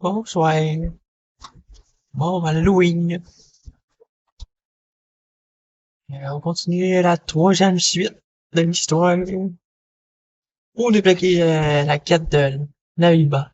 Bonsoir. Bon, Halloween. On continue la troisième suite de l'histoire. Pour débloquer la quête de Nahida.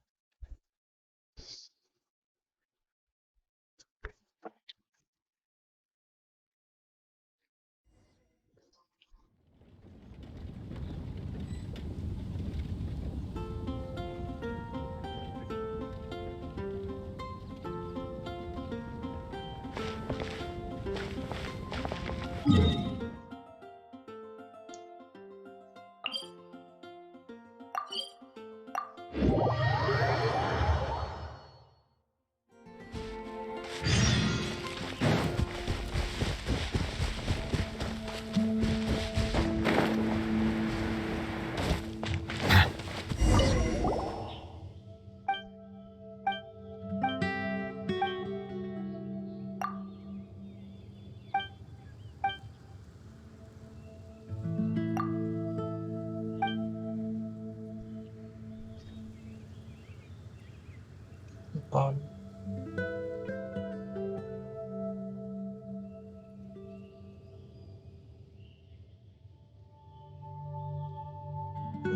Bon.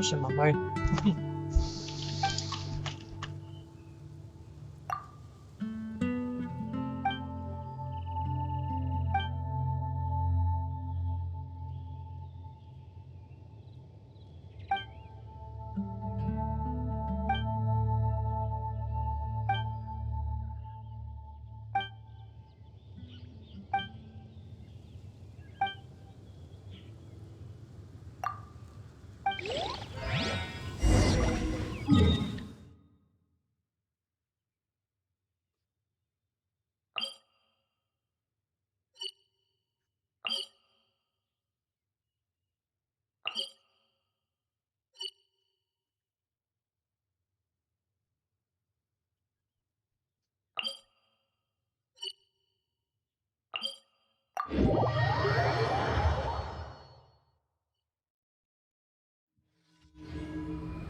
C'est ma mère.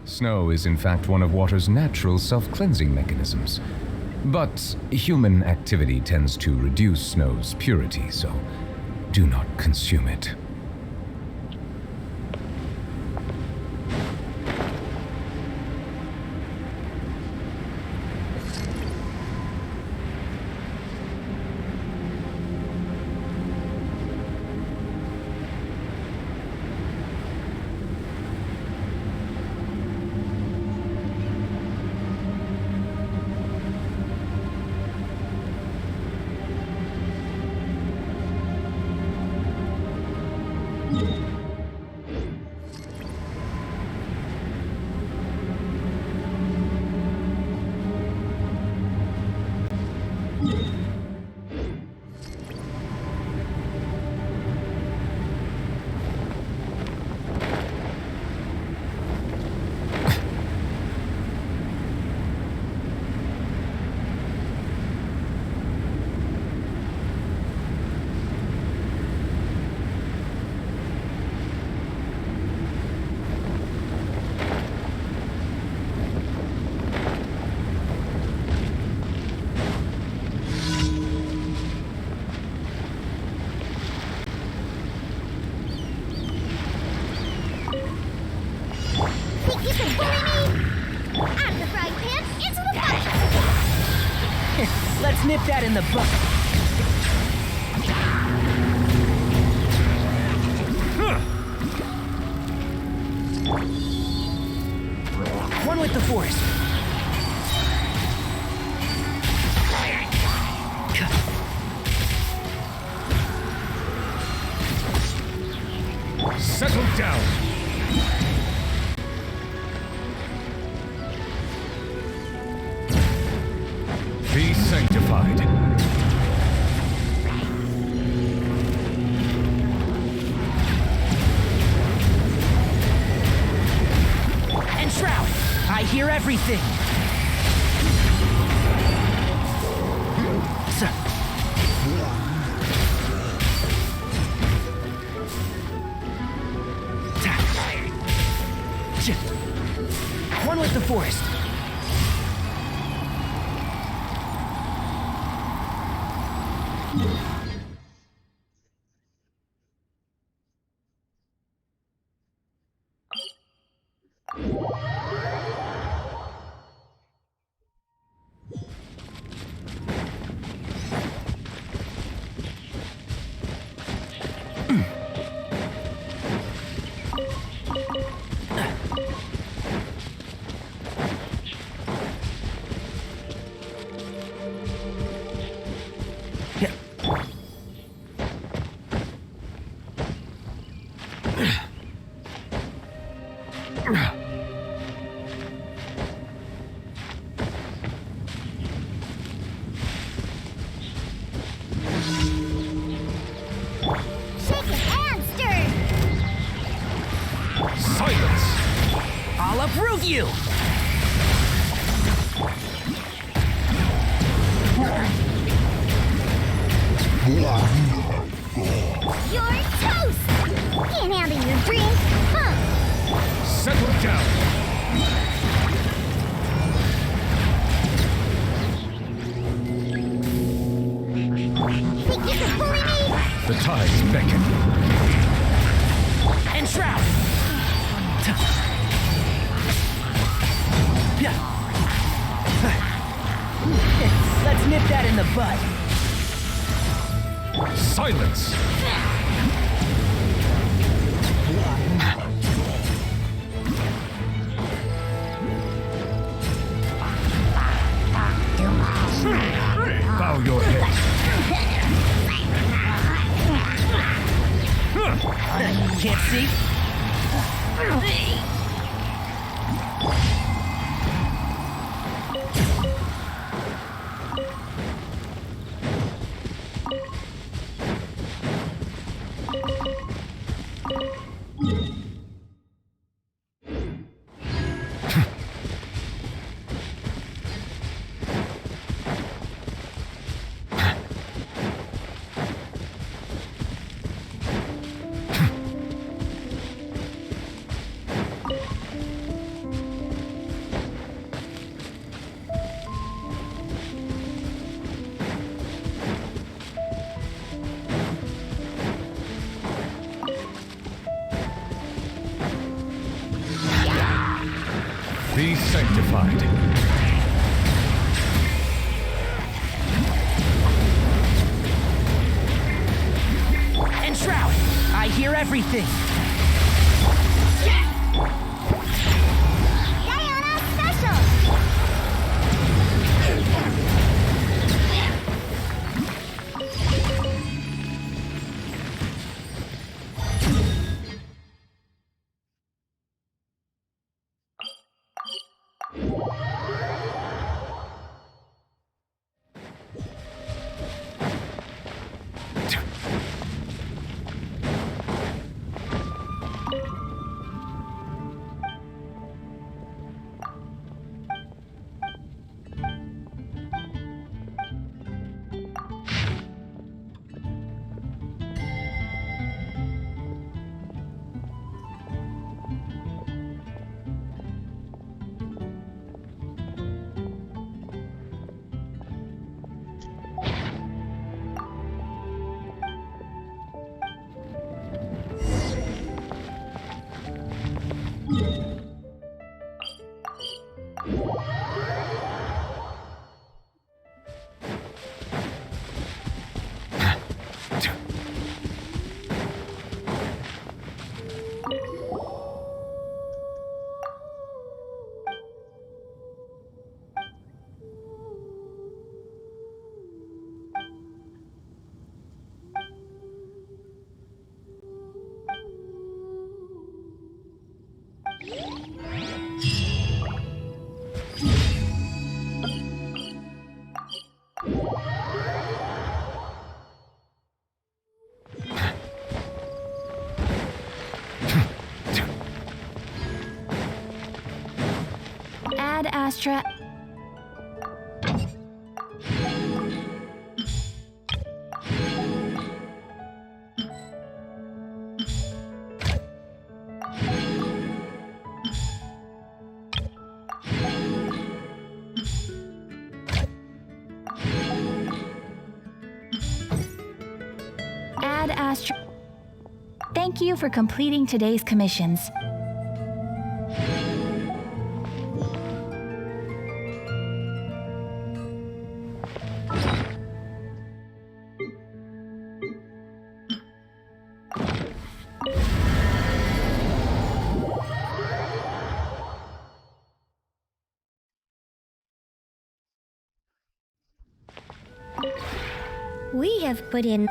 Snow is in fact one of water's natural self-cleansing mechanisms. But human activity tends to reduce snow's purity, so do not consume it. Let's nip that in the bud. One with the force. Settle down. Be sanctified. And Shroud, I hear everything. One with the forest. I'll approve you! You're toast! Can't handle your drink, huh? Settle down! Think you can bully me? The tides beckon. Enshroud! Let's nip that in the bud. Silence! Bow your head. Can't see? Be sanctified. Enshroud! I hear everything! Diana Special! Ad Astra. Ad Astro. Thank you for completing today's commissions. We have put in...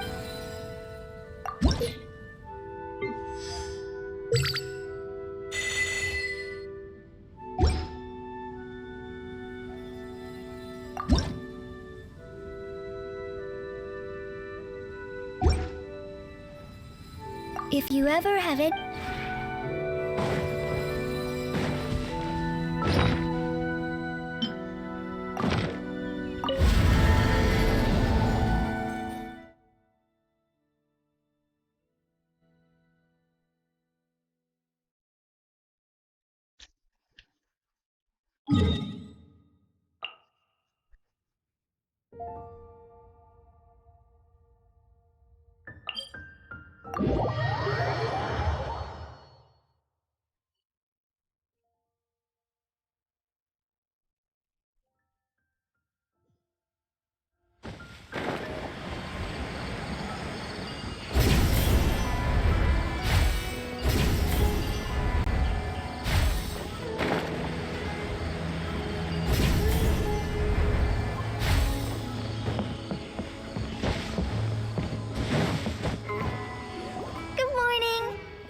If you ever have it...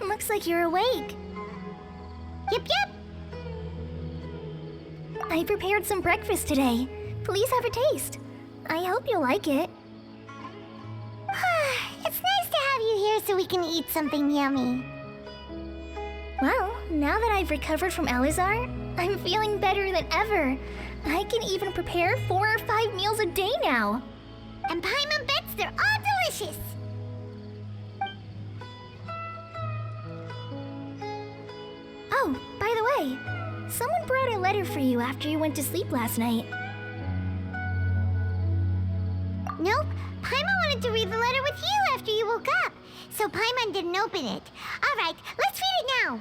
Looks like you're awake. Yep, yep. I prepared some breakfast today. Please have a taste. I hope you'll like it. It's nice to have you here so we can eat something yummy. Well, now that I've recovered from Elazar, I'm feeling better than ever. I can even prepare 4 or 5 meals a day now. And Paimon bets they're all delicious. Oh, by the way, someone brought a letter for you after you went to sleep last night. Nope, Paimon wanted to read the letter with you after you woke up, so Paimon didn't open it. All right, let's read it now.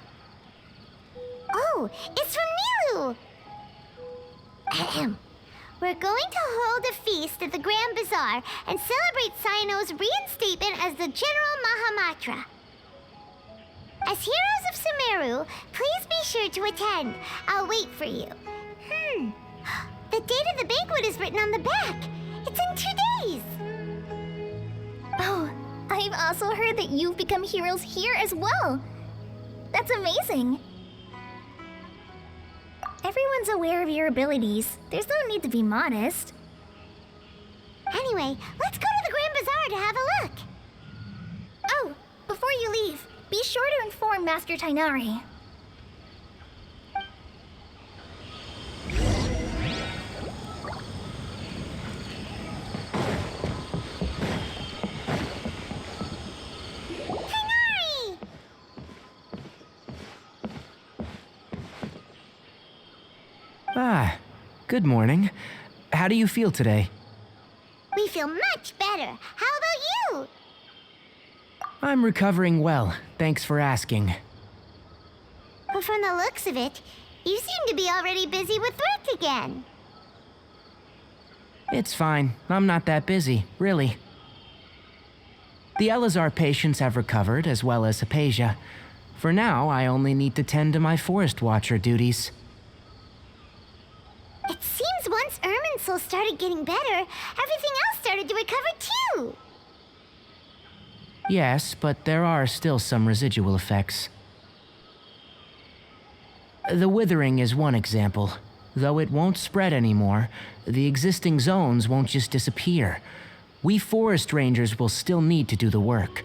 Oh, it's from Nilu. Ahem. We're going to hold a feast at the Grand Bazaar and celebrate Cyno's reinstatement as the General Mahamatra. As heroes of Sumeru, please be sure to attend. I'll wait for you. The date of the banquet is written on the back. It's in 2 days. Oh, I've also heard that you've become heroes here as well. That's amazing. Everyone's aware of your abilities. There's no need to be modest. Anyway, let's go to the Grand Bazaar to have a look. Oh, before you leave, be sure to inform Master Tainari. Tainari! Ah, good morning. How do you feel today? We feel much better. How about you? I'm recovering well, thanks for asking. But from the looks of it, you seem to be already busy with work again. It's fine, I'm not that busy, really. The Elazar patients have recovered, as well as Hypatia. For now, I only need to tend to my Forest Watcher duties. It seems once Irminsul started getting better, everything else started to recover too. Yes, but there are still some residual effects. The withering is one example. Though it won't spread anymore, the existing zones won't just disappear. We forest rangers will still need to do the work.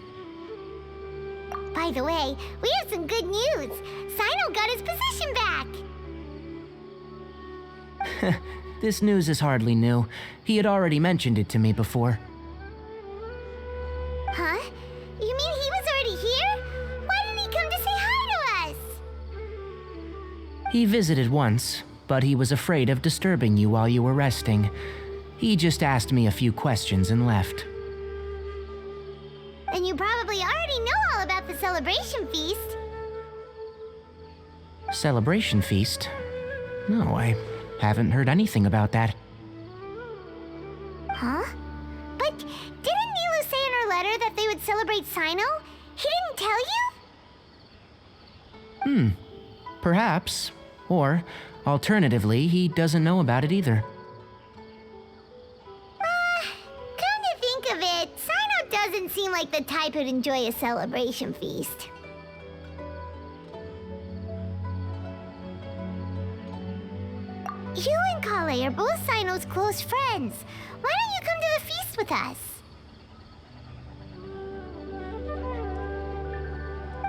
By the way, we have some good news. Cyno got his position back. This news is hardly new. He had already mentioned it to me before. Huh? You mean he was already here? Why didn't he come to say hi to us? He visited once, but he was afraid of disturbing you while you were resting. He just asked me a few questions and left. Then you probably celebration feast. Celebration feast? No, I haven't heard anything about that. Huh? But didn't Nilu say in her letter that they would celebrate Sino? He didn't tell you? Perhaps. Or, alternatively, he doesn't know about it either. Come to think of it, Sino doesn't seem like the type who'd enjoy a celebration feast. You and Kale are both Sino's close friends. Why don't you come to the feast with us?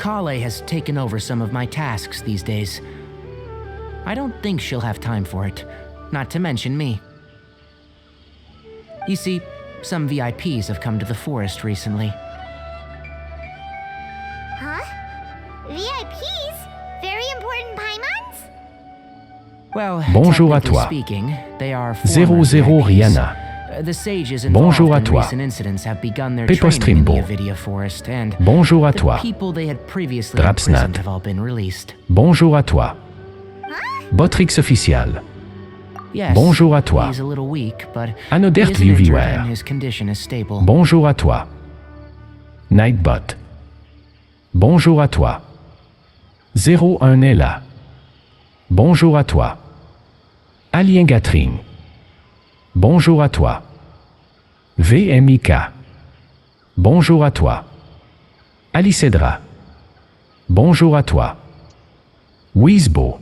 Kale has taken over some of my tasks these days. I don't think she'll have time for it, not to mention me. You see, some VIPs have come to the forest recently. Huh? VIPs? Very important Paimons? Well, Bonjour à technically toi. speaking, they are 00 former VIPs. Rihanna. The sages involved Bonjour à in toi. recent incidents have begun their Pepper training in the Strimbo. Avidia Forest, and Bonjour à the toi. people they had previously Drapsnat. imprisoned have all been released. Bonjour à toi. Botrix official. Yes, Bonjour à toi. he's a little weak, but Anodert he isn't injured viewer. and his condition is stable. Bonjour à toi. Nightbot. Bonjour à toi. 01 est là. Bonjour à toi. Alien Gatring. Bonjour à toi. VMIK. Bonjour à toi. Alicedra. Bonjour à toi. Wizbo.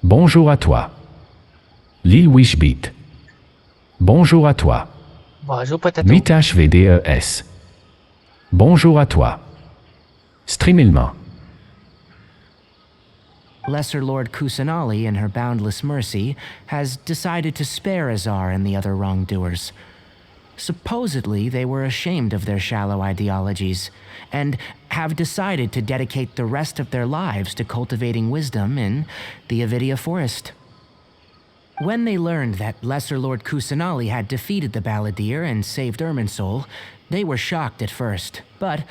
Bonjour à toi. Lil Wishbeat. Bonjour à toi. Bonjour, potato. Mitash VDES. Bonjour à toi. Streamillement. Lesser Lord Kusanali, in her boundless mercy, has decided to spare Azar and the other wrongdoers. Supposedly, they were ashamed of their shallow ideologies, and have decided to dedicate the rest of their lives to cultivating wisdom in the Avidia Forest. When they learned that Lesser Lord Kusanali had defeated the Balladeer and saved Irminsul, they were shocked at first, but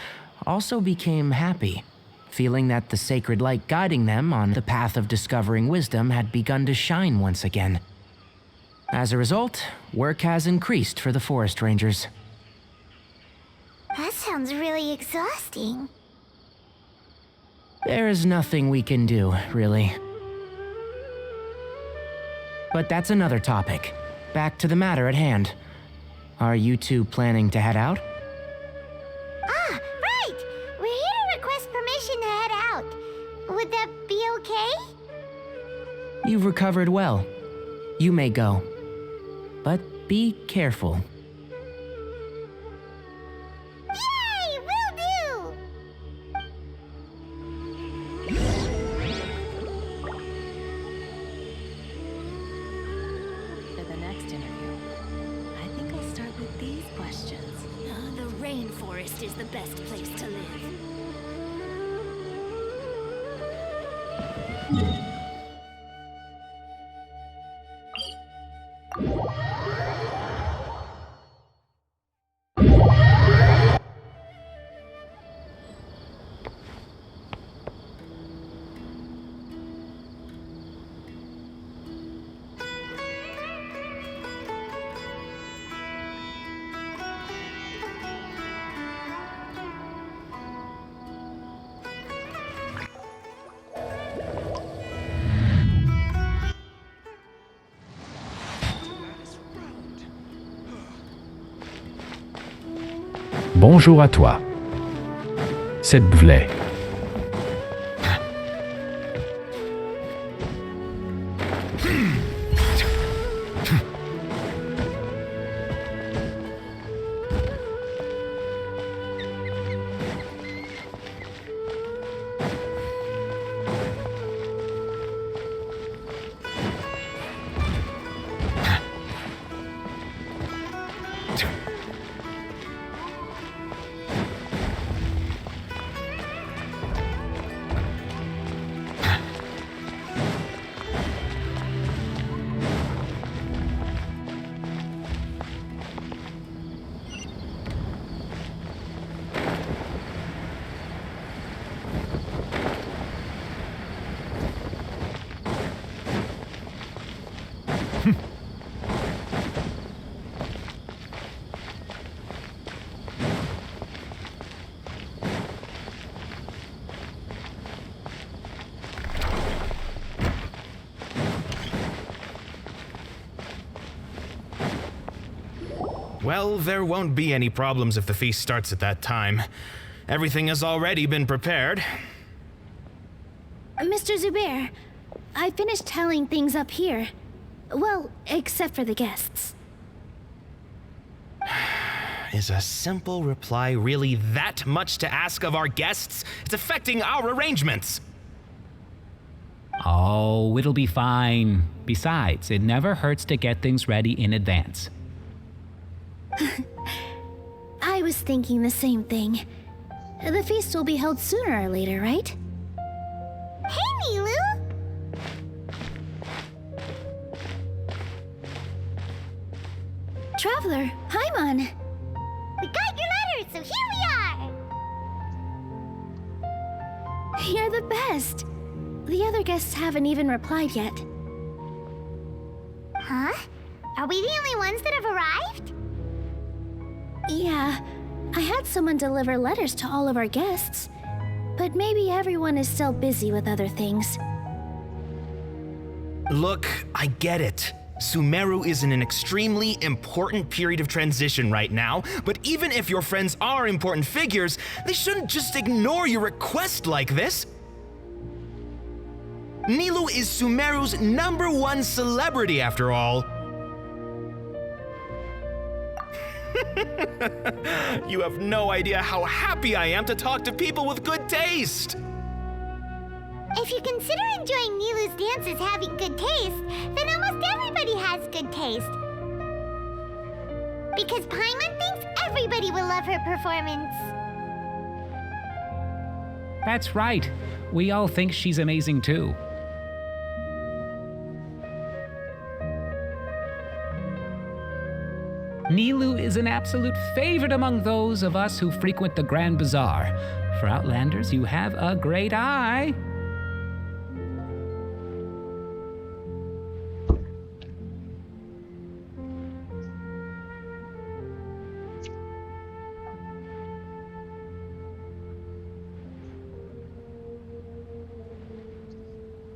also became happy, feeling that the sacred light guiding them on the path of discovering wisdom had begun to shine once again. As a result, work has increased for the forest rangers. That sounds really exhausting. There is nothing we can do, really. But that's another topic. Back to the matter at hand. Are you two planning to head out? Ah, right! We're here to request permission to head out. Would that be okay? You've recovered well. You may go. But be careful. Yay! Will do! For the next interview, I think I'll start with these questions. The rainforest is the best place to live. Bonjour à toi. C'est Bvlay. Well, there won't be any problems if the feast starts at that time. Everything has already been prepared. Mr. Zubair, I finished tallying things up here. Well, except for the guests. Is a simple reply really that much to ask of our guests? It's affecting our arrangements. Oh, it'll be fine. Besides, it never hurts to get things ready in advance. I was thinking the same thing. The feast will be held sooner or later, right? Hey, Nilu! Traveler, Paimon! We got your letter, so here we are! You're the best! The other guests haven't even replied yet. Huh? Are we the only ones that have arrived? Yeah, I had someone deliver letters to all of our guests. But maybe everyone is still busy with other things. Look, I get it. Sumeru is in an extremely important period of transition right now, but even if your friends are important figures, they shouldn't just ignore your request like this. Nilou is Sumeru's #1 celebrity after all. You have no idea how happy I am to talk to people with good taste. If you consider enjoying Nilu's dances having good taste, then almost everybody has good taste. Because Paimon thinks everybody will love her performance. That's right. We all think she's amazing too. Nilou is an absolute favorite among those of us who frequent the Grand Bazaar. For Outlanders, you have a great eye.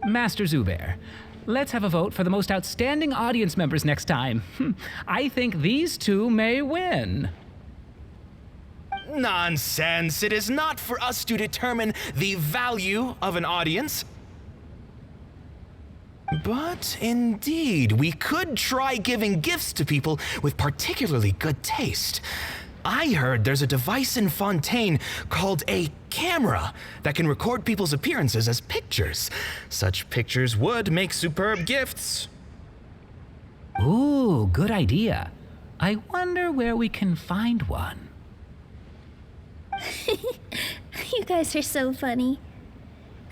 Master Zubair, let's have a vote for the most outstanding audience members next time. I think these two may win. Nonsense! It is not for us to determine the value of an audience. But indeed, we could try giving gifts to people with particularly good taste. I heard there's a device in Fontaine called a camera that can record people's appearances as pictures. Such pictures would make superb gifts. Ooh, good idea. I wonder where we can find one. You guys are so funny.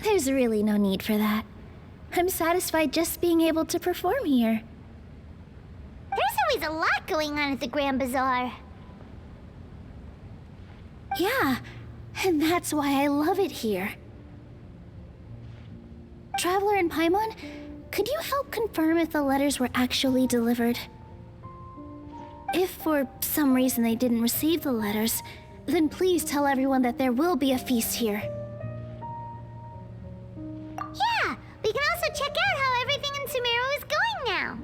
There's really no need for that. I'm satisfied just being able to perform here. There's always a lot going on at the Grand Bazaar. Yeah, and that's why I love it here. Traveler and Paimon, could you help confirm if the letters were actually delivered? If for some reason they didn't receive the letters, then please tell everyone that there will be a feast here. Yeah, we can also check out how everything in Sumeru is going now.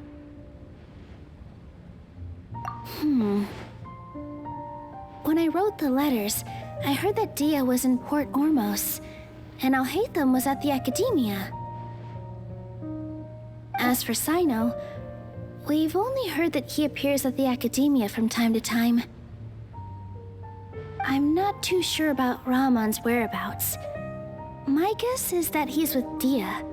When I wrote the letters, I heard that Dia was in Port Ormos, and Alhaitham was at the Academia. As for Sino, we've only heard that he appears at the Academia from time to time. I'm not too sure about Rahman's whereabouts. My guess is that he's with Dia.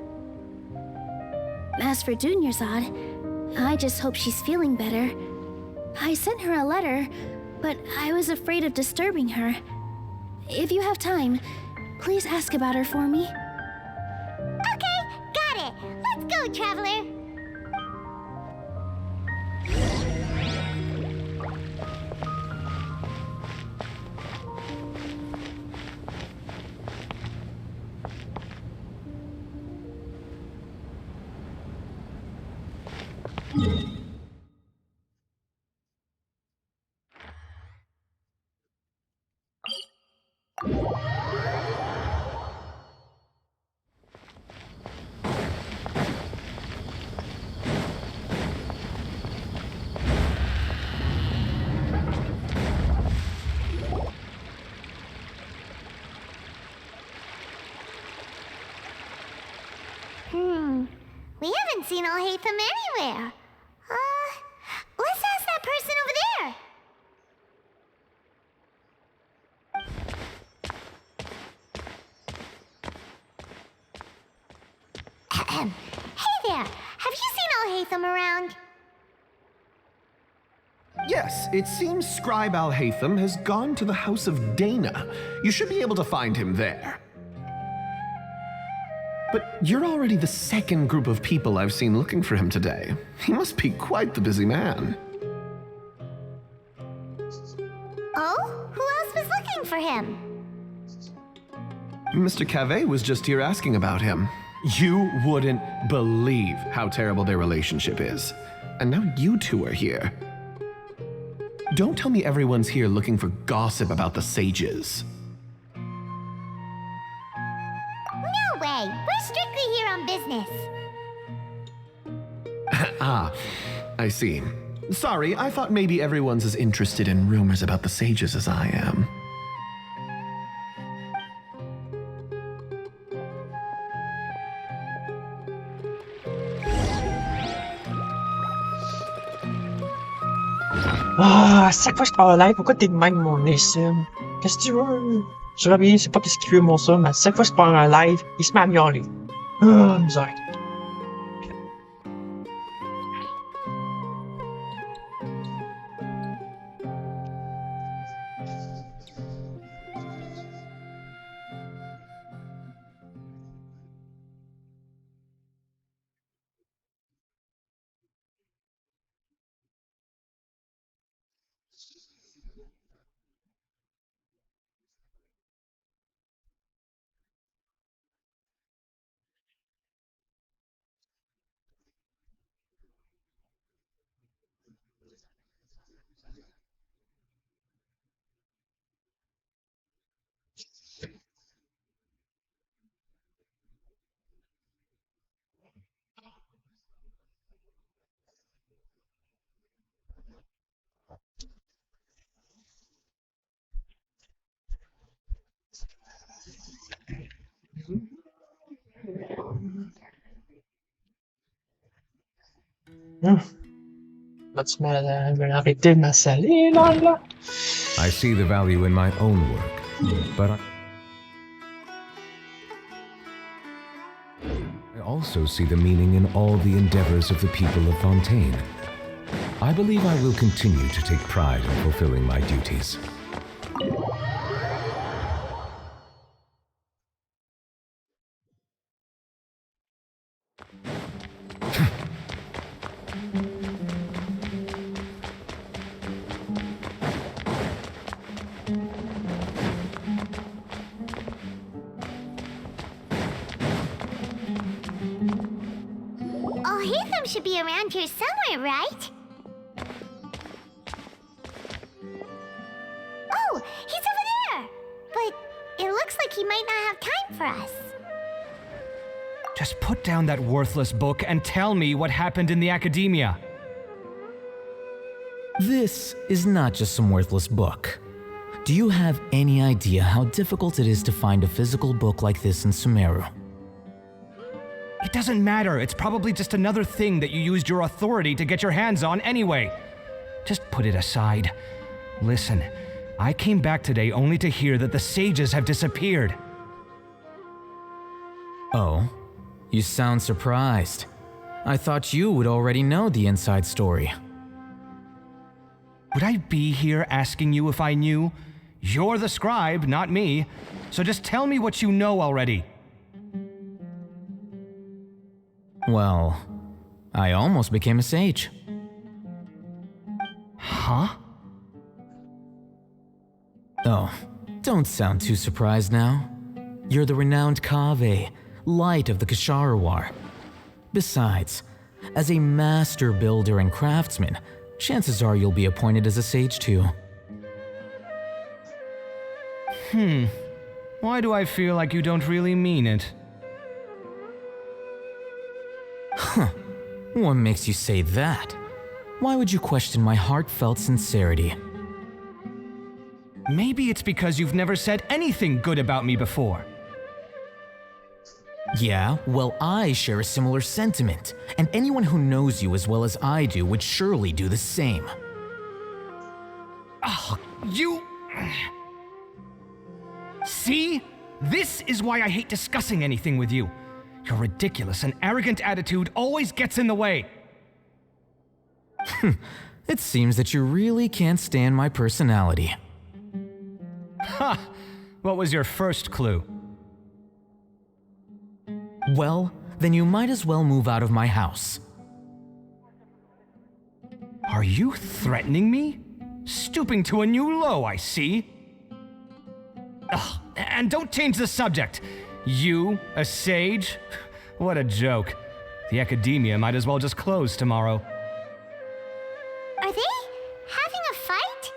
As for Dunyarzad, I just hope she's feeling better. I sent her a letter, but I was afraid of disturbing her. If you have time, please ask about her for me. Okay, got it. Let's go, Traveler. We haven't seen Alhaitham anywhere. Let's ask that person over there. Hey there, have you seen Alhaitham around? Yes, it seems Scribe Alhaitham has gone to the House of Dana. You should be able to find him there. But you're already the second group of people I've seen looking for him today. He must be quite the busy man. Oh? Who else was looking for him? Mr. Cave was just here asking about him. You wouldn't believe how terrible their relationship is. And now you two are here. Don't tell me everyone's here looking for gossip about the sages. No way! We're strictly here on business. Ah, I see. Sorry, I thought maybe everyone's as interested in rumors about the sages as I am. Ah, à chaque fois que je parle live, pourquoi t'es de même, mon SM? Qu'est-ce que tu veux? Je reviens, c'est pas qu'est-ce qu'il veut, mon ça, mais à chaque fois que je parle en live, il se met à miauler. Ah, misère. Vas-tu me arrêter de m'assaler, là? I see the value in my own work, but I also see the meaning in all the endeavors of the people of Fontaine. I believe I will continue to take pride in fulfilling my duties. Alhaitham should be around here somewhere, right? Oh, he's over there! But it looks like he might not have time for us. Just put down that worthless book and tell me what happened in the academia. This is not just some worthless book. Do you have any idea how difficult it is to find a physical book like this in Sumeru? It doesn't matter. It's probably just another thing that you used your authority to get your hands on anyway. Just put it aside. Listen, I came back today only to hear that the sages have disappeared. Oh, you sound surprised. I thought you would already know the inside story. Would I be here asking you if I knew? You're the scribe, not me. So just tell me what you know already. Well, I almost became a sage. Huh? Oh, don't sound too surprised now. You're the renowned Kaveh, light of the Ksharawar. Besides, As a master builder and craftsman, chances are you'll be appointed as a sage too. Why do I feel like you don't really mean it? What makes you say that? Why would you question my heartfelt sincerity? Maybe it's because you've never said anything good about me before. Yeah, well, I share a similar sentiment, and anyone who knows you as well as I do would surely do the same. Oh, you... See? This is why I hate discussing anything with you. Your ridiculous and arrogant attitude always gets in the way. It seems that you really can't stand my personality. Ha! What was your first clue? Well, then you might as well move out of my house. Are you threatening me? Stooping to a new low, I see. Ugh, and don't change the subject. You, a sage? What a joke. The academia might as well just close tomorrow. Are they having a fight?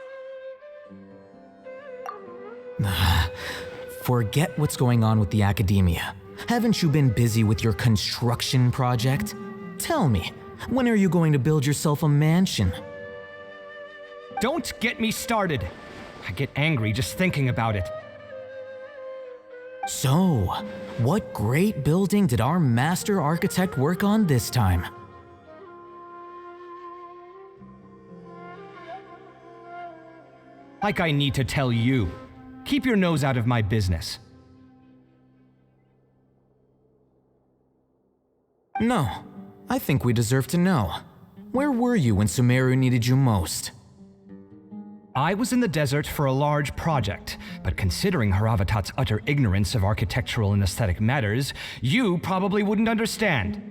Forget what's going on with the academia. Haven't you been busy with your construction project? Tell me, when are you going to build yourself a mansion? Don't get me started. I get angry just thinking about it. So, what great building did our master architect work on this time? Like I need to tell you. Keep your nose out of my business. No, I think we deserve to know. Where were you when Sumeru needed you most? I was in the desert for a large project, but considering Haravatat's utter ignorance of architectural and aesthetic matters, you probably wouldn't understand.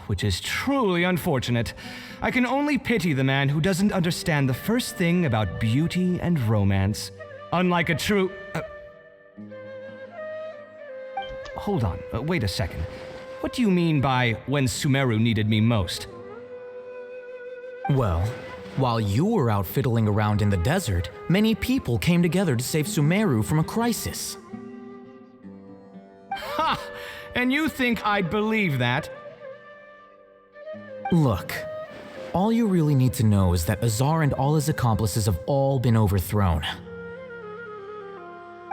Which is truly unfortunate. I can only pity the man who doesn't understand the first thing about beauty and romance. Unlike a true... Hold on, wait a second. What do you mean by when Sumeru needed me most? Well, while you were out fiddling around in the desert, many people came together to save Sumeru from a crisis. Ha! And you think I'd believe that? Look, all you really need to know is that Azar and all his accomplices have all been overthrown.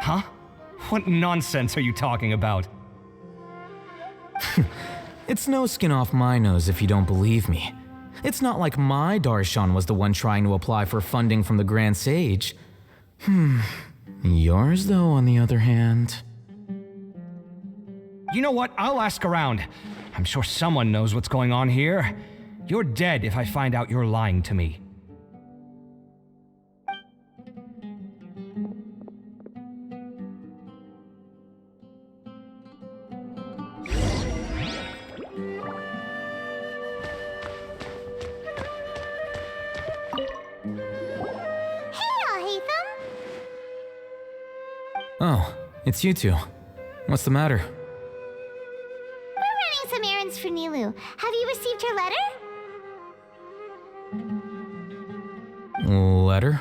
Huh? What nonsense are you talking about? It's no skin off my nose if you don't believe me. It's not like my Darshan was the one trying to apply for funding from the Grand Sage. Yours, though, on the other hand... You know what? I'll ask around. I'm sure someone knows what's going on here. You're dead if I find out you're lying to me. Oh, it's you two. What's the matter? We're running some errands for Nilu. Have you received her letter? Letter?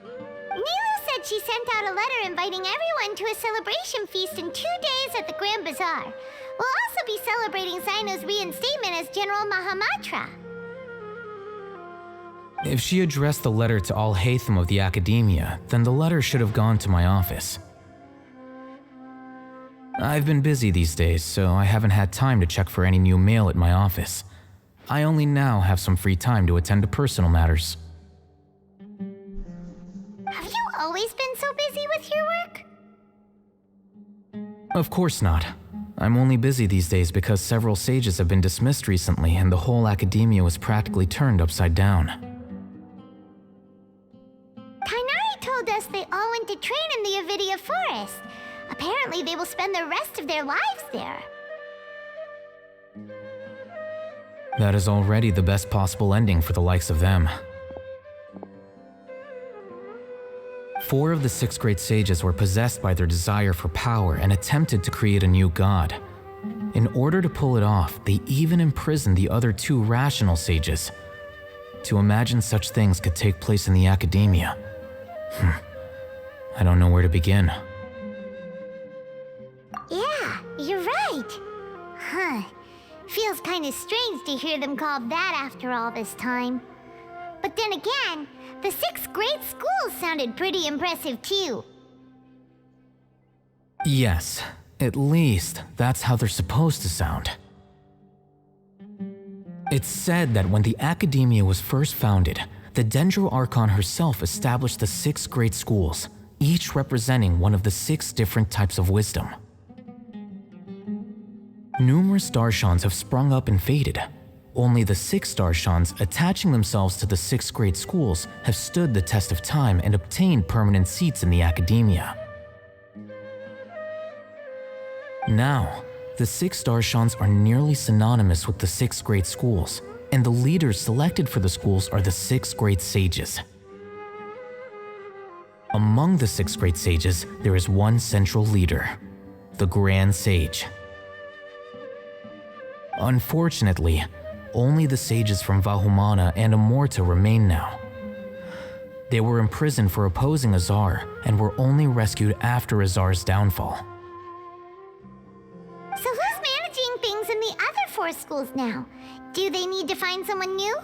Nilu said she sent out a letter inviting everyone to a celebration feast in 2 days at the Grand Bazaar. We'll also be celebrating Sino's reinstatement as General Mahamatra. If she addressed the letter to all Haytham of the Academia, then the letter should have gone to my office. I've been busy these days, so I haven't had time to check for any new mail at my office. I only now have some free time to attend to personal matters. Have you always been so busy with your work? Of course not. I'm only busy these days because several sages have been dismissed recently and the whole Academia was practically turned upside down. Kainari told us they all went to train in the Avidia Forest. Apparently they will spend the rest of their lives there. That is already the best possible ending for the likes of them. 4 of the 6 great sages were possessed by their desire for power and attempted to create a new god. In order to pull it off, they even imprisoned the other 2 rational sages. To imagine such things could take place in the academia. I don't know where to begin. Yeah, you're right. Huh. Feels kind of strange to hear them called that after all this time. But then again, the 6th grade schools sounded pretty impressive too. Yes, at least that's how they're supposed to sound. It's said that when the academia was first founded, the Dendro Archon herself established the 6 great schools, each representing one of the 6 different types of wisdom. Numerous Darshans have sprung up and faded. Only the 6 Darshans attaching themselves to the 6 great schools have stood the test of time and obtained permanent seats in the academia. Now, the 6 Darshans are nearly synonymous with the 6 great schools, and the leaders selected for the schools are the 6 great sages. Among the 6 great sages, there is one central leader, the Grand Sage. Unfortunately, only the sages from Vahumana and Amorta remain now. They were imprisoned for opposing Azar and were only rescued after Azar's downfall. So who's managing things in the other 4 schools now? Do they need to find someone new?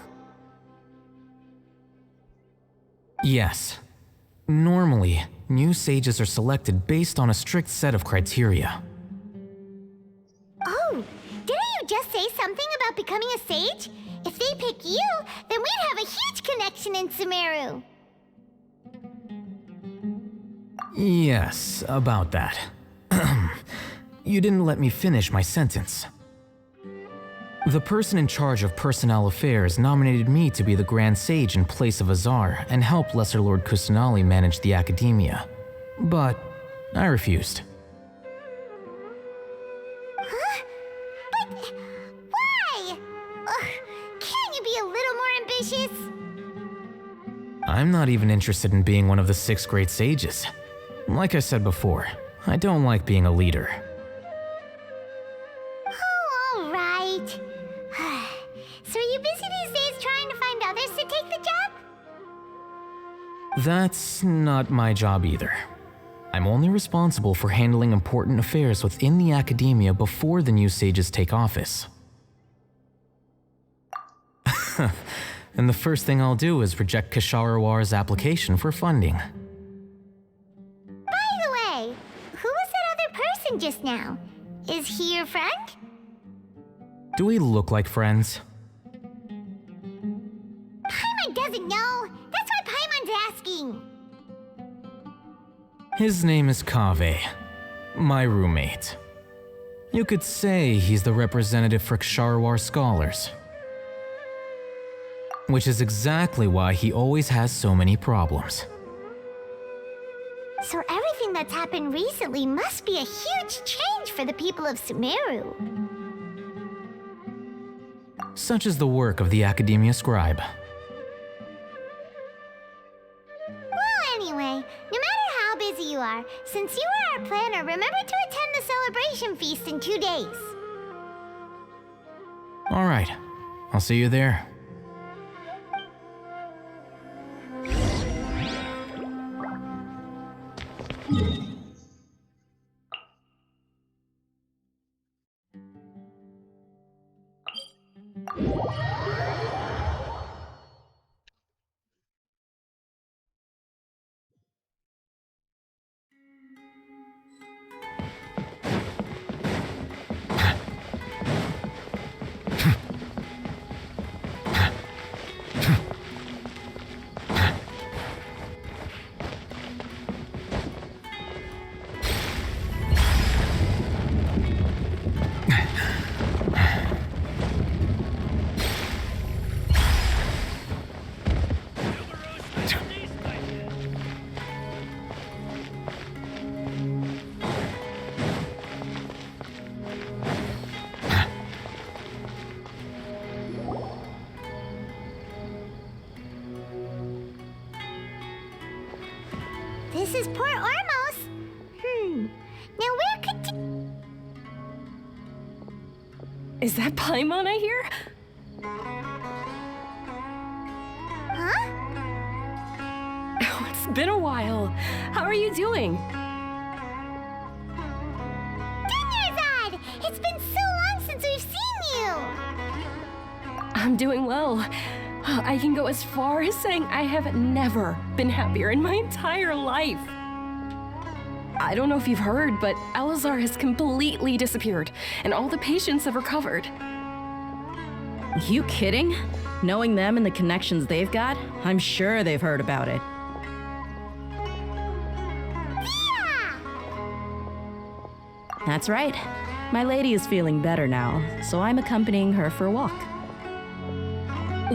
Yes. Normally, new sages are selected based on a strict set of criteria. Oh, didn't you just say something about becoming a sage? If they pick you, then we'd have a huge connection in Sumeru. Yes, about that. You didn't let me finish my sentence. The person in charge of personnel affairs nominated me to be the Grand Sage in place of Azar and help Lesser Lord Kusanali manage the academia. But I refused. Huh? But why? Ugh, can't you be a little more ambitious? I'm not even interested in being one of the 6 great sages. Like I said before, I don't like being a leader. Oh, all right. So are you busy these days trying to find others to take the job? That's not my job either. I'm only responsible for handling important affairs within the academia before the new sages take office. And the first thing I'll do is reject Kasharawar's application for funding. By the way, who was that other person just now? Is he your friend? Do we look like friends? Paimon doesn't know. That's why Paimon's asking. His name is Kaveh, my roommate. You could say he's the representative for Ksharawar scholars. Which is exactly why he always has so many problems. So everything that's happened recently must be a huge change for the people of Sumeru. Such is the work of the Academia Scribe. Well, anyway, no matter how busy you are, since you are our planner, remember to attend the celebration feast in 2 days. All right, I'll see you there. This is Port Ormos. Now where could... Is that Paimon I hear? Huh? Oh, it's been a while. How are you doing? Dinyarzad! It's been so long since we've seen you! I'm doing well. I can go as far as saying I have never been happier in my entire life. I don't know if you've heard, but Elazar has completely disappeared, and all the patients have recovered. You kidding? Knowing them and the connections they've got, I'm sure they've heard about it. That's right. My lady is feeling better now, so I'm accompanying her for a walk.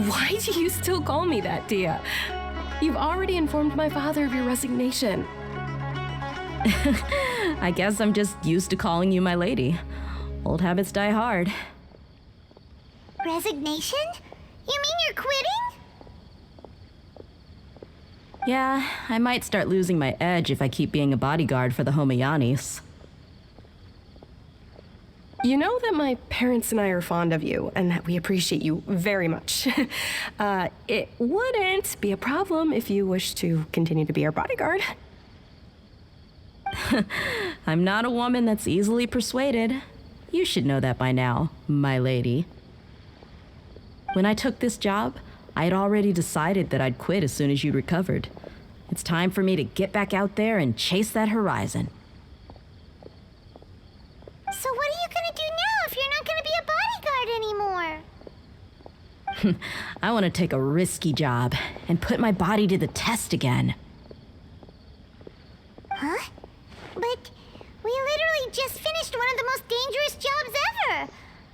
Why do you still call me that, Dia? You've already informed my father of your resignation. I guess I'm just used to calling you my lady. Old habits die hard. Resignation? You mean you're quitting? Yeah, I might start losing my edge if I keep being a bodyguard for the Homayanis. You know that my parents and I are fond of you, and that we appreciate you very much. It wouldn't be a problem if you wish to continue to be our bodyguard. I'm not a woman that's easily persuaded. You should know that by now, my lady. When I took this job, I had already decided that I'd quit as soon as you recovered. It's time for me to get back out there and chase that horizon. So what are you gonna do now if you're not gonna be a bodyguard anymore? I want to take a risky job and put my body to the test again. Huh? But we literally just finished one of the most dangerous jobs ever!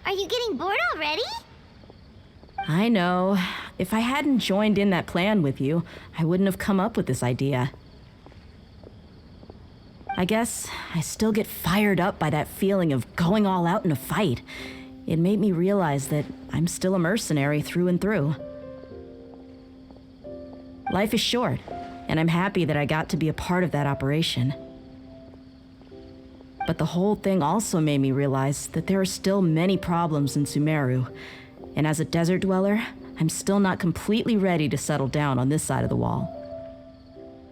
Are you getting bored already? I know. If I hadn't joined in that plan with you, I wouldn't have come up with this idea. I guess I still get fired up by that feeling of going all out in a fight. It made me realize that I'm still a mercenary through and through. Life is short, and I'm happy that I got to be a part of that operation. But the whole thing also made me realize that there are still many problems in Sumeru, and as a desert dweller, I'm still not completely ready to settle down on this side of the wall.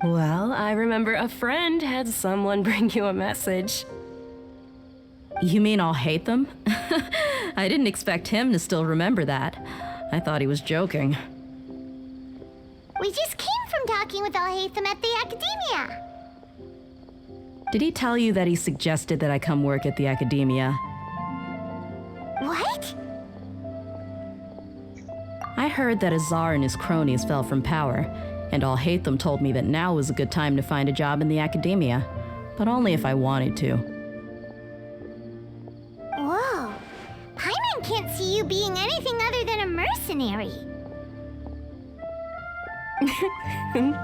Well, I remember a friend had someone bring you a message. You mean I'll hate them? I didn't expect him to still remember that. I thought he was joking. We just came from talking with Al-Haytham at the Academia. Did he tell you that he suggested that I come work at the Academia? What? I heard that Azar and his cronies fell from power, and Al-Haytham told me that now was a good time to find a job in the Academia, but only if I wanted to. Whoa. Paimon can't see you being anything other than a mercenary.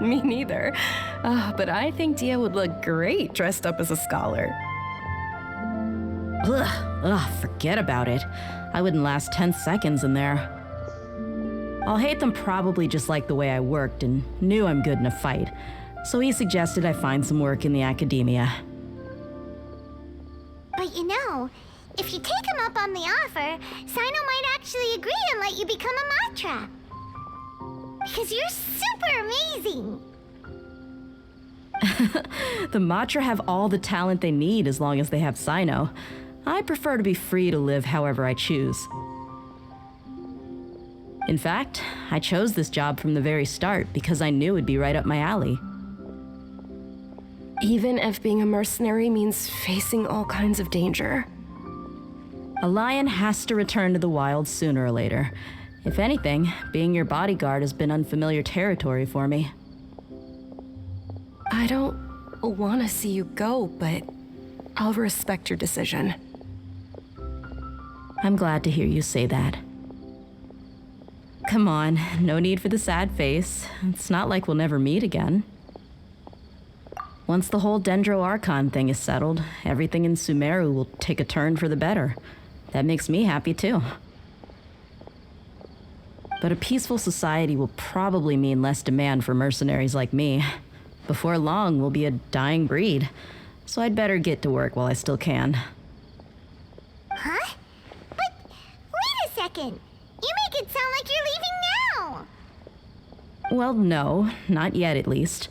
Me neither. But I think Dia would look great dressed up as a scholar. Forget about it. I wouldn't last 10 seconds in there. Al-Haytham probably just liked the way I worked and knew I'm good in a fight, so he suggested I find some work in the Academia. But you know, if you take him up on the offer, Sino might actually agree and let you become a Matra. Because you're super amazing! The Matra have all the talent they need as long as they have Sino. I prefer to be free to live however I choose. In fact, I chose this job from the very start because I knew it'd be right up my alley. Even if being a mercenary means facing all kinds of danger. A lion has to return to the wild sooner or later. If anything, being your bodyguard has been unfamiliar territory for me. I don't want to see you go, but I'll respect your decision. I'm glad to hear you say that. Come on, no need for the sad face. It's not like we'll never meet again. Once the whole Dendro Archon thing is settled, everything in Sumeru will take a turn for the better. That makes me happy too. But a peaceful society will probably mean less demand for mercenaries like me. Before long, we'll be a dying breed. So I'd better get to work while I still can. Huh? But second. You make it sound like you're leaving now. Well, no, not yet at least.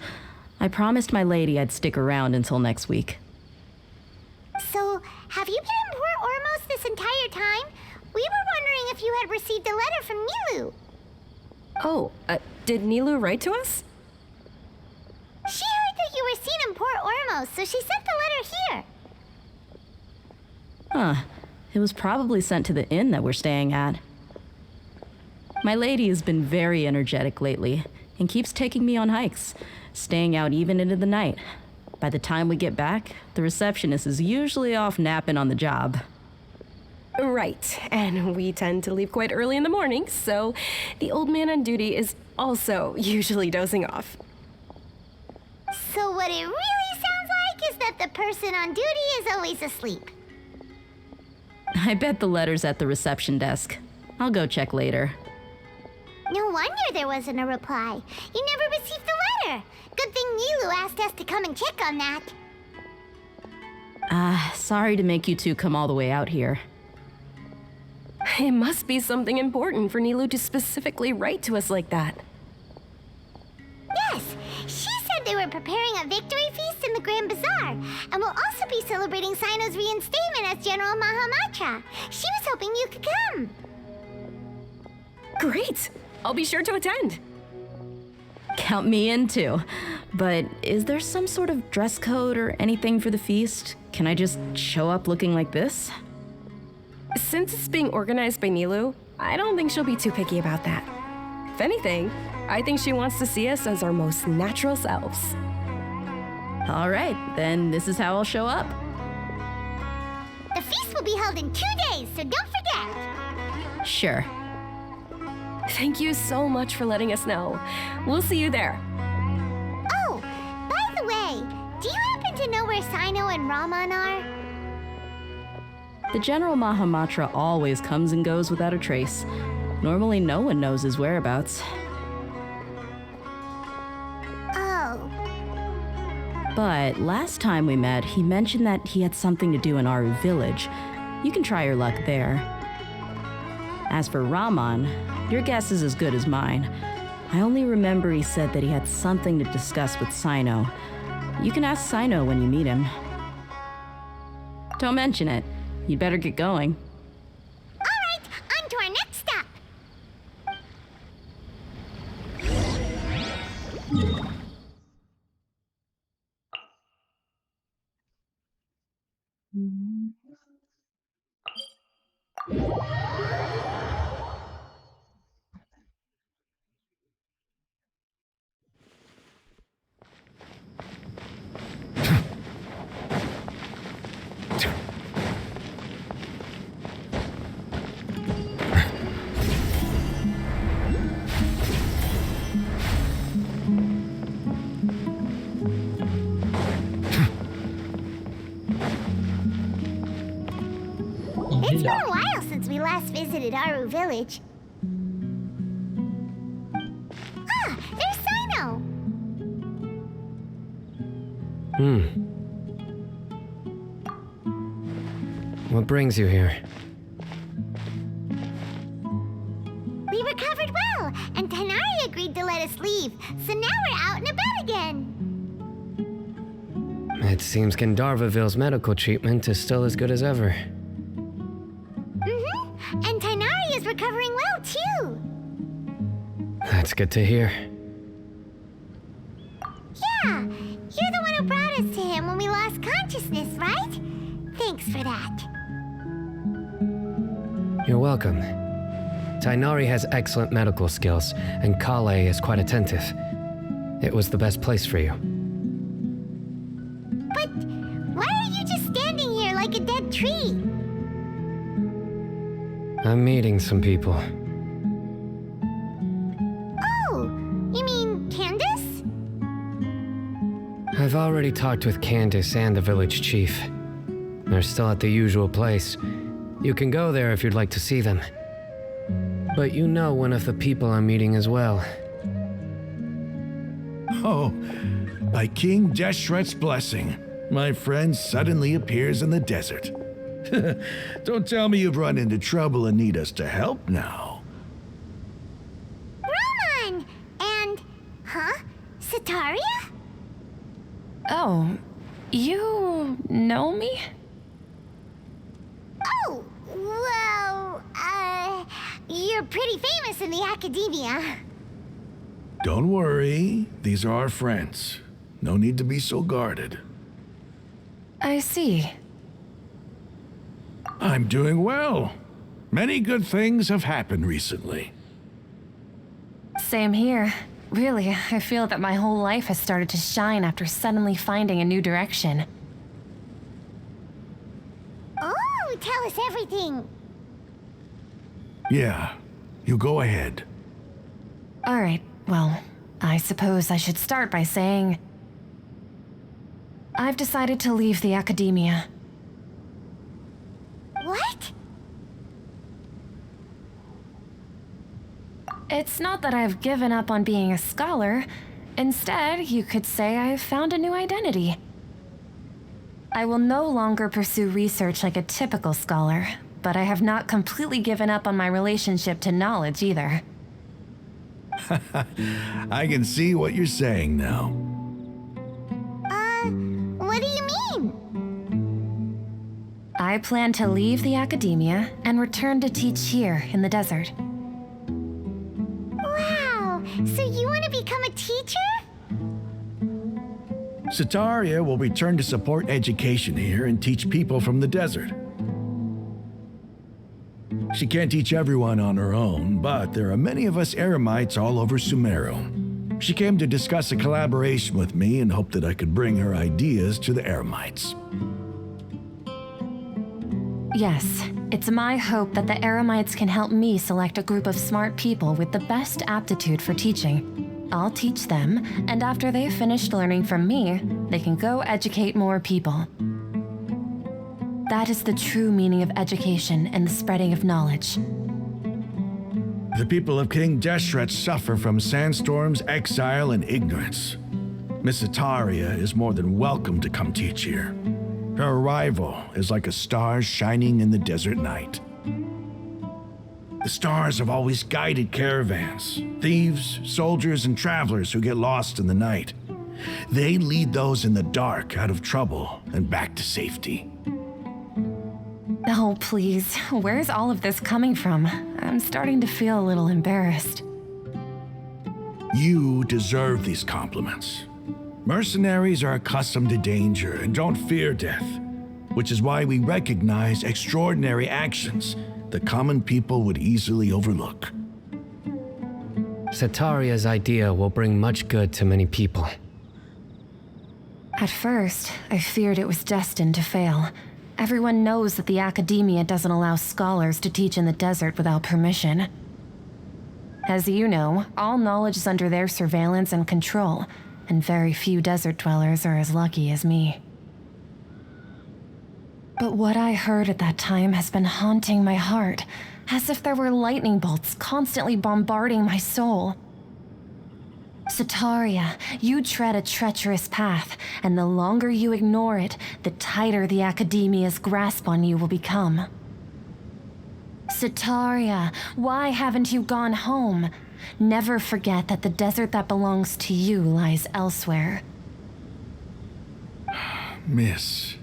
I promised my lady I'd stick around until next week. So, have you been in Port Ormos this entire time? We were wondering if you had received a letter from Nilu. Oh, did Nilu write to us? She heard that you were seen in Port Ormos, so she sent the letter here. Huh. It was probably sent to the inn that we're staying at. My lady has been very energetic lately and keeps taking me on hikes, staying out even into the night. By the time we get back, the receptionist is usually off napping on the job. Right, and we tend to leave quite early in the morning, so the old man on duty is also usually dozing off. So what it really sounds like is that the person on duty is always asleep. I bet the letter's at the reception desk. I'll go check later. No wonder there wasn't a reply. You never received the letter. Good thing Nilu asked us to come and check on that. Sorry to make you two come all the way out here. It must be something important for Nilu to specifically write to us like that. Yes, she said they were preparing a victory feast in the Grand Bazaar, and will also be celebrating Sino's reinstatement as General Mahamatra. She was hoping you could come. Great! I'll be sure to attend. Count me in too. But is there some sort of dress code or anything for the feast? Can I just show up looking like this? Since it's being organized by Nilu, I don't think she'll be too picky about that. If anything, I think she wants to see us as our most natural selves. All right, then this is how I'll show up. The feast will be held in 2 days, so don't forget. Sure. Thank you so much for letting us know. We'll see you there. Oh, by the way, do you happen to know where Sino and Raman are? The General Mahamatra always comes and goes without a trace. Normally no one knows his whereabouts. Oh. But last time we met, he mentioned that he had something to do in Aru village. You can try your luck there. As for Raman, your guess is as good as mine. I only remember he said that he had something to discuss with Sino. You can ask Sino when you meet him. Don't mention it. You'd better get going. All right, on to our next stop. It's been a while since we last visited Aru village. Ah, there's Sino! What brings you here? We recovered well, and Tanari agreed to let us leave, so now we're out and about again. It seems Gandharvaville's medical treatment is still as good as ever. And Tanari is recovering well, too. That's good to hear. Yeah, you're the one who brought us to him when we lost consciousness, right? Thanks for that. You're welcome. Tainari has excellent medical skills, and Kale is quite attentive. It was the best place for you. But why are you just standing here like a dead tree? I'm meeting some people. Oh, you mean Candace? I've already talked with Candace and the village chief. They're still at the usual place. You can go there if you'd like to see them. But you know one of the people I'm meeting as well. Oh, by King Deshret's blessing, my friend suddenly appears in the desert. Don't tell me you've run into trouble and need us to help now. Roman! And... huh? Setaria? Oh, you know me? Oh, well, you're pretty famous in the academia. Don't worry, these are our friends. No need to be so guarded. I see. I'm doing well. Many good things have happened recently. Same here. Really, I feel that my whole life has started to shine after suddenly finding a new direction. Oh, tell us everything. Yeah, you go ahead. Alright, well, I suppose I should start by saying... I've decided to leave the academia. What? It's not that I've given up on being a scholar. Instead, you could say I've found a new identity. I will no longer pursue research like a typical scholar, but I have not completely given up on my relationship to knowledge either. I can see what you're saying now. What do you mean? I plan to leave the academia and return to teach here in the desert. Wow, so you want to become a teacher? Setaria will return to support education here and teach people from the desert. She can't teach everyone on her own, but there are many of us Eremites all over Sumeru. She came to discuss a collaboration with me and hoped that I could bring her ideas to the Eremites. Yes, it's my hope that the Eremites can help me select a group of smart people with the best aptitude for teaching. I'll teach them, and after they've finished learning from me, they can go educate more people. That is the true meaning of education and the spreading of knowledge. The people of King Deshret suffer from sandstorms, exile, and ignorance. Miss Setaria is more than welcome to come teach here. Her arrival is like a star shining in the desert night. The stars have always guided caravans, thieves, soldiers, and travelers who get lost in the night. They lead those in the dark out of trouble and back to safety. Oh, please, where's all of this coming from? I'm starting to feel a little embarrassed. You deserve these compliments. Mercenaries are accustomed to danger and don't fear death, which is why we recognize extraordinary actions that common people would easily overlook. Setaria's idea will bring much good to many people. At first, I feared it was destined to fail. Everyone knows that the academia doesn't allow scholars to teach in the desert without permission. As you know, all knowledge is under their surveillance and control, and very few desert dwellers are as lucky as me. But what I heard at that time has been haunting my heart, as if there were lightning bolts constantly bombarding my soul. Setaria, you tread a treacherous path, and the longer you ignore it, the tighter the academia's grasp on you will become. Setaria, why haven't you gone home? Never forget that the desert that belongs to you lies elsewhere. Miss.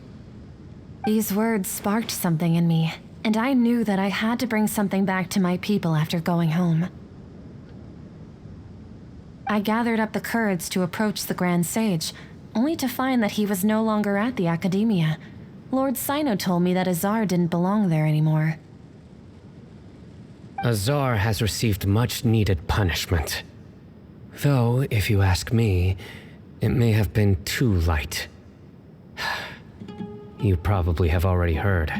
These words sparked something in me, and I knew that I had to bring something back to my people after going home. I gathered up the courage to approach the Grand Sage, only to find that he was no longer at the academia. Lord Sino told me that Azar didn't belong there anymore. Azar has received much needed punishment. Though, if you ask me, it may have been too light. You probably have already heard.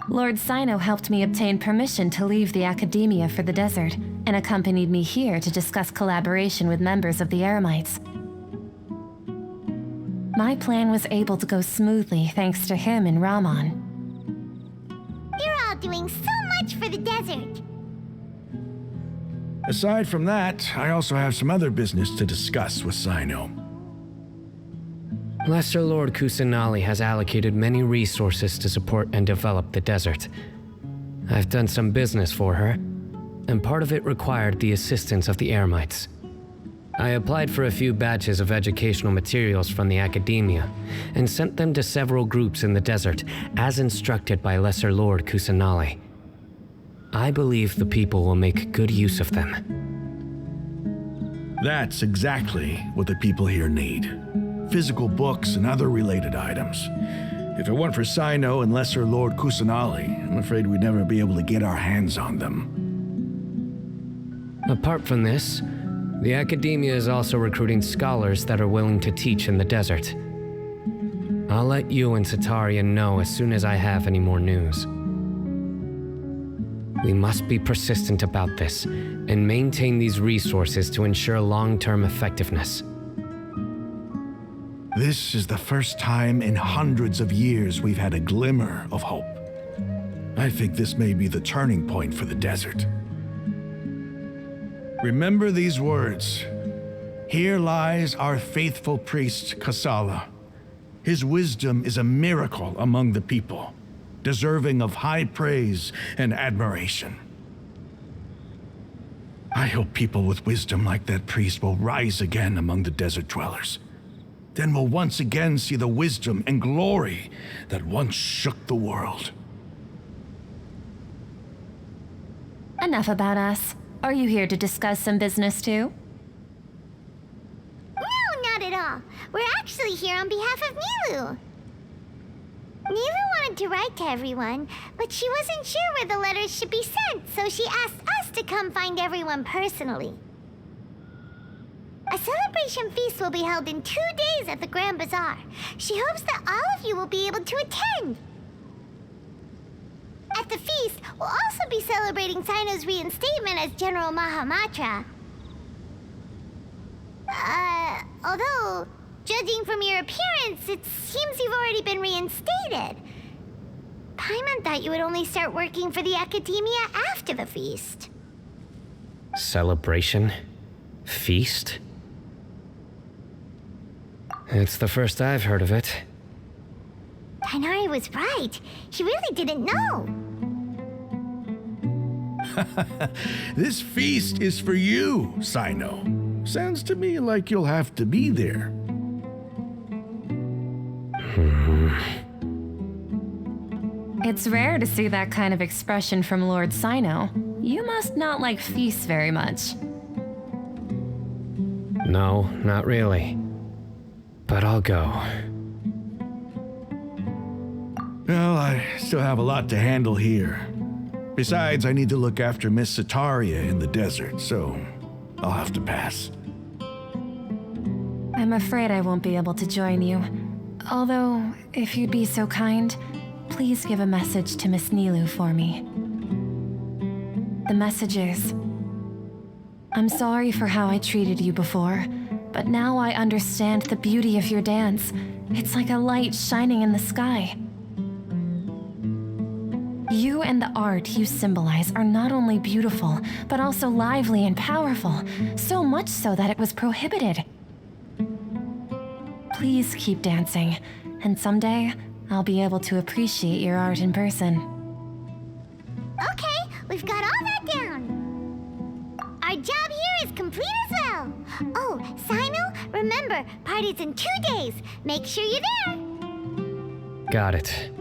Lord Sino helped me obtain permission to leave the academia for the desert, and accompanied me here to discuss collaboration with members of the Eremites. My plan was able to go smoothly thanks to him and Rahman. You're all doing so much for the desert. Aside from that, I also have some other business to discuss with Sino. Lesser Lord Kusanali has allocated many resources to support and develop the desert. I've done some business for her, and part of it required the assistance of the Eremites. I applied for a few batches of educational materials from the academia, and sent them to several groups in the desert, as instructed by Lesser Lord Kusanali. I believe the people will make good use of them. That's exactly what the people here need. Physical books and other related items. If it weren't for Sino and Lesser Lord Kusanali, I'm afraid we'd never be able to get our hands on them. Apart from this, the academia is also recruiting scholars that are willing to teach in the desert. I'll let you and Satarian know as soon as I have any more news. We must be persistent about this and maintain these resources to ensure long-term effectiveness. This is the first time in hundreds of years we've had a glimmer of hope. I think this may be the turning point for the desert. Remember these words. Here lies our faithful priest, Kasala. His wisdom is a miracle among the people, deserving of high praise and admiration. I hope people with wisdom like that priest will rise again among the desert dwellers. Then we'll once again see the wisdom and glory that once shook the world. Enough about us. Are you here to discuss some business too? No, not at all. We're actually here on behalf of Nilu. Nilu wanted to write to everyone, but she wasn't sure where the letters should be sent, so she asked us to come find everyone personally. A celebration feast will be held in 2 days at the Grand Bazaar. She hopes that all of you will be able to attend. At the feast, we'll also be celebrating Sino's reinstatement as General Mahamatra. Although, judging from your appearance, it seems you've already been reinstated. Paimon thought you would only start working for the Academia after the feast. Celebration? Feast? It's the first I've heard of it. Tainari was right. He really didn't know. This feast is for you, Sino. Sounds to me like you'll have to be there. It's rare to see that kind of expression from Lord Sino. You must not like feasts very much. No, not really. But I'll go. Well, I still have a lot to handle here. Besides, I need to look after Miss Sataria in the desert, so I'll have to pass. I'm afraid I won't be able to join you. Although, if you'd be so kind, please give a message to Miss Nilu for me. The message is, I'm sorry for how I treated you before, but now I understand the beauty of your dance. It's like a light shining in the sky. You and the art you symbolize are not only beautiful, but also lively and powerful, so much so that it was prohibited. Please keep dancing, and someday I'll be able to appreciate your art in person. Okay, we've got all that down. Our job here is complete as well. Oh, Sino, remember, party's in 2 days. Make sure you're there. Got it.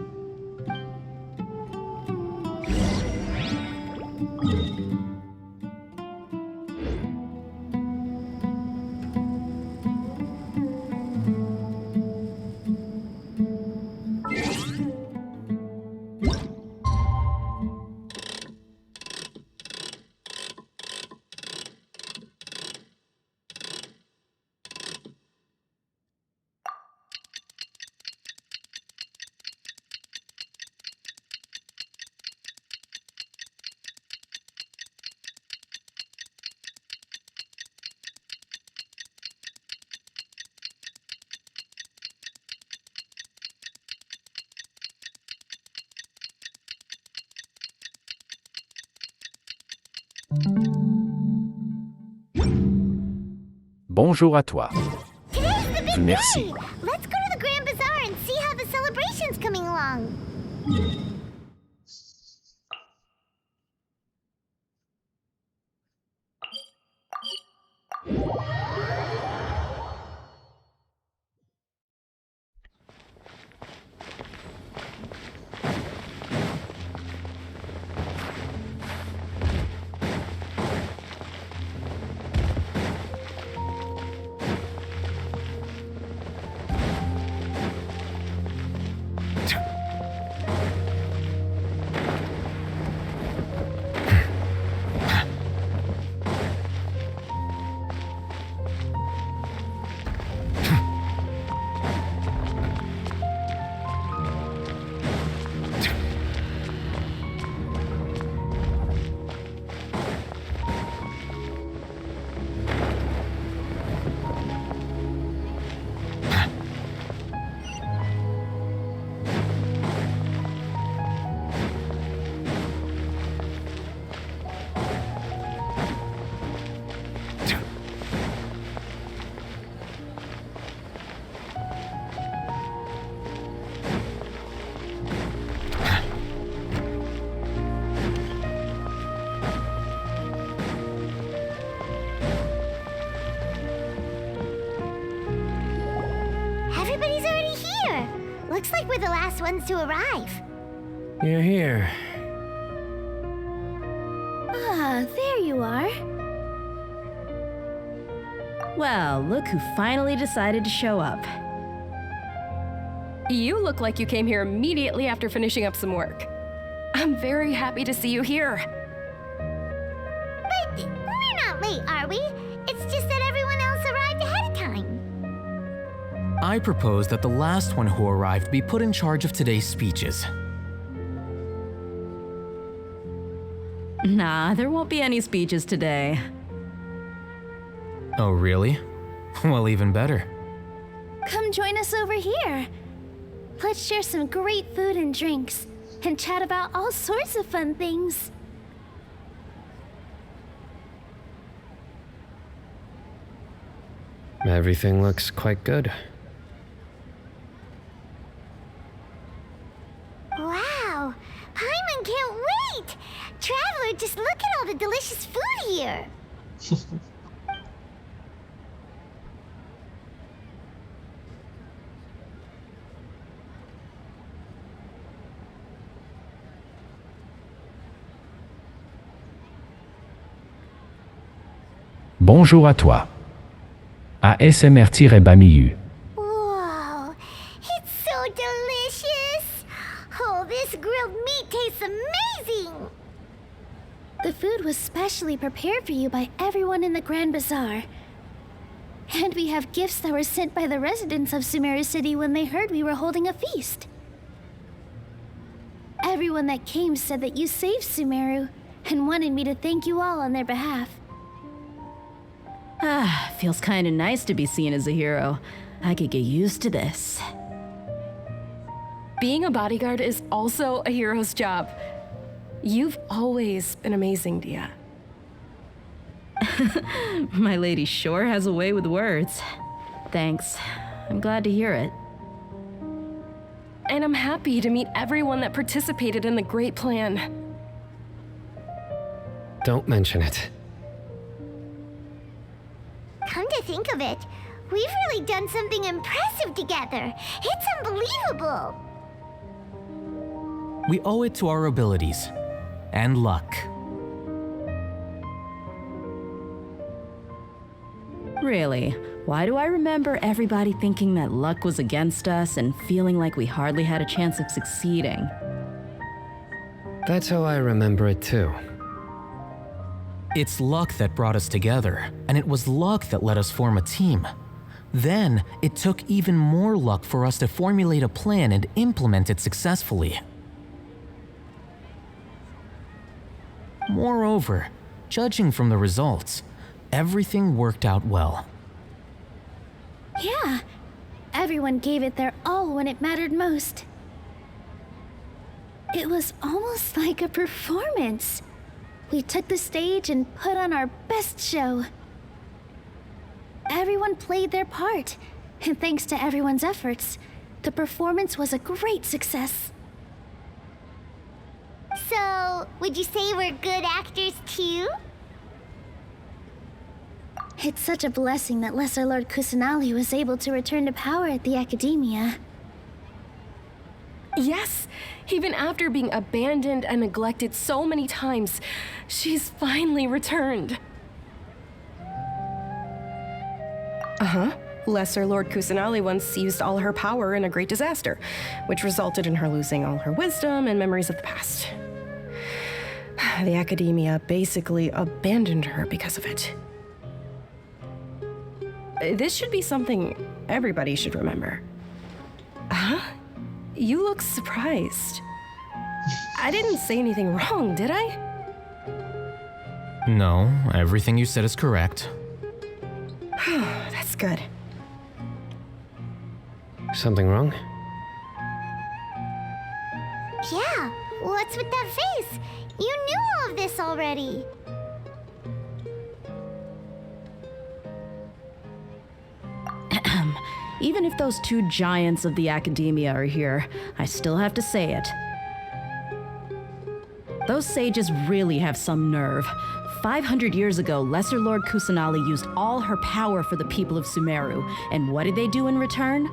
Bonjour à toi. Today's the big Merci. day. Let's go to the Everybody's already here. Looks like we're the last ones to arrive. You're here. Ah, there you are. Well, look who finally decided to show up. You look like you came here immediately after finishing up some work. I'm very happy to see you here. But we're not late, are we? It's just that everyone else arrived ahead of time. I propose that the last one who arrived be put in charge of today's speeches. Nah, there won't be any speeches today. Oh, really? Well, even better. Come join us over here. Let's share some great food and drinks, and chat about all sorts of fun things. Everything looks quite good. Wow! Paimon can't wait! Traveler, just look at all the delicious food here! Bonjour à toi. ASMR-Bamiyu. Whoa! It's so delicious! Oh, this grilled meat tastes amazing! The food was specially prepared for you by everyone in the Grand Bazaar. And we have gifts that were sent by the residents of Sumeru City when they heard we were holding a feast. Everyone that came said that you saved Sumeru and wanted me to thank you all on their behalf. Ah, feels kinda nice to be seen as a hero. I could get used to this. Being a bodyguard is also a hero's job. You've always been amazing, Dia. My lady sure has a way with words. Thanks. I'm glad to hear it. And I'm happy to meet everyone that participated in the great plan. Don't mention it. Come to think of it, we've really done something impressive together. It's unbelievable. We owe it to our abilities. And luck. Really? Why do I remember everybody thinking that luck was against us and feeling like we hardly had a chance of succeeding? That's how I remember it too. It's luck that brought us together, and it was luck that let us form a team. Then, it took even more luck for us to formulate a plan and implement it successfully. Moreover, judging from the results, everything worked out well. Yeah, everyone gave it their all when it mattered most. It was almost like a performance. We took the stage and put on our best show. Everyone played their part, and thanks to everyone's efforts, the performance was a great success. So, would you say we're good actors too? It's such a blessing that Lesser Lord Kusanali was able to return to power at the Academia. Yes, even after being abandoned and neglected so many times, she's finally returned. Lesser Lord Kusanali once used all her power in a great disaster, which resulted in her losing all her wisdom and memories of the past. The Academia basically abandoned her because of it. This should be something everybody should remember. Huh? You look surprised. I didn't say anything wrong, did I? No, everything you said is correct. That's good. Something wrong? Yeah, what's with that face? You knew all of this already. Even if those two giants of the Academia are here, I still have to say it. Those sages really have some nerve. 500 years ago, Lesser Lord Kusanali used all her power for the people of Sumeru, and what did they do in return?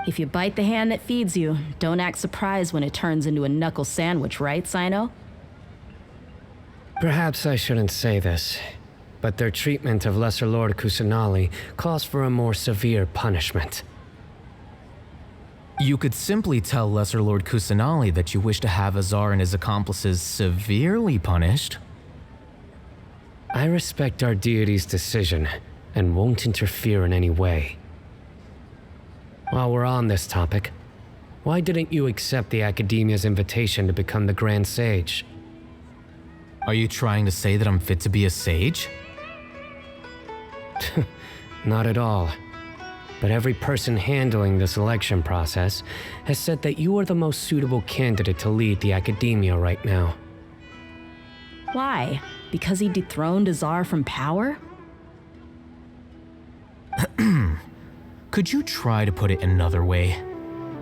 If you bite the hand that feeds you, don't act surprised when it turns into a knuckle sandwich, right, Sino? Perhaps I shouldn't say this, but their treatment of Lesser Lord Kusanali calls for a more severe punishment. You could simply tell Lesser Lord Kusanali that you wish to have Azar and his accomplices severely punished. I respect our deity's decision and won't interfere in any way. While we're on this topic, why didn't you accept the Academia's invitation to become the Grand Sage? Are you trying to say that I'm fit to be a sage? Not at all. But every person handling the selection process has said that you are the most suitable candidate to lead the Academia right now. Why? Because he dethroned Azar from power? Could you try to put it another way?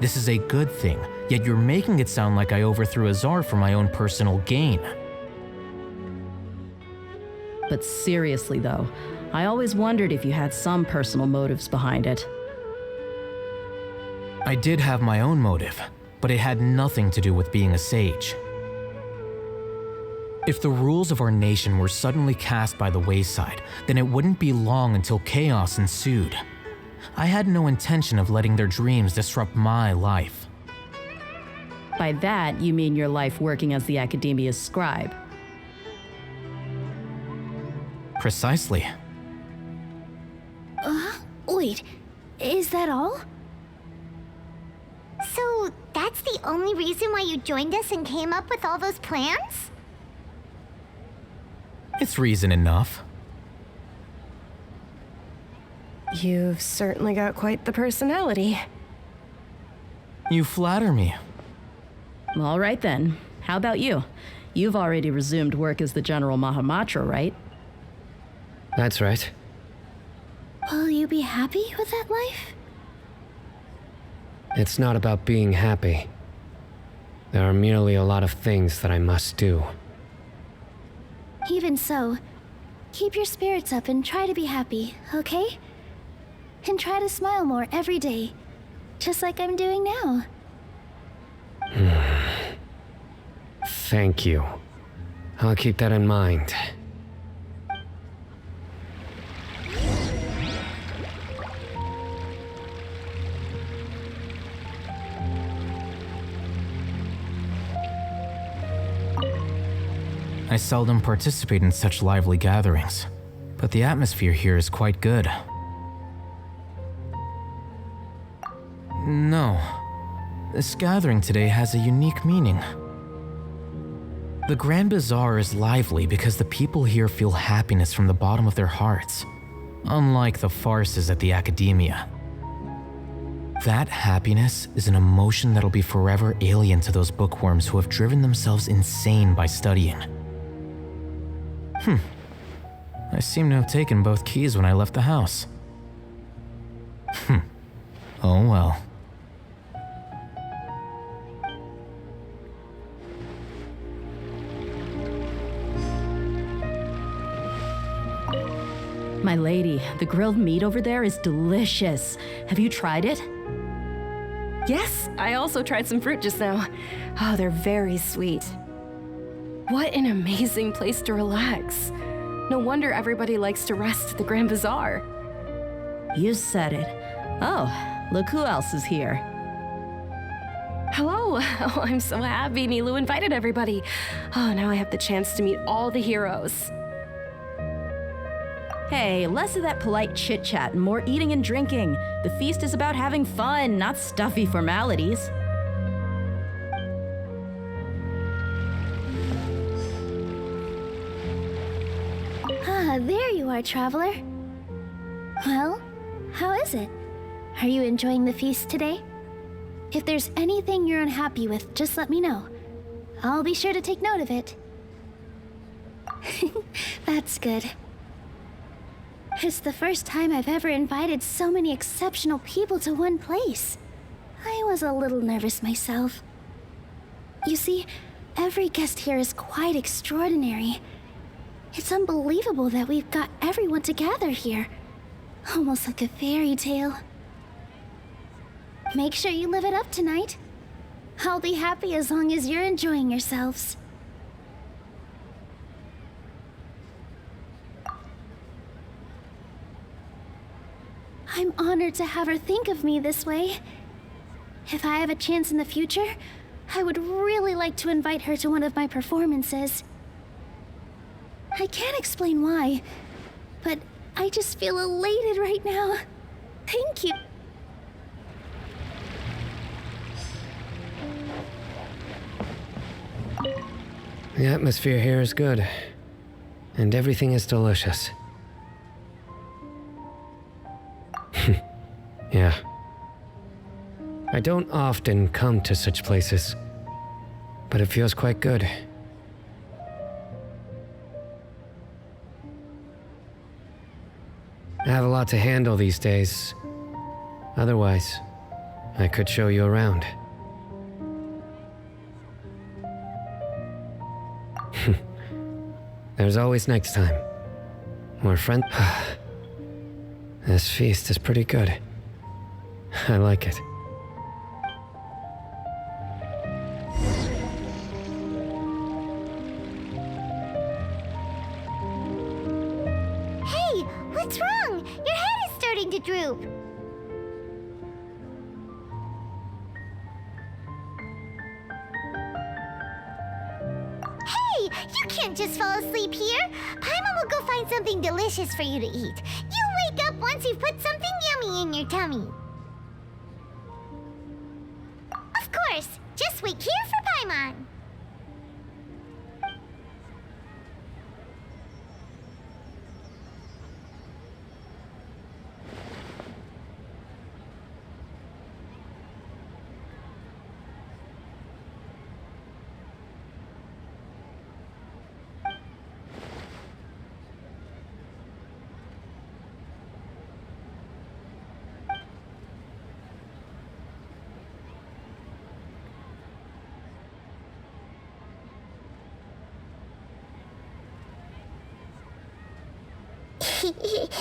This is a good thing, yet you're making it sound like I overthrew Azar for my own personal gain. But seriously though, I always wondered if you had some personal motives behind it. I did have my own motive, but it had nothing to do with being a sage. If the rules of our nation were suddenly cast by the wayside, then it wouldn't be long until chaos ensued. I had no intention of letting their dreams disrupt my life. By that, you mean your life working as the Academia's scribe. Precisely. Wait, is that all? So, that's the only reason why you joined us and came up with all those plans? It's reason enough. You've certainly got quite the personality. You flatter me. All right then. How about you? You've already resumed work as the General Mahamatra, right? That's right. Will you be happy with that life? It's not about being happy. There are merely a lot of things that I must do. Even so, keep your spirits up and try to be happy, okay? And try to smile more every day, just like I'm doing now. Thank you. I'll keep that in mind. I seldom participate in such lively gatherings, but the atmosphere here is quite good. No, This gathering today has a unique meaning. The Grand Bazaar is lively because the people here feel happiness from the bottom of their hearts, unlike the farces at the Academia. That happiness is an emotion that'll be forever alien to those bookworms who have driven themselves insane by studying. I seem to have taken both keys when I left the house. Oh well. My lady, the grilled meat over there is delicious. Have you tried it? Yes, I also tried some fruit just now. Oh, they're very sweet. What an amazing place to relax. No wonder everybody likes to rest at the Grand Bazaar. You said it. Oh, look who else is here. Hello. Oh, I'm so happy Nilou invited everybody. Oh, now I have the chance to meet all the heroes. Hey, less of that polite chit-chat and more eating and drinking. The feast is about having fun, not stuffy formalities. Ah, there you are, traveler. Well, how is it? Are you enjoying the feast today? If there's anything you're unhappy with, just let me know. I'll be sure to take note of it. That's good. It's the first time I've ever invited so many exceptional people to one place. I was a little nervous myself. You see, every guest here is quite extraordinary. It's unbelievable that we've got everyone together here. Almost like a fairy tale. Make sure you live it up tonight. I'll be happy as long as you're enjoying yourselves. I'm honored to have her think of me this way. If I have a chance in the future, I would really like to invite her to one of my performances. I can't explain why, but I just feel elated right now. Thank you. The atmosphere here is good, and everything is delicious. Yeah. I don't often come to such places, but it feels quite good. I have a lot to handle these days. Otherwise, I could show you around. There's always next time. More friend. This feast is pretty good. I like it. Hey, what's wrong? Your head is starting to droop. Hey, you can't just fall asleep here. Paimon will go find something delicious for you to eat. You'll wake up once you've put something yummy in your tummy. Of course, just wait here for Paimon.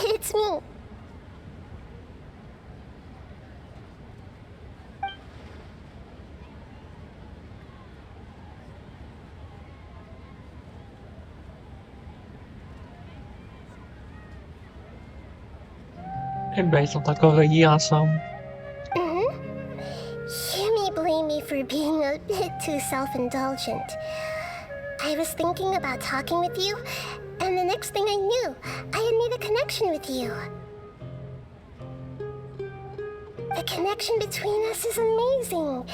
It's me. Eh ben, ils sont encore reliés ensemble. You may blame me for being a bit too self-indulgent. I was thinking about talking with you, and the next thing I knew, I had made a connection with you. The connection between us is amazing.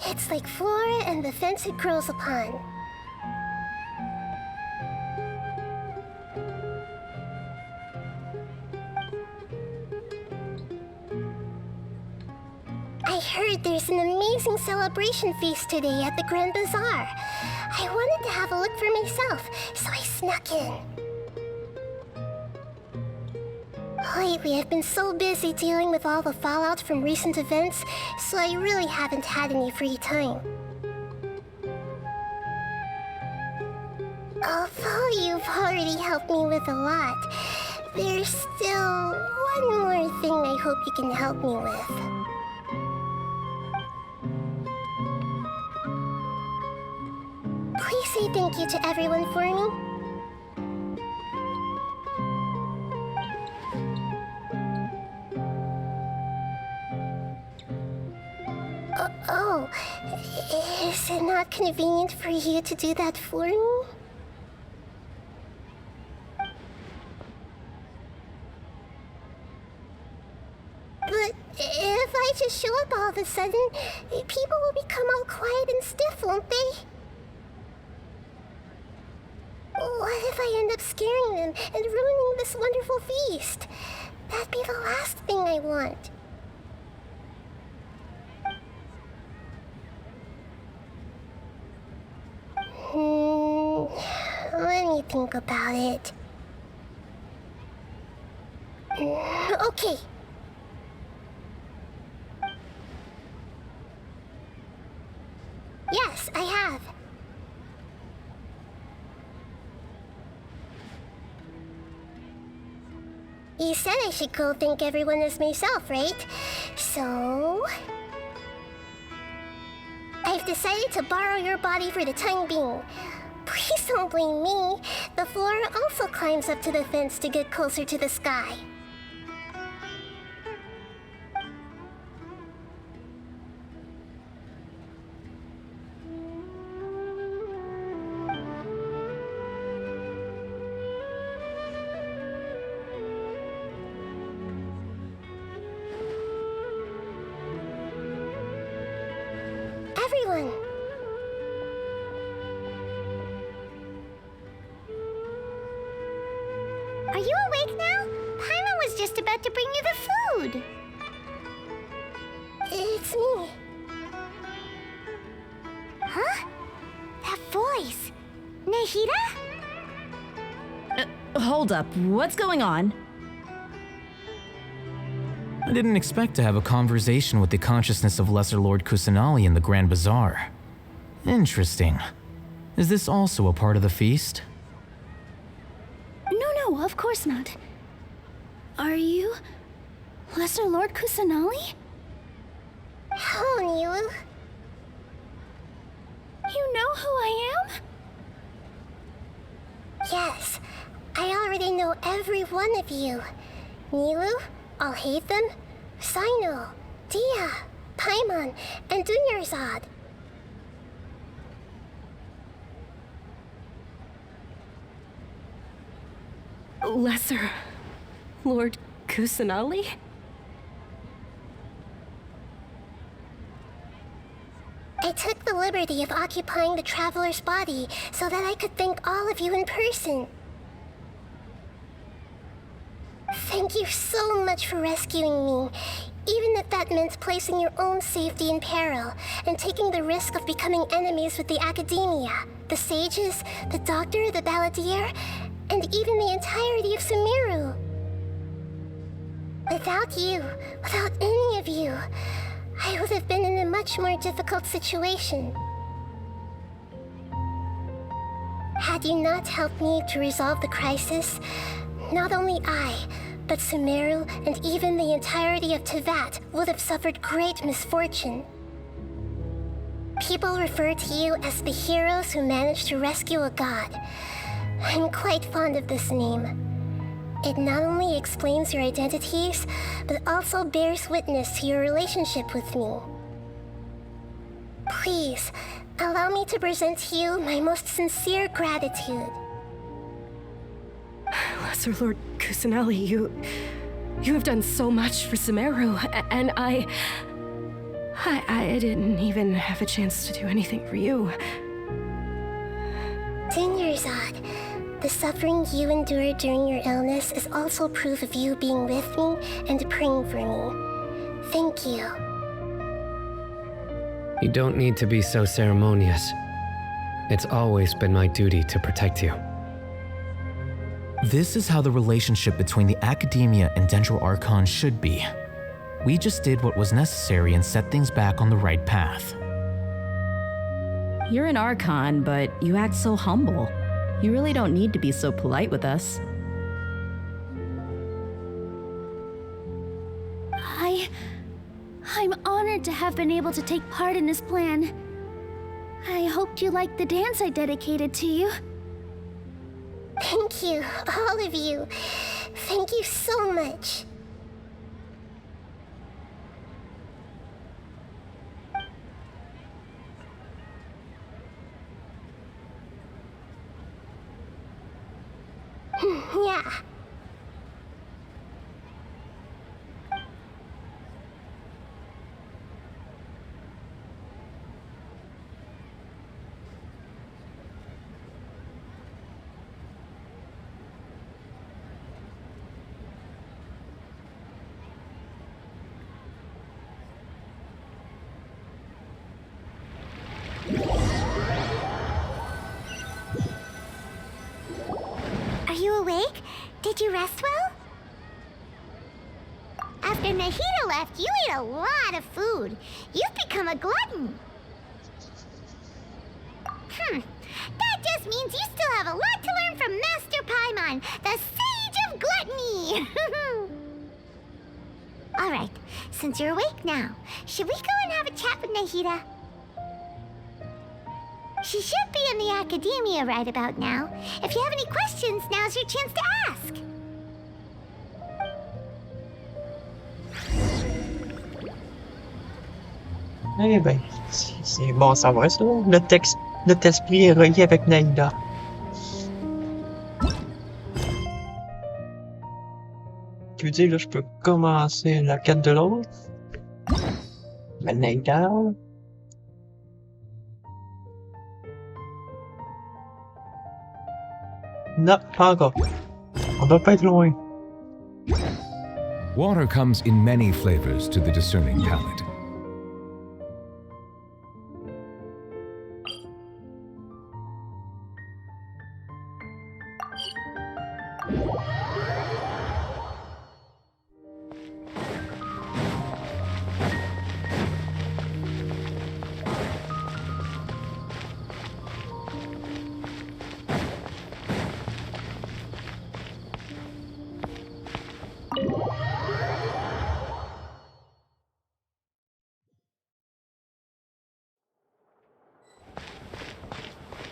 It's like flora and the fence it grows upon. I heard there's an amazing celebration feast today at the Grand Bazaar. I wanted to have a look for myself, so I snuck in. Lately, I've been so busy dealing with all the fallout from recent events, so I really haven't had any free time. Although you've already helped me with a lot, there's still one more thing I hope you can help me with. Please say thank you to everyone for me. Oh, is it not convenient for you to do that for me? But if I just show up all of a sudden, people will become all quiet and stiff, won't they? What if I end up scaring them and ruining this wonderful feast? That'd be the last thing I want. Let me think about it. Okay. Yes, I have. You said I should go thank everyone as myself, right? So... I've decided to borrow your body for the time being. Please don't blame me. The flora also climbs up to the fence to get closer to the sky. Everyone! Are you awake now? Paimon was just about to bring you the food. It's me. Huh? That voice. Nahida? Hold up. What's going on? I didn't expect to have a conversation with the consciousness of Lesser Lord Kusanali in the Grand Bazaar. Interesting. Is this also a part of the feast? No, of course not. Are you Lesser Lord Kusanali? Hello, Nilu. You know who I am? Yes, I already know every one of you. Nilu, Alhaitham, Sino, Dia, Paimon, and Dunyarzad. Lesser Lord Kusanali? I took the liberty of occupying the traveler's body so that I could thank all of you in person. Thank you so much for rescuing me, even if that meant placing your own safety in peril and taking the risk of becoming enemies with the academia, the sages, the doctor, the balladeer, and even the entirety of Sumeru. Without you, without any of you, I would have been in a much more difficult situation. Had you not helped me to resolve the crisis, not only I, but Sumeru and even the entirety of Tevat would have suffered great misfortune. People refer to you as the heroes who managed to rescue a god. I'm quite fond of this name. It not only explains your identities, but also bears witness to your relationship with me. Please, allow me to present to you my most sincere gratitude. Lesser Lord Kusanali, You have done so much for Sumeru, and I didn't even have a chance to do anything for you. Dingerzad, the suffering you endured during your illness is also proof of you being with me and praying for me. Thank you. You don't need to be so ceremonious. It's always been my duty to protect you. This is how the relationship between the Academia and Dendro Archon should be. We just did what was necessary and set things back on the right path. You're an Archon, but you act so humble. You really don't need to be so polite with us. I'm honored to have been able to take part in this plan. I hoped you liked the dance I dedicated to you. Thank you, all of you. Thank you so much. Yeah. Are you awake? Did you rest well? After Nahida left, you ate a lot of food. You've become a glutton. That just means you still have a lot to learn from Master Paimon, the Sage of Gluttony. Alright, since you're awake now, should we go and have a chat with Nahida? She should be in the Academia right about now. If you have any questions, now's your chance to ask. Eh ben, c'est bon à savoir ça. Notre esprit est relié avec Nahida. Tu veux dire, là, je peux commencer la quête de l'autre? Mais Nahida... Non, pas encore. On doit pas être loin. Water comes in many flavors to the discerning palate.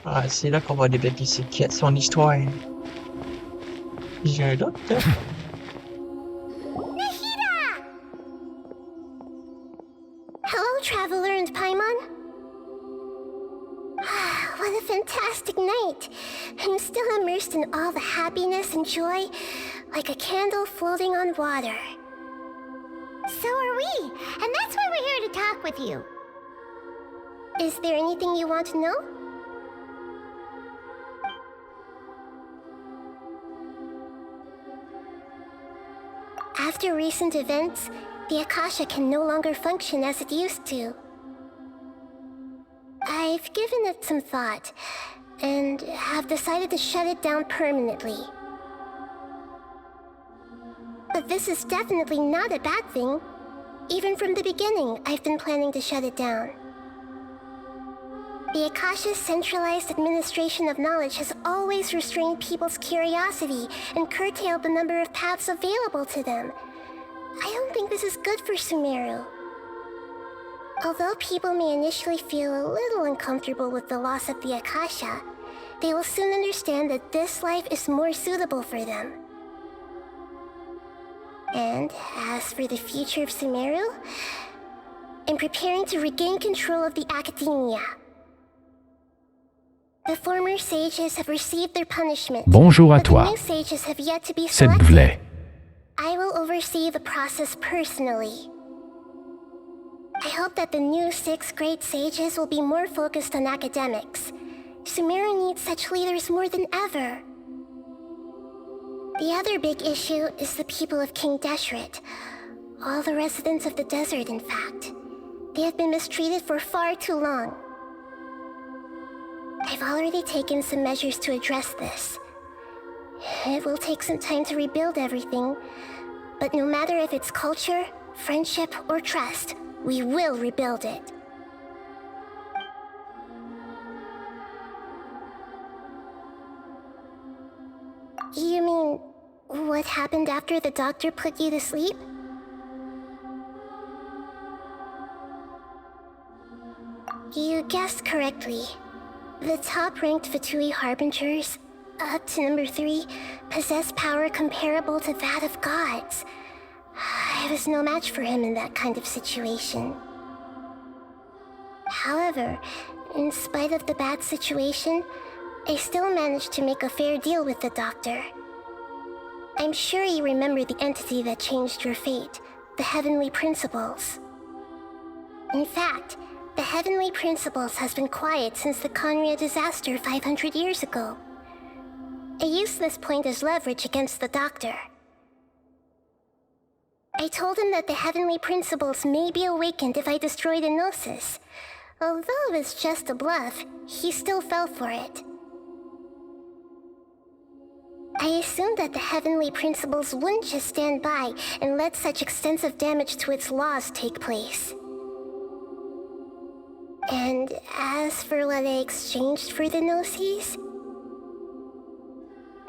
Ah, c'est là qu'on va débloquer son histoire. J'ai un doute. Nahida! Hello, Traveler and Paimon. What a fantastic night. I'm still immersed in all the happiness and joy, like a candle floating on water. So are we, and that's why we're here to talk with you. Is there anything you want to know? After recent events, the Akasha can no longer function as it used to. I've given it some thought, and have decided to shut it down permanently. But this is definitely not a bad thing. Even from the beginning, I've been planning to shut it down. The Akasha's centralized administration of knowledge has always restrained people's curiosity and curtailed the number of paths available to them. I don't think this is good for Sumeru. Although people may initially feel a little uncomfortable with the loss of the Akasha, they will soon understand that this life is more suitable for them. And as for the future of Sumeru, I'm preparing to regain control of the Academia. The former sages have received their punishment. Bonjour à but toi. the new sages have yet to be Cette selected. blé. I will oversee the process personally. I hope that the new 6th grade sages will be more focused on academics. Sumeru needs such leaders more than ever. The other big issue is the people of King Deshret. All the residents of the desert, in fact. They have been mistreated for far too long. I've already taken some measures to address this. It will take some time to rebuild everything, but no matter if it's culture, friendship, or trust, we will rebuild it. You mean, what happened after the doctor put you to sleep? You guessed correctly. The top-ranked Fatui Harbingers, up to number 3, possess power comparable to that of gods. I was no match for him in that kind of situation. However, in spite of the bad situation, I still managed to make a fair deal with the doctor. I'm sure you remember the entity that changed your fate, the Heavenly Principles. In fact, the Heavenly Principles has been quiet since the Conria disaster 500 years ago. I used this point as leverage against the doctor. I told him that the Heavenly Principles may be awakened if I destroy the Gnosis. Although it was just a bluff, he still fell for it. I assumed that the Heavenly Principles wouldn't just stand by and let such extensive damage to its laws take place. And as for what I exchanged for the Gnosis,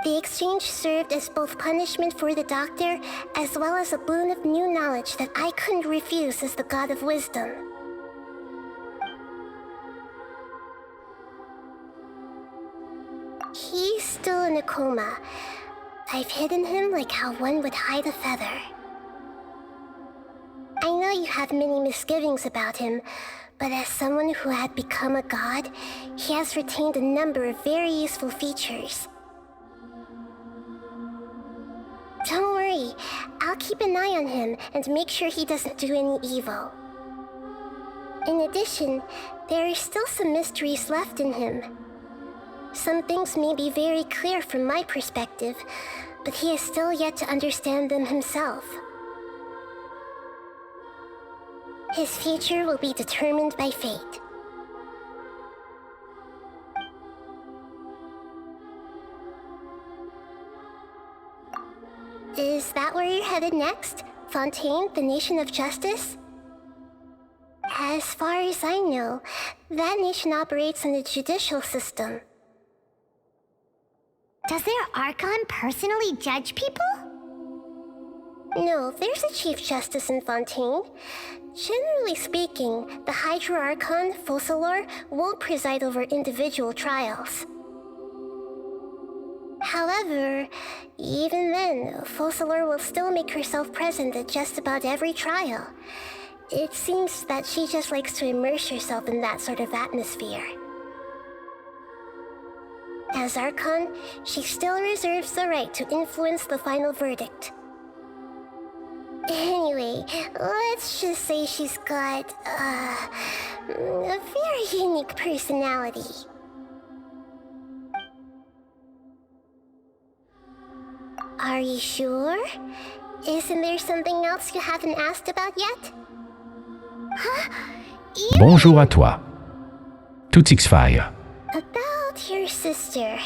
the exchange served as both punishment for the doctor as well as a boon of new knowledge that I couldn't refuse as the God of Wisdom. He's still in a coma. I've hidden him like how one would hide a feather. I know you have many misgivings about him, but as someone who had become a god, he has retained a number of very useful features. Don't worry, I'll keep an eye on him and make sure he doesn't do any evil. In addition, there are still some mysteries left in him. Some things may be very clear from my perspective, but he is still yet to understand them himself. His future will be determined by fate. Is that where you're headed next? Fontaine, the Nation of Justice? As far as I know, that nation operates on a judicial system. Does their Archon personally judge people? No, there's a Chief Justice in Fontaine. Generally speaking, the Hydra Archon, Focalor, won't preside over individual trials. However, even then, Focalor will still make herself present at just about every trial. It seems that she just likes to immerse herself in that sort of atmosphere. As Archon, she still reserves the right to influence the final verdict. Anyway, let's just say she's got, a very unique personality. Are you sure? Isn't there something else you haven't asked about yet? Huh? Bonjour à toi. Tout X-Fire. About your sister.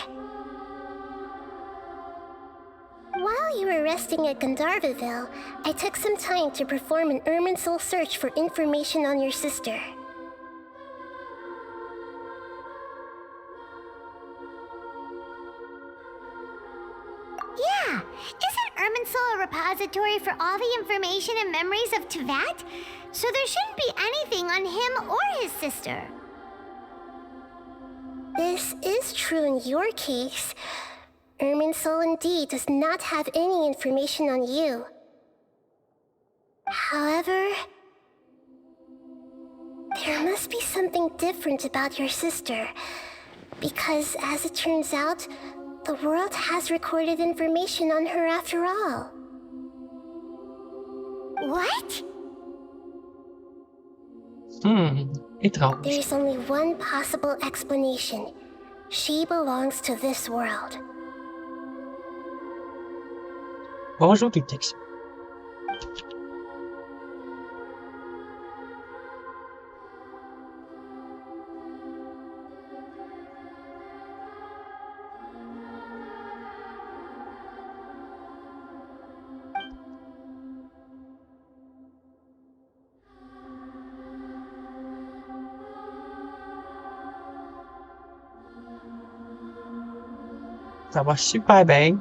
While you were resting at Gandharvaville, I took some time to perform an Irminsul search for information on your sister. Yeah! Isn't Irminsul a repository for all the information and memories of Tevat? So there shouldn't be anything on him or his sister. This is true in your case. Irminsul indeed does not have any information on you. However, there must be something different about your sister, because as it turns out, the world has recorded information on her after all. What? Étrange. There is only one possible explanation. She belongs to this world. Bonjour, Tutix. Ça va super bien.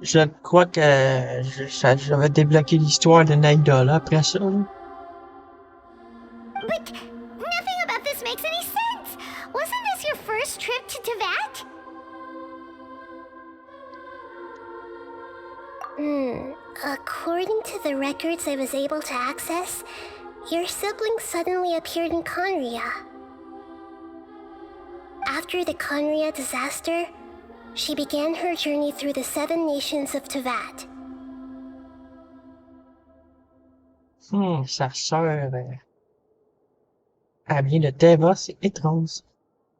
Je crois que je vais débloquer l'histoire de Nahida là, après ça. Là. But nothing about this makes any sense. Wasn't this your first trip to Teyvat? According to the records I was able to access, your sibling suddenly appeared in Conria. After the Conria disaster, she began her journey through the 7 nations of Teyvat. Sa sœur, elle vient de Teva, c'est étrange.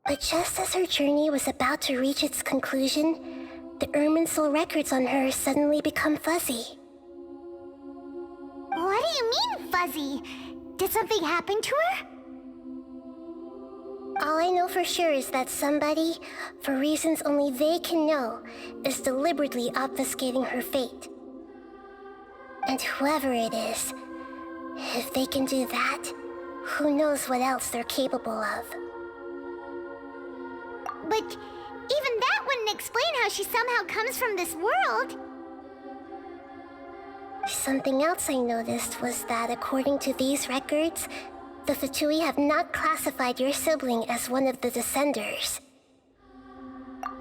But just as her journey was about to reach its conclusion, the Irminsul records on her suddenly become fuzzy. What do you mean, fuzzy? Did something happen to her? All I know for sure is that somebody, for reasons only they can know, is deliberately obfuscating her fate. And whoever it is, if they can do that, who knows what else they're capable of. But even that wouldn't explain how she somehow comes from this world. Something else I noticed was that according to these records, the Fatui have not classified your sibling as one of the Descenders.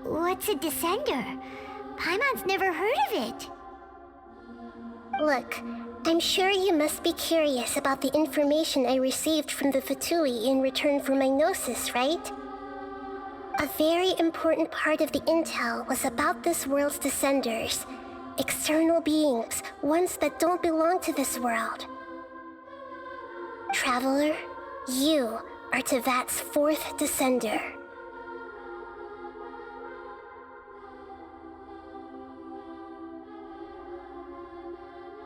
What's a Descender? Paimon's never heard of it. Look, I'm sure you must be curious about the information I received from the Fatui in return for my gnosis, right? A very important part of the intel was about this world's Descenders. External beings, ones that don't belong to this world. Traveler, you are Teyvat's 4th Descender.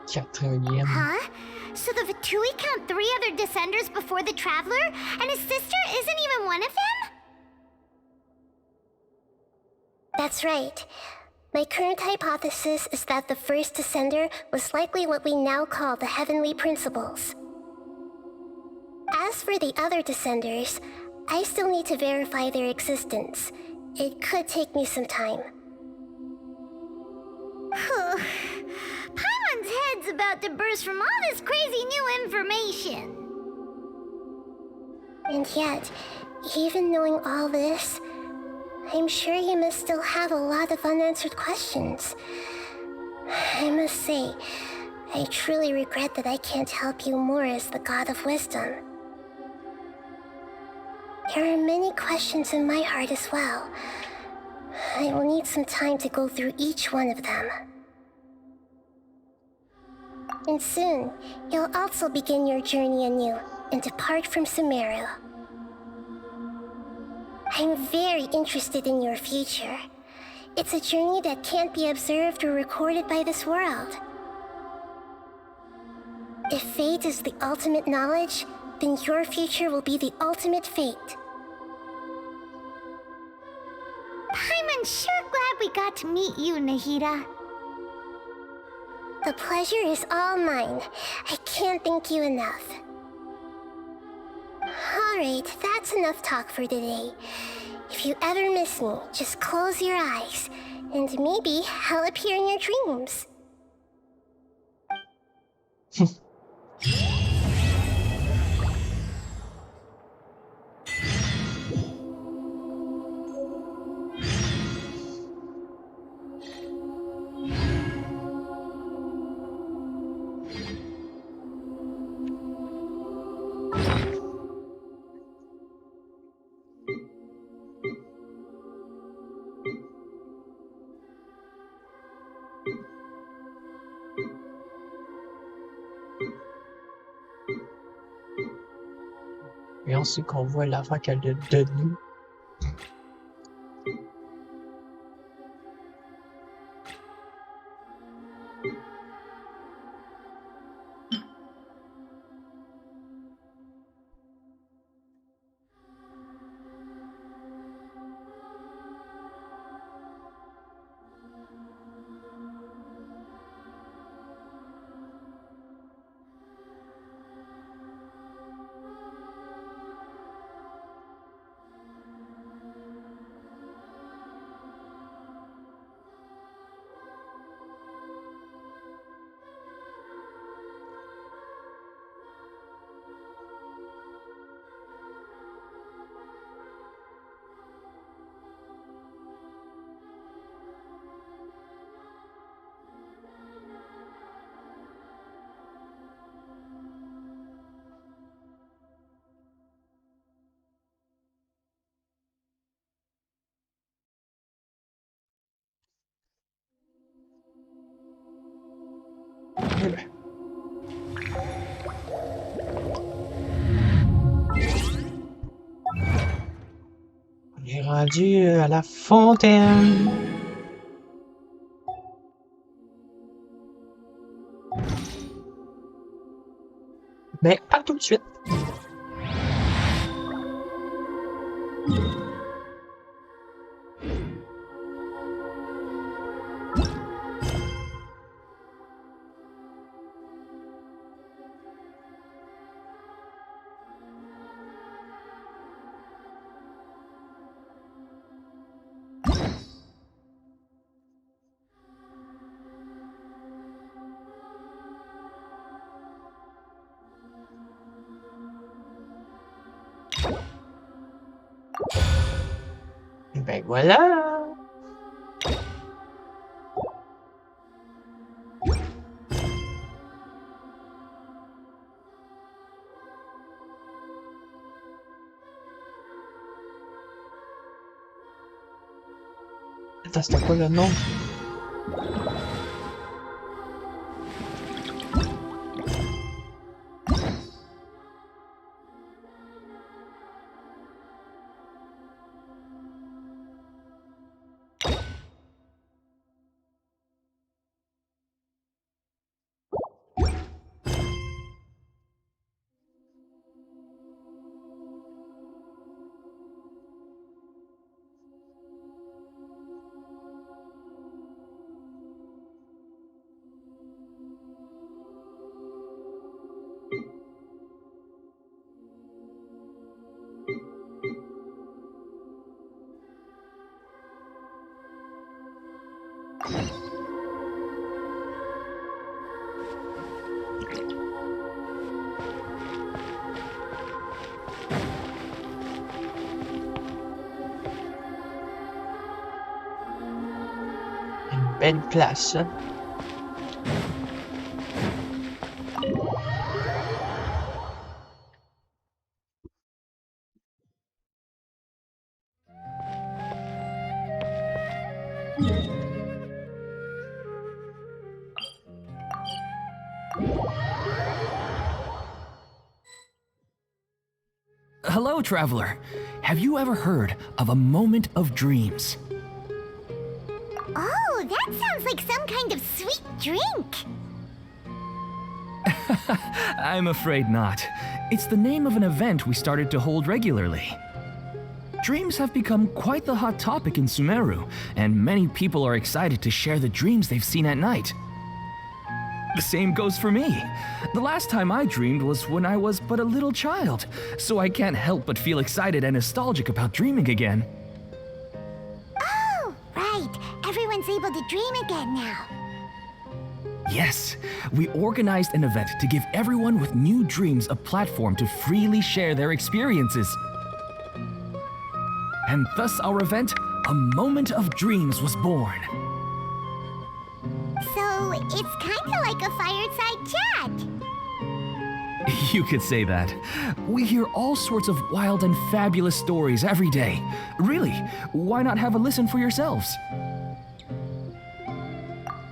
Quatrième. Huh? So the Fatui count 3 other Descenders before the Traveler, and his sister isn't even one of them? That's right. My current hypothesis is that the first Descender was likely what we now call the Heavenly Principles. As for the other Descenders, I still need to verify their existence. It could take me some time. Paimon's head's about to burst from all this crazy new information. And yet, even knowing all this, I'm sure you must still have a lot of unanswered questions. I must say, I truly regret that I can't help you more as the God of Wisdom. There are many questions in my heart as well. I will need some time to go through each one of them. And soon, you'll also begin your journey anew and depart from Sumeru. I'm very interested in your future. It's a journey that can't be observed or recorded by this world. If fate is the ultimate knowledge, then your future will be the ultimate fate. Paimon's sure glad we got to meet you, Nahida. The pleasure is all mine. I can't thank you enough. Alright, that's enough talk for today. If you ever miss me, just close your eyes, and maybe I'll appear in your dreams. Et on sait qu'on voit l'affaire qu'elle a donnée. On est rendu à la fontaine. Mais pas tout de suite. Ben voilà. Attends, c'était quoi le nom? Une belle place, hein? Hello, traveler. Have you ever heard of a moment of dreams? Oh, that sounds like some kind of sweet drink. I'm afraid not. It's the name of an event we started to hold regularly. Dreams have become quite the hot topic in Sumeru, and many people are excited to share the dreams they've seen at night. The same goes for me. The last time I dreamed was when I was but a little child, so I can't help but feel excited and nostalgic about dreaming again. Oh, right. Everyone's able to dream again now. Yes, we organized an event to give everyone with new dreams a platform to freely share their experiences. And thus our event, A Moment of Dreams, was born. So, it's kinda like a fireside chat. You could say that. We hear all sorts of wild and fabulous stories every day. Really, why not have a listen for yourselves?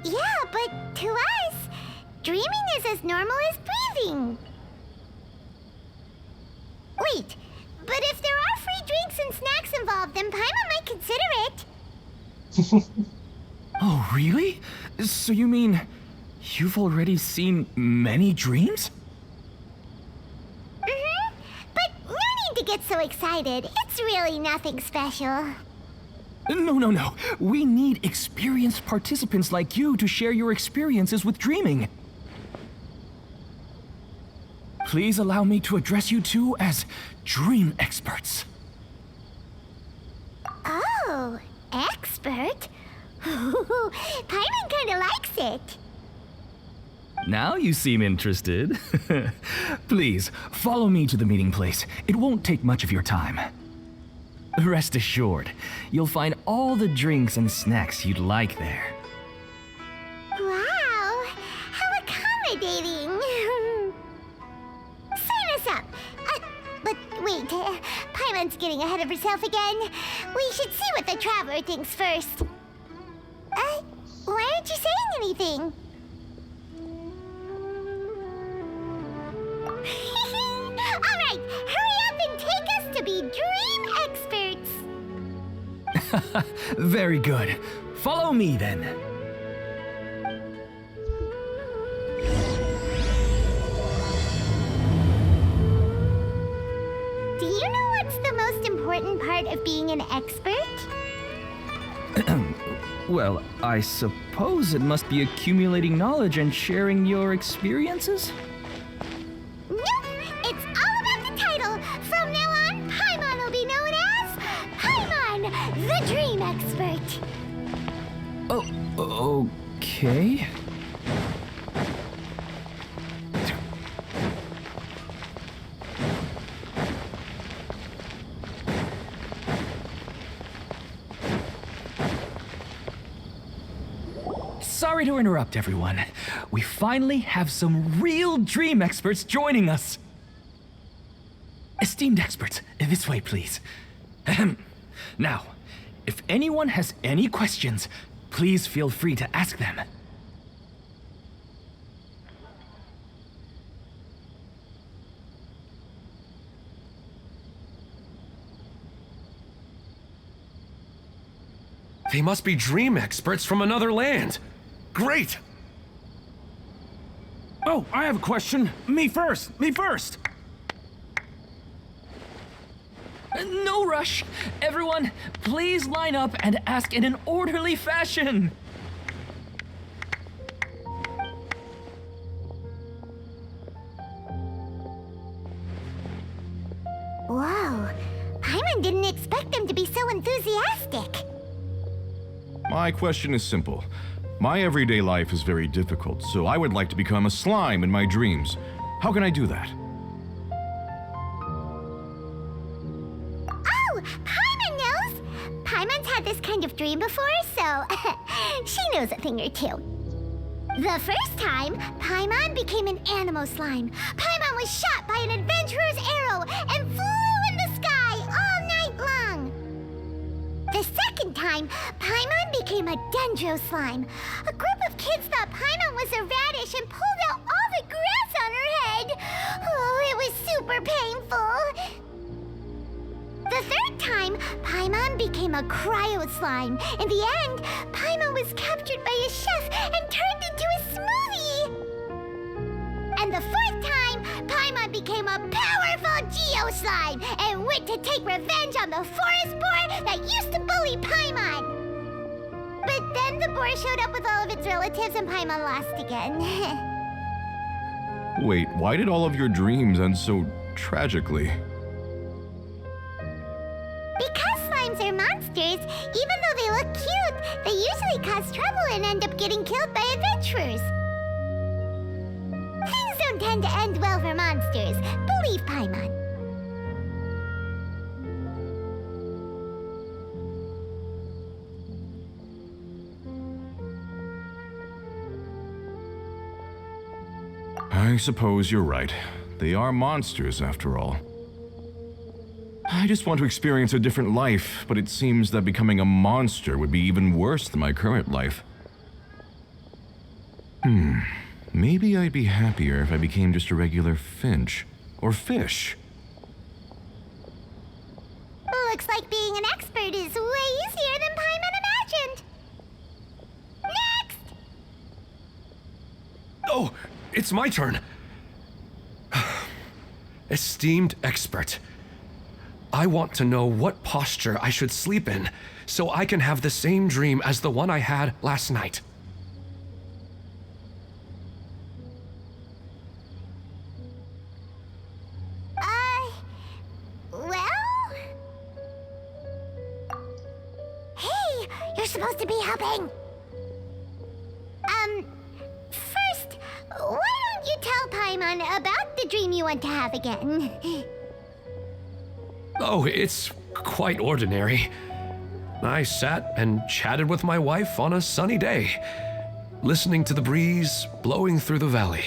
Yeah, but to us, dreaming is as normal as breathing. Wait, But if there are free drinks and snacks involved, then Paimon might consider it. Oh, really? So you mean you've already seen many dreams? Mm-hmm. But no need to get so excited. It's really nothing special. No. We need experienced participants like you to share your experiences with dreaming. Please allow me to address you two as dream experts. Oh, expert? Paimon kinda likes it. Now you seem interested. Please, follow me to the meeting place. It won't take much of your time. Rest assured, you'll find all the drinks and snacks you'd like there. Wow, how accommodating. Sign us up. But wait, Paimon's getting ahead of herself again. We should see what the traveler thinks first. Why aren't you saying anything? All right, hurry up and take us to be dream experts. Very good. Follow me then. Do you know what's the most important part of being an expert? Well, I suppose it must be accumulating knowledge and sharing your experiences? Nope! It's all about the title. From now on, Paimon will be known as Paimon, the Dream Expert. Oh, okay. Sorry to interrupt, everyone. We finally have some real dream experts joining us. Esteemed experts, this way, please. Ahem. Now, if anyone has any questions, please feel free to ask them. They must be dream experts from another land. Great! Oh, I have a question. Me first! No rush! Everyone, please line up and ask in an orderly fashion! Whoa, Paimon didn't expect them to be so enthusiastic. My question is simple. My everyday life is very difficult, so I would like to become a slime in my dreams. How can I do that? Oh, Paimon knows! Paimon's had this kind of dream before, so she knows a thing or two. The first time, Paimon became an animal slime. Paimon was shot by an adventurer's arrow and flew in the sky all night long. The second time, Paimon became a dendro slime. A group of kids thought Paimon was a radish and pulled out all the grass on her head. Oh, it was super painful. The third time, Paimon became a cryo slime. In the end, Paimon was captured by a chef and turned into a smoothie. And the fourth time, Paimon became a powerful geo slime and went to take revenge on the forest boar that used to bully Paimon. But then the boar showed up with all of its relatives and Paimon lost again. Wait, why did all of your dreams end so tragically? Because slimes are monsters, even though they look cute, they usually cause trouble and end up getting killed by adventurers. Things don't tend to end well for monsters. Believe Paimon. I suppose you're right. They are monsters, after all. I just want to experience a different life, but it seems that becoming a monster would be even worse than my current life. Maybe I'd be happier if I became just a regular finch. Or fish. being an expert is way easier than Paimon imagined. Next! Oh, it's my turn. Esteemed expert, I want to know what posture I should sleep in so I can have the same dream as the one I had last night. Well? Hey, you're supposed to be helping. First, why don't you tell Paimon about the dream you want to have again? Oh, it's quite ordinary. I sat and chatted with my wife on a sunny day, listening to the breeze blowing through the valley.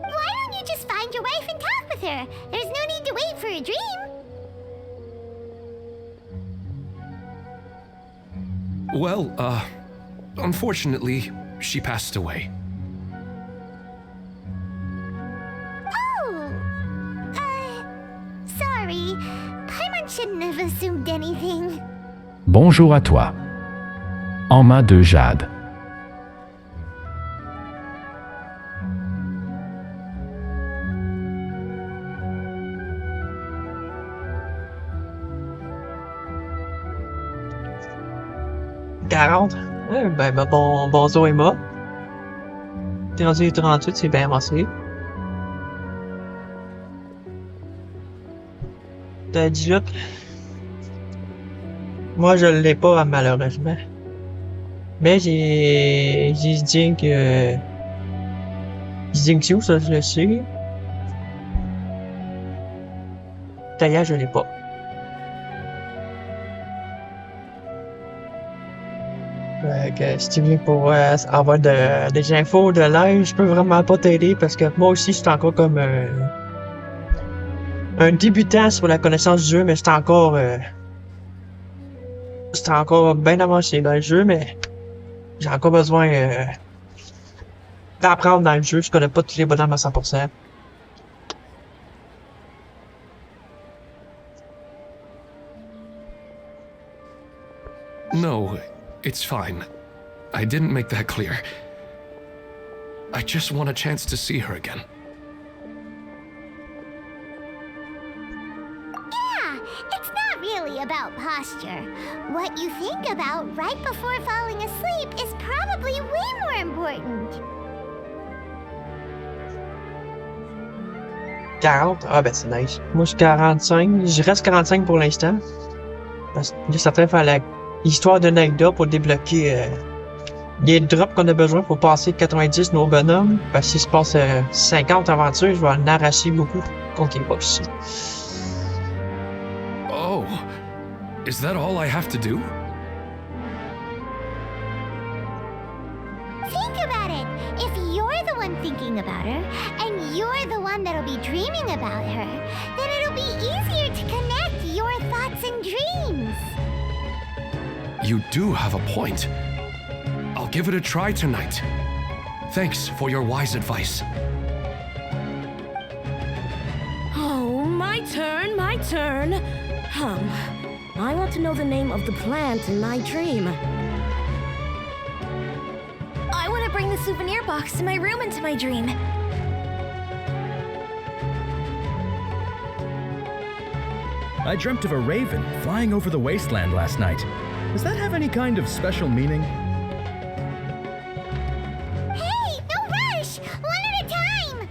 Why don't you just find your wife and talk with her? There's no need to wait for a dream. Well, unfortunately, she passed away. Oh, sorry. Paimon shouldn't have assumed anything. Bonjour à toi. En main de Jade. Bonjour Emma. T'es rendu 38, c'est bien avancé. T'as 18. Moi, je l'ai pas, malheureusement. Mais j'ai dit que... Xingqiu, ça, je le sais. D'ailleurs, je l'ai pas. Que si tu viens pour avoir des infos de live, je peux vraiment pas t'aider parce que moi aussi, je suis encore comme un débutant sur la connaissance du jeu, mais c'est encore bien avancé dans le jeu, mais j'ai encore besoin d'apprendre dans le jeu. Je connais pas tous les bonhommes à 100%. No, it's fine. I didn't make that clear. I just want a chance to see her again. Yeah, it's not really about posture. What you think about right before falling asleep is probably way more important. 40? Ah ben c'est nice. Moi je suis 45. Je reste 45 pour l'instant. Parce que j'ai certain faire l'histoire de Nahida pour débloquer les drops qu'on a besoin pour passer 90 nos bonhommes. Parce que s'il se passe 50 aventures, je vais en arracher beaucoup contre les boss. Oh, is that all I have to do? Think about it. If you're the one thinking about her, and you're the one that'll be dreaming about her, then it'll be easier to connect your thoughts and dreams. You do have a point. I'll give it a try tonight. Thanks for your wise advice. Oh, my turn, my turn. I want to know the name of the plant in my dream. I want to bring the souvenir box to my room into my dream. I dreamt of a raven flying over the wasteland last night. Does that have any kind of special meaning? Hey, no rush! One at a time!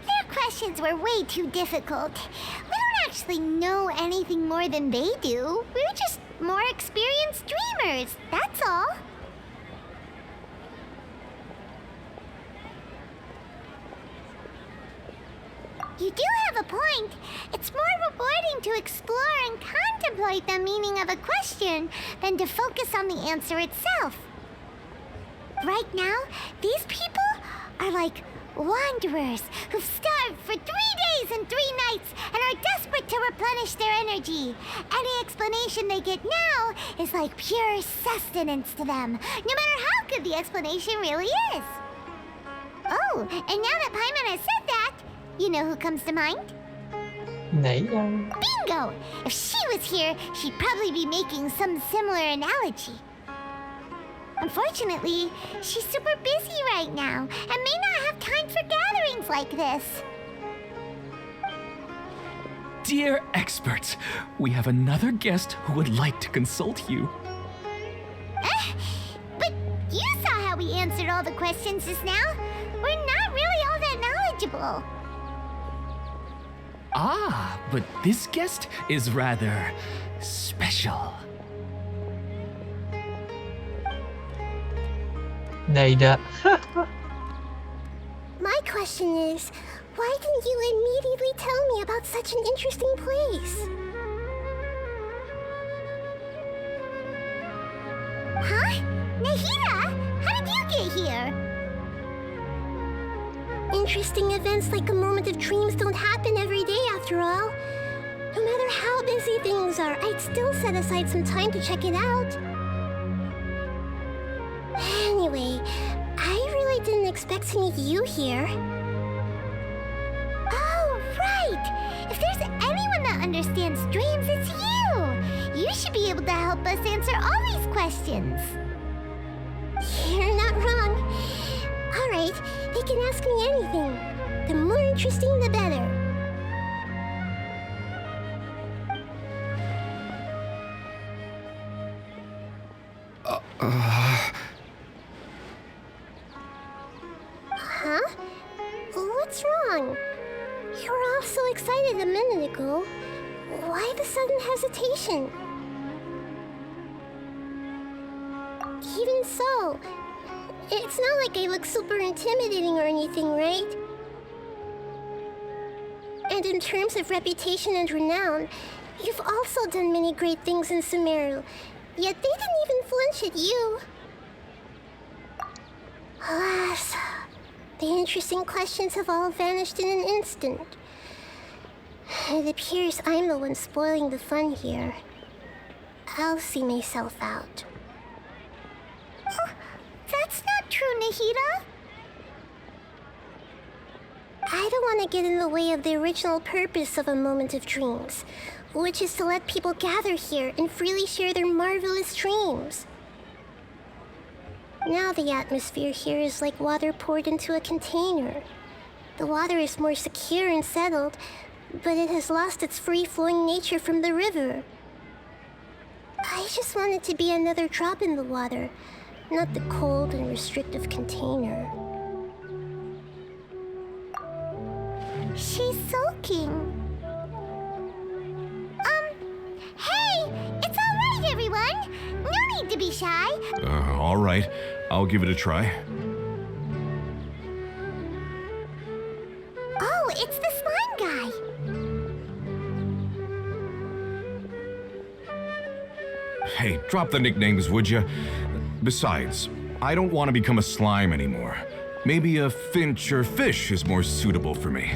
Their questions were way too difficult. We don't actually know anything more than they do. We're just more experienced dreamers, that's all. You do have a point. It's more rewarding to explore and contemplate the meaning of a question than to focus on the answer itself. Right now, these people are like wanderers who've starved for 3 days and 3 nights and are desperate to replenish their energy. Any explanation they get now is like pure sustenance to them, no matter how good the explanation really is. Oh, and now that Paimon has said that, you know who comes to mind? Nahida. Bingo! If she was here, she'd probably be making some similar analogy. Unfortunately, she's super busy right now and may not have time for gatherings like this. Dear experts, we have another guest who would like to consult you. But you saw how we answered all the questions just now. We're not really all that knowledgeable. Ah, but this guest is rather special. Nahida. My question is, why didn't you immediately tell me about such an interesting place? Huh? Nahida? How did you get here? Interesting events like a moment of dreams don't happen every day after all. No matter how busy things are, I'd still set aside some time to check it out. Anyway, I really didn't expect to meet you here. Oh, right! If there's anyone that understands dreams, it's you! You should be able to help us answer all these questions. You're not wrong. Alright, they can ask me anything. The more interesting, the better. Huh? What's wrong? You were all so excited a minute ago. Why the sudden hesitation? Even so, it's not like I look super intimidating or anything, right? And in terms of reputation and renown, you've also done many great things in Sumeru, yet they didn't even flinch at you. Alas, the interesting questions have all vanished in an instant. It appears I'm the one spoiling the fun here. I'll see myself out. That's not true, Nahida. I don't want to get in the way of the original purpose of a moment of dreams, which is to let people gather here and freely share their marvelous dreams. Now the atmosphere here is like water poured into a container. The water is more secure and settled, but it has lost its free-flowing nature from the river. I just want it to be another drop in the water, not the cold and restrictive container. She's sulking. Hey! It's all right, everyone! No need to be shy. All right. I'll give it a try. Oh, it's the slime guy. Hey, drop the nicknames, would you? Besides, I don't want to become a slime anymore. Maybe a finch or fish is more suitable for me.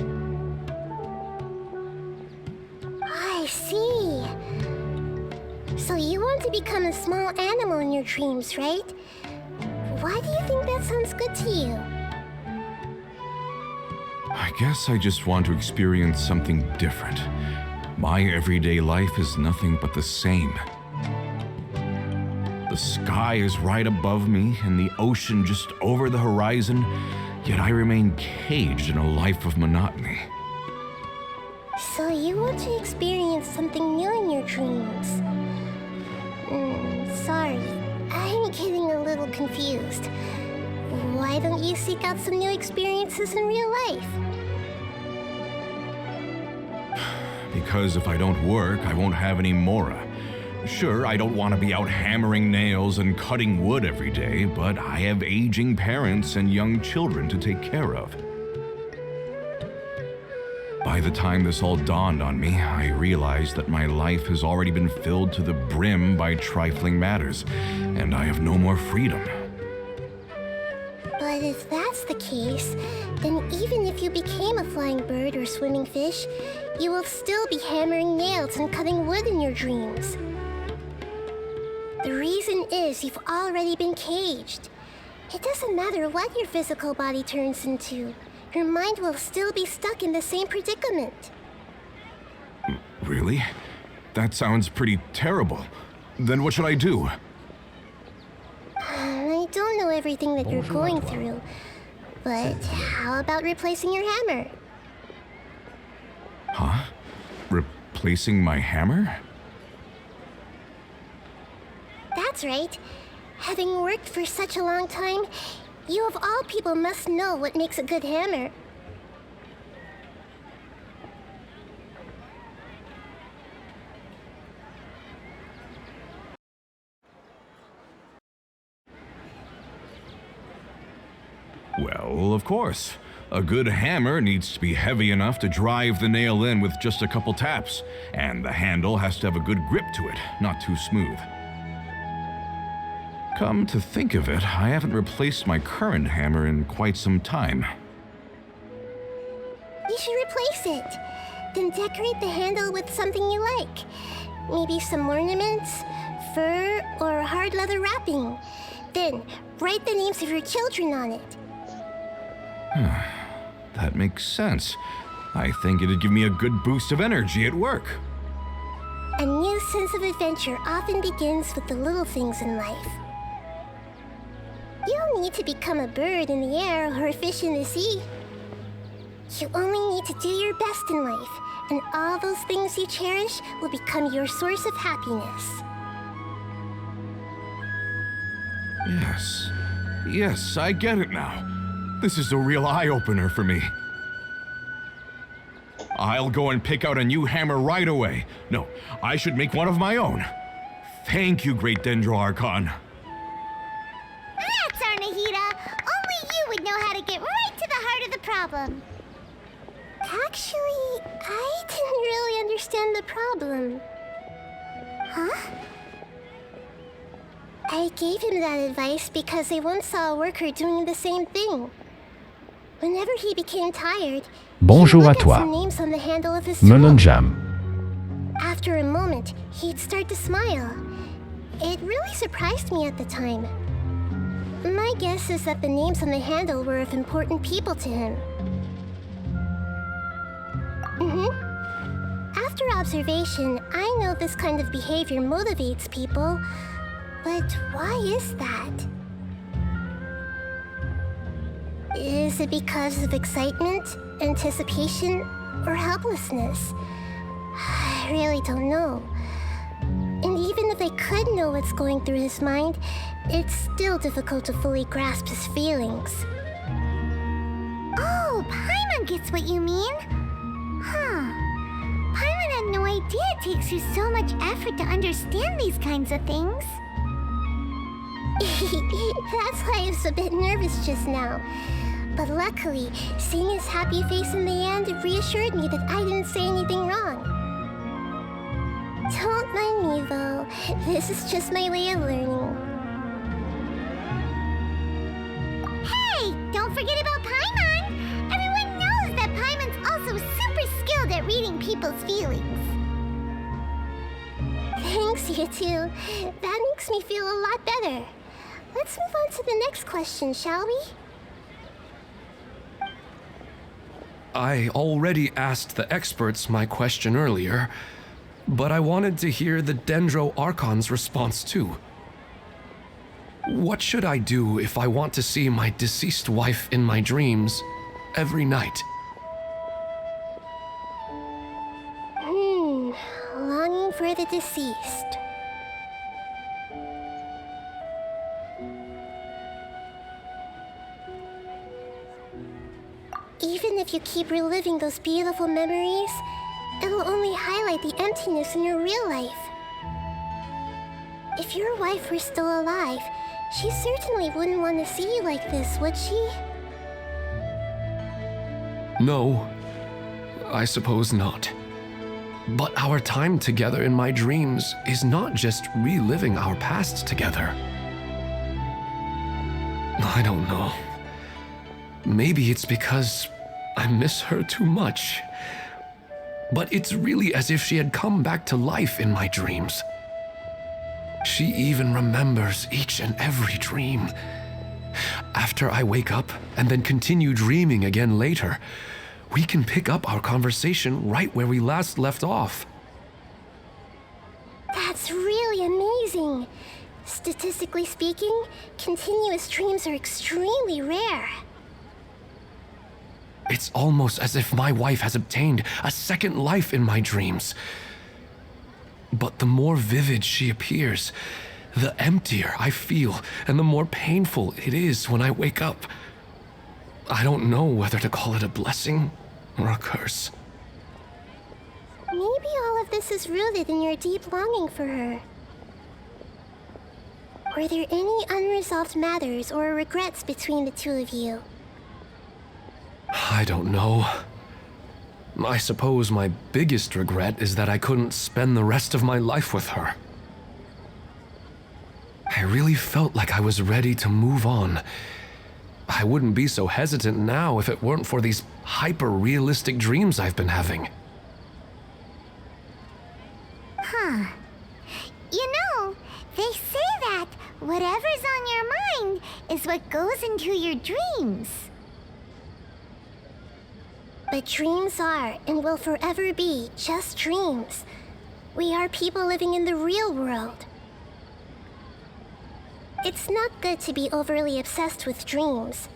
I see. So you want to become a small animal in your dreams, right? Why do you think that sounds good to you? I guess I just want to experience something different. My everyday life is nothing but the same. The sky is right above me and the ocean just over the horizon, yet I remain caged in a life of monotony. So you want to experience something new in your dreams? Sorry, I'm getting a little confused. Why don't you seek out some new experiences in real life? Because if I don't work, I won't have any mora. Sure, I don't want to be out hammering nails and cutting wood every day, but I have aging parents and young children to take care of. By the time this all dawned on me, I realized that my life has already been filled to the brim by trifling matters, and I have no more freedom. But if that's the case, then even if you became a flying bird or swimming fish, you will still be hammering nails and cutting wood in your dreams. The reason is you've already been caged. It doesn't matter what your physical body turns into. Your mind will still be stuck in the same predicament. Really? That sounds pretty terrible. Then what should I do? I don't know everything that you're going through, but how about replacing your hammer? Huh? Replacing my hammer? That's right. Having worked for such a long time, you of all people must know what makes a good hammer. Well, of course. A good hammer needs to be heavy enough to drive the nail in with just a couple taps, and the handle has to have a good grip to it, not too smooth. Come to think of it, I haven't replaced my current hammer in quite some time. You should replace it. Then decorate the handle with something you like. Maybe some ornaments, fur, or hard leather wrapping. Then write the names of your children on it. That makes sense. I think it'd give me a good boost of energy at work. A new sense of adventure often begins with the little things in life. You don't need to become a bird in the air or a fish in the sea. You only need to do your best in life, and all those things you cherish will become your source of happiness. Yes, I get it now. This is a real eye-opener for me. I'll go and pick out a new hammer right away. No, I should make one of my own. Thank you, Great Dendro Archon. That's our Nahida. Only you would know how to get right to the heart of the problem. Actually, I didn't really understand the problem. Huh? I gave him that advice because I once saw a worker doing the same thing. Whenever he became tired, Bonjour he'd à look at toi. some names on the handle of his tool. Menonjam. After a moment, he'd start to smile. It really surprised me at the time. My guess is that the names on the handle were of important people to him. After observation, I know this kind of behavior motivates people, but why is that? Is it because of excitement, anticipation, or helplessness? I really don't know. And even if I could know what's going through his mind, it's still difficult to fully grasp his feelings. Oh, Paimon gets what you mean. Huh. Paimon had no idea it takes you so much effort to understand these kinds of things. That's why I was a bit nervous just now. But luckily, seeing his happy face in the end reassured me that I didn't say anything wrong. Don't mind me, though. This is just my way of learning. Hey! Don't forget about Paimon! Everyone knows that Paimon's also super skilled at reading people's feelings. Thanks, you two. That makes me feel a lot better. Let's move on to the next question, shall we? I already asked the experts my question earlier, but I wanted to hear the Dendro Archon's response too. What should I do if I want to see my deceased wife in my dreams every night? Longing for the deceased. Even if you keep reliving those beautiful memories, it'll only highlight the emptiness in your real life. If your wife were still alive, she certainly wouldn't want to see you like this, would she? No, I suppose not. But our time together in my dreams is not just reliving our past together. I don't know. Maybe it's because I miss her too much. But it's really as if she had come back to life in my dreams. She even remembers each and every dream, After I wake up and then continue dreaming again later, we can pick up our conversation right where we last left off. That's really amazing. Statistically speaking, continuous dreams are extremely rare. It's almost as if my wife has obtained a second life in my dreams. But the more vivid she appears, the emptier I feel and the more painful it is when I wake up. I don't know whether to call it a blessing or a curse. Maybe all of this is rooted in your deep longing for her. Were there any unresolved matters or regrets between the two of you? I don't know. I suppose my biggest regret is that I couldn't spend the rest of my life with her. I really felt like I was ready to move on. I wouldn't be so hesitant now if it weren't for these hyper-realistic dreams I've been having. Huh. You know, they say that whatever's on your mind is what goes into your dreams. But dreams are and will forever be just dreams. We are people living in the real world. It's not good to be overly obsessed with dreams.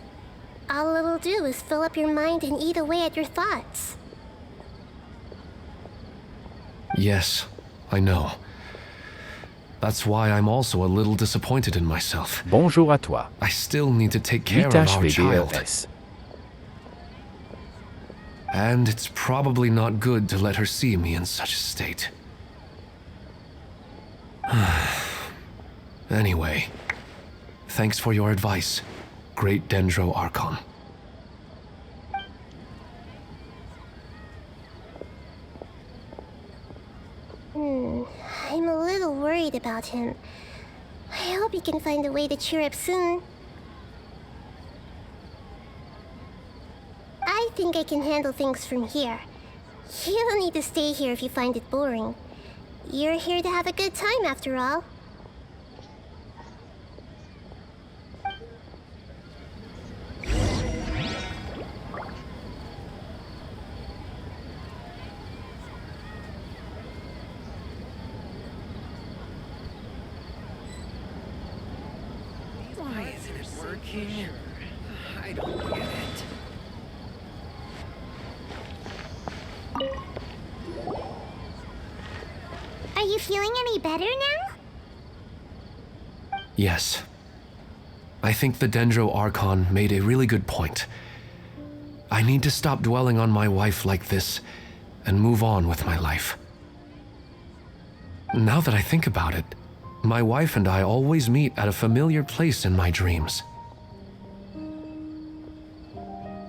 All it'll do is fill up your mind and eat away at your thoughts. Yes, I know. That's why I'm also a little disappointed in myself. Bonjour à toi. I still need to take care of our child. VDLS. And it's probably not good to let her see me in such a state. Anyway, thanks for your advice, Great Dendro Archon. I'm a little worried about him. I hope he can find a way to cheer up soon. I think I can handle things from here. You don't need to stay here if you find it boring. You're here to have a good time after all. Why isn't it working? I don't get it. Are you feeling any better now? Yes. I think the Dendro Archon made a really good point. I need to stop dwelling on my wife like this and move on with my life. Now that I think about it, my wife and I always meet at a familiar place in my dreams.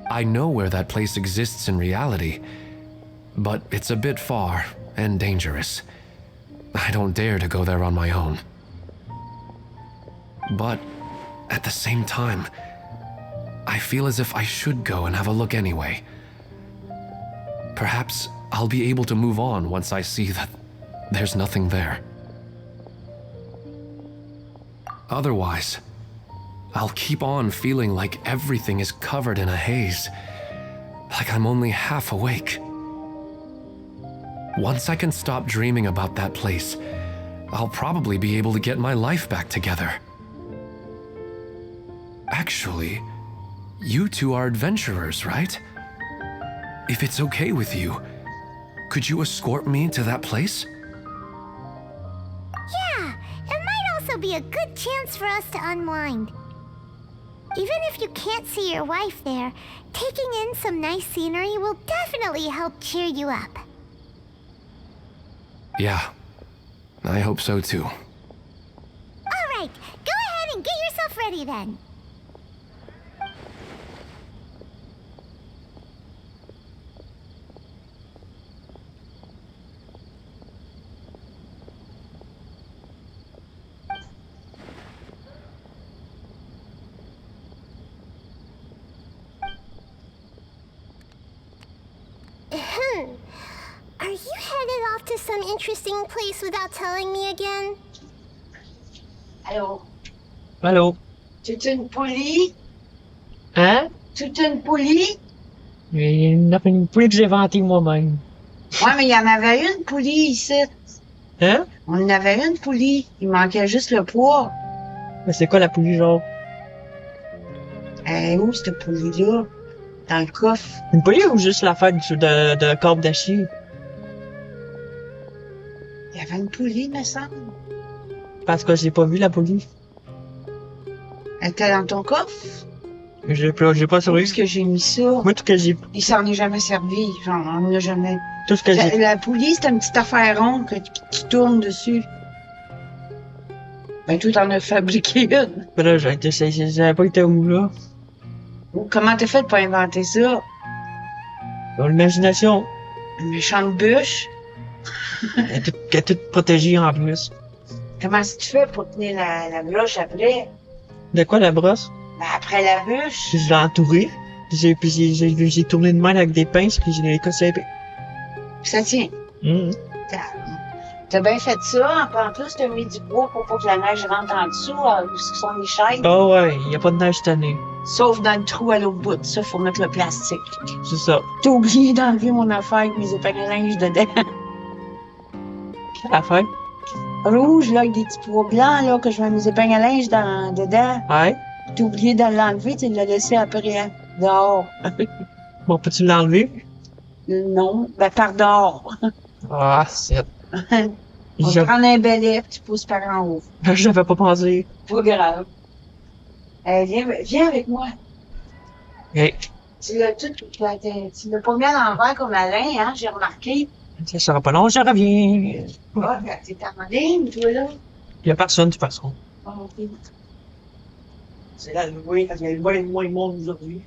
I know where that place exists in reality, but it's a bit far and dangerous. I don't dare to go there on my own. But at the same time, I feel as if I should go and have a look anyway. Perhaps I'll be able to move on once I see that there's nothing there. Otherwise, I'll keep on feeling like everything is covered in a haze, like I'm only half awake. Once I can stop dreaming about that place, I'll probably be able to get my life back together. Actually, you two are adventurers, right? If it's okay with you, could you escort me to that place? Yeah, it might also be a good chance for us to unwind. Even if you can't see your wife there, taking in some nice scenery will definitely help cheer you up. Yeah, I hope so too. All right, go ahead and get yourself ready then. Are you headed off to some interesting place without telling me again? Hello. Hello. C'est une poulie? Hein? C'est une poulie? Une poulie que j'ai inventée moi-même. Ouais, mais il y en avait une poulie ici. Hein? On en avait une poulie. Il manquait juste le poids. Mais c'est quoi la poulie, genre? Où cette poulie-là? Dans le coffre. Une poulie ou juste l'affaire de corbe d'acier? Il y avait une poulie, me semble. Parce que j'ai pas vu la poulie. Elle était dans ton coffre? J'ai pas Où survécu. est-ce que j'ai mis ça? Moi, tout ce que j'ai. Il s'en est jamais servi. Genre, on n'en a jamais. Tout ce que j'ai. La poulie, c'est une petite affaire ronde qui tourne dessus. Ben, toi, t'en as fabriqué une. Mais là, j'avais pas été où, là. Comment t'as fait pour inventer ça? Dans l'imagination. Une méchante bûche? Elle est toute protégée en plus. Comment est-ce que tu fais pour tenir la bûche après? De quoi la brosse? Ben, après la bûche? Je l'ai entourée. Puis j'ai tourné de main avec des pinces, puis je l'ai cassé. Puis ça tient. Mmh. T'as bien fait ça. En plus, t'as mis du bois pour pas que la neige rentre en dessous, où sont les chaises. Oh ouais, y a pas de neige cette année. Sauf dans le trou à l'autre bout. Ça, faut mettre le plastique. C'est ça. T'as oublié d'enlever mon affaire avec mes épingles à linge dedans. Quelle affaire? Rouge, là, avec des petits pois blancs, là, que je mets mes épingles à linge dedans. Ouais. T'as oublié de l'enlever, tu l'as laissé après, dehors. Bon, peux-tu l'enlever? Non, ben par dehors. Ah, c'est... On va prendre un balai, tu pousses par en haut. J'avais pas pensé. Pas grave. Viens avec moi. Hey. Tu l'as pas mis à l'envers comme Alain, hein, j'ai remarqué. Ça sera pas long, je reviens. Ah, t'es en ligne, toi, là? Y a personne, de toute façon. Ah, ok. C'est là, oui, parce qu'il y a moins de monde aujourd'hui.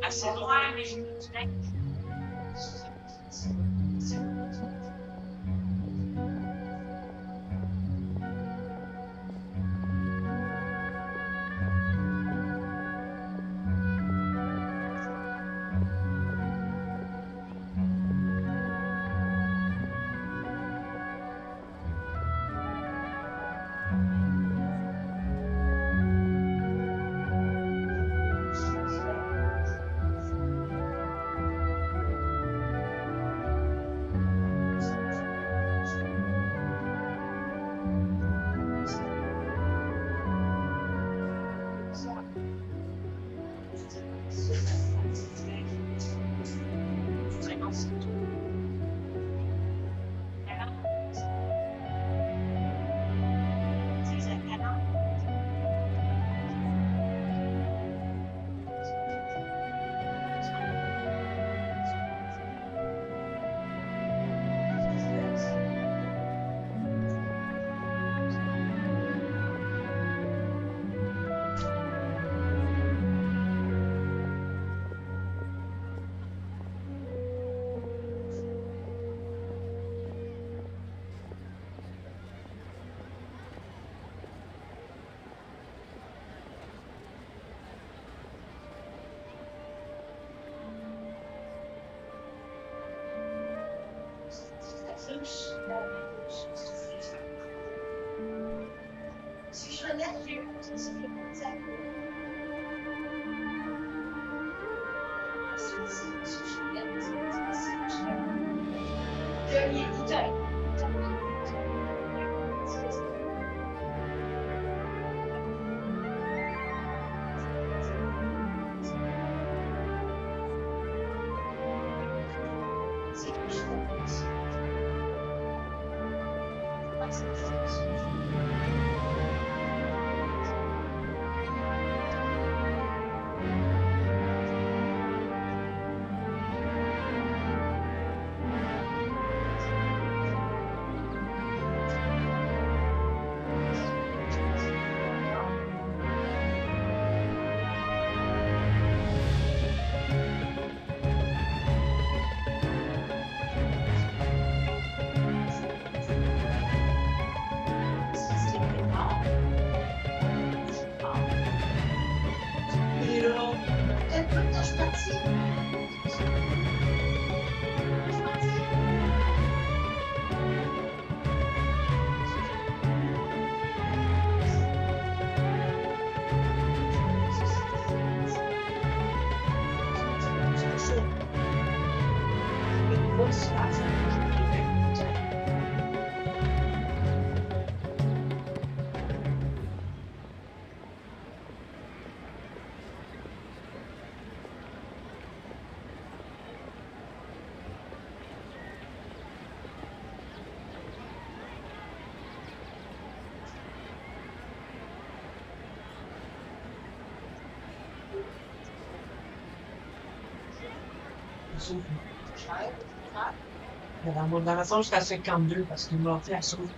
assez loin, mais je Dans mon narration jusqu'à 52 parce qu'il m'a fait à sauver.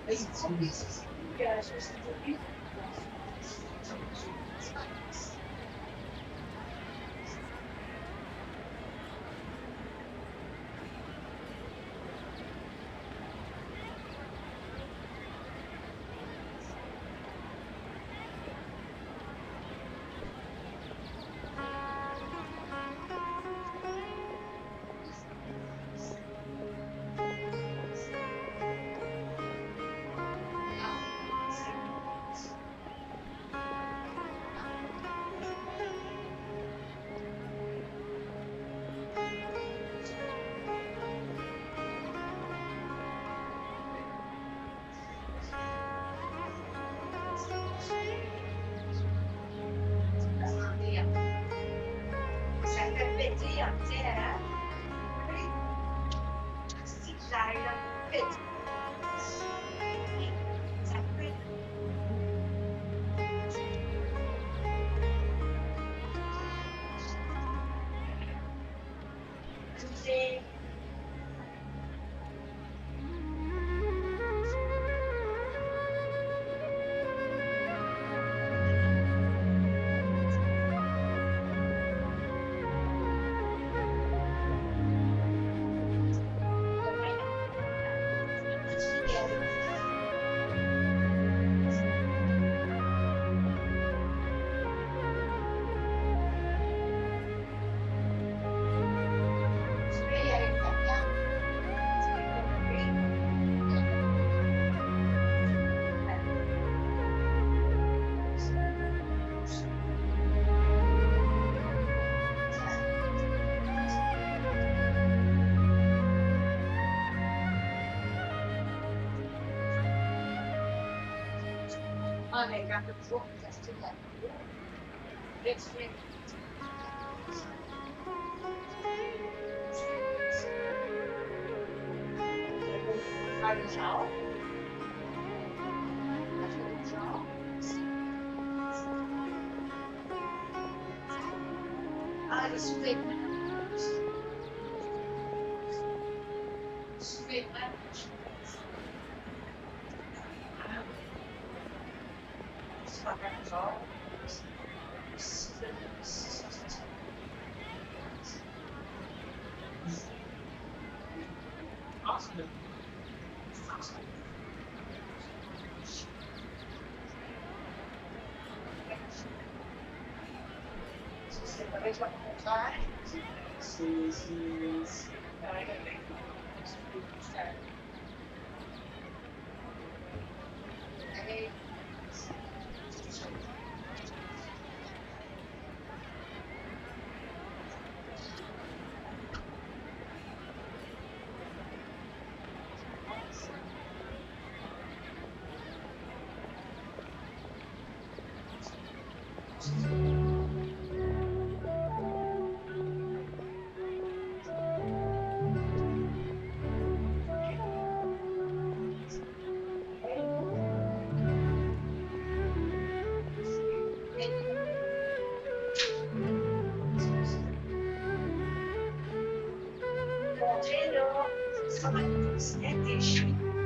avec un peu de jour, vous achetez de la couleur. L'extrait. Faire le genre. Le genre. Ah, les sous-vêtements. Sous-vêtements. C'est pas un genre. Avec le contraire, c'est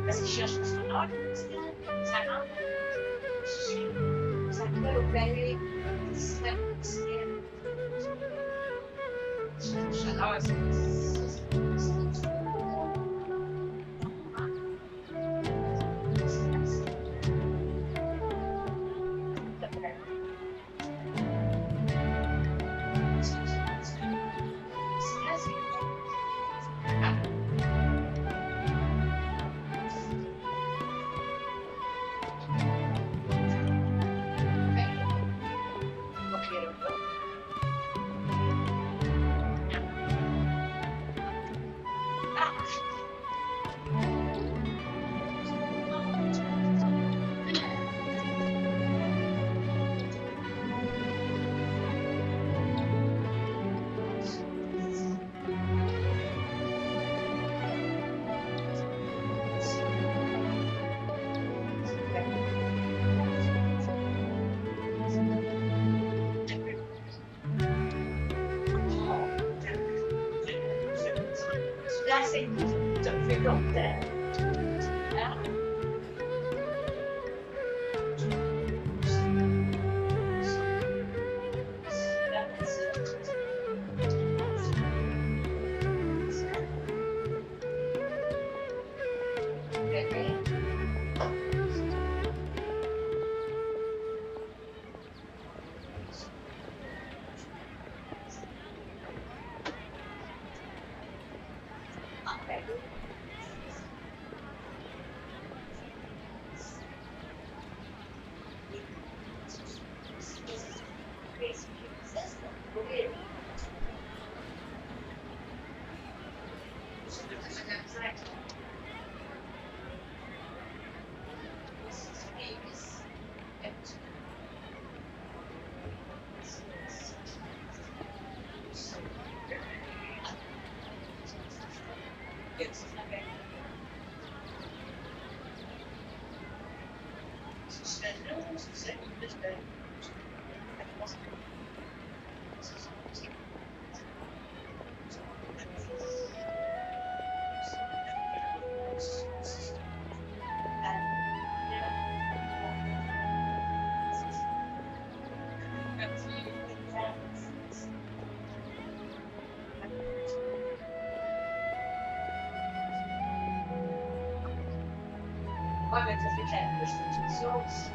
parce qu'il cherche son art, ça rentre. Ça peut opérer le système quotidien. Alors, ouais, mais ça fait clair, je fais toutes choses.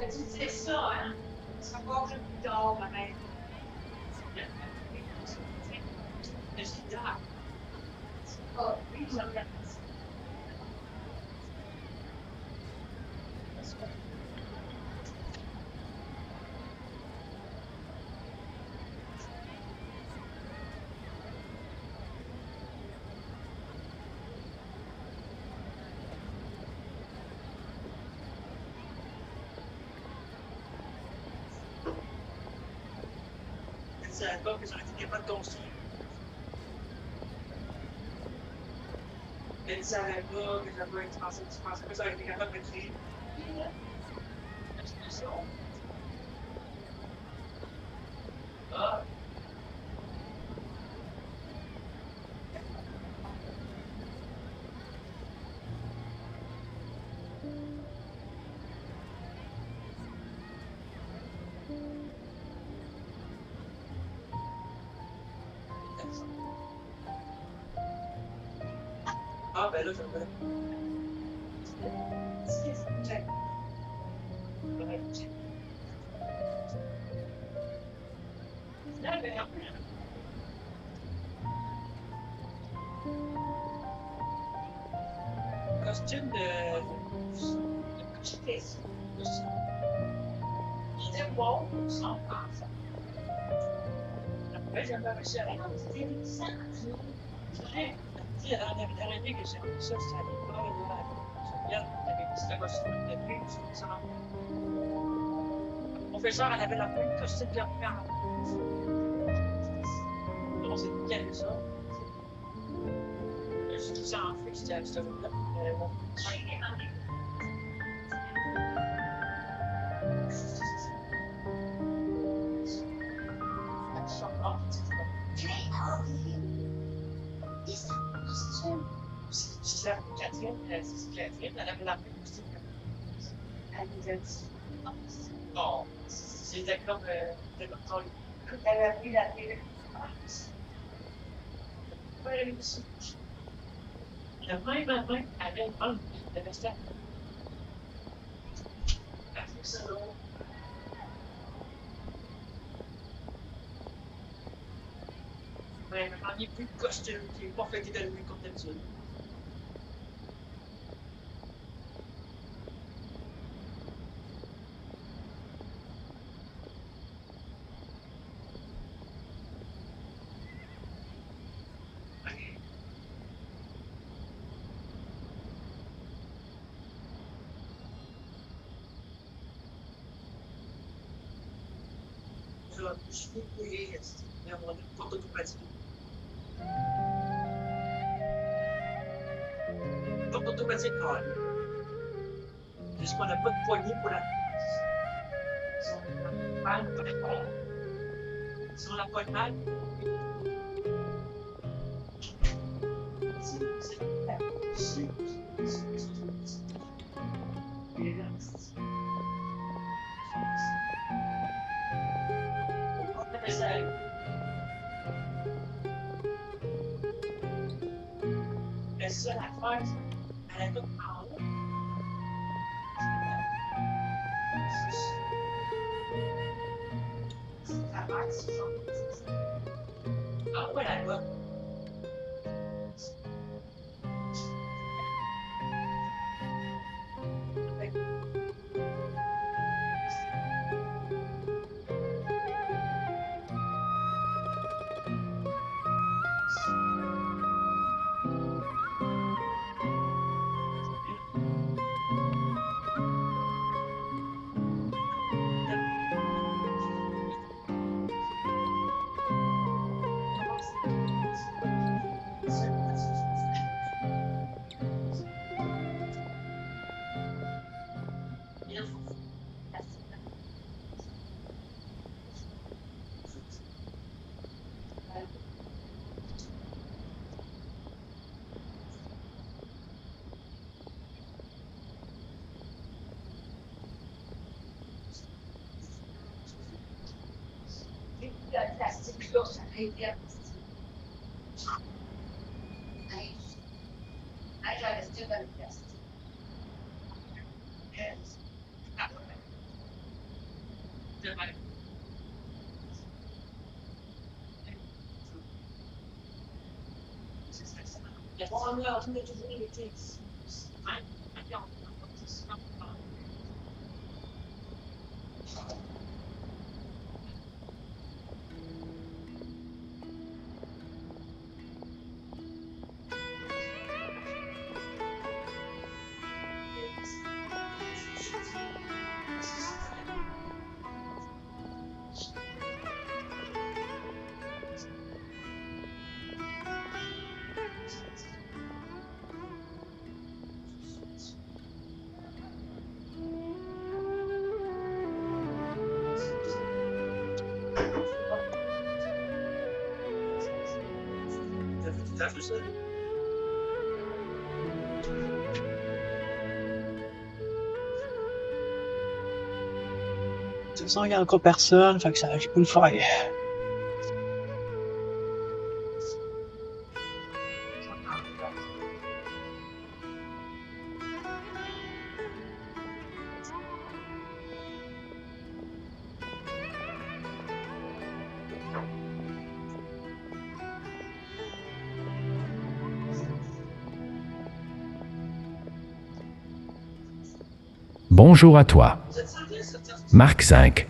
C'est ça, hein? C'est encore plus tard, ma mère. Oh, oui, j'aime bien. Je savais pas que j'aurais été capable de construire. Elle ne savait pas que j'avais été pensé, tu pensais que j'aurais été capable de créer. Ah. Ah, ben là, je vais. Check. Costume de petitesse. Il était bon, sans penser. Après, j'aime pas réussir à c'était ça. La dernière année que j'ai fait ça, c'était à l'école. Je regarde, t'avais dit c'était costume de pluie, ça. Mon professeur, elle avait la même costume de regarde. On s'est calé ça. J'ai tout ça en fait, c'était à ce moment-là. C'est la Catherine, c'est Catherine, elle avait la même aussi. Elle nous a dit. Bon, c'était comme ton. Elle avait pris la télé. Ouais, aussi. Le même avait une banque de veston. Après ça, là. Ouais, mais j'en ai plus de costume qui n'est pas fait d'allumer comme d'habitude. Je suis débrouillé, mais on a une porte automatique. Porte automatique, quand même. Juste qu'on n'a pas de poignée pour la. Si on a mal, si on n'a pas de mal, la seule affaire, elle a tout en haut. Ah ouais, la loi. Le plastique là, ça révèle. J'investis dans le plastique. Demain. Bon, là, on a toujours été ici. T'as vu ça? De toute façon, il n'y a encore personne, fait que ça, je peux le faire. Bonjour à toi. Marque 5.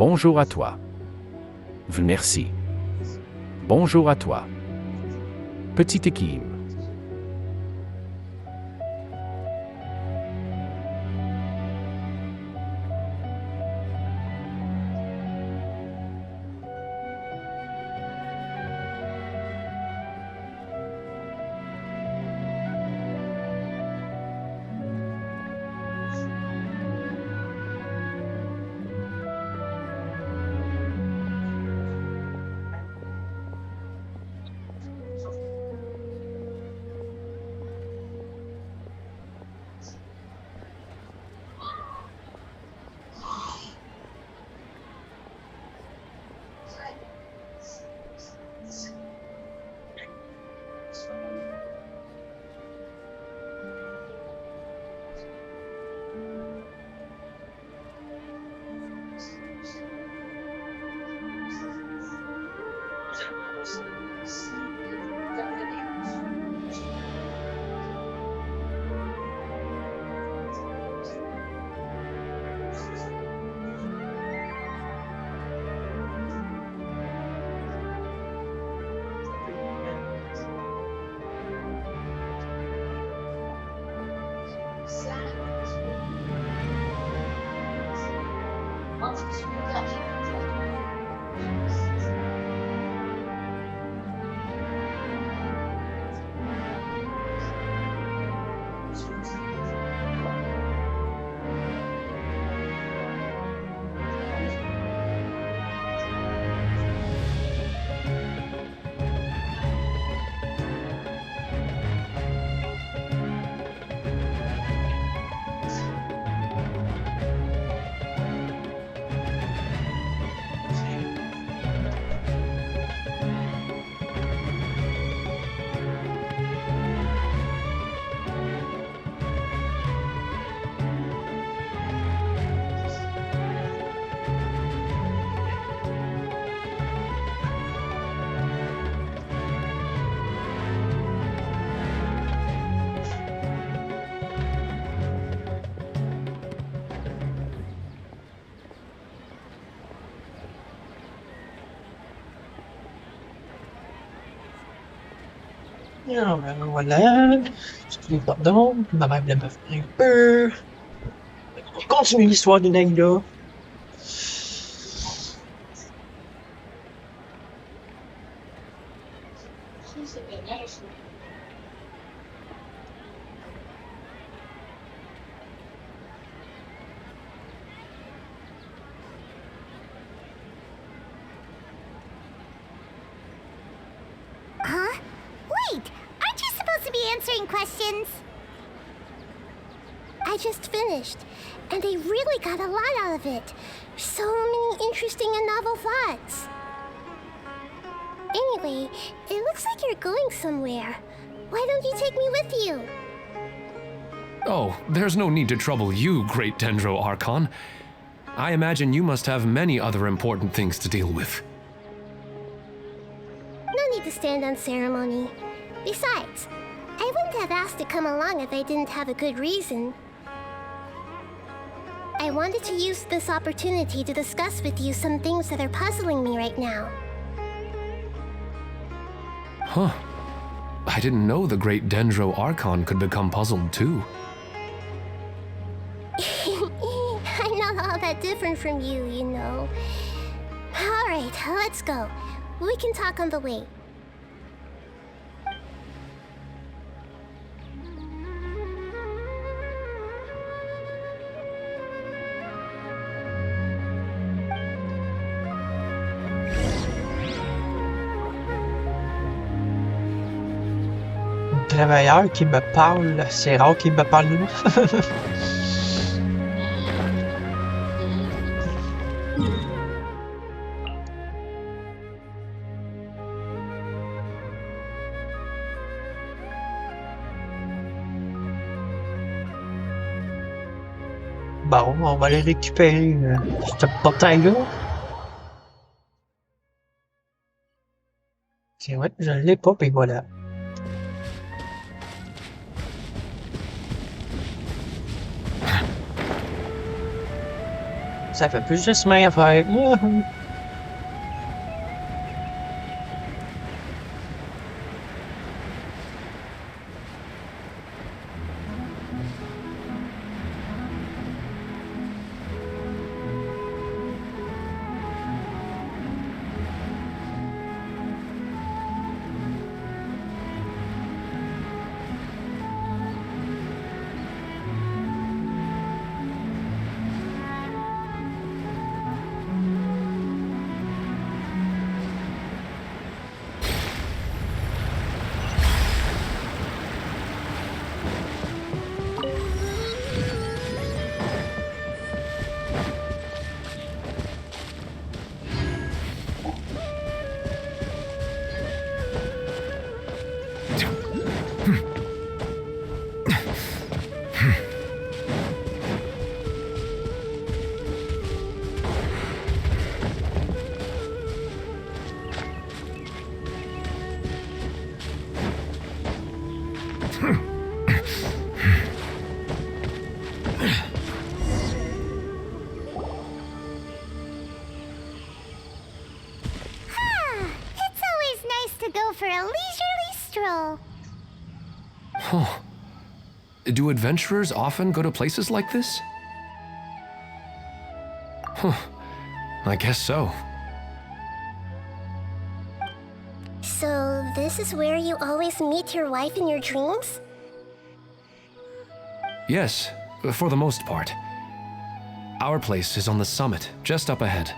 Bonjour à toi. Merci. Bonjour à toi. Petite équipe. Alors, ben, voilà. Excusez, pardon. Ma mère voulait me faire un peu. On continue l'histoire de Nahida. Huh? Wait! Aren't you supposed to be answering questions? I just finished, and they really got a lot out of it. So many interesting and novel thoughts. Anyway, it looks like you're going somewhere. Why don't you take me with you? Oh, there's no need to trouble you, Great Dendro Archon. I imagine you must have many other important things to deal with. No need to stand on ceremony. Besides, I wouldn't have asked to come along if I didn't have a good reason. I wanted to use this opportunity to discuss with you some things that are puzzling me right now. Huh. I didn't know the Great Dendro Archon could become puzzled too. I'm not all that different from you, you know. Alright, let's go. We can talk on the way. Travailleur qui me parle, c'est rare qu'il me parle là. Bon, on va aller récupérer ce portail-là. C'est vrai, je ne l'ai pas, puis voilà. Ça fait plus de chemin à faire. For a leisurely stroll. Huh. Do adventurers often go to places like this? Huh. I guess so. So, this is where you always meet your wife in your dreams? Yes, for the most part. Our place is on the summit, just up ahead.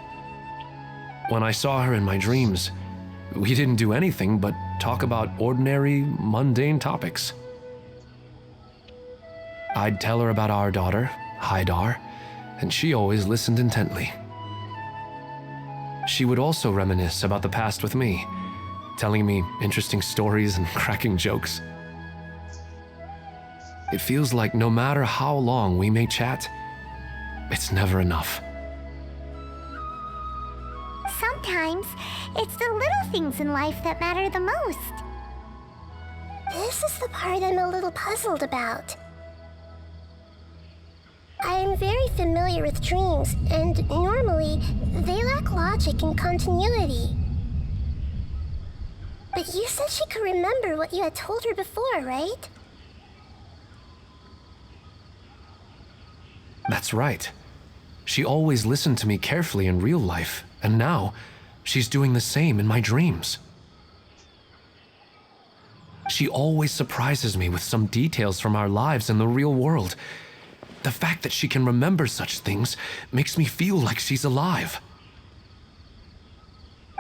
When I saw her in my dreams, we didn't do anything but talk about ordinary, mundane topics. I'd tell her about our daughter, Haidar, and she always listened intently. She would also reminisce about the past with me, telling me interesting stories and cracking jokes. It feels like no matter how long we may chat, it's never enough. Sometimes, it's the little things in life that matter the most. This is the part I'm a little puzzled about. I am very familiar with dreams, and normally, they lack logic and continuity. But But you said she could remember what you had told her before, right? That's right. She always listened to me carefully in real life, and now she's doing the same in my dreams. She always surprises me with some details from our lives in the real world. The fact that she can remember such things makes me feel like she's alive.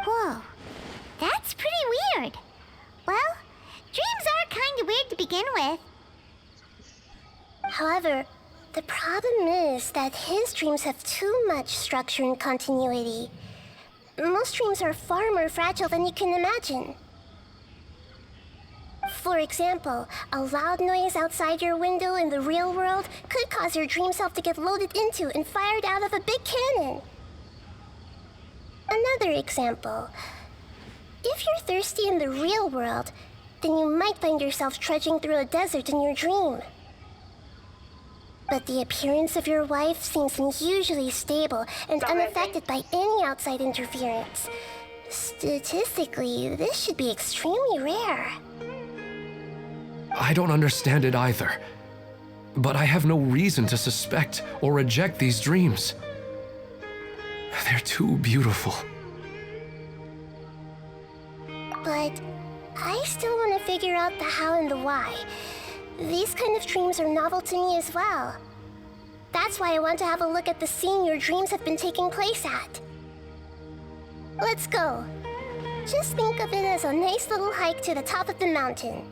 Whoa, that's pretty weird. Well, dreams are kind of weird to begin with. However, the problem is that his dreams have too much structure and continuity. Most dreams are far more fragile than you can imagine. For example, a loud noise outside your window in the real world could cause your dream self to get loaded into and fired out of a big cannon. Another example. If you're thirsty in the real world, then you might find yourself trudging through a desert in your dream. But the appearance of your wife seems unusually stable and unaffected by any outside interference. Statistically, this should be extremely rare. I don't understand it either. But I have no reason to suspect or reject these dreams. They're too beautiful. But I still want to figure out the how and the why. These kind of dreams are novel to me as well. That's why I want to have a look at the scene your dreams have been taking place at. Let's go. Just think of it as a nice little hike to the top of the mountain.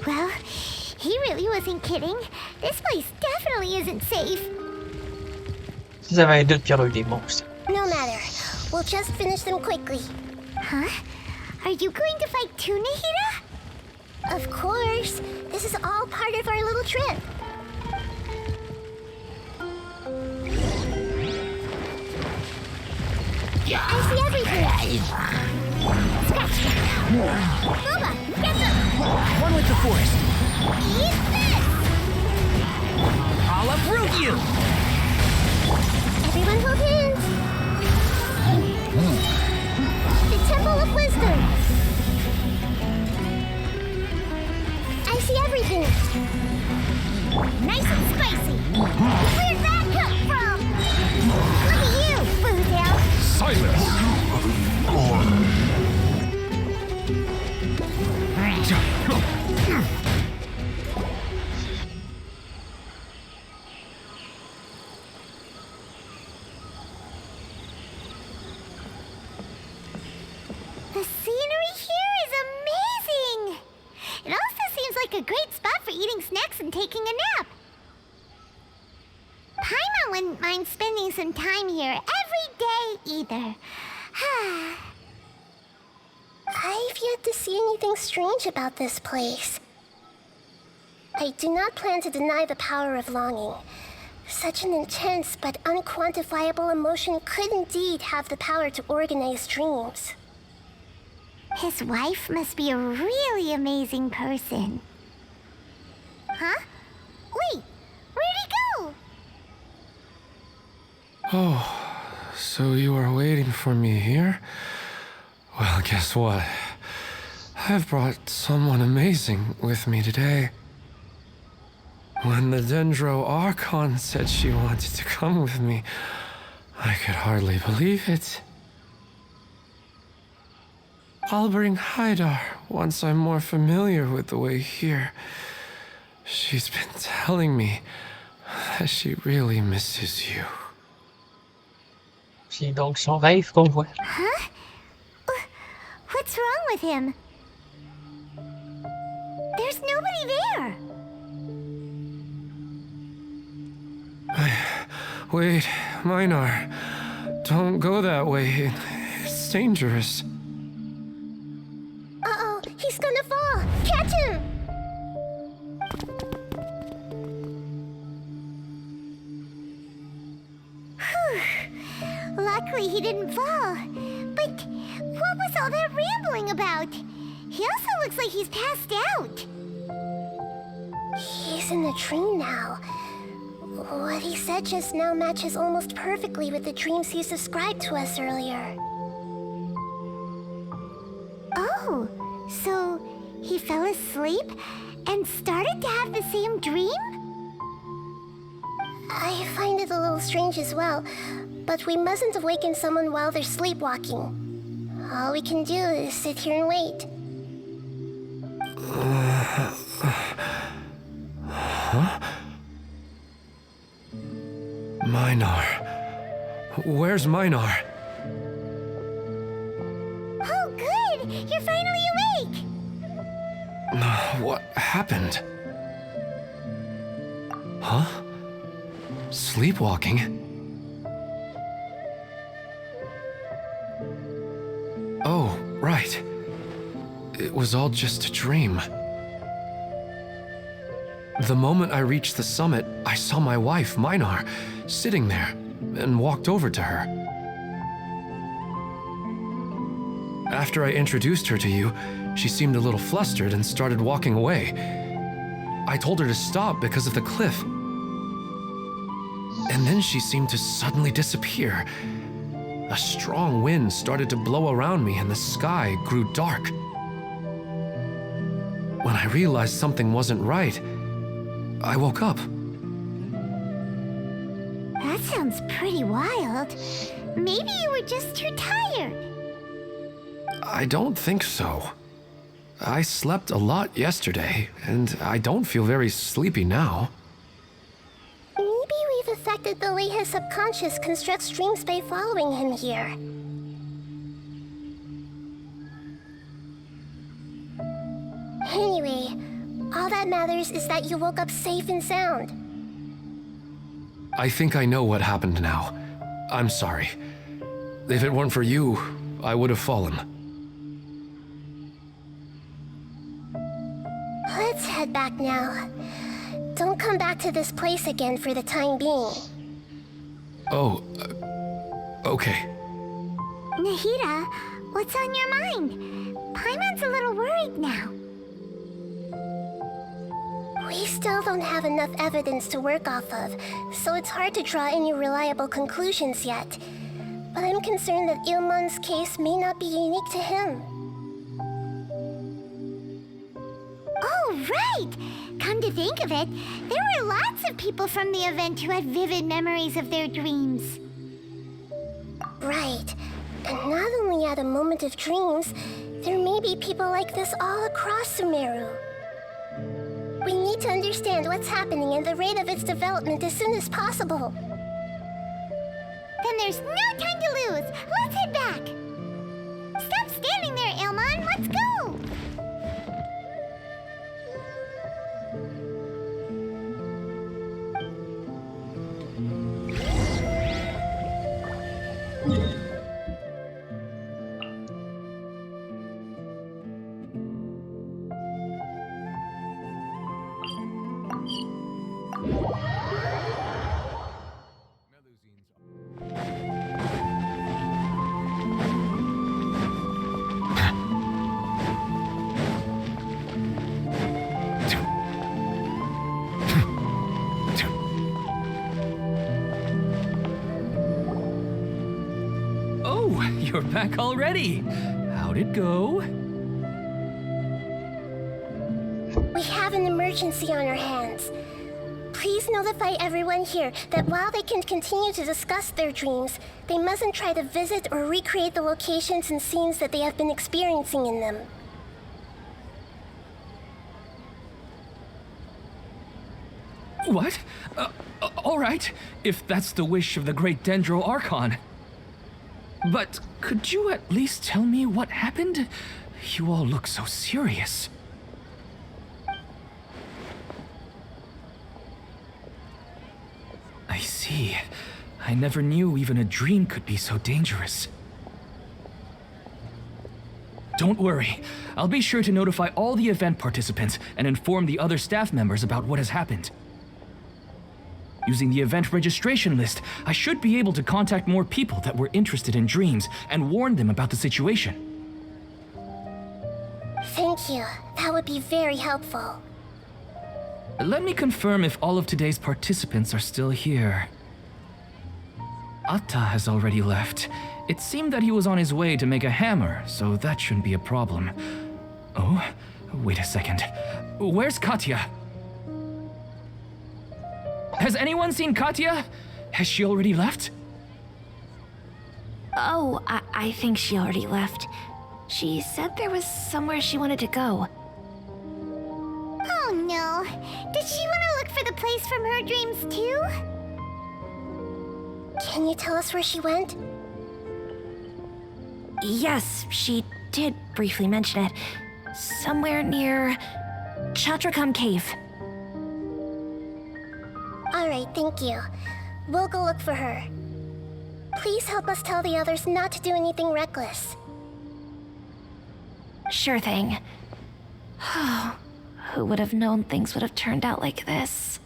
Well, he really wasn't kidding. This place definitely isn't safe. Si j'avais un doute qu'il y aurait eu des monstres. No matter. We'll just finish them quickly. Huh? Are you going to fight too, Nahida? Of course. This is all part of our little trip. I see everything. Scratch. Booba, get them. One with the forest. Eat this. I'll uproot you. Everyone hold hands. The Temple of Wisdom. I see everything. Nice and spicy. Where'd that come from? Look at you, Boozle. Silence! The scenery here is amazing! It also seems like a great spot for eating snacks and taking a nap. Paimon wouldn't mind spending some time here every day either. I've yet to see anything strange about this place. I do not plan to deny the power of longing. Such an intense but unquantifiable emotion could indeed have the power to organize dreams. His wife must be a really amazing person. Huh? Wait, where'd he go? Oh, so you are waiting for me here? Well, guess what? I've brought someone amazing with me today. When the Dendro Archon said she wanted to come with me, I could hardly believe it. I'll bring Haidar once I'm more familiar with the way here. She's been telling me that she really misses you. C'est donc son rêve qu'on voit. Huh? What's wrong with him? There's nobody there. Wait, Minar. Don't go that way. It's dangerous. Uh-oh, he's gonna fall. Catch him! Luckily he didn't fall. But what was all that rambling about? He also looks like he's passed out. He's in the dream now. What he said just now matches almost perfectly with the dreams he described to us earlier. Oh, so he fell asleep and started to have the same dream? I find it a little strange as well, but we mustn't awaken someone while they're sleepwalking. All we can do is sit here and wait. Huh? Minar. Where's Minar? Oh, good! You're finally awake! What happened? Huh? Sleepwalking? Oh, right. It was all just a dream. The moment I reached the summit, I saw my wife, Minar, sitting there, and walked over to her. After I introduced her to you, she seemed a little flustered and started walking away. I told her to stop because of the cliff. And then she seemed to suddenly disappear. A strong wind started to blow around me and the sky grew dark. When I realized something wasn't right, I woke up. That sounds pretty wild. Maybe you were just too tired. I don't think so. I slept a lot yesterday, and I don't feel very sleepy now. Maybe we've affected the way his subconscious constructs dreams by following him here. Anyway, all that matters is that you woke up safe and sound. I think I know what happened now. I'm sorry. If it weren't for you, I would have fallen. Let's head back now. Don't come back to this place again for the time being. Oh, okay. Nahida, what's on your mind? Paimon's a little worried now. We still don't have enough evidence to work off of, so it's hard to draw any reliable conclusions yet. But I'm concerned that Ilmon's case may not be unique to him. Oh, right! Come to think of it, there were lots of people from the event who had vivid memories of their dreams. Right. And not only at a moment of dreams, there may be people like this all across Sumeru. We need to understand what's happening and the rate of its development as soon as possible. Then there's no time to lose. Let's head back. Stop standing there, Ilmon. Let's go. You're back already. How'd it go? We have an emergency on our hands. Please notify everyone here that while they can continue to discuss their dreams, they mustn't try to visit or recreate the locations and scenes that they have been experiencing in them. What? All right, if that's the wish of the great Dendro Archon. But could you at least tell me what happened? You all look so serious. I see. I never knew even a dream could be so dangerous. Don't worry. I'll be sure to notify all the event participants and inform the other staff members about what has happened. Using the event registration list, I should be able to contact more people that were interested in dreams and warn them about the situation. Thank you. That would be very helpful. Let me confirm if all of today's participants are still here. Atta has already left. It seemed that he was on his way to make a hammer, so that shouldn't be a problem. Oh, wait a second. Where's Katya? Has anyone seen Katya? Has she already left? Oh, I think she already left. She said there was somewhere she wanted to go. Oh no. Did she want to look for the place from her dreams too? Can you tell us where she went? Yes, she did briefly mention it. Somewhere near Chatrakam Cave. Alright, thank you. We'll go look for her. Please help us tell the others not to do anything reckless. Sure thing. Who would have known things would have turned out like this?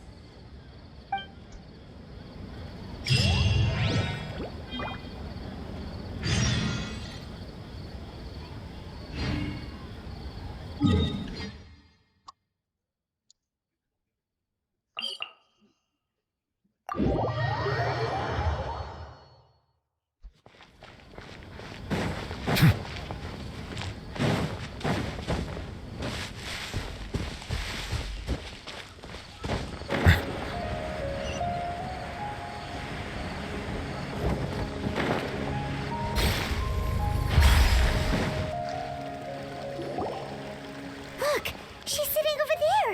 Look! She's sitting over there!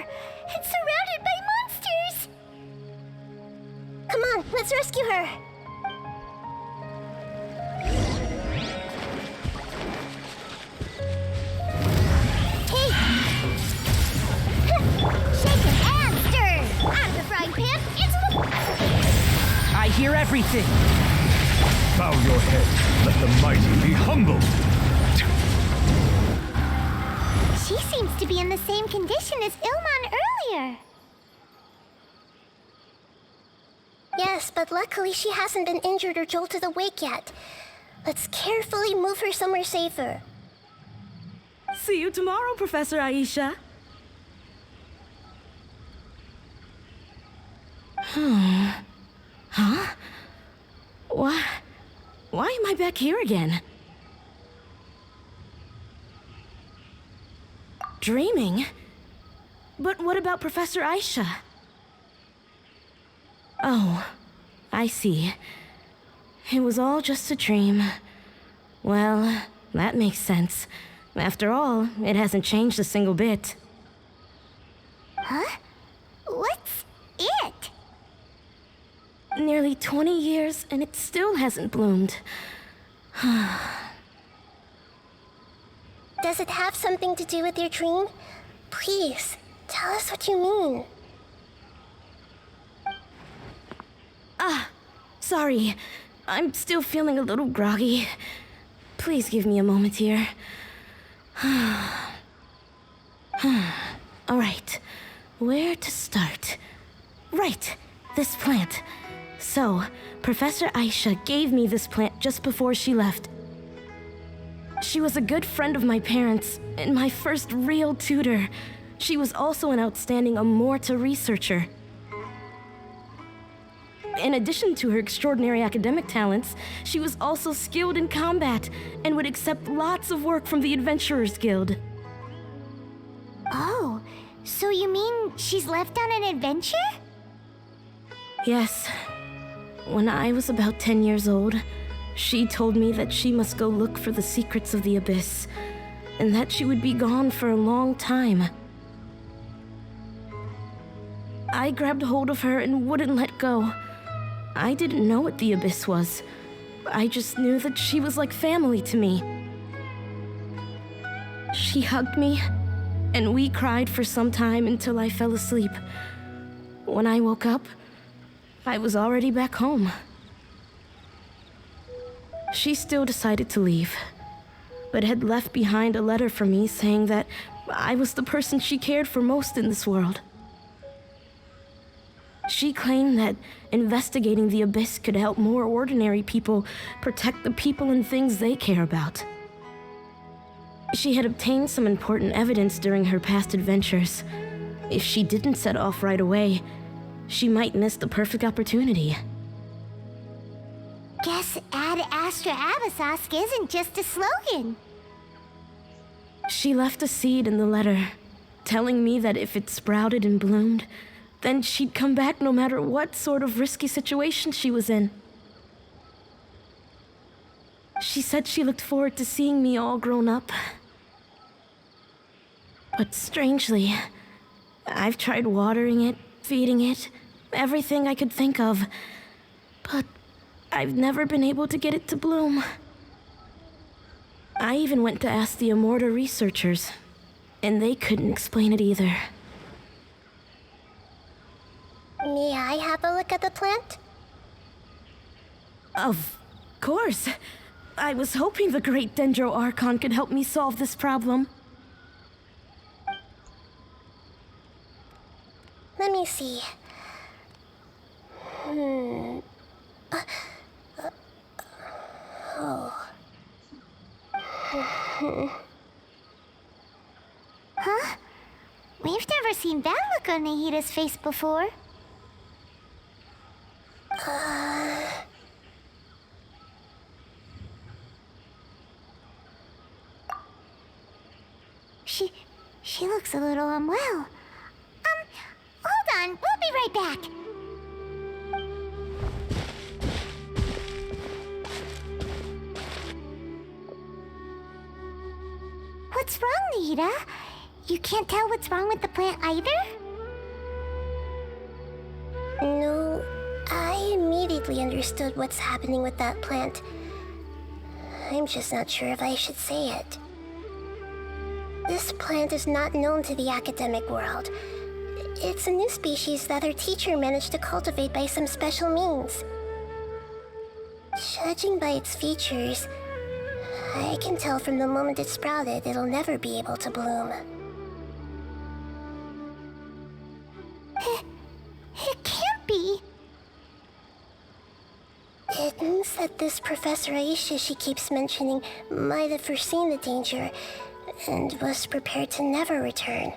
And surrounded by monsters! Come on, let's rescue her! Hey! Shake it and stir! Out of the frying pan, into the... I hear everything. Bow your head. Let the mighty be humbled. She seems to be in the same condition as Ilman earlier. Yes, but luckily she hasn't been injured or jolted awake yet. Let's carefully move her somewhere safer. See you tomorrow, Professor Aisha. Huh? Why am I back here again? Dreaming? But what about Professor Aisha? Oh, I see. It was all just a dream. Well, that makes sense. After all, it hasn't changed a single bit. Huh? What's it? Nearly 20 years, and it still hasn't bloomed. Does it have something to do with your dream? Please, tell us what you mean. Sorry. I'm still feeling a little groggy. Please give me a moment here. Alright, where to start? Right, this plant. So, Professor Aisha gave me this plant just before she left. She was a good friend of my parents, and my first real tutor. She was also an outstanding Amorta researcher. In addition to her extraordinary academic talents, she was also skilled in combat and would accept lots of work from the Adventurers Guild. Oh, so you mean she's left on an adventure? Yes. When I was about 10 years old, she told me that she must go look for the secrets of the Abyss, and that she would be gone for a long time. I grabbed hold of her and wouldn't let go. I didn't know what the Abyss was, I just knew that she was like family to me. She hugged me, and we cried for some time until I fell asleep. When I woke up, I was already back home. She still decided to leave, but had left behind a letter for me saying that I was the person she cared for most in this world. She claimed that investigating the Abyss could help more ordinary people protect the people and things they care about. She had obtained some important evidence during her past adventures. If she didn't set off right away, she might miss the perfect opportunity. Guess Ad Astra Abyssosque isn't just a slogan. She left a seed in the letter, telling me that if it sprouted and bloomed, then she'd come back no matter what sort of risky situation she was in. She said she looked forward to seeing me all grown up. But strangely, I've tried watering it, feeding it, everything I could think of, but I've never been able to get it to bloom. I even went to ask the Immorta researchers, and they couldn't explain it either. May I have a look at the plant? Of course. I was hoping the great Dendro Archon could help me solve this problem. Let me see. Huh? We've never seen that look on Nahida's face before. She looks a little unwell. Hold on, we'll be right back. What's wrong, Nahida? You can't tell what's wrong with the plant either? No, I immediately understood what's happening with that plant. I'm just not sure if I should say it. This plant is not known to the academic world. It's a new species that our teacher managed to cultivate by some special means. Judging by its features, I can tell from the moment it sprouted it'll never be able to bloom. It can't be. It means that this Professor Aisha she keeps mentioning might have foreseen the danger and was prepared to never return.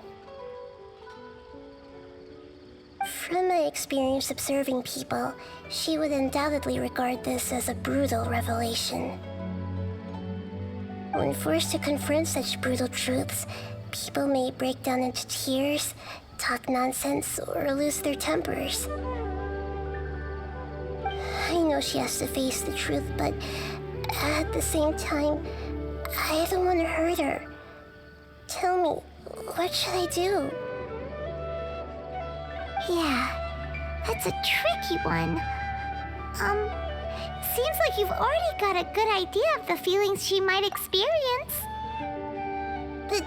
From my experience observing people, she would undoubtedly regard this as a brutal revelation. When forced to confront such brutal truths, people may break down into tears, talk nonsense, or lose their tempers. I know she has to face the truth, but at the same time, I don't want to hurt her. Tell me, what should I do? Yeah, that's a tricky one. Seems like you've already got a good idea of the feelings she might experience. But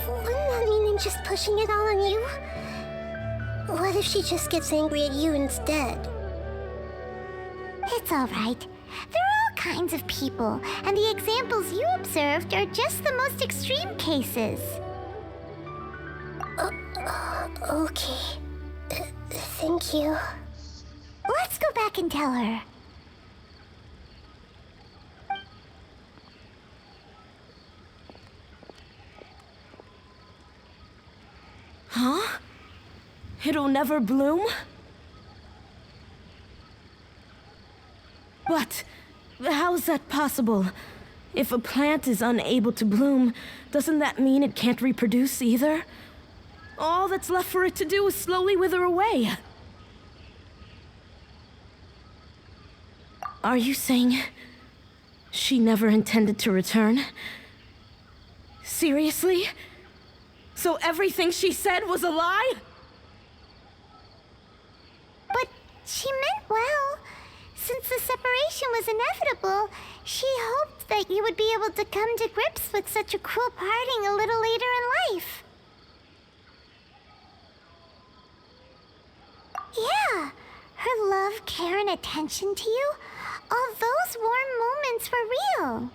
wouldn't that mean I'm just pushing it all on you? What if she just gets angry at you instead? It's all right. There are all kinds of people, and the examples you observed are just the most extreme cases. Okay. Thank you. Let's go back and tell her. Huh? It'll never bloom? But how's that possible? If a plant is unable to bloom, doesn't that mean it can't reproduce either? All that's left for it to do is slowly wither away. Are you saying she never intended to return? Seriously? So everything she said was a lie? But she meant well. Since the separation was inevitable, she hoped that you would be able to come to grips with such a cruel parting a little later in life. Yeah, her love, care, and attention to you, all those warm moments were real.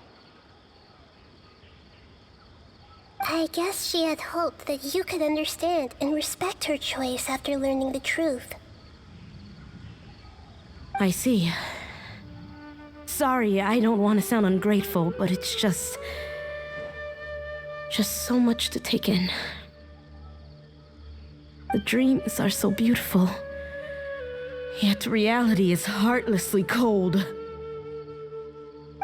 I guess she had hoped that you could understand and respect her choice after learning the truth. I see. Sorry, I don't want to sound ungrateful, but it's just so much to take in. The dreams are so beautiful, yet reality is heartlessly cold.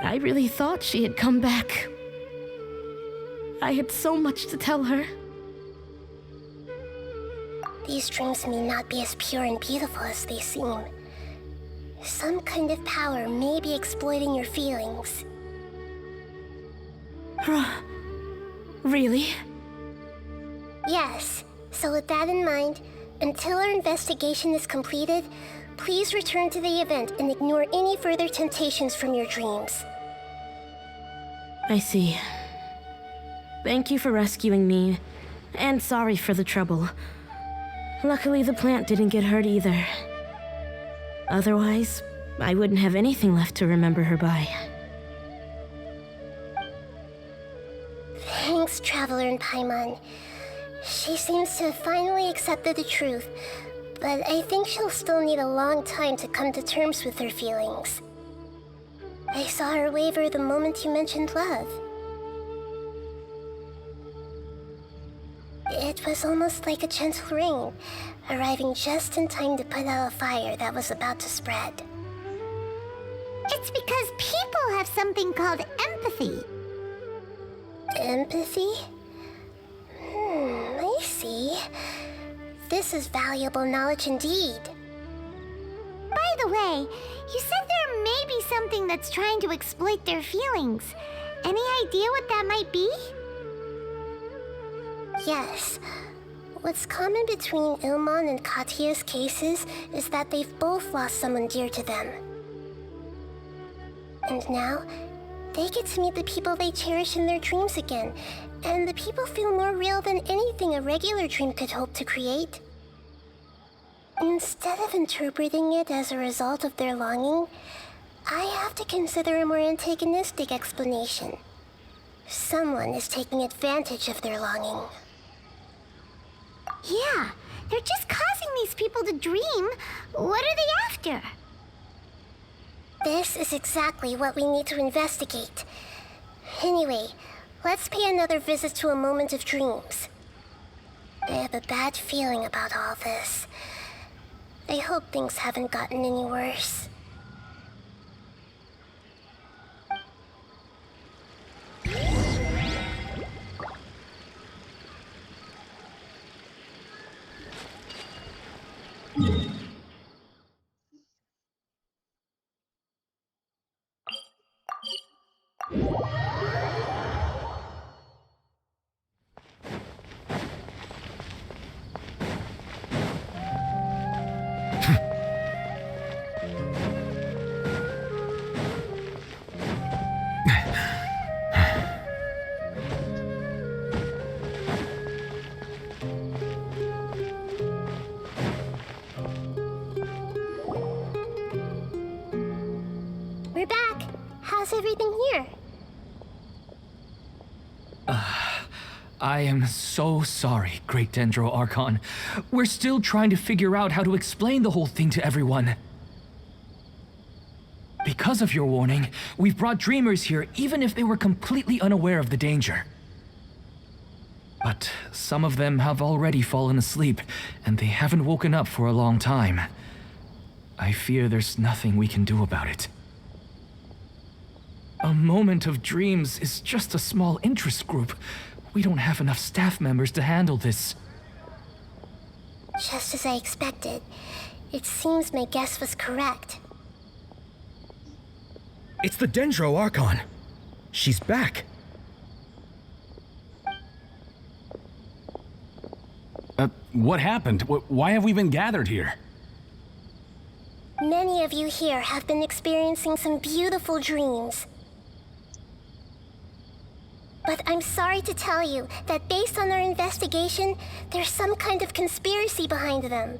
I really thought she had come back. I had so much to tell her. These dreams may not be as pure and beautiful as they seem. Some kind of power may be exploiting your feelings. Really? Yes. So with that in mind, until our investigation is completed, please return to the event and ignore any further temptations from your dreams. I see. Thank you for rescuing me, and sorry for the trouble. Luckily, the plant didn't get hurt either. Otherwise, I wouldn't have anything left to remember her by. Thanks, Traveler and Paimon. She seems to have finally accepted the truth, but I think she'll still need a long time to come to terms with her feelings. I saw her waver the moment you mentioned love. It was almost like a gentle rain, arriving just in time to put out a fire that was about to spread. It's because people have something called empathy. Empathy? I see. This is valuable knowledge indeed. By the way, you said there may be something that's trying to exploit their feelings. Any idea what that might be? Yes. What's common between Ilmon and Katya's cases is that they've both lost someone dear to them. And now, they get to meet the people they cherish in their dreams again, and the people feel more real than anything a regular dream could hope to create. Instead of interpreting it as a result of their longing, I have to consider a more antagonistic explanation. Someone is taking advantage of their longing. Yeah, they're just causing these people to dream. What are they after? This is exactly what we need to investigate. Anyway, let's pay another visit to a moment of dreams. I have a bad feeling about all this. I hope things haven't gotten any worse. We're back. How's everything here? I am so sorry, Great Dendro Archon. We're still trying to figure out how to explain the whole thing to everyone. Because of your warning, we've brought dreamers here even if they were completely unaware of the danger. But some of them have already fallen asleep, and they haven't woken up for a long time. I fear there's nothing we can do about it. A moment of dreams is just a small interest group. We don't have enough staff members to handle this. Just as I expected. It seems my guess was correct. It's the Dendro Archon. She's back. What happened? Why have we been gathered here? Many of you here have been experiencing some beautiful dreams. But I'm sorry to tell you that based on our investigation, there's some kind of conspiracy behind them.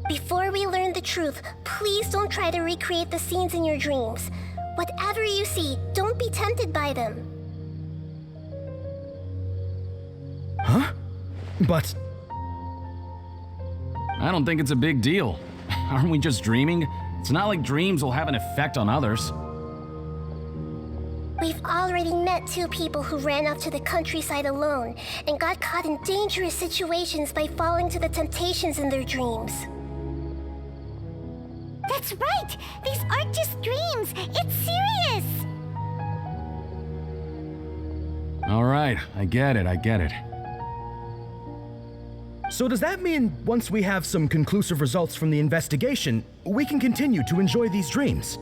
Before we learn the truth, please don't try to recreate the scenes in your dreams. Whatever you see, don't be tempted by them. Huh? But... I don't think it's a big deal. Aren't we just dreaming? It's not like dreams will have an effect on others. We've already met 2 people who ran off to the countryside alone and got caught in dangerous situations by falling to the temptations in their dreams. That's right! These aren't just dreams! It's serious! Alright, I get it. So does that mean once we have some conclusive results from the investigation, we can continue to enjoy these dreams?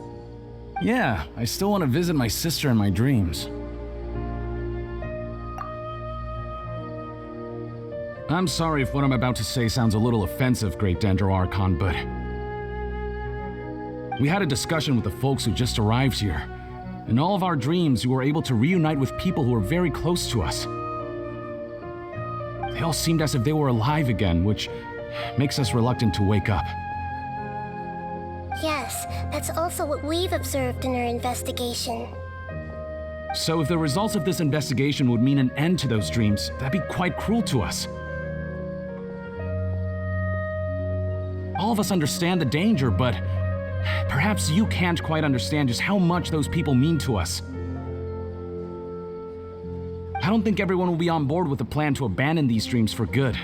Yeah, I still want to visit my sister in my dreams. I'm sorry if what I'm about to say sounds a little offensive, Great Dendro Archon, but... we had a discussion with the folks who just arrived here. In all of our dreams, we were able to reunite with people who were very close to us. They all seemed as if they were alive again, which makes us reluctant to wake up. Yes, that's also what we've observed in our investigation. So if the results of this investigation would mean an end to those dreams, that'd be quite cruel to us. All of us understand the danger, but perhaps you can't quite understand just how much those people mean to us. I don't think everyone will be on board with the plan to abandon these dreams for good.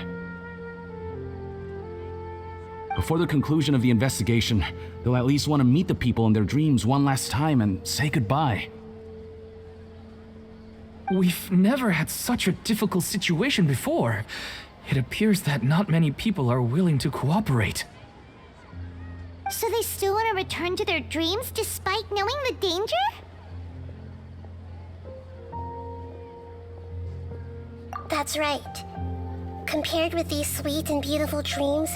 Before the conclusion of the investigation, they'll at least want to meet the people in their dreams one last time and say goodbye. We've never had such a difficult situation before. It appears that not many people are willing to cooperate. So they still want to return to their dreams despite knowing the danger? That's right. Compared with these sweet and beautiful dreams,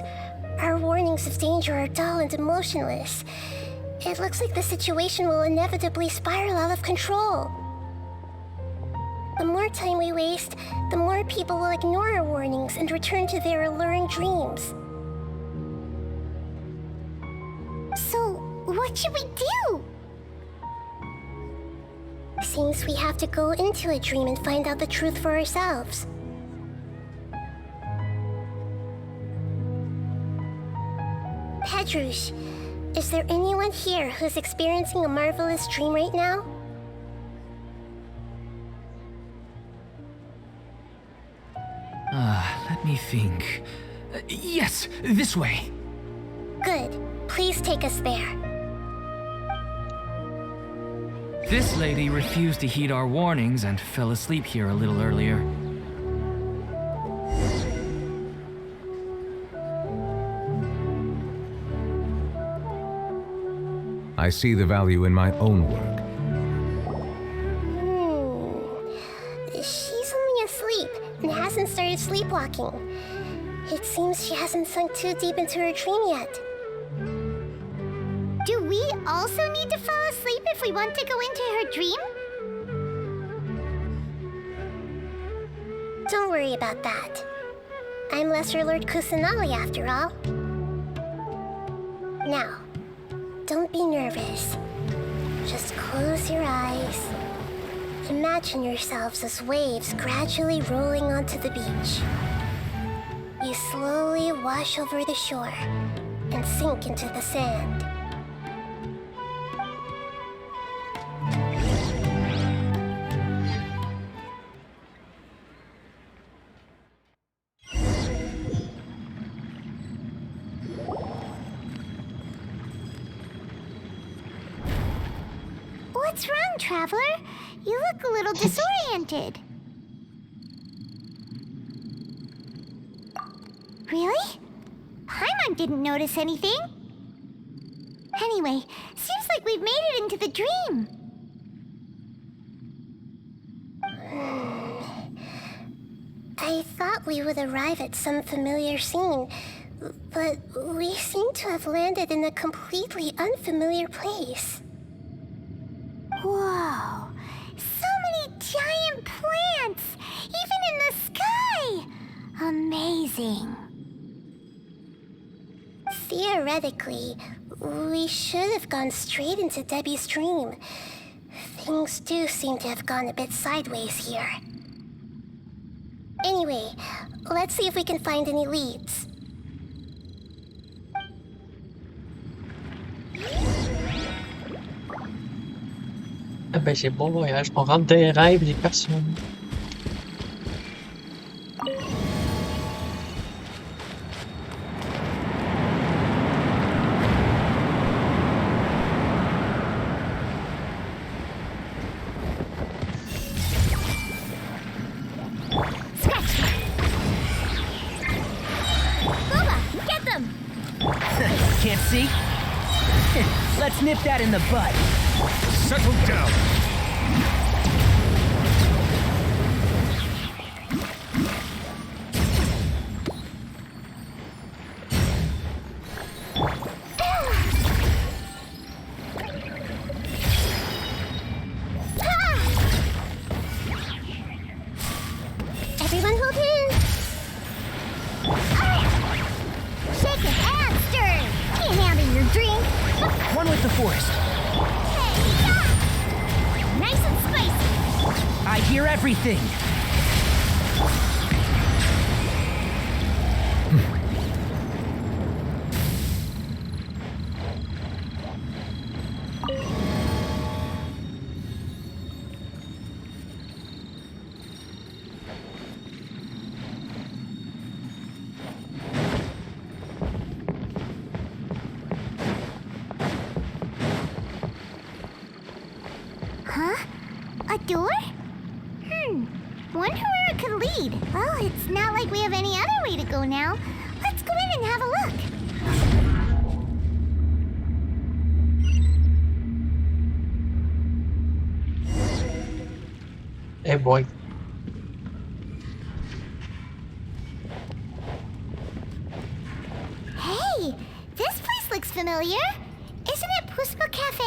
our warnings of danger are dull and emotionless. It looks like the situation will inevitably spiral out of control. The more time we waste, the more people will ignore our warnings and return to their alluring dreams. So, what should we do? Seems we have to go into a dream and find out the truth for ourselves. Pedrush, is there anyone here who's experiencing a marvelous dream right now? Let me think. Yes, this way. Good. Please take us there. This lady refused to heed our warnings and fell asleep here a little earlier. I see the value in my own work. She's only asleep and hasn't started sleepwalking. It seems she hasn't sunk too deep into her dream yet. Do we also need to fall asleep if we want to go into her dream? Don't worry about that. I'm Lesser Lord Kusanali after all. Now, don't be nervous. Just close your eyes. Imagine yourselves as waves gradually rolling onto the beach. You slowly wash over the shore and sink into the sand. What's wrong, Traveler? You look a little disoriented. Really? Paimon didn't notice anything. Anyway, seems like we've made it into the dream. I thought we would arrive at some familiar scene, but we seem to have landed in a completely unfamiliar place. Whoa! So many giant plants! Even in the sky! Amazing. Theoretically, we should have gone straight into Debbie's dream. Things do seem to have gone a bit sideways here. Anyway, let's see if we can find any leads. Ah ben c'est bon voyage. On rentre dans les rêves des personnes. Can't see? Let's nip that in the bud. Settle down. Everyone hold in. Shake it and stir. Can't handle your drink. One with the forest. Nice and spicy. I hear everything. Huh? A door? Wonder where it could lead. Well, it's not like we have any other way to go now. Let's go in and have a look. Hey boy. Hey, this place looks familiar. Isn't it Puspa Cafe?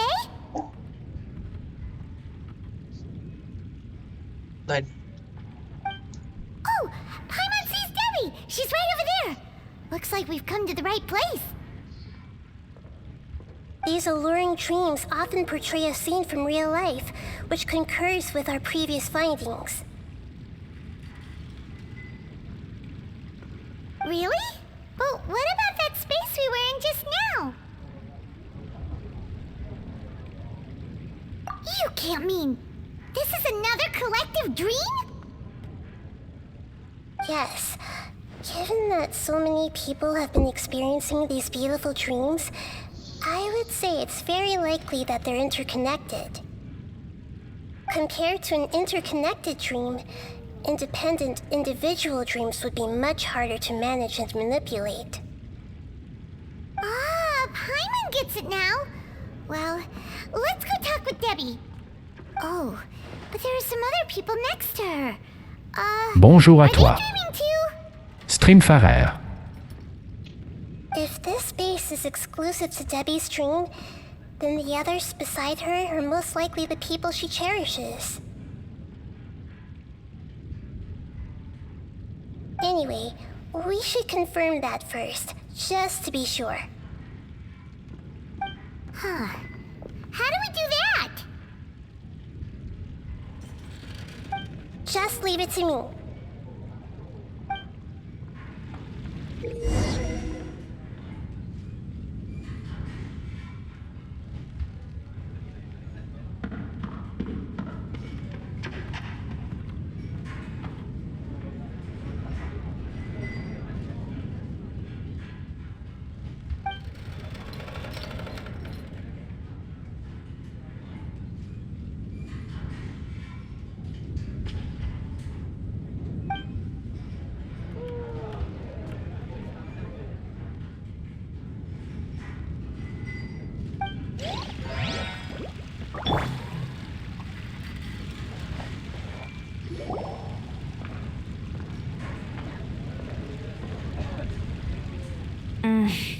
Like, Oh, Paimon sees Debbie. She's right over there. Looks like we've come to the right place. These alluring dreams often portray a scene from real life, which concurs with our previous findings. Really? But what about that space we were in just now? You can't mean this is another collective dream? Yes. Given that so many people have been experiencing these beautiful dreams, I would say it's very likely that they're interconnected. Compared to an interconnected dream, independent individual dreams would be much harder to manage and manipulate. Ah, Paimon gets it now. Well, let's go talk with Debbie. Oh, but there are some other people next to her. Bonjour à are toi. they dreaming too? Streamfarer. If this space is exclusive to Debbie's dream, then the others beside her are most likely the people she cherishes. Anyway, we should confirm that first, just to be sure. Huh. How do we do that? Just leave it to me.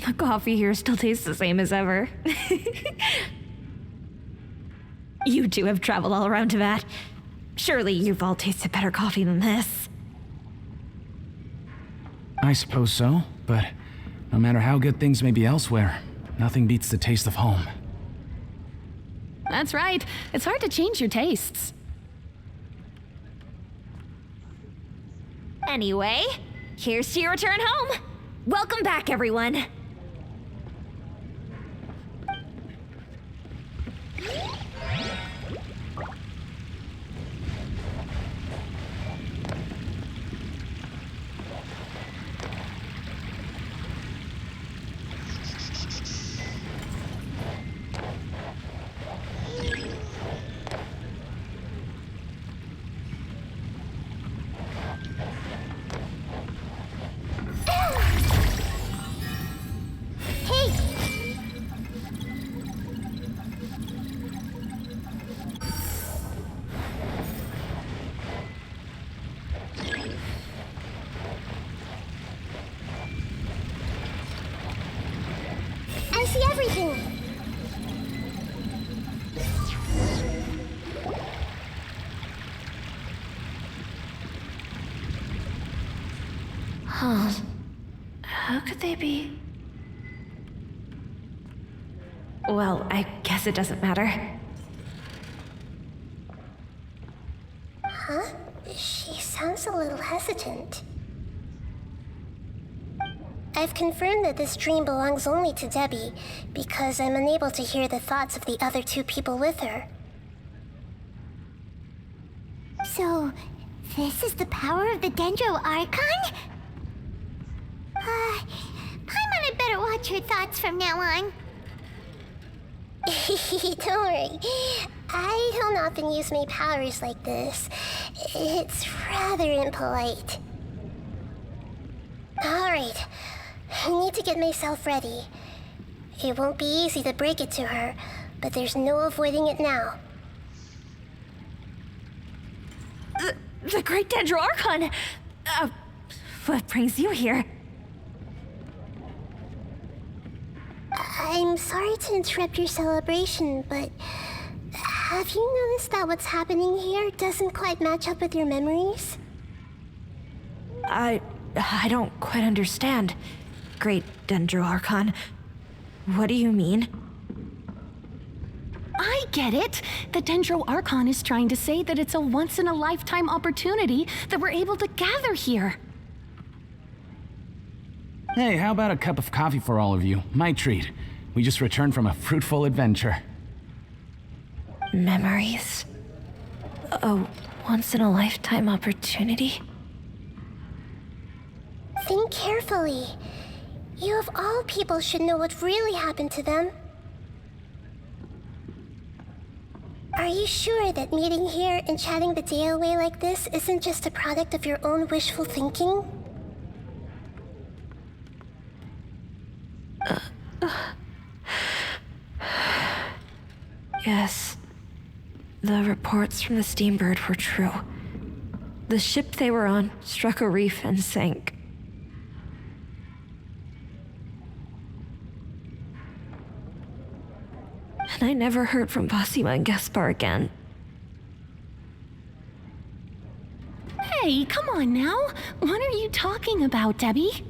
The coffee here still tastes the same as ever. You two have traveled all around Tibet. Surely you've all tasted better coffee than this. I suppose so, but no matter how good things may be elsewhere, nothing beats the taste of home. That's right. It's hard to change your tastes. Anyway, here's to your return home. Welcome back, everyone. I see everything. Huh. How could they be? Well, I guess it doesn't matter. Huh? She sounds a little hesitant. I've confirmed that this dream belongs only to Debbie, because I'm unable to hear the thoughts of the other two people with her. So, this is the power of the Dendro Archon? Paimon had better watch her thoughts from now on. Don't worry. I don't often use my powers like this. It's rather impolite. Alright. I need to get myself ready. It won't be easy to break it to her, but there's no avoiding it now. The Great Dendro Archon! What brings you here? I'm sorry to interrupt your celebration, but have you noticed that what's happening here doesn't quite match up with your memories? I don't quite understand. Great Dendro Archon. What do you mean? I get it! The Dendro Archon is trying to say that it's a once-in-a-lifetime opportunity that we're able to gather here. Hey, how about a cup of coffee for all of you? My treat. We just returned from a fruitful adventure. Memories. A once-in-a-lifetime opportunity? Think carefully. You of all people should know what really happened to them. Are you sure that meeting here and chatting the day away like this isn't just a product of your own wishful thinking? Yes. The reports from the Steambird were true. The ship they were on struck a reef and sank. And I never heard from Basima and Gaspar again. Hey, come on now! What are you talking about, Debbie?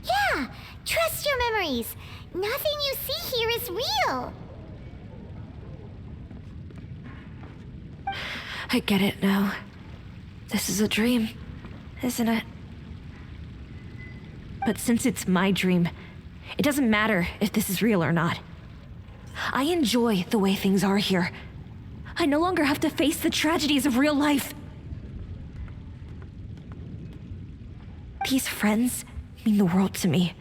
Yeah, trust your memories. Nothing you see here is real. I get it now. This is a dream, isn't it? But since it's my dream, it doesn't matter if this is real or not. I enjoy the way things are here. I no longer have to face the tragedies of real life. These friends mean the world to me.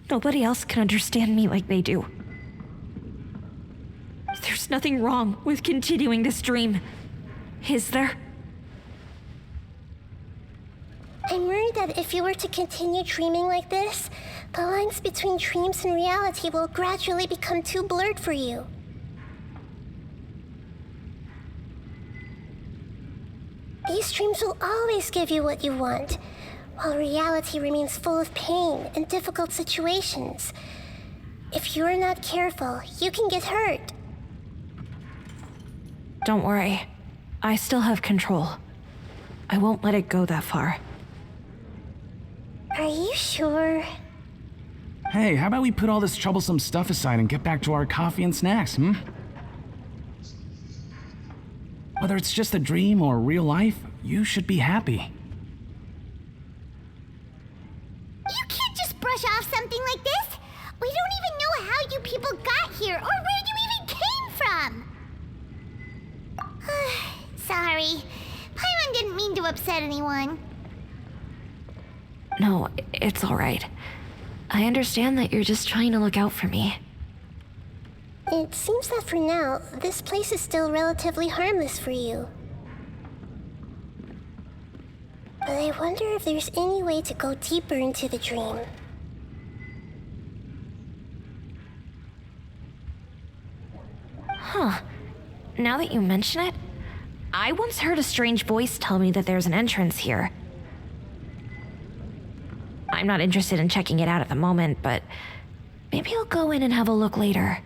Nobody else can understand me like they do. There's nothing wrong with continuing this dream, is there? I'm worried that if you were to continue dreaming like this, the lines between dreams and reality will gradually become too blurred for you. These dreams will always give you what you want, while reality remains full of pain and difficult situations. If you're not careful, you can get hurt. Don't worry. I still have control. I won't let it go that far. Are you sure? Hey, how about we put all this troublesome stuff aside and get back to our coffee and snacks, hmm? Whether it's just a dream or real life, you should be happy. You can't just brush off something like this. We don't even know how you people got here or where you even came from. Sorry. Paimon didn't mean to upset anyone. No, it's all right. I understand that you're just trying to look out for me. It seems that for now, this place is still relatively harmless for you. But I wonder if there's any way to go deeper into the dream. Huh. Now that you mention it, I once heard a strange voice tell me that there's an entrance here. I'm not interested in checking it out at the moment, but maybe I'll go in and have a look later.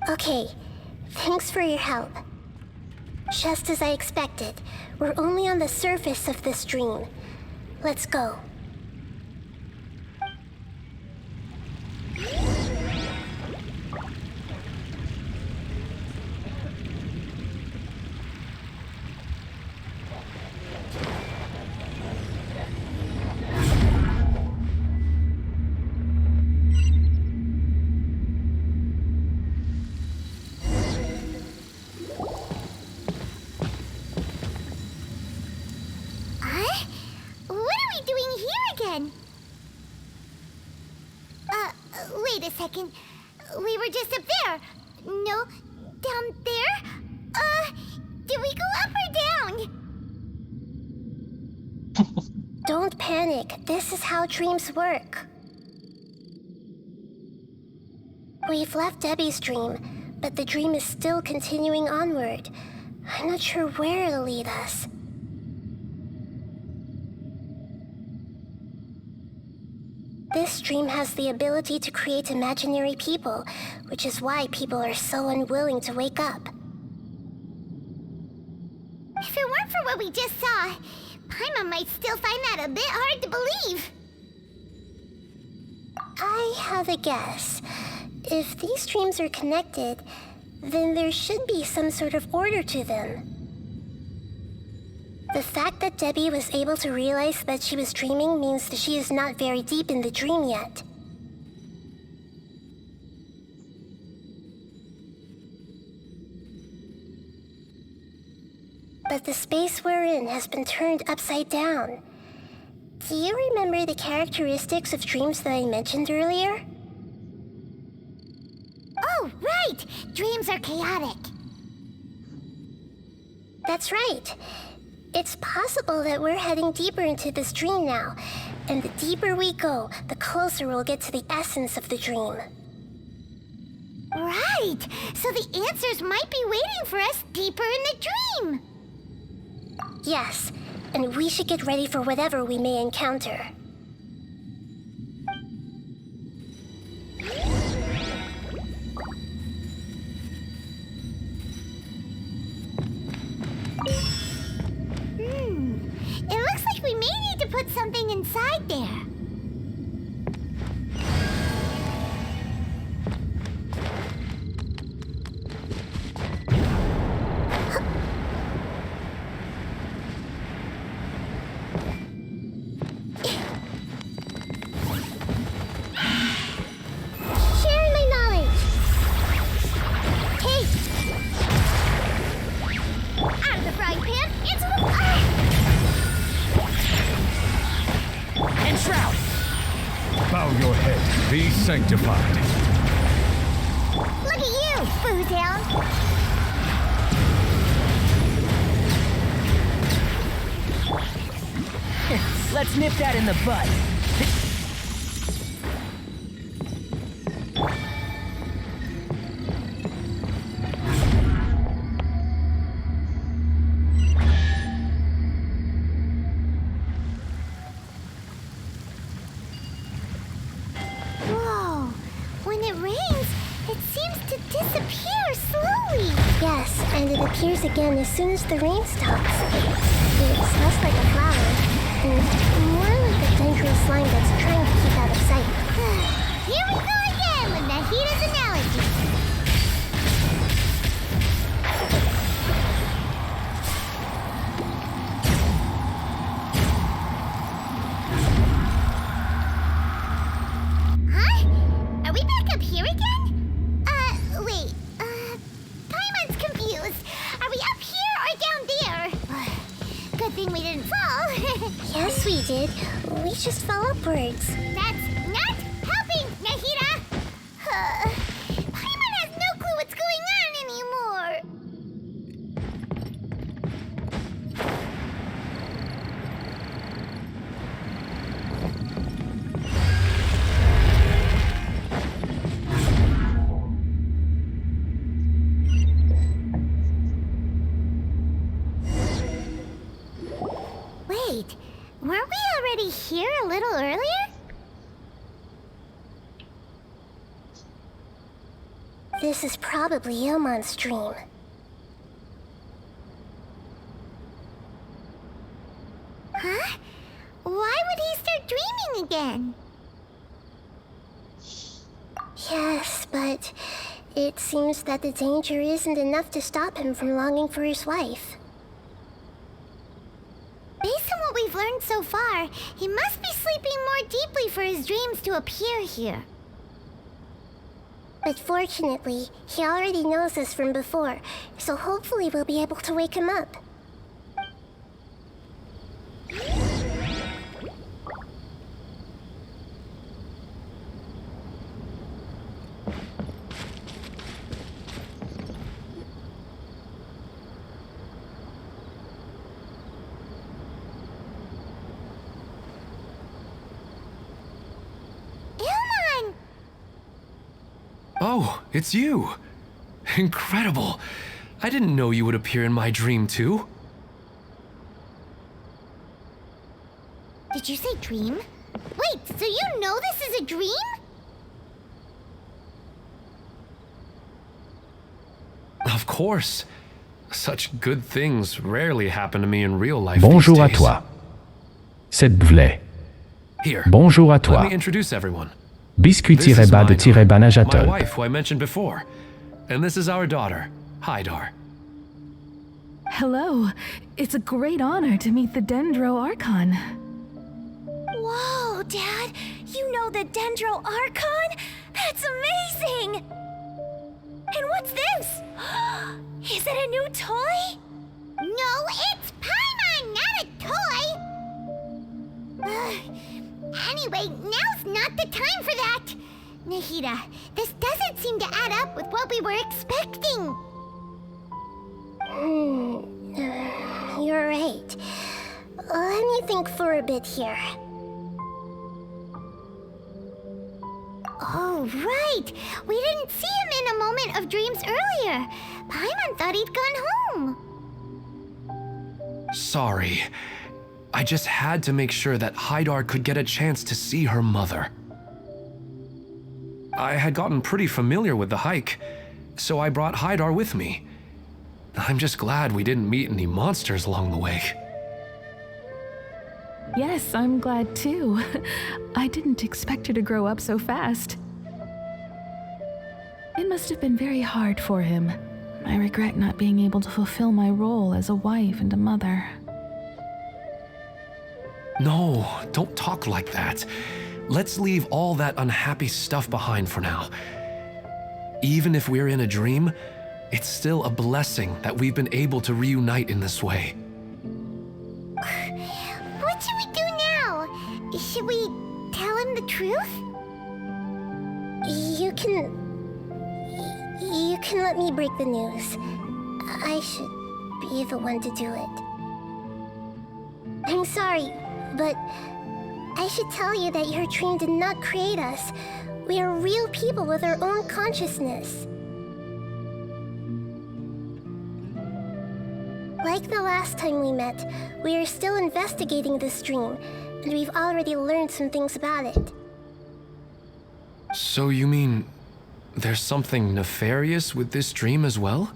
Okay, thanks for your help. Just as I expected, we're only on the surface of this dream. Let's go. Wait a second. We were just up there. No, down there? Did we go up or down? Don't panic. This is how dreams work. We've left Debbie's dream, but the dream is still continuing onward. I'm not sure where it'll lead us. This dream has the ability to create imaginary people, which is why people are so unwilling to wake up. If it weren't for what we just saw, Paimon might still find that a bit hard to believe. I have a guess. If these dreams are connected, then there should be some sort of order to them. The fact that Debbie was able to realize that she was dreaming means that she is not very deep in the dream yet. But the space we're in has been turned upside down. Do you remember the characteristics of dreams that I mentioned earlier? Oh, right! Dreams are chaotic. That's right. It's possible that we're heading deeper into this dream now, and the deeper we go, the closer we'll get to the essence of the dream. Right! So the answers might be waiting for us deeper in the dream! Yes, and we should get ready for whatever we may encounter. It looks like we may need to put something inside there. Sharing my knowledge! Hey! Out of the frying pan, into the... Enshroud! Bow your head, be sanctified. Look at you, Bootown! Let's nip that in the bud. appears again as soon as the rain stops. It's less like a flower, and more like a dendro slime that's trying to keep out of sight. Here we go again with Nahida's analogy. Huh? Are we back up here again? Wait. Paimon's confused. Are we up here or down there? Good thing we didn't fall. Yes, we did. We just fell upwards. That's not helping, Nahida! Paimon has no clue what's going on anymore. Wait, weren't we already here a little earlier? This is probably Ilmon's dream. Huh? Why would he start dreaming again? Yes, but it seems that the danger isn't enough to stop him from longing for his wife. Based on what we've learned so far, he must be sleeping more deeply for his dreams to appear here. But fortunately, he already knows us from before, so hopefully we'll be able to wake him up. Oh, it's you! Incredible! I didn't know you would appear in my dream too. Did you say dream? Wait, so you know this is a dream? Of course. Such good things rarely happen to me in real life. Bonjour à these days. toi. C'est Vlé. Here. Bonjour à toi. Let me introduce everyone. Biscuit-bas-de-najatel. My wife, who I mentioned before. And this is our daughter, Hydar. Hello. It's a great honor to meet the Dendro Archon. Whoa, Dad! You know the Dendro Archon? That's amazing! And what's this? Is it a new toy? No, it's Paimon, not a toy! Anyway, now's not the time for that! Nahida, this doesn't seem to add up with what we were expecting. You're right. Let me think for a bit here. Oh, right! We didn't see him in a moment of dreams earlier. Paimon thought he'd gone home. Sorry. I just had to make sure that Hydar could get a chance to see her mother. I had gotten pretty familiar with the hike, so I brought Hydar with me. I'm just glad we didn't meet any monsters along the way. Yes, I'm glad too. I didn't expect her to grow up so fast. It must have been very hard for him. I regret not being able to fulfill my role as a wife and a mother. No, don't talk like that. Let's leave all that unhappy stuff behind for now. Even if we're in a dream, it's still a blessing that we've been able to reunite in this way. What should we do now? Should we tell him the truth? You can let me break the news. I should be the one to do it. I'm sorry, but I should tell you that your dream did not create us. We are real people with our own consciousness. Like the last time we met, we are still investigating this dream, and we've already learned some things about it. So you mean there's something nefarious with this dream as well?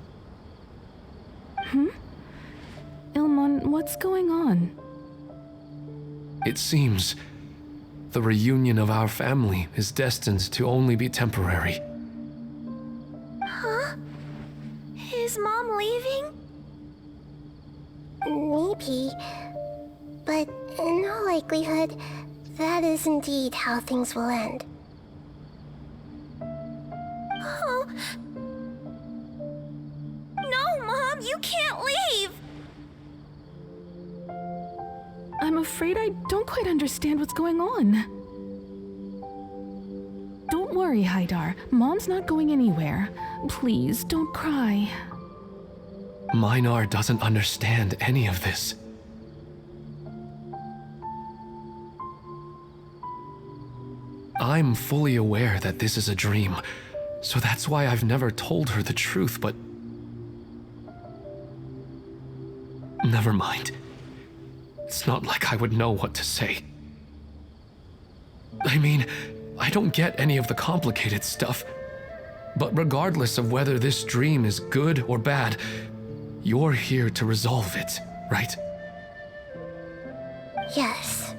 Ilmon, what's going on? It seems the reunion of our family is destined to only be temporary. Huh? Is Mom leaving? Maybe. But in all likelihood, that is indeed how things will end. Oh. No, Mom, you can't leave! I'm afraid I don't quite understand what's going on. Don't worry, Haidar. Mom's not going anywhere. Please, don't cry. Minar doesn't understand any of this. I'm fully aware that this is a dream, so that's why I've never told her the truth, but... Never mind. It's not like I would know what to say. I mean, I don't get any of the complicated stuff. But regardless of whether this dream is good or bad, you're here to resolve it, right? Yes.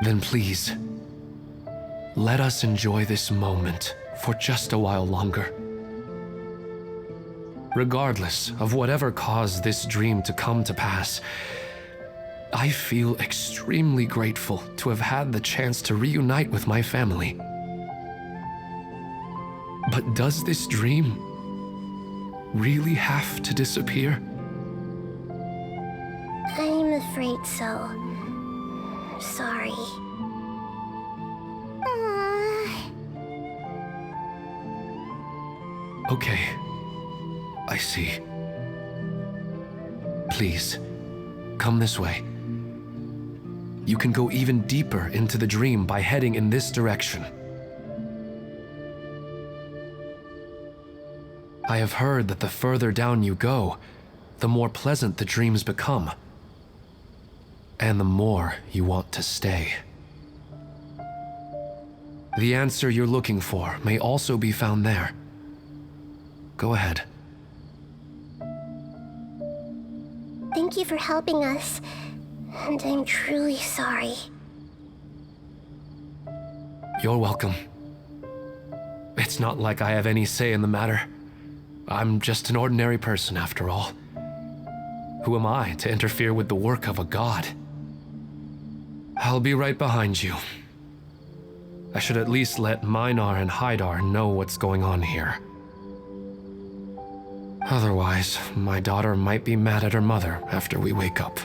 Then please, let us enjoy this moment for just a while longer. Regardless of whatever caused this dream to come to pass, I feel extremely grateful to have had the chance to reunite with my family. But does this dream really have to disappear? I'm afraid so. Sorry. Okay, I see. Please, come this way. You can go even deeper into the dream by heading in this direction. I have heard that the further down you go, the more pleasant the dreams become. And the more you want to stay. The answer you're looking for may also be found there. Go ahead. Thank you for helping us, and I'm truly sorry. You're welcome. It's not like I have any say in the matter. I'm just an ordinary person after all. Who am I to interfere with the work of a god? I'll be right behind you. I should at least let Minar and Haidar know what's going on here. Otherwise, my daughter might be mad at her mother after we wake up.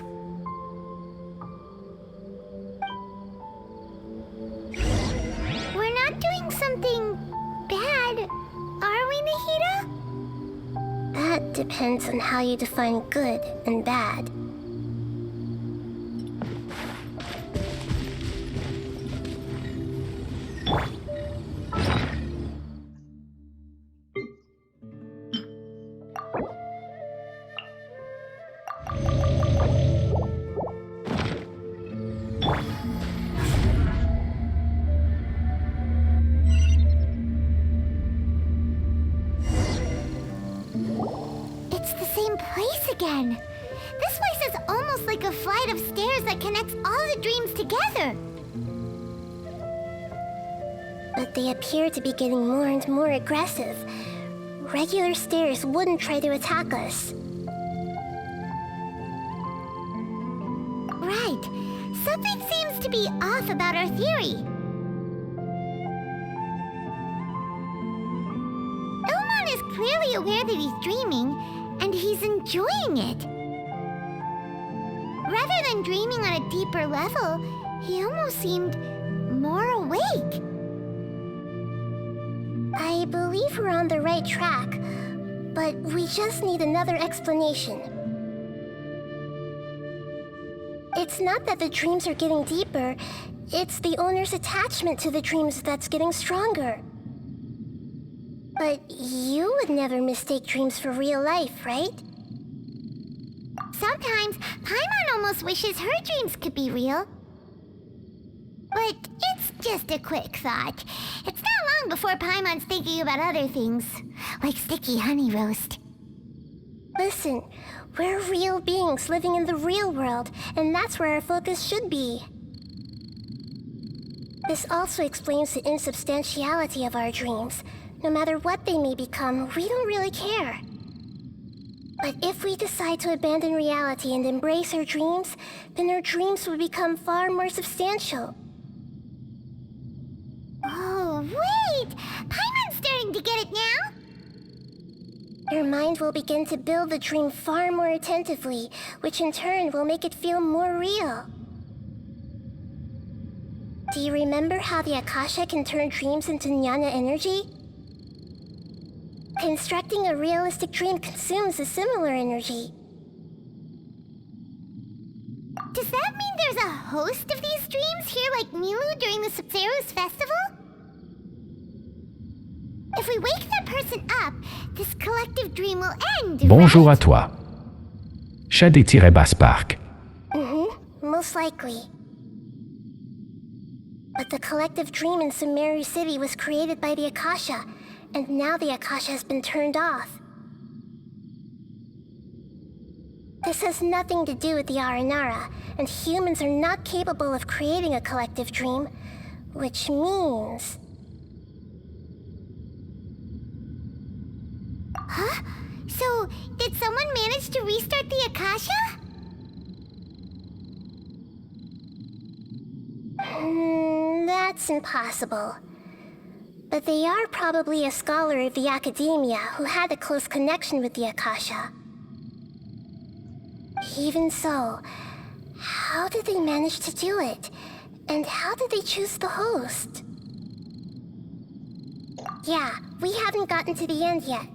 We're not doing something bad, are we, Nahida? That depends on how you define good and bad. Again. This place is almost like a flight of stairs that connects all the dreams together. But they appear to be getting more and more aggressive. Regular stairs wouldn't try to attack us. Right. Something seems to be off about our theory. Ilmon is clearly aware that he's dreaming, and he's enjoying it. Rather than dreaming on a deeper level, he almost seemed more awake. I believe we're on the right track, but we just need another explanation. It's not that the dreams are getting deeper, it's the owner's attachment to the dreams that's getting stronger. But you would never mistake dreams for real life, right? Sometimes, Paimon almost wishes her dreams could be real. But it's just a quick thought. It's not long before Paimon's thinking about other things, like sticky honey roast. Listen, we're real beings living in the real world, and that's where our focus should be. This also explains the insubstantiality of our dreams. No matter what they may become, we don't really care. But if we decide to abandon reality and embrace our dreams, then our dreams will become far more substantial. Oh, wait! Paimon's starting to get it now! Your mind will begin to build the dream far more attentively, which in turn will make it feel more real. Do you remember how the Akasha can turn dreams into jnana energy? Constructing a realistic dream consumes a similar energy. Does that mean there's a host of these dreams here like Nilou during the Subzero's festival? If we wake that person up, this collective dream will end, Bonjour right? à toi. Shadi-Bass-Park. Most likely. But the collective dream in Sumeru City was created by the Akasha, and now the Akasha has been turned off. This has nothing to do with the Aranara, and humans are not capable of creating a collective dream, which means... Huh? So, did someone manage to restart the Akasha? That's impossible. But they are probably a scholar of the Academia who had a close connection with the Akasha. Even so, how did they manage to do it? And how did they choose the host? Yeah, we haven't gotten to the end yet.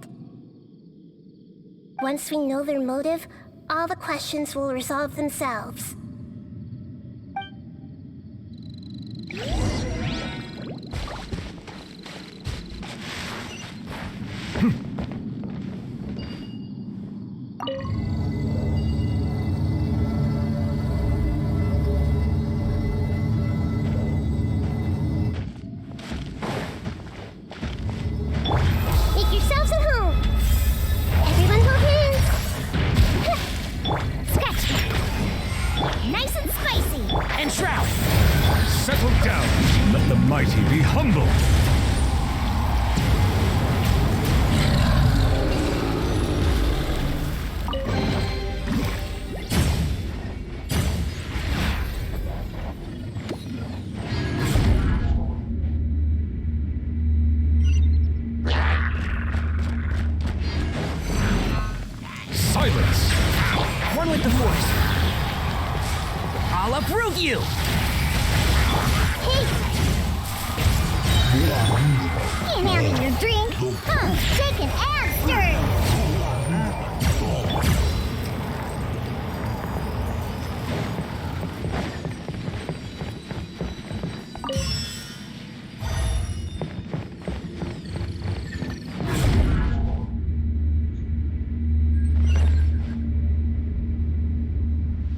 Once we know their motive, all the questions will resolve themselves. Make yourselves at home. Everyone hold hands. Scratch. Nice and spicy. And shroud! Settle down. Let the mighty be humble. Silence! One with the Force. I'll uproot you! Hey! Can't handle your drink. Huh? Shaken and stirred.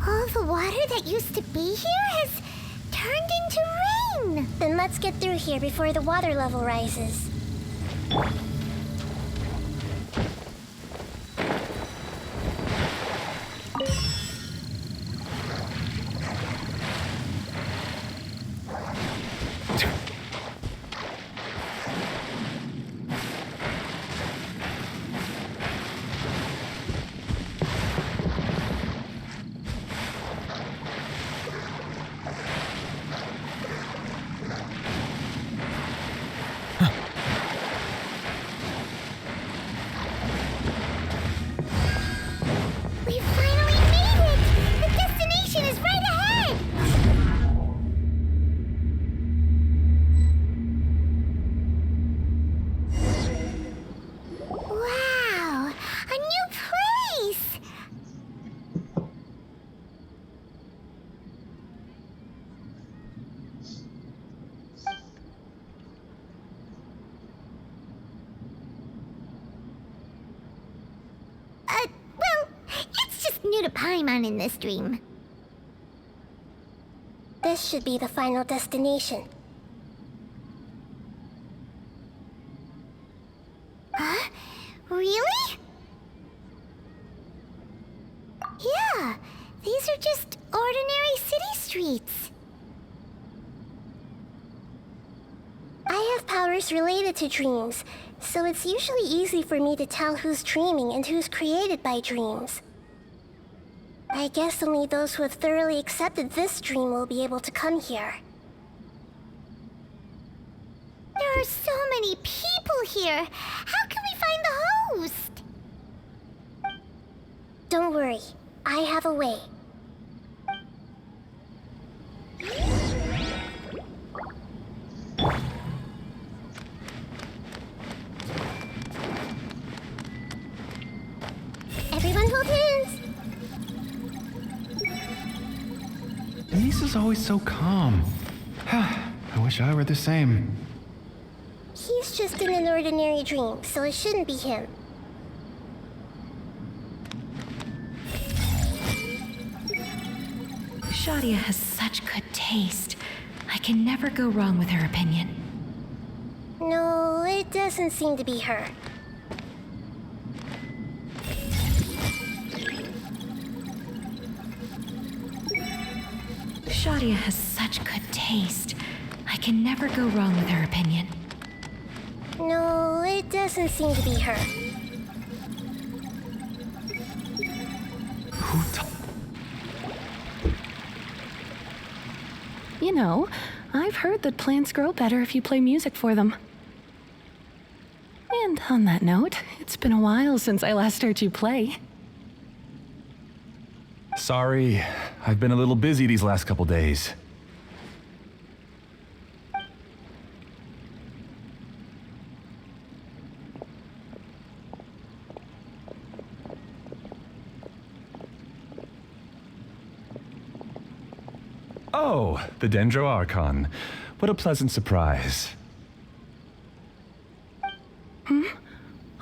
All the water that used to be here has turned into rain. Then let's get through here before the water level rises. We finally made it! The destination is right ahead! Wow! A new place! Well, it's just new to Paimon in this dream. This should be the final destination. Huh? Really? are just ordinary city streets. I have powers related to dreams, so it's usually easy for me to tell who's dreaming and who's created by dreams. I guess only those who have thoroughly accepted this dream will be able to come here. There are so many people here. How can we find the host? Don't worry, I have a way. Everyone hold hands. Lisa's always so calm. I wish I were the same. He's just in an ordinary dream, so it shouldn't be him. Shadia has such good taste. I can never go wrong with her opinion. No, it doesn't seem to be her. Shadia has such good taste. I can never go wrong with her opinion. No, it doesn't seem to be her. You know, I've heard that plants grow better if you play music for them. And on that note, it's been a while since I last heard you play. Sorry, I've been a little busy these last couple days. Oh, the Dendro Archon. What a pleasant surprise.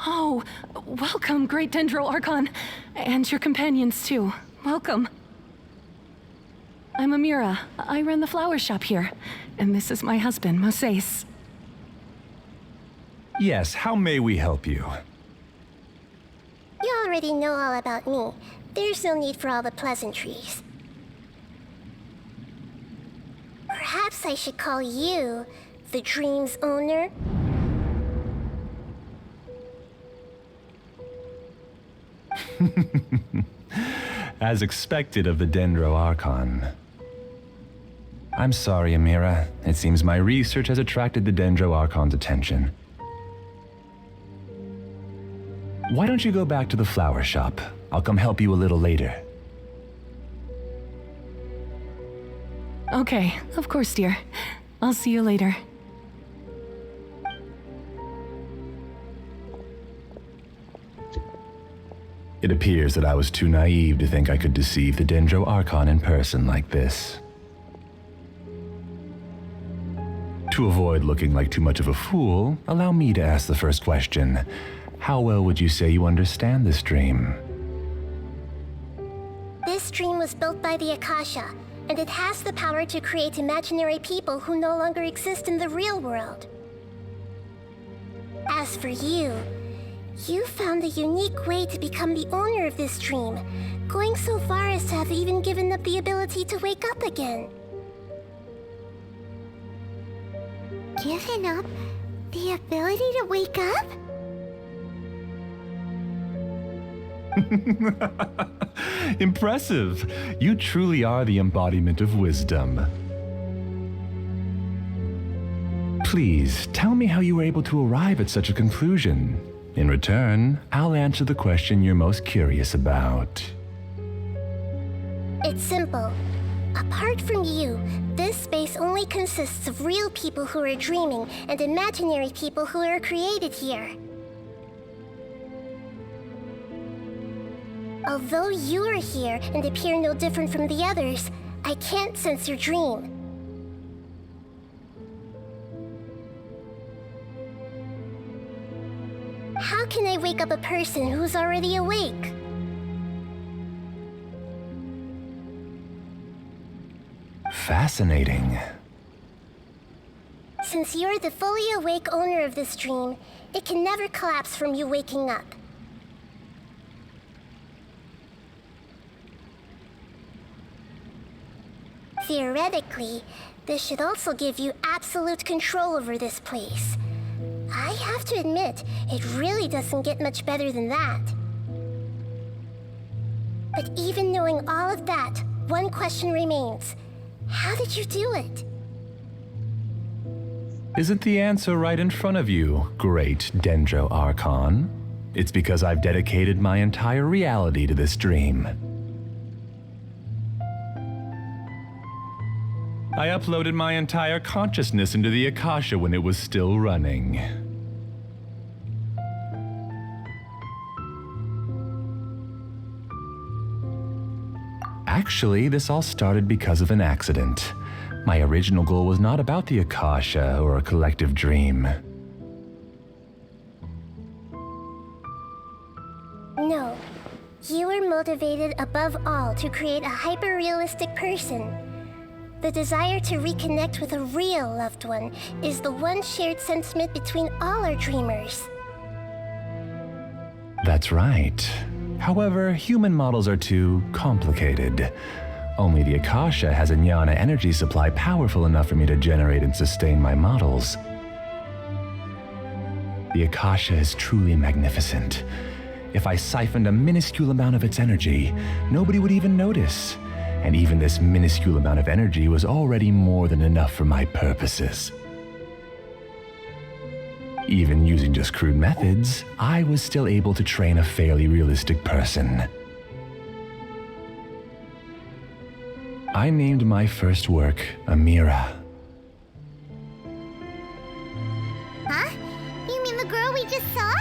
Oh, welcome, Great Dendro Archon. And your companions, too. Welcome. I'm Amira. I run the flower shop here. And this is my husband, Moses. Yes, how may we help you? You already know all about me. There's no need for all the pleasantries. Perhaps I should call you the dream's owner? As expected of the Dendro Archon. I'm sorry, Amira. It seems my research has attracted the Dendro Archon's attention. Why don't you go back to the flower shop? I'll come help you a little later. Okay, of course, dear. I'll see you later. It appears that I was too naive to think I could deceive the Dendro Archon in person like this. To avoid looking like too much of a fool, allow me to ask the first question. How well would you say you understand this dream? This dream was built by the Akasha, and it has the power to create imaginary people who no longer exist in the real world. As for you, you found a unique way to become the owner of this dream, going so far as to have even given up the ability to wake up again. Given up the ability to wake up? Impressive! You truly are the embodiment of wisdom. Please, tell me how you were able to arrive at such a conclusion. In return, I'll answer the question you're most curious about. It's simple. Apart from you, this space only consists of real people who are dreaming and imaginary people who are created here. Although you are here and appear no different from the others, I can't sense your dream. How can I wake up a person who's already awake? Fascinating. Since you're the fully awake owner of this dream, it can never collapse from you waking up. Theoretically, this should also give you absolute control over this place. I have to admit, it really doesn't get much better than that. But even knowing all of that, one question remains. How did you do it? Isn't the answer right in front of you, great Dendro Archon? It's because I've dedicated my entire reality to this dream. I uploaded my entire consciousness into the Akasha when it was still running. Actually, this all started because of an accident. My original goal was not about the Akasha or a collective dream. No. You were motivated above all to create a hyper-realistic person. The desire to reconnect with a real loved one is the one shared sentiment between all our dreamers. That's right. However, human models are too complicated. Only the Akasha has a jnana energy supply powerful enough for me to generate and sustain my models. The Akasha is truly magnificent. If I siphoned a minuscule amount of its energy, nobody would even notice. And even this minuscule amount of energy was already more than enough for my purposes. Even using just crude methods, I was still able to train a fairly realistic person. I named my first work Amira. Huh? You mean the girl we just saw?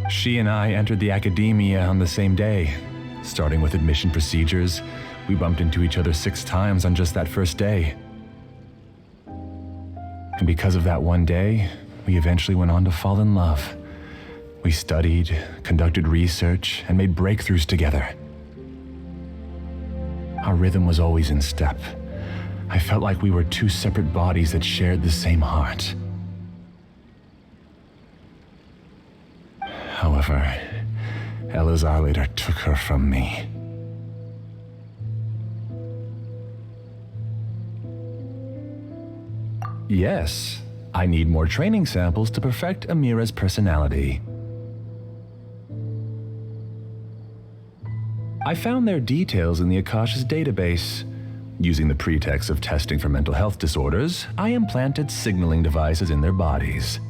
She and I entered the academia on the same day. Starting with admission procedures, we bumped into each other 6 times on just that first day. And because of that one day, we eventually went on to fall in love. We studied, conducted research, and made breakthroughs together. Our rhythm was always in step. I felt like we were 2 separate bodies that shared the same heart. However, Elazar later took her from me. Yes, I need more training samples to perfect Amira's personality. I found their details in the Akasha's database. Using the pretext of testing for mental health disorders, I implanted signaling devices in their bodies.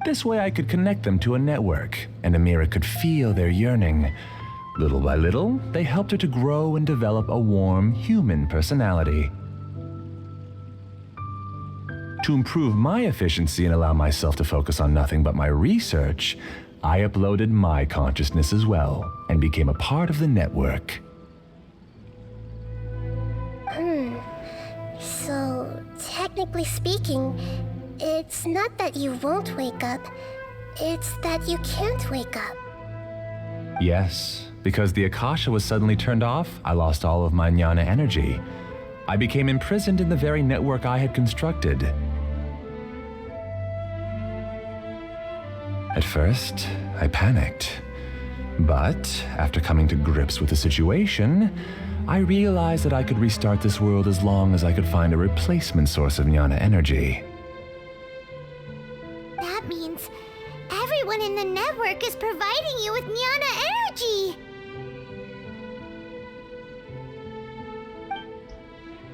This way I could connect them to a network, and Amira could feel their yearning. Little by little, they helped her to grow and develop a warm, human personality. To improve my efficiency and allow myself to focus on nothing but my research, I uploaded my consciousness as well, and became a part of the network. So, technically speaking, it's not that you won't wake up, it's that you can't wake up. Yes, because the Akasha was suddenly turned off, I lost all of my jnana energy. I became imprisoned in the very network I had constructed. At first, I panicked. But after coming to grips with the situation, I realized that I could restart this world as long as I could find a replacement source of jnana energy. That means everyone in the network is providing you with jnana energy!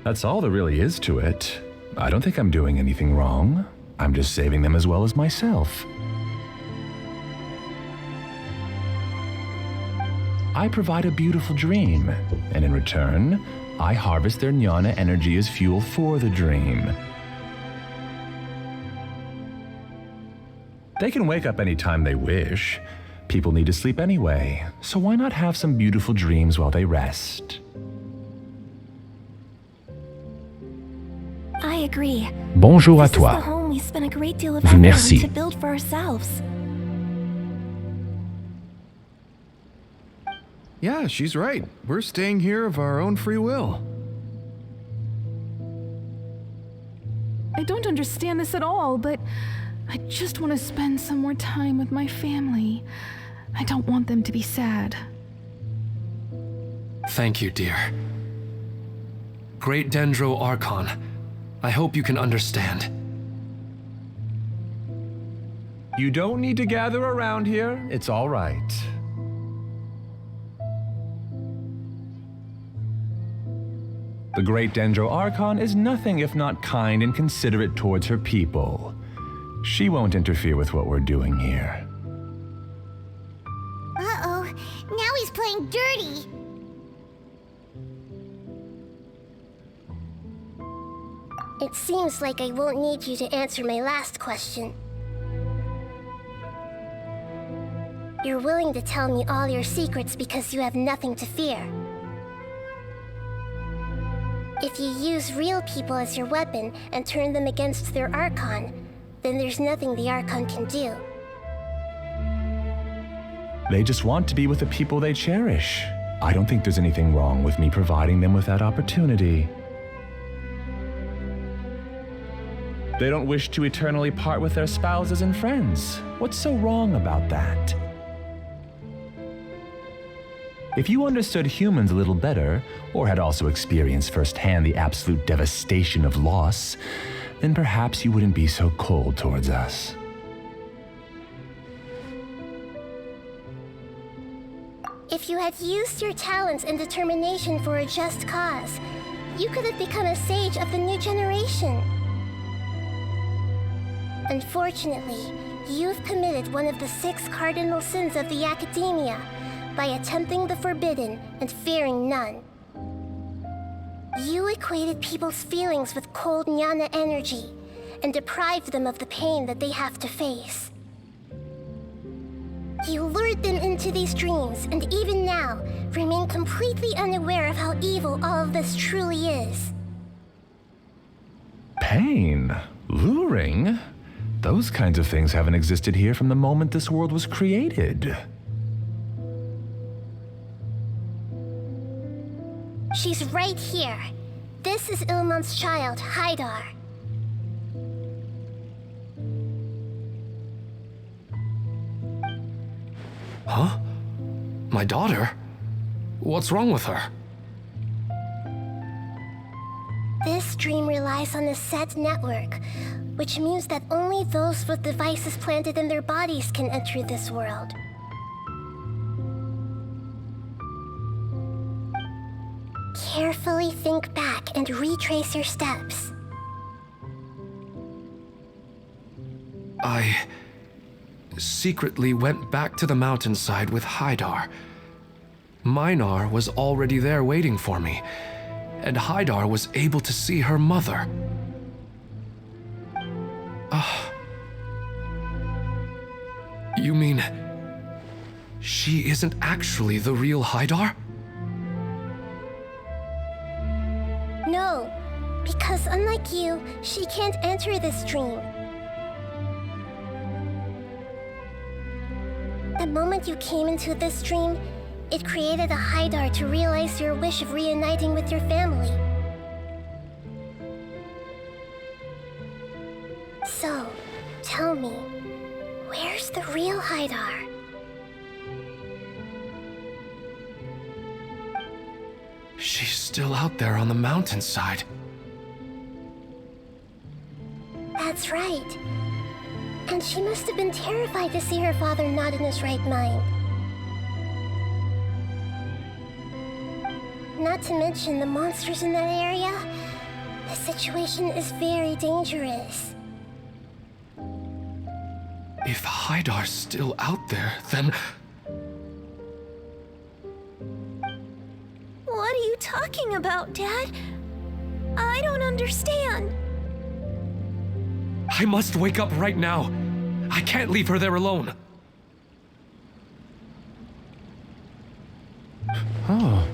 That's all there really is to it. I don't think I'm doing anything wrong. I'm just saving them as well as myself. I provide a beautiful dream, and in return, I harvest their jnana energy as fuel for the dream. They can wake up anytime they wish. People need to sleep anyway, so why not have some beautiful dreams while they rest? I agree. Bonjour à This is toi. the home we spent a great deal of Merci. effort to build for ourselves. Yeah, she's right. We're staying here of our own free will. I don't understand this at all, but I just want to spend some more time with my family. I don't want them to be sad. Thank you, dear. Great Dendro Archon, I hope you can understand. You don't need to gather around here. It's all right. The Great Dendro Archon is nothing if not kind and considerate towards her people. She won't interfere with what we're doing here. Uh-oh, now he's playing dirty. It seems like I won't need you to answer my last question. You're willing to tell me all your secrets because you have nothing to fear. If you use real people as your weapon and turn them against their Archon, then there's nothing the Archon can do. They just want to be with the people they cherish. I don't think there's anything wrong with me providing them with that opportunity. They don't wish to eternally part with their spouses and friends. What's so wrong about that? If you understood humans a little better, or had also experienced firsthand the absolute devastation of loss, then perhaps you wouldn't be so cold towards us. If you had used your talents and determination for a just cause, you could have become a sage of the new generation. Unfortunately, you've committed one of the 6 cardinal sins of the Academia by attempting the forbidden and fearing none. You equated people's feelings with cold jnana energy and deprived them of the pain that they have to face. You lured them into these dreams and even now remain completely unaware of how evil all of this truly is. Pain? Luring? Those kinds of things haven't existed here from the moment this world was created. She's right here. This is Ilmon's child, Haidar. Huh? My daughter? What's wrong with her? This dream relies on a set network, which means that only those with devices planted in their bodies can enter this world. Carefully think back and retrace your steps. I secretly went back to the mountainside with Haidar. Minar was already there waiting for me, and Haidar was able to see her mother. You mean she isn't actually the real Haidar? No, because unlike you, she can't enter this dream. The moment you came into this dream, it created a Haidar to realize your wish of reuniting with your family. So, tell me, where's the real Haidar? She's still out there on the mountainside. That's right. And she must have been terrified to see her father not in his right mind. Not to mention the monsters in that area. The situation is very dangerous. If Haidar's still out there, then... What are you talking about, Dad? I don't understand. I must wake up right now. I can't leave her there alone. Oh.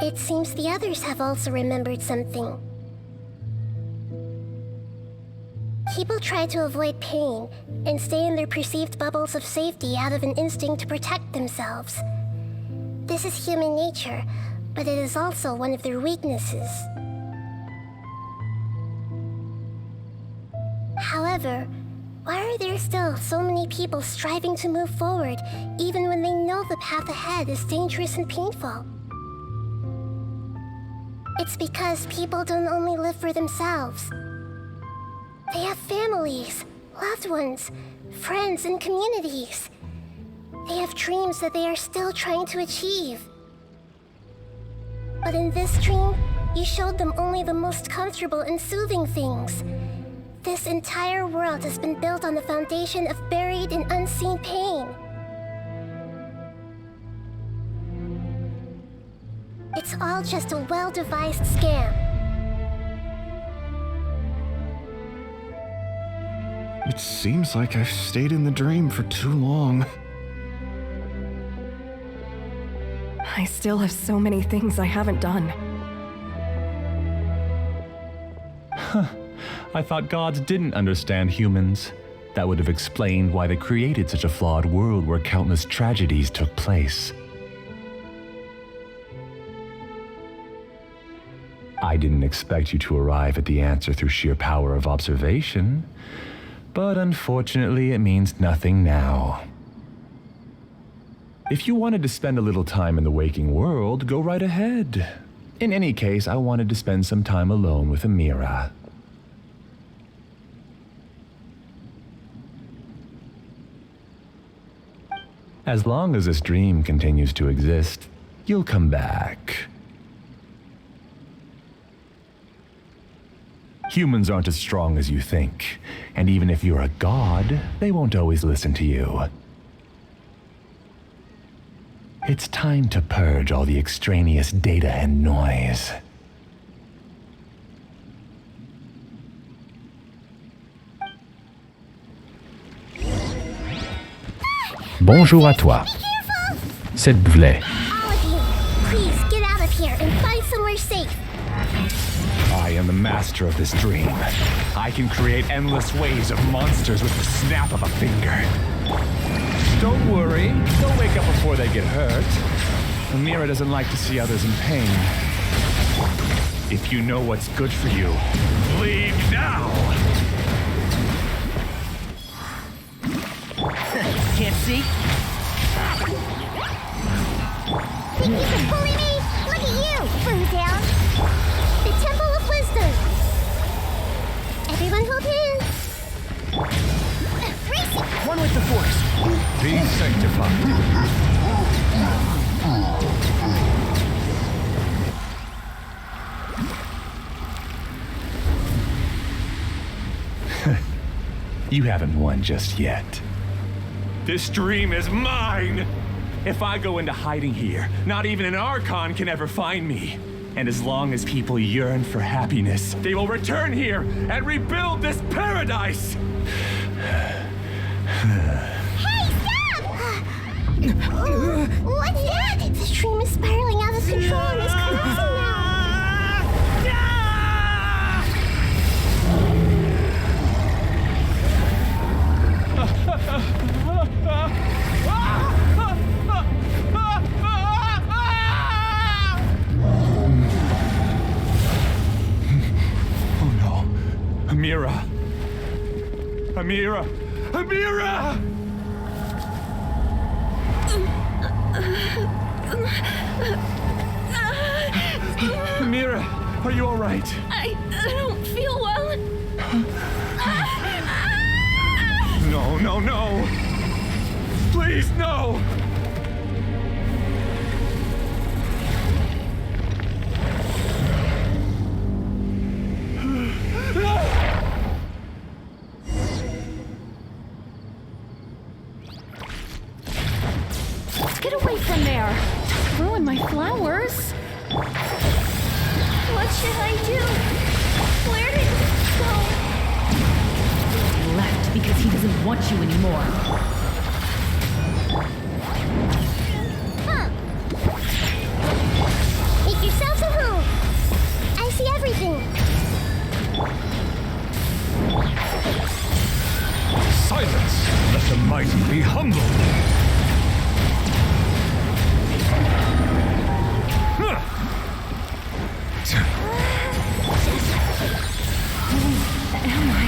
It seems the others have also remembered something. People try to avoid pain and stay in their perceived bubbles of safety out of an instinct to protect themselves. This is human nature, but it is also one of their weaknesses. However, Why are there still so many people striving to move forward, even when they know the path ahead is dangerous and painful? It's because people don't only live for themselves. They have families, loved ones, friends, and communities. They have dreams that they are still trying to achieve. But in this dream, you showed them only the most comfortable and soothing things. This entire world has been built on the foundation of buried and unseen pain. It's all just a well-devised scam. It seems like I've stayed in the dream for too long. I still have so many things I haven't done. I thought gods didn't understand humans. That would have explained why they created such a flawed world where countless tragedies took place. I didn't expect you to arrive at the answer through sheer power of observation, but unfortunately it means nothing now. If you wanted to spend a little time in the waking world, go right ahead. In any case, I wanted to spend some time alone with Amira. As long as this dream continues to exist, you'll come back. Humans aren't as strong as you think, and even if you're a god, they won't always listen to you. It's time to purge all the extraneous data and noise. Bonjour à toi. S'il vous plaît. All of you, please get out of here and find somewhere safe. I am the master of this dream. I can create endless waves of monsters with the snap of a finger. Don't worry, they'll wake up before they get hurt. Amira doesn't like to see others in pain. If you know what's good for you, leave now! Can't see? Think you can bully me? Look at you, Blue down. The Temple of Wisdom. Everyone hold hands. Racing. One with the Force. Be sanctified. You haven't won just yet. This dream is mine! If I go into hiding here, not even an Archon can ever find me. And as long as people yearn for happiness, they will return here and rebuild this paradise! Hey, stop! What's that? The stream is spiraling out of control and is collapsing now. Oh no. Amira! Amira! Amira! Amira, are you all right? I don't feel well. No, no, no! Please, no! Get away from there! Ruin my flowers! What should I do? Where did he go? He left because he doesn't want you anymore. Huh. Make yourselves at home. I see everything. Silence! Let the mighty be humbled! Am I?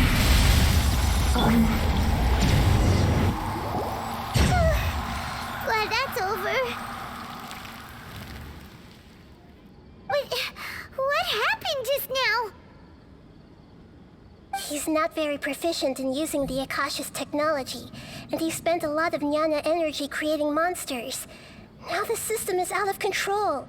not very proficient in using the Akasha's technology, and he spent a lot of jnana energy creating monsters. Now the system is out of control.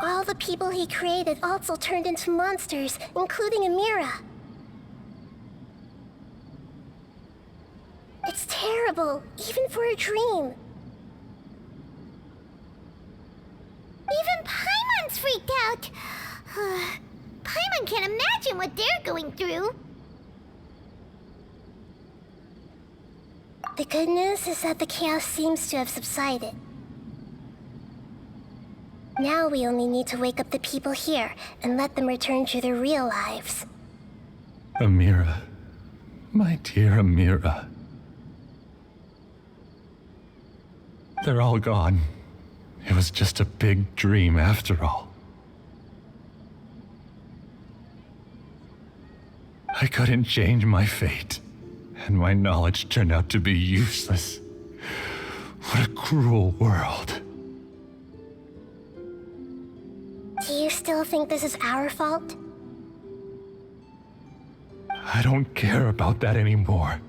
All the people he created also turned into monsters, including Amira. It's terrible, even for a dream. Even Paimon's freaked out. Paimon can't imagine what they're going through. The good news is that the chaos seems to have subsided. Now we only need to wake up the people here and let them return to their real lives. Amira. My dear Amira. They're all gone. It was just a big dream after all. I couldn't change my fate, and my knowledge turned out to be useless. What a cruel world. Do you still think this is our fault? I don't care about that anymore.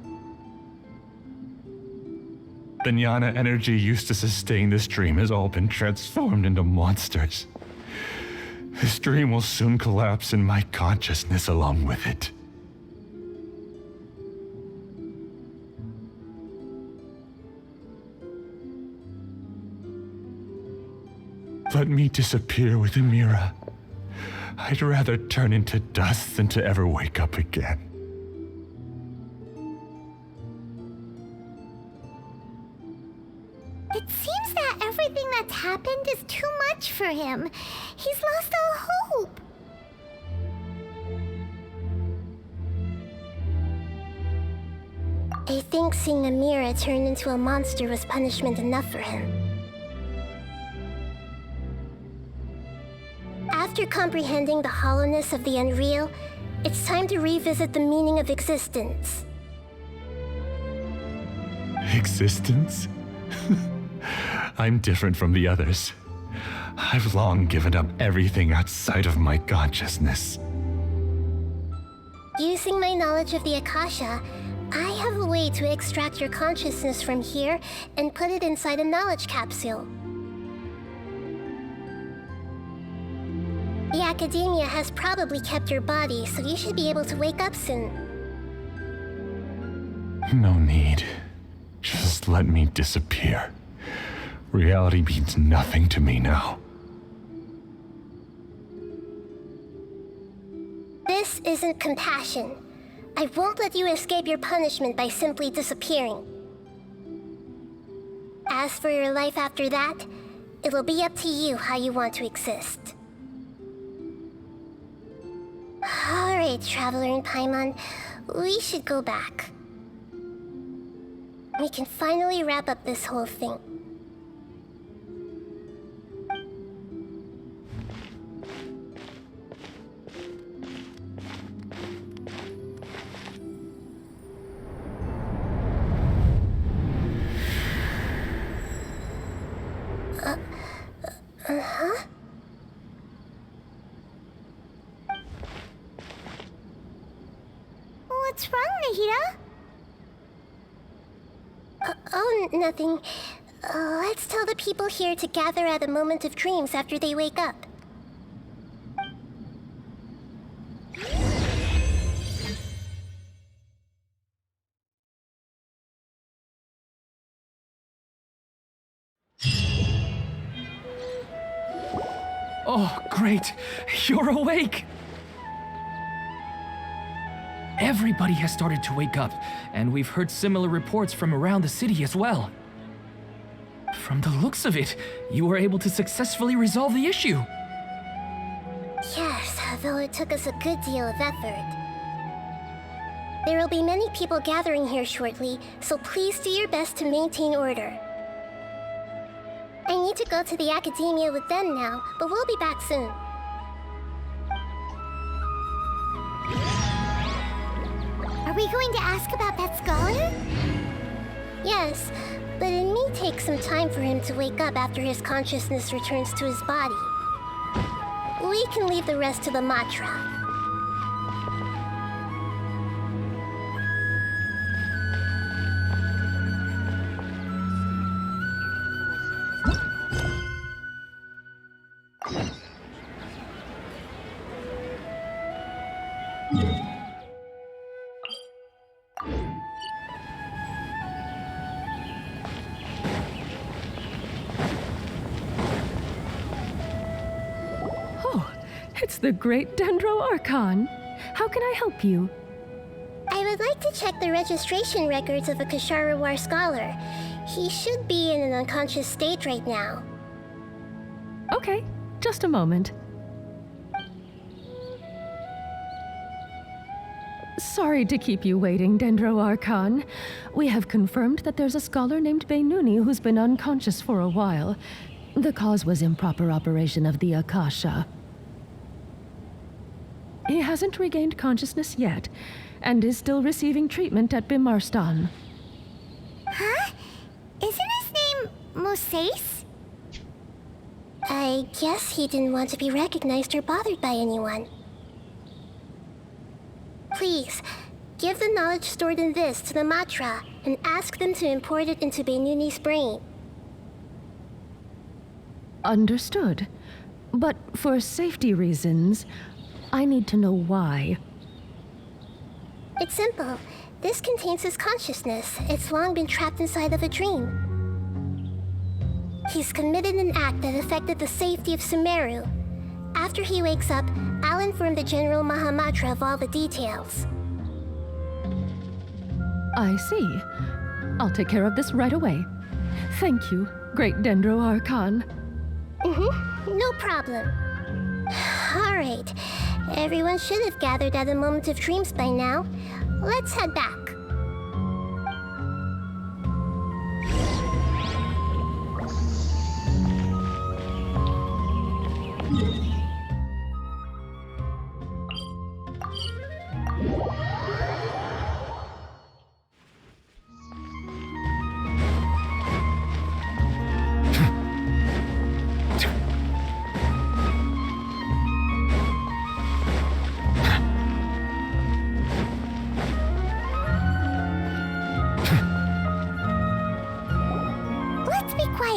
The jnana energy used to sustain this dream has all been transformed into monsters. This dream will soon collapse and my consciousness along with it. Let me disappear with Amira. I'd rather turn into dust than to ever wake up again. It seems that everything that's happened is too much for him. He's lost all hope. I think seeing Amira turn into a monster was punishment enough for him. After comprehending the hollowness of the unreal, it's time to revisit the meaning of existence. Existence? I'm different from the others. I've long given up everything outside of my consciousness. Using my knowledge of the Akasha, I have a way to extract your consciousness from here and put it inside a knowledge capsule. The Academia has probably kept your body, so you should be able to wake up soon. No need. Just let me disappear. Reality means nothing to me now. This isn't compassion. I won't let you escape your punishment by simply disappearing. As for your life after that, it'll be up to you how you want to exist. Alright, Traveler and Paimon, we should go back. We can finally wrap up this whole thing. Uh-huh. What's wrong, Nahida? Oh, nothing. Let's tell the people here to gather at a moment of dreams after they wake up. Oh, great! You're awake! Everybody has started to wake up, and we've heard similar reports from around the city as well. From the looks of it, you were able to successfully resolve the issue. Yes, though it took us a good deal of effort. There will be many people gathering here shortly, so please do your best to maintain order. I need to go to the Academia with them now, but we'll be back soon. Are we going to ask about that scholar? Yes, but it may take some time for him to wake up after his consciousness returns to his body. We can leave the rest to the Matra. It's the great Dendro Archon. How can I help you? I would like to check the registration records of a Kasharawar scholar. He should be in an unconscious state right now. Okay, just a moment. Sorry to keep you waiting, Dendro Archon. We have confirmed that there's a scholar named Beinuni who's been unconscious for a while. The cause was improper operation of the Akasha. He hasn't regained consciousness yet, and is still receiving treatment at Bimarstan. Huh? Isn't his name Moses? I guess he didn't want to be recognized or bothered by anyone. Please, give the knowledge stored in this to the Matra and ask them to import it into Beinuni's brain. Understood. But for safety reasons, I need to know why. It's simple. This contains his consciousness. It's long been trapped inside of a dream. He's committed an act that affected the safety of Sumeru. After he wakes up, I'll inform the General Mahamatra of all the details. I see. I'll take care of this right away. Thank you, great Dendro Archon. No problem. All right. Everyone should have gathered at a moment of dreams by now. Let's head back.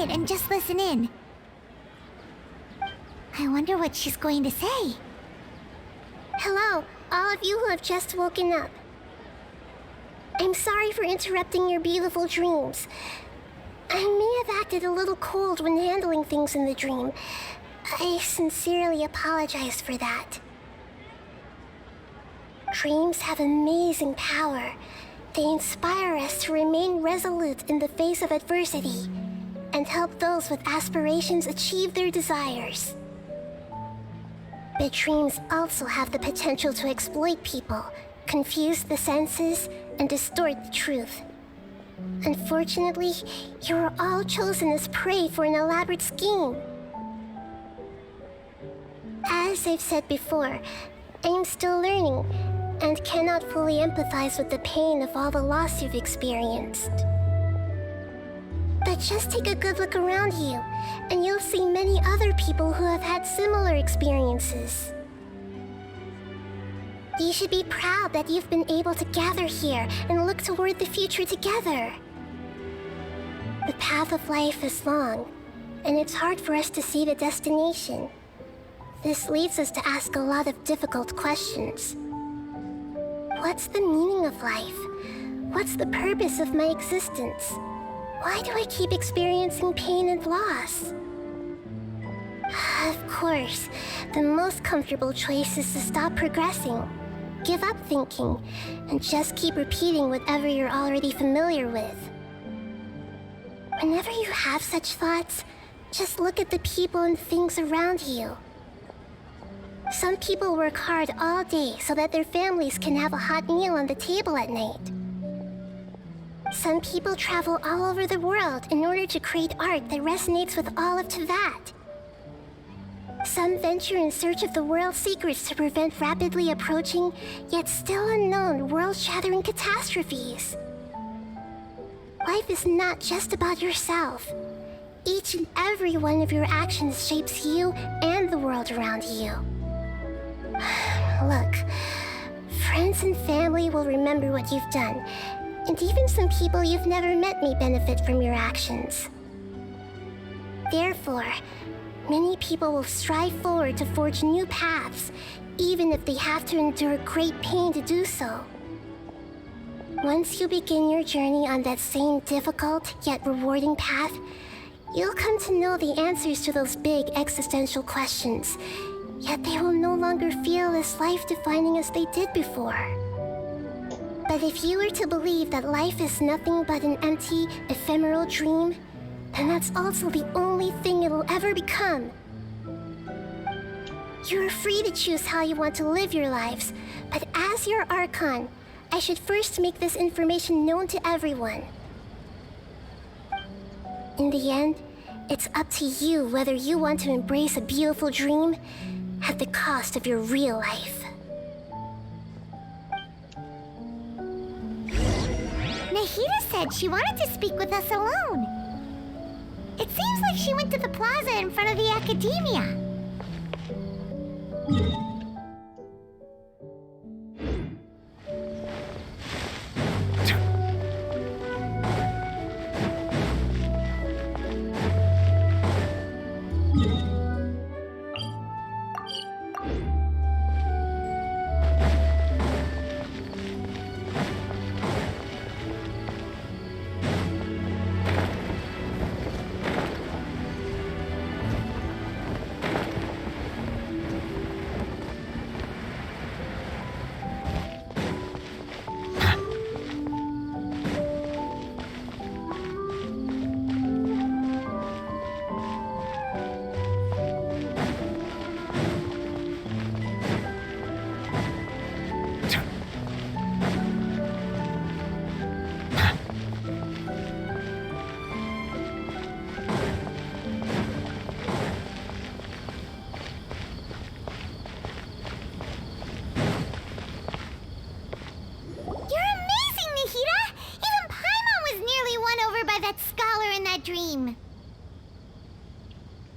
And just listen in. I wonder what she's going to say. Hello, all of you who have just woken up. I'm sorry for interrupting your beautiful dreams. I may have acted a little cold when handling things in the dream. I sincerely apologize for that. Dreams have amazing power. They inspire us to remain resolute in the face of adversity and help those with aspirations achieve their desires. But dreams also have the potential to exploit people, confuse the senses, and distort the truth. Unfortunately, you were all chosen as prey for an elaborate scheme. As I've said before, I am still learning and cannot fully empathize with the pain of all the loss you've experienced. But just take a good look around you, and you'll see many other people who have had similar experiences. You should be proud that you've been able to gather here and look toward the future together. The path of life is long, and it's hard for us to see the destination. This leads us to ask a lot of difficult questions. What's the meaning of life? What's the purpose of my existence? Why do I keep experiencing pain and loss? Of course, the most comfortable choice is to stop progressing, give up thinking, and just keep repeating whatever you're already familiar with. Whenever you have such thoughts, just look at the people and things around you. Some people work hard all day so that their families can have a hot meal on the table at night. Some people travel all over the world in order to create art that resonates with all of Teyvat. Some venture in search of the world's secrets to prevent rapidly approaching, yet still unknown, world-shattering catastrophes. life is not just about yourself. Each and every one of your actions shapes you and the world around you. Look, friends and family will remember what you've done, and even some people you've never met may benefit from your actions. Therefore, many people will strive forward to forge new paths, even if they have to endure great pain to do so. Once you begin your journey on that same difficult yet rewarding path, you'll come to know the answers to those big existential questions, yet they will no longer feel as life-defining as they did before. But if you were to believe that life is nothing but an empty, ephemeral dream, then that's also the only thing it'll ever become. You're free to choose how you want to live your lives, but as your Archon, I should first make this information known to everyone. In the end, it's up to you whether you want to embrace a beautiful dream at the cost of your real life. Nahida said she wanted to speak with us alone. It seems like she went to the plaza in front of the academia.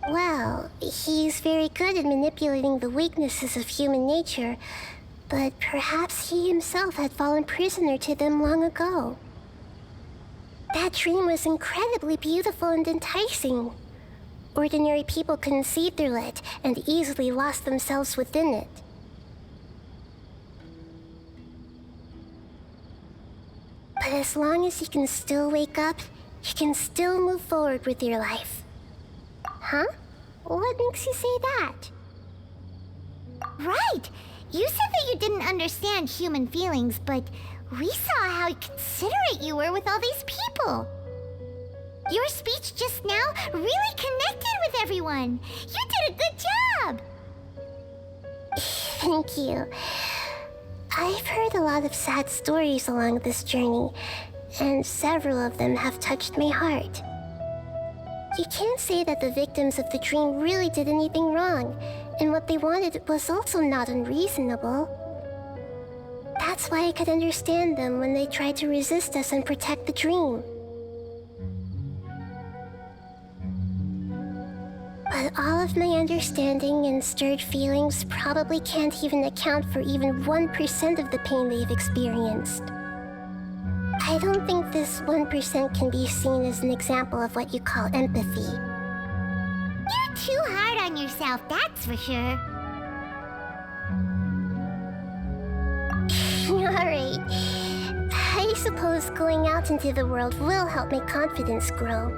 Well, he's very good at manipulating the weaknesses of human nature, but perhaps he himself had fallen prisoner to them long ago. That dream was incredibly beautiful and enticing. Ordinary people couldn't see through it and easily lost themselves within it. But as long as you can still wake up, you can still move forward with your life. Huh? What makes you say that? Right! You said that you didn't understand human feelings, but we saw how considerate you were with all these people. Your speech just now really connected with everyone. You did a good job! Thank you. I've heard a lot of sad stories along this journey, and several of them have touched my heart. You can't say that the victims of the dream really did anything wrong, and what they wanted was also not unreasonable. That's why I could understand them when they tried to resist us and protect the dream. But all of my understanding and stirred feelings probably can't even account for even 1% of the pain they've experienced. I don't think this 1% can be seen as an example of what you call empathy. You're too hard on yourself, that's for sure. Alright. I suppose going out into the world will help my confidence grow.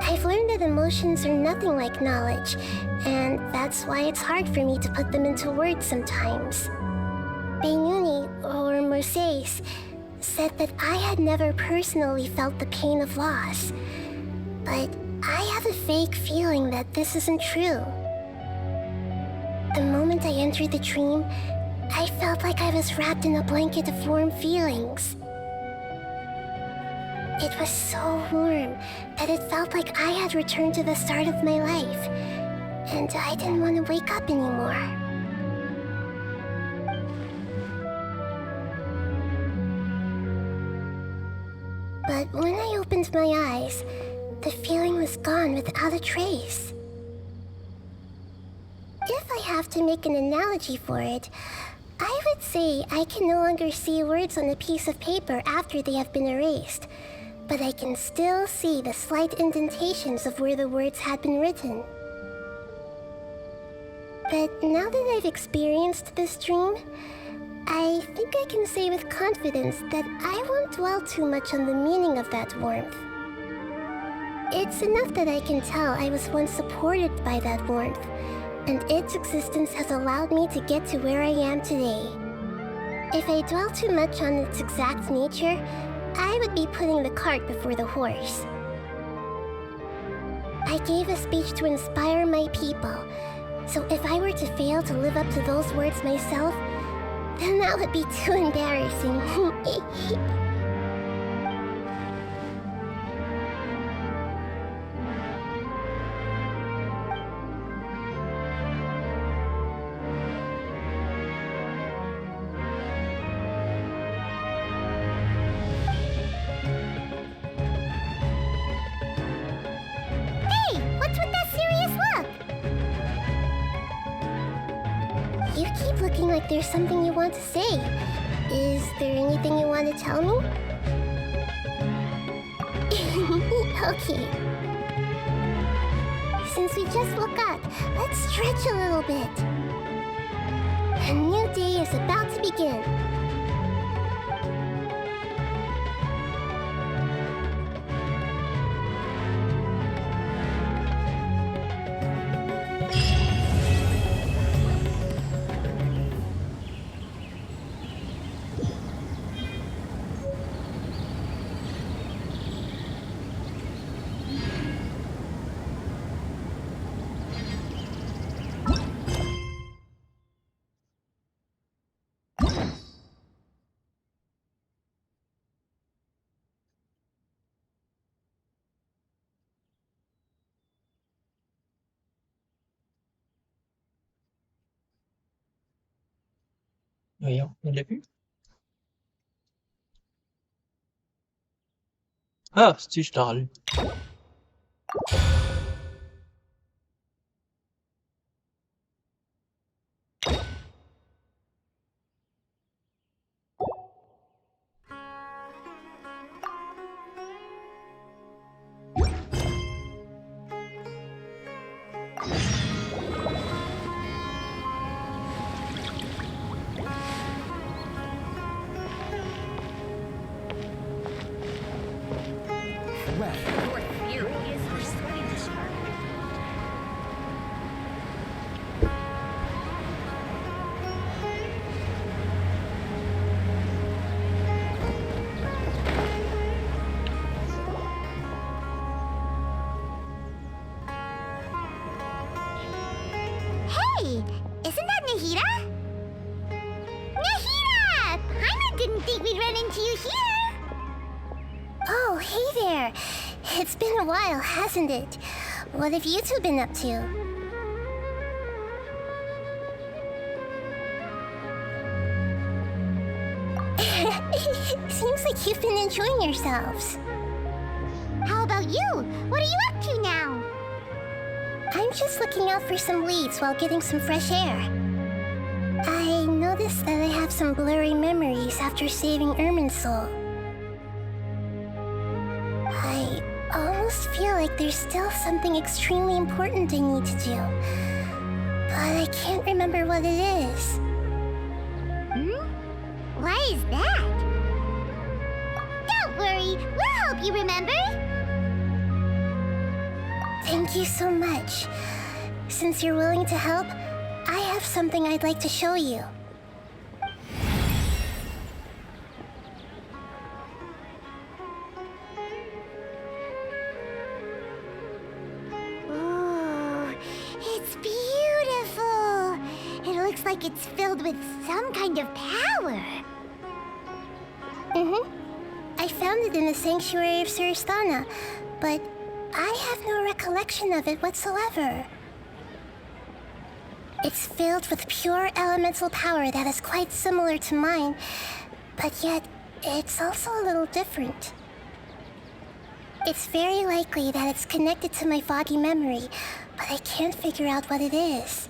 I've learned that emotions are nothing like knowledge, and that's why it's hard for me to put them into words sometimes. Beinuni, or Moses, said that I had never personally felt the pain of loss, but I have a vague feeling that this isn't true. The moment I entered the dream, I felt like I was wrapped in a blanket of warm feelings. It was so warm that it felt like I had returned to the start of my life, and I didn't want to wake up anymore. But when I opened my eyes, the feeling was gone without a trace. If I have to make an analogy for it, I would say I can no longer see words on a piece of paper after they have been erased, but I can still see the slight indentations of where the words had been written. But now that I've experienced this dream, I think I can say with confidence that I won't dwell too much on the meaning of that warmth. It's enough that I can tell I was once supported by that warmth, and its existence has allowed me to get to where I am today. If I dwell too much on its exact nature, I would be putting the cart before the horse. I gave a speech to inspire my people, so if I were to fail to live up to those words myself, then that would be too embarrassing. There's something you want to say. Is there anything you want to tell me? Okay. Since we just woke up, let's stretch a little bit. A new day is about to begin. Voyons, on l'a vu? Ah, si, je t'en lu. Hey, isn't that Nahida? Nahida! Paimon didn't think we'd run into you here. Oh, hey there. It's been a while, hasn't it? What have you two been up to? Seems like you've been enjoying yourselves. How about you? What are you up to now? I'm just looking out for some leads while getting some fresh air. I noticed that I have some blurry memories after saving Ermin's soul. I almost feel like there's still something extremely important I need to do, but I can't remember what it is. Why is that? Don't worry, we'll help you remember. Thank you so much. Since you're willing to help, I have something I'd like to show you. Ooh, it's beautiful. It looks like it's filled with some kind of power. I found it in the sanctuary of Suristana, but I have no recollection of it whatsoever. It's filled with pure elemental power that is quite similar to mine, but yet it's also a little different. It's very likely that it's connected to my foggy memory, but I can't figure out what it is.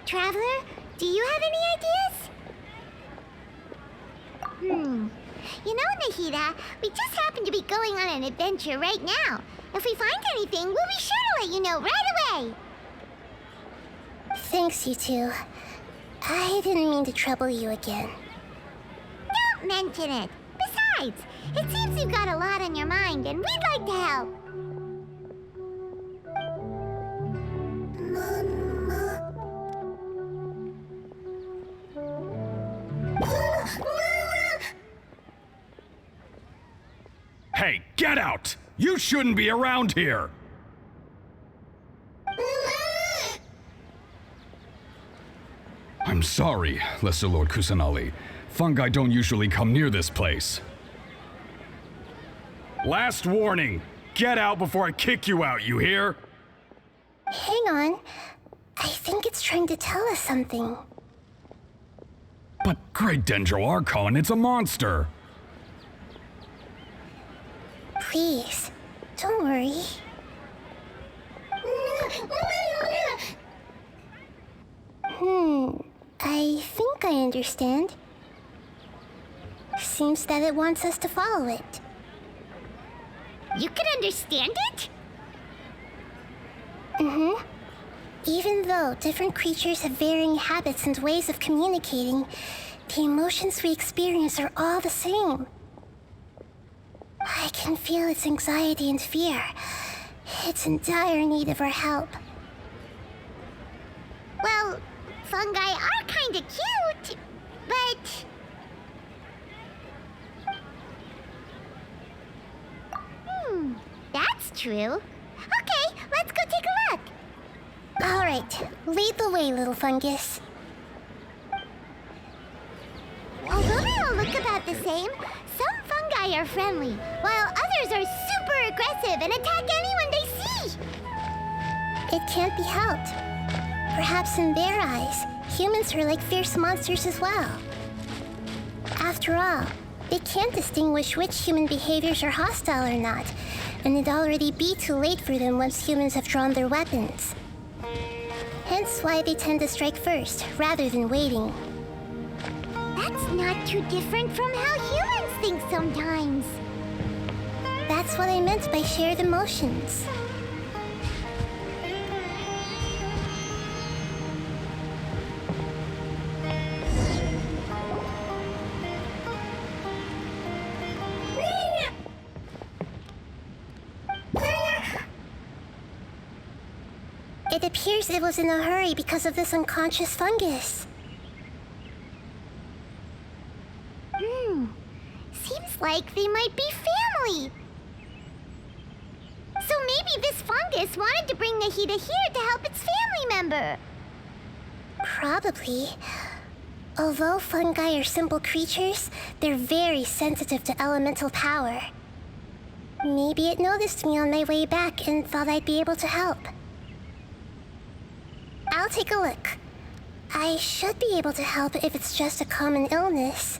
Traveler, do you have any ideas? You know, Nahida, we just happen to be going on an adventure right now. If we find anything, we'll be sure to let you know right away. Thanks, you two. I didn't mean to trouble you again. Don't mention it. Besides, it seems you've got a lot on your mind, and we'd like to help. Hey, get out! You shouldn't be around here! I'm sorry, Lesser Lord Kusanali. Fungi don't usually come near this place. Last warning! Get out before I kick you out, you hear? Hang on. I think it's trying to tell us something. But Great Dendro Archon, it's a monster! Please, don't worry. I think I understand. Seems that it wants us to follow it. You can understand it? Even though different creatures have varying habits and ways of communicating, the emotions we experience are all the same. I can feel its anxiety and fear. It's in dire need of our help. Well, fungi are kinda cute, but... that's true. Okay, let's go take a look. Alright, lead the way, little fungus. Although they all look about the same, some fungi are friendly, while others are super aggressive and attack anyone they see. It can't be helped. Perhaps in their eyes, humans are like fierce monsters as well. After all, they can't distinguish which human behaviors are hostile or not, and it'd already be too late for them once humans have drawn their weapons. Hence why they tend to strike first, rather than waiting. That's not too different from how humans think sometimes. That's what I meant by shared emotions. It appears it was in a hurry because of this unconscious fungus. Seems like they might be family. So maybe this fungus wanted to bring Nahida here to help its family member. Probably. Although fungi are simple creatures, they're very sensitive to elemental power. Maybe it noticed me on my way back and thought I'd be able to help. I'll take a look. I should be able to help if it's just a common illness.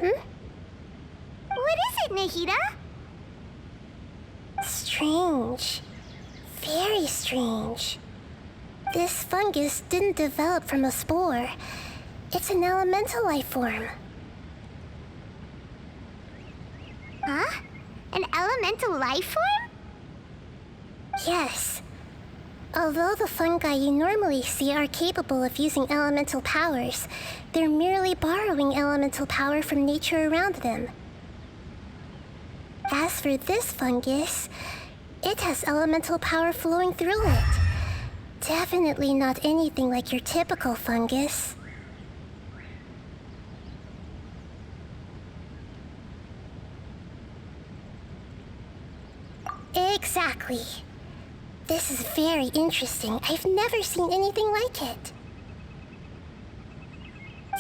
What is it, Nahida? Strange. Very strange. This fungus didn't develop from a spore. It's an elemental life form. Huh? An elemental life form? Yes. Although the fungi you normally see are capable of using elemental powers, they're merely borrowing elemental power from nature around them. As for this fungus, it has elemental power flowing through it. Definitely not anything like your typical fungus. Exactly. This is very interesting. I've never seen anything like it.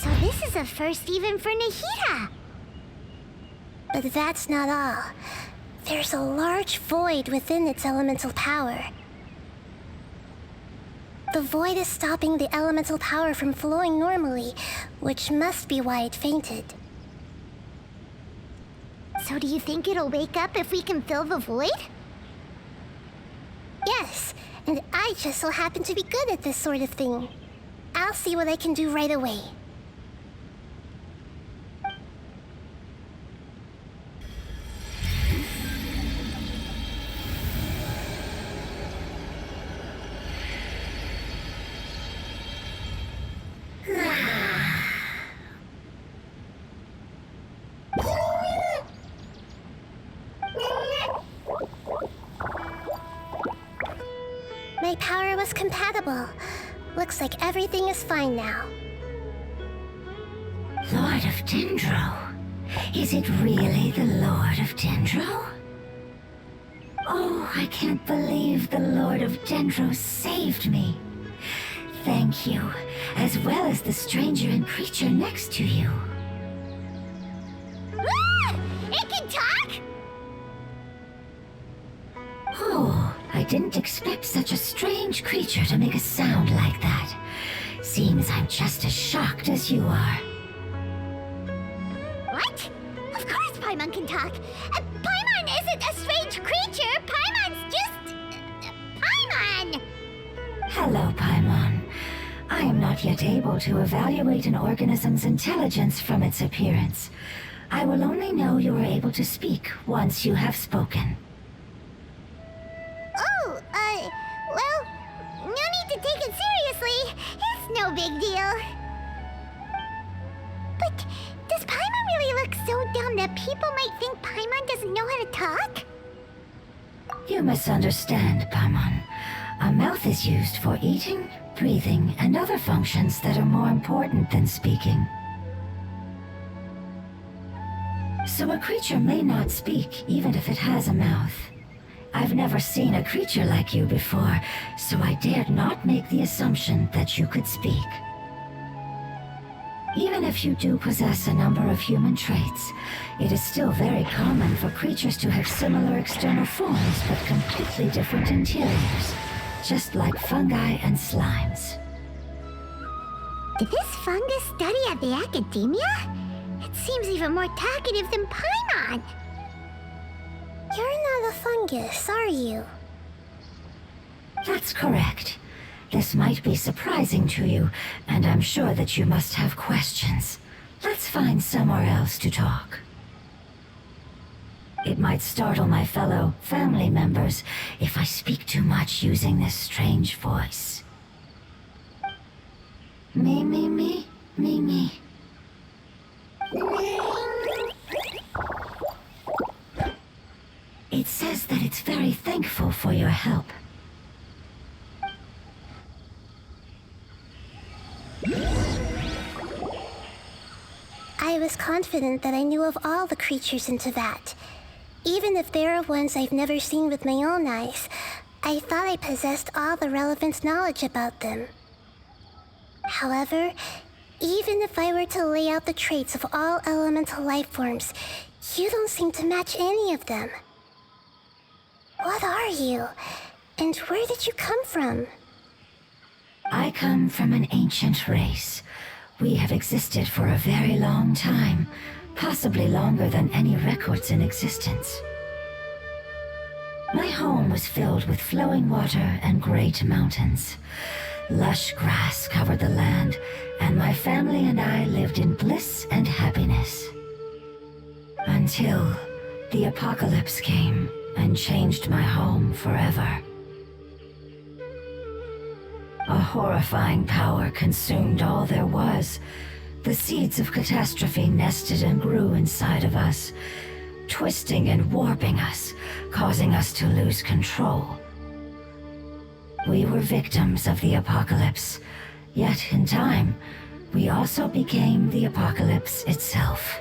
So this is a first even for Nahida. But that's not all. There's a large void within its elemental power. The void is stopping the elemental power from flowing normally, which must be why it fainted. So do you think it'll wake up if we can fill the void? Yes, and I just so happen to be good at this sort of thing. I'll see what I can do right away. My power was compatible. Looks like everything is fine now. Lord of Dendro? Is it really the Lord of Dendro? Oh, I can't believe the Lord of Dendro saved me. Thank you, as well as the stranger and creature next to you. Ah! It can talk? Oh, I didn't expect such a strange creature to make a sound like that. Seems I'm just as shocked as you are. What? Of course Paimon can talk. Paimon isn't a strange creature. Paimon's just... Paimon! Hello, Paimon. I am not yet able to evaluate an organism's intelligence from its appearance. I will only know you are able to speak once you have spoken. Oh, well, no need to take it seriously. It's no big deal. But does Paimon really look so dumb that people might think Paimon doesn't know how to talk? You misunderstand, Paimon. A mouth is used for eating, breathing, and other functions that are more important than speaking. So a creature may not speak even if it has a mouth. I've never seen a creature like you before, so I dared not make the assumption that you could speak. Even if you do possess a number of human traits, it is still very common for creatures to have similar external forms but completely different interiors, just like fungi and slimes. Did this fungus study at the academia? It seems even more talkative than Paimon. You're not a fungus, are you? That's correct. This might be surprising to you, and I'm sure that you must have questions. Let's find somewhere else to talk. It might startle my fellow family members if I speak too much using this strange voice. Me, me, me, me, me. It says that it's very thankful for your help. I was confident that I knew of all the creatures in Teyvat. Even if there are ones I've never seen with my own eyes, I thought I possessed all the relevant knowledge about them. However, even if I were to lay out the traits of all elemental life forms, you don't seem to match any of them. What are you? And where did you come from? I come from an ancient race. We have existed for a very long time, possibly longer than any records in existence. My home was filled with flowing water and great mountains. Lush grass covered the land, and my family and I lived in bliss and happiness. Until the apocalypse came and changed my home forever. A horrifying power consumed all there was. The seeds of catastrophe nested and grew inside of us, twisting and warping us, causing us to lose control. We were victims of the apocalypse, yet in time, we also became the apocalypse itself.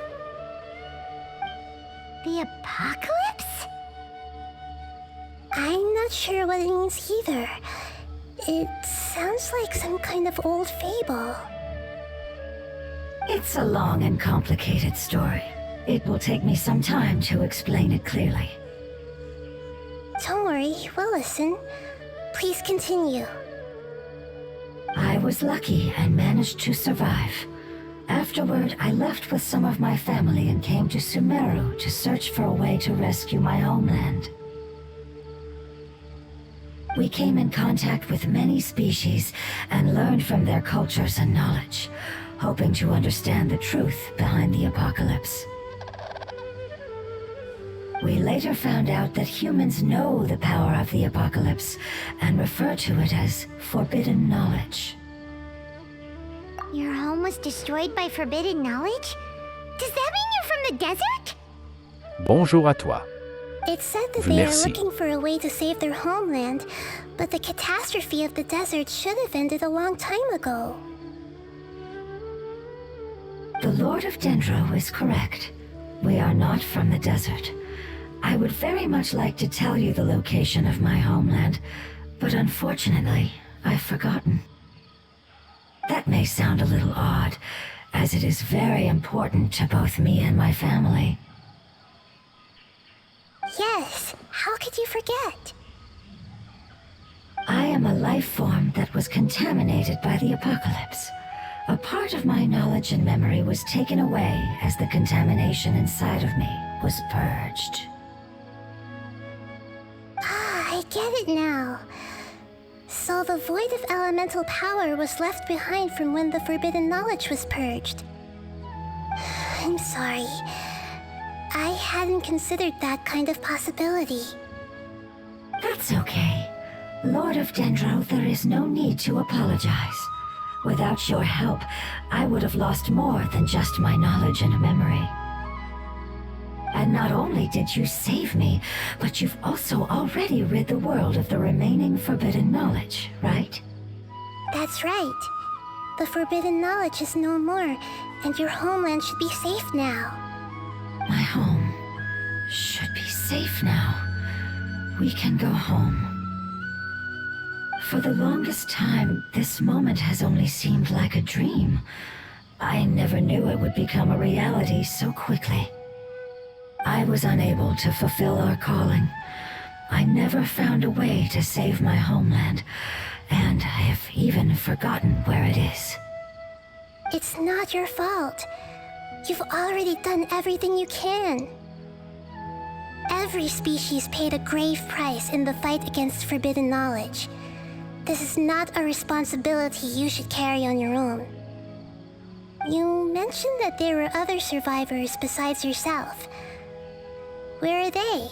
The apocalypse? I'm not sure what it means either. It sounds like some kind of old fable. It's a long and complicated story. It will take me some time to explain it clearly. Don't worry, we'll listen. Please continue. I was lucky and managed to survive. Afterward, I left with some of my family and came to Sumeru to search for a way to rescue my homeland. We came in contact with many species and learned from their cultures and knowledge, hoping to understand the truth behind the apocalypse. We later found out that humans know the power of the apocalypse and refer to it as forbidden knowledge. Your home was destroyed by forbidden knowledge? Does that mean you're from the desert? Bonjour à toi. It said that they are Merci. looking for a way to save their homeland, but the catastrophe of the desert should have ended a long time ago. The Lord of Dendro is correct. We are not from the desert. I would very much like to tell you the location of my homeland, but unfortunately, I've forgotten. That may sound a little odd, as it is very important to both me and my family. Yes, how could you forget? I am a life form that was contaminated by the apocalypse. A part of my knowledge and memory was taken away as the contamination inside of me was purged. Ah, I get it now. So the void of elemental power was left behind from when the forbidden knowledge was purged. I'm sorry. I hadn't considered that kind of possibility. That's okay. Lord of Dendro, there is no need to apologize. Without your help, I would have lost more than just my knowledge and memory. And not only did you save me, but you've also already rid the world of the remaining forbidden knowledge, right? That's right. The forbidden knowledge is no more, and your homeland should be safe now. My home should be safe now. We can go home. For the longest time, this moment has only seemed like a dream. I never knew it would become a reality so quickly. I was unable to fulfill our calling. I never found a way to save my homeland, and I have even forgotten where it is. It's not your fault. You've already done everything you can. Every species paid a grave price in the fight against forbidden knowledge. This is not a responsibility you should carry on your own. You mentioned that there were other survivors besides yourself. Where are they?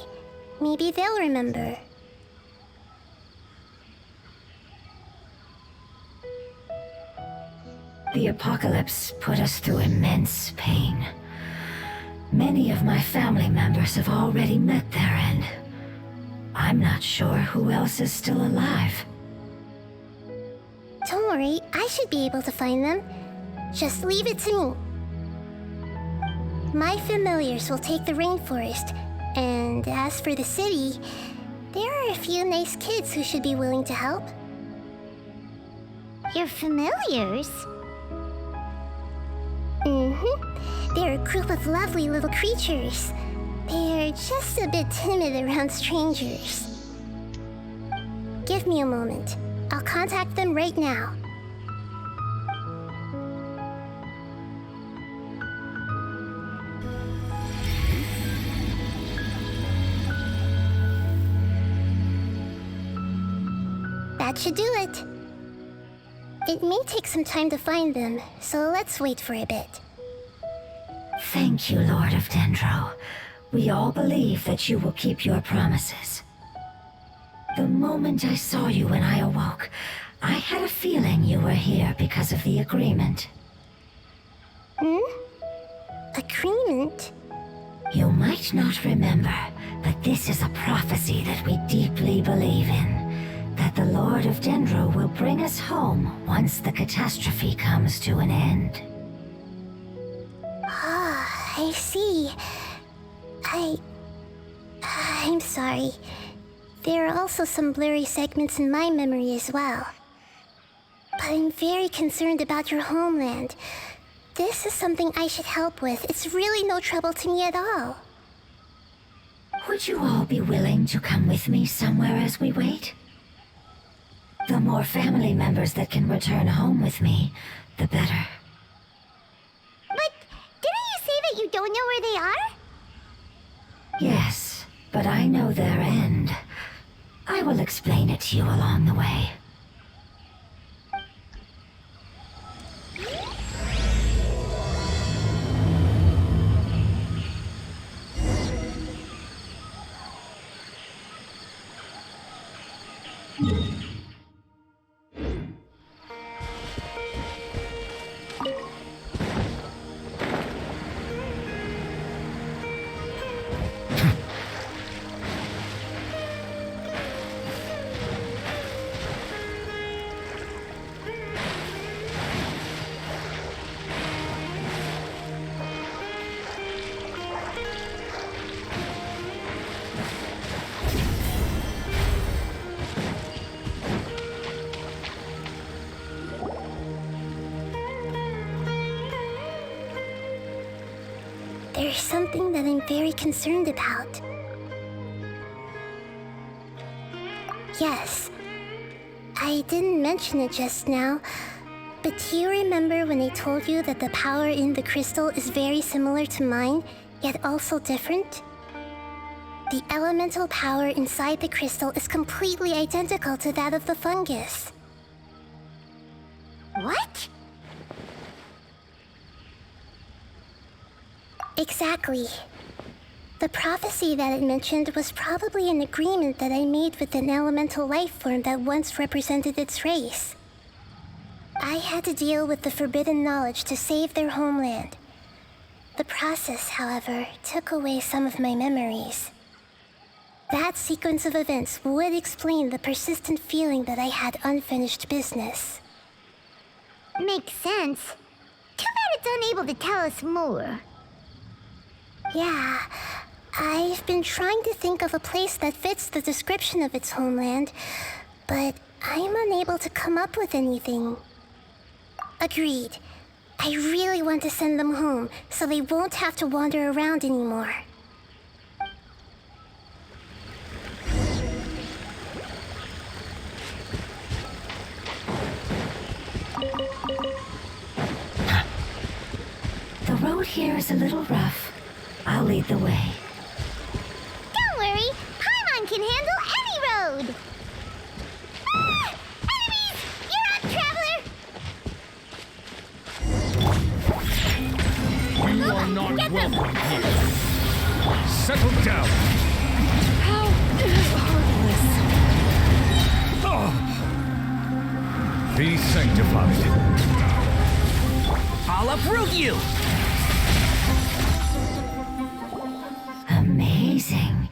Maybe they'll remember. The apocalypse put us through immense pain. Many of my family members have already met their end. I'm not sure who else is still alive. Don't worry, I should be able to find them. Just leave it to me. My familiars will take the rainforest, and as for the city, there are a few nice kids who should be willing to help. Your familiars? They're a group of lovely little creatures. They're just a bit timid around strangers. Give me a moment. I'll contact them right now. That should do it. It may take some time to find them, so let's wait for a bit. Thank you, Lord of Dendro. We all believe that you will keep your promises. The moment I saw you when I awoke, I had a feeling you were here because of the agreement. Agreement? You might not remember, but this is a prophecy that we deeply believe in. That the Lord of Dendro will bring us home once the catastrophe comes to an end. Ah, I see. I'm sorry. There are also some blurry segments in my memory as well. But I'm very concerned about your homeland. This is something I should help with. It's really no trouble to me at all. Would you all be willing to come with me somewhere as we wait? The more family members that can return home with me, the better. But didn't you say that you don't know where they are? Yes, but I know their end. I will explain it to you along the way. There's something that I'm very concerned about. Yes, I didn't mention it just now, but do you remember when I told you that the power in the crystal is very similar to mine, yet also different? The elemental power inside the crystal is completely identical to that of the fungus. What? Exactly. The prophecy that it mentioned was probably an agreement that I made with an elemental life form that once represented its race. I had to deal with the forbidden knowledge to save their homeland. The process, however, took away some of my memories. That sequence of events would explain the persistent feeling that I had unfinished business. Makes sense. Too bad it's unable to tell us more. Yeah, I've been trying to think of a place that fits the description of its homeland, but I'm unable to come up with anything. Agreed. I really want to send them home, so they won't have to wander around anymore. The road here is a little rough. I'll lead the way. Don't worry, Paimon can handle any road! Ah! Enemies! You're up, traveler! You are not welcome here. Settle down. How heartless. Be sanctified. I'll uproot you! Amazing.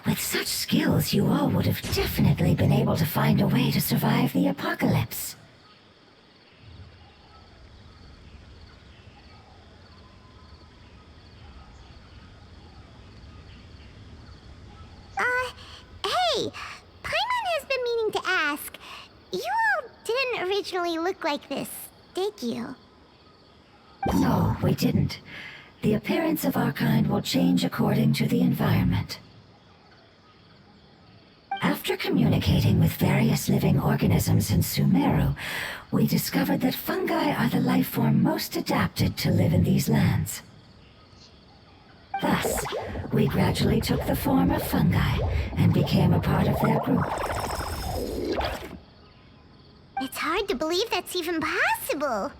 With such skills, you all would have definitely been able to find a way to survive the apocalypse. Hey! Paimon has been meaning to ask. You all didn't originally look like this, did you? No, we didn't. The appearance of our kind will change according to the environment. After communicating with various living organisms in Sumeru, we discovered that fungi are the life form most adapted to live in these lands. Thus, we gradually took the form of fungi and became a part of their group. It's hard to believe that's even possible.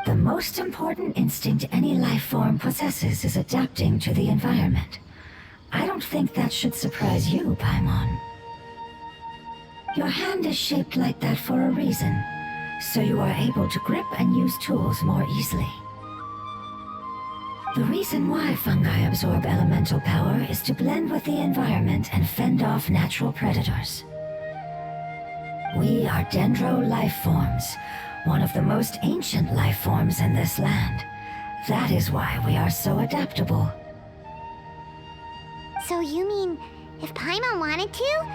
The most important instinct any life form possesses is adapting to the environment. I don't think that should surprise you, Paimon. Your hand is shaped like that for a reason, so you are able to grip and use tools more easily. The reason why fungi absorb elemental power is to blend with the environment and fend off natural predators. We are dendro life forms, one of the most ancient life forms in this land. That is why we are so adaptable. So you mean, if Paimon wanted to,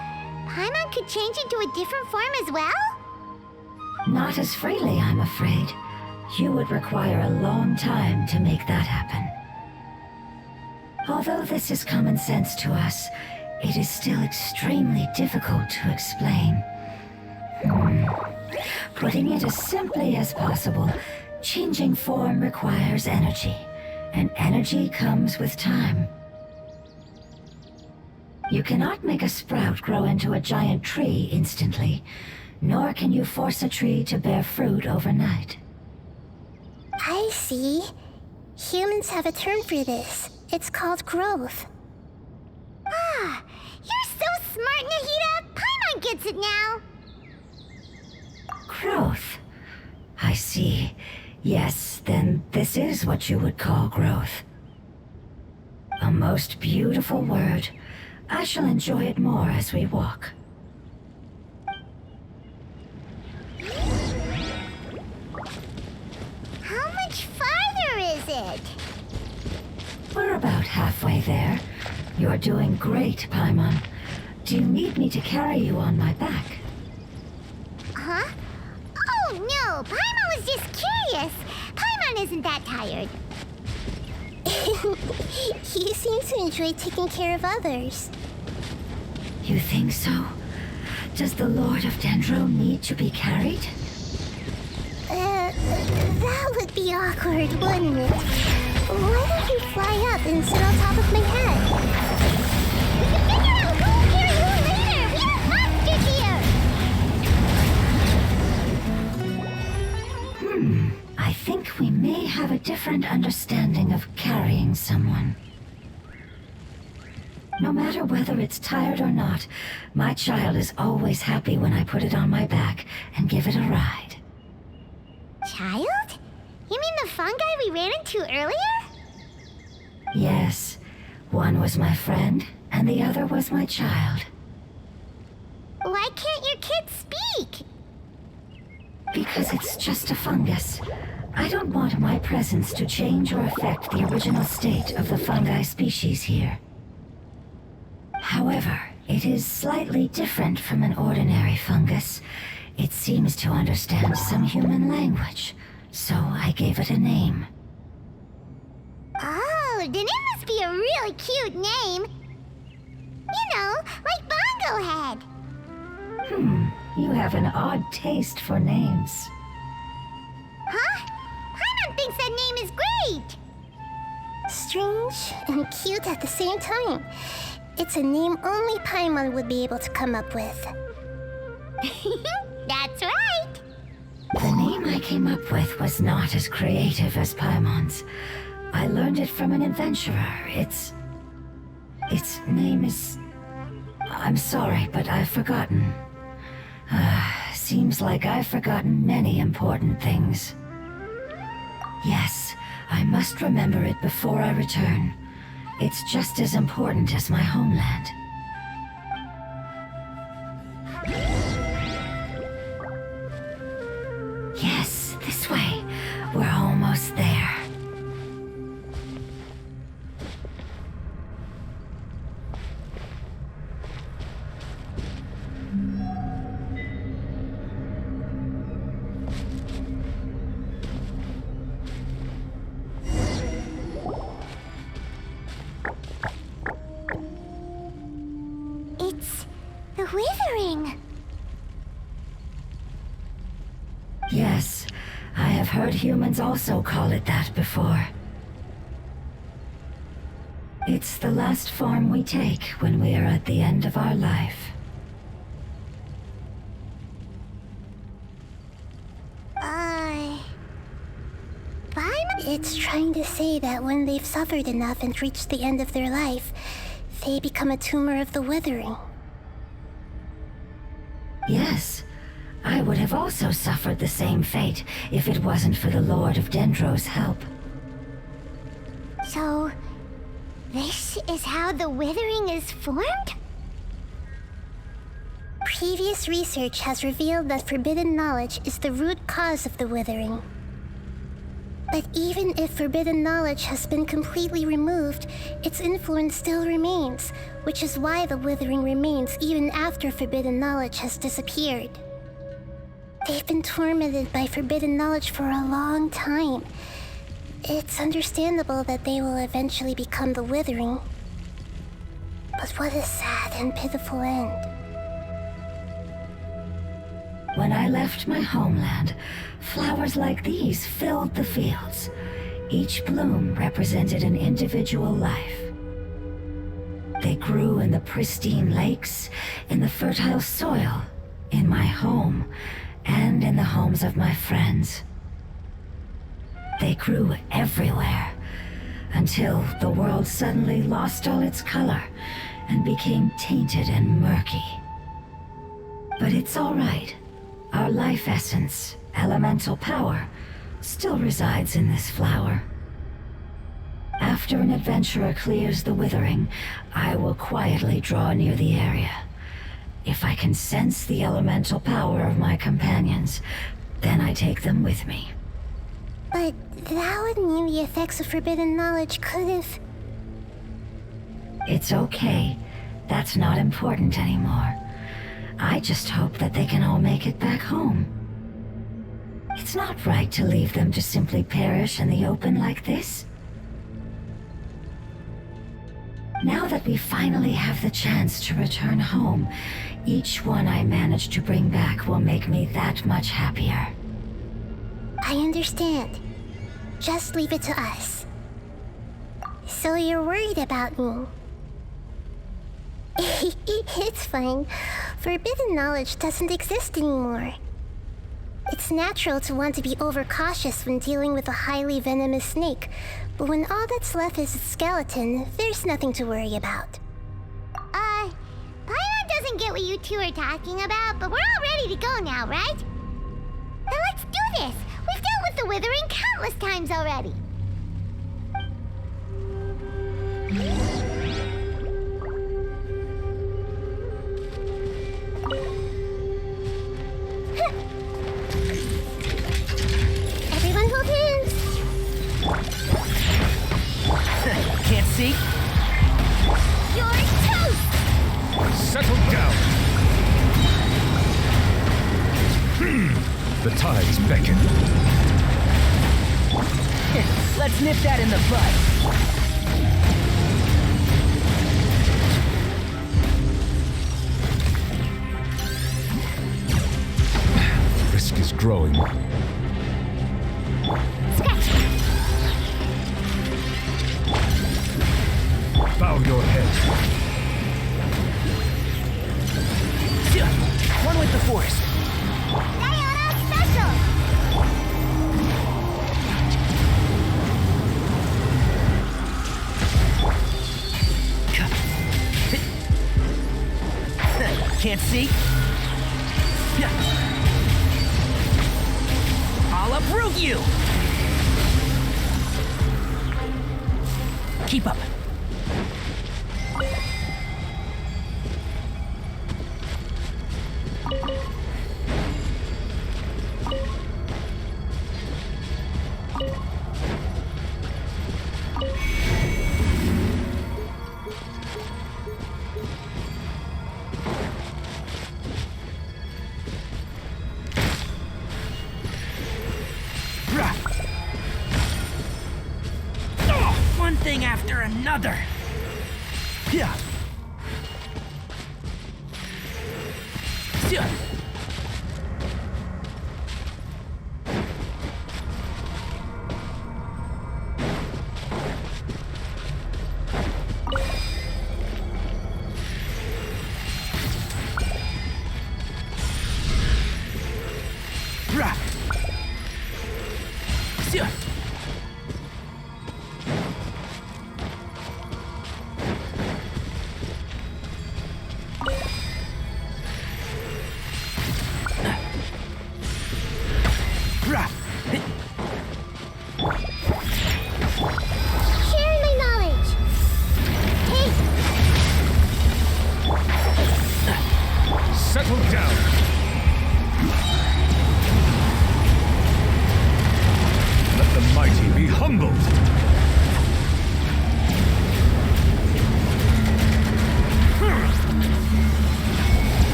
Paimon could change into a different form as well? Not as freely, I'm afraid. You would require a long time to make that happen. Although this is common sense to us, it is still extremely difficult to explain. Putting it as simply as possible, changing form requires energy, and energy comes with time. You cannot make a sprout grow into a giant tree instantly, nor can you force a tree to bear fruit overnight. I see. Humans have a term for this. It's called growth. Ah, you're so smart, Nahida! Paimon gets it now! Growth. I see. Yes, then this is what you would call growth. A most beautiful word. I shall enjoy it more as we walk. How much farther is it? We're about halfway there. You're doing great, Paimon. Do you need me to carry you on my back? Huh? Oh no, Paimon was just curious. Paimon isn't that tired. He seems to enjoy taking care of others. You think so? Does the Lord of Dendro need to be carried? That would be awkward, wouldn't it? Why don't you fly up and sit on top of my head? We can figure out who will carry who later! We have monsters here! I think we may have a different understanding of carrying someone. No matter whether it's tired or not, my child is always happy when I put it on my back and give it a ride. Child? You mean the fungi we ran into earlier? Yes, one was my friend, and the other was my child. Why can't your kid speak? Because it's just a fungus. I don't want my presence to change or affect the original state of the fungi species here. However, it is slightly different from an ordinary fungus. It seems to understand some human language, so I gave it a name. Oh, then it must be a really cute name. You know, like Bongo Head. You have an odd taste for names. Huh? Paimon thinks that name is great! Strange and cute at the same time. It's a name only Paimon would be able to come up with. That's right! The name I came up with was not as creative as Paimon's. I learned it from an adventurer. Its name is... I'm sorry, but I've forgotten. Seems like I've forgotten many important things. Yes, I must remember it before I return. It's just as important as my homeland. Yes, this way. We're almost there. It's the Withering. Yes, I have heard humans also call it that before. It's the last form we take when we are at the end of our life. It's trying to say that when they've suffered enough and reached the end of their life, they become a tumor of the Withering. Yes, I would have also suffered the same fate if it wasn't for the Lord of Dendro's help. So, this is how the Withering is formed? Previous research has revealed that forbidden knowledge is the root cause of the Withering. But even if forbidden knowledge has been completely removed, its influence still remains, which is why the Withering remains even after forbidden knowledge has disappeared. They've been tormented by forbidden knowledge for a long time. It's understandable that they will eventually become the Withering. But what a sad and pitiful end. When I left my homeland, flowers like these filled the fields. Each bloom represented an individual life. They grew in the pristine lakes, in the fertile soil, in my home, and in the homes of my friends. They grew everywhere, until the world suddenly lost all its color and became tainted and murky. But it's all right. Our life essence, elemental power, still resides in this flower. After an adventurer clears the Withering, I will quietly draw near the area. If I can sense the elemental power of my companions, then I take them with me. But that would mean the effects of forbidden knowledge could have... It's okay. That's not important anymore. I just hope that they can all make it back home. It's not right to leave them to simply perish in the open like this. Now that we finally have the chance to return home, each one I manage to bring back will make me that much happier. I understand. Just leave it to us. So you're worried about me? It's fine. Forbidden knowledge doesn't exist anymore. It's natural to want to be overcautious when dealing with a highly venomous snake, but when all that's left is its skeleton, there's nothing to worry about. Paimon doesn't get what you two are talking about, but we're all ready to go now, right? Then let's do this! We've dealt with the Withering countless times already! Everyone hold hands! Can't see? You're toast! Settle down! The tides beckon. Let's nip that in the bud. The risk is growing. Scratch! Bow your head. One with the force. Diana special! Can't see? I'll uproot you! Keep up. One thing after another. Yeah. Sharing my knowledge! Hey! Settle down. Let the mighty be humbled.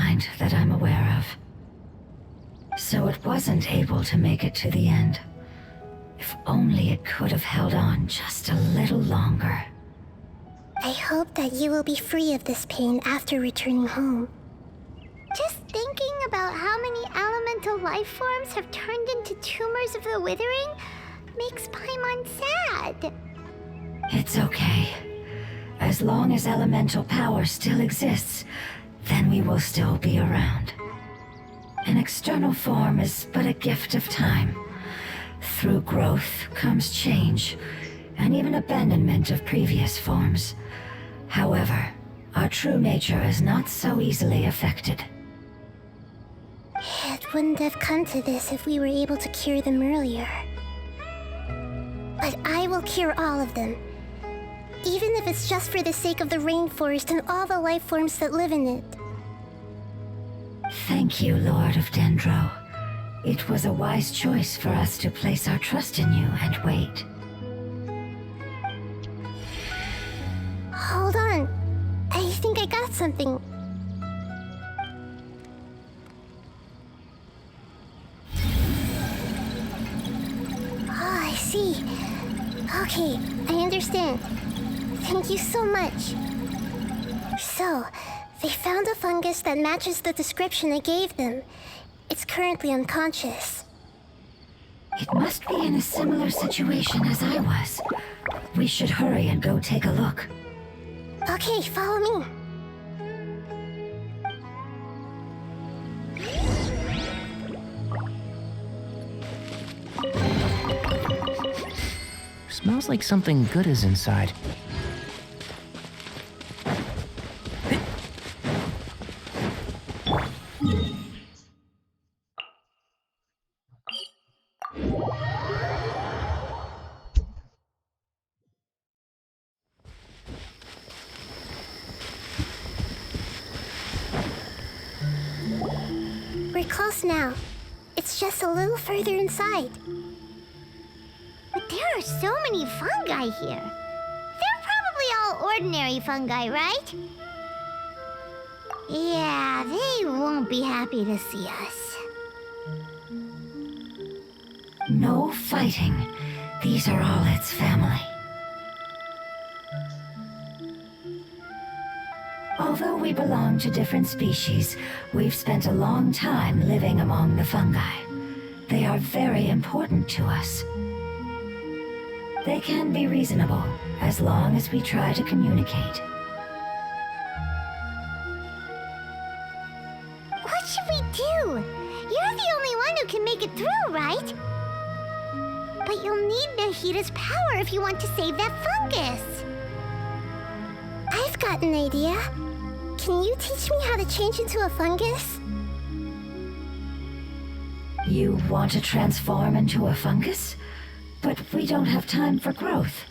kind that I'm aware of. So it wasn't able to make it to the end. If only it could have held on just a little longer. I hope that you will be free of this pain after returning home. Just thinking about how many elemental life forms have turned into tumors of the withering makes Paimon sad. It's okay. As long as elemental power still exists, then we will still be around. An external form is but a gift of time. Through growth comes change, and even abandonment of previous forms. However, our true nature is not so easily affected. It wouldn't have come to this if we were able to cure them earlier. But I will cure all of them. Even if it's just for the sake of the rainforest and all the life forms that live in it. Thank you, Lord of Dendro. It was a wise choice for us to place our trust in you and wait. Hold on. I think I got something. Oh, I see. Okay, I understand. Thank you so much. So, they found a fungus that matches the description I gave them. It's currently unconscious. It must be in a similar situation as I was. We should hurry and go take a look. Okay, follow me. Smells like something good is inside. We're close now. It's just a little further inside. But there are so many fungi here. They're probably all ordinary fungi, right? Yeah, they won't be happy to see us. No fighting. These are all its family. Although we belong to different species, we've spent a long time living among the fungi. They are very important to us. They can be reasonable, as long as we try to communicate. What should we do? You're the only one who can make it through, right? But you'll need Nahida's power if you want to save that fungus. I've got an idea. Can you teach me how to change into a fungus? You want to transform into a fungus? But we don't have time for growth.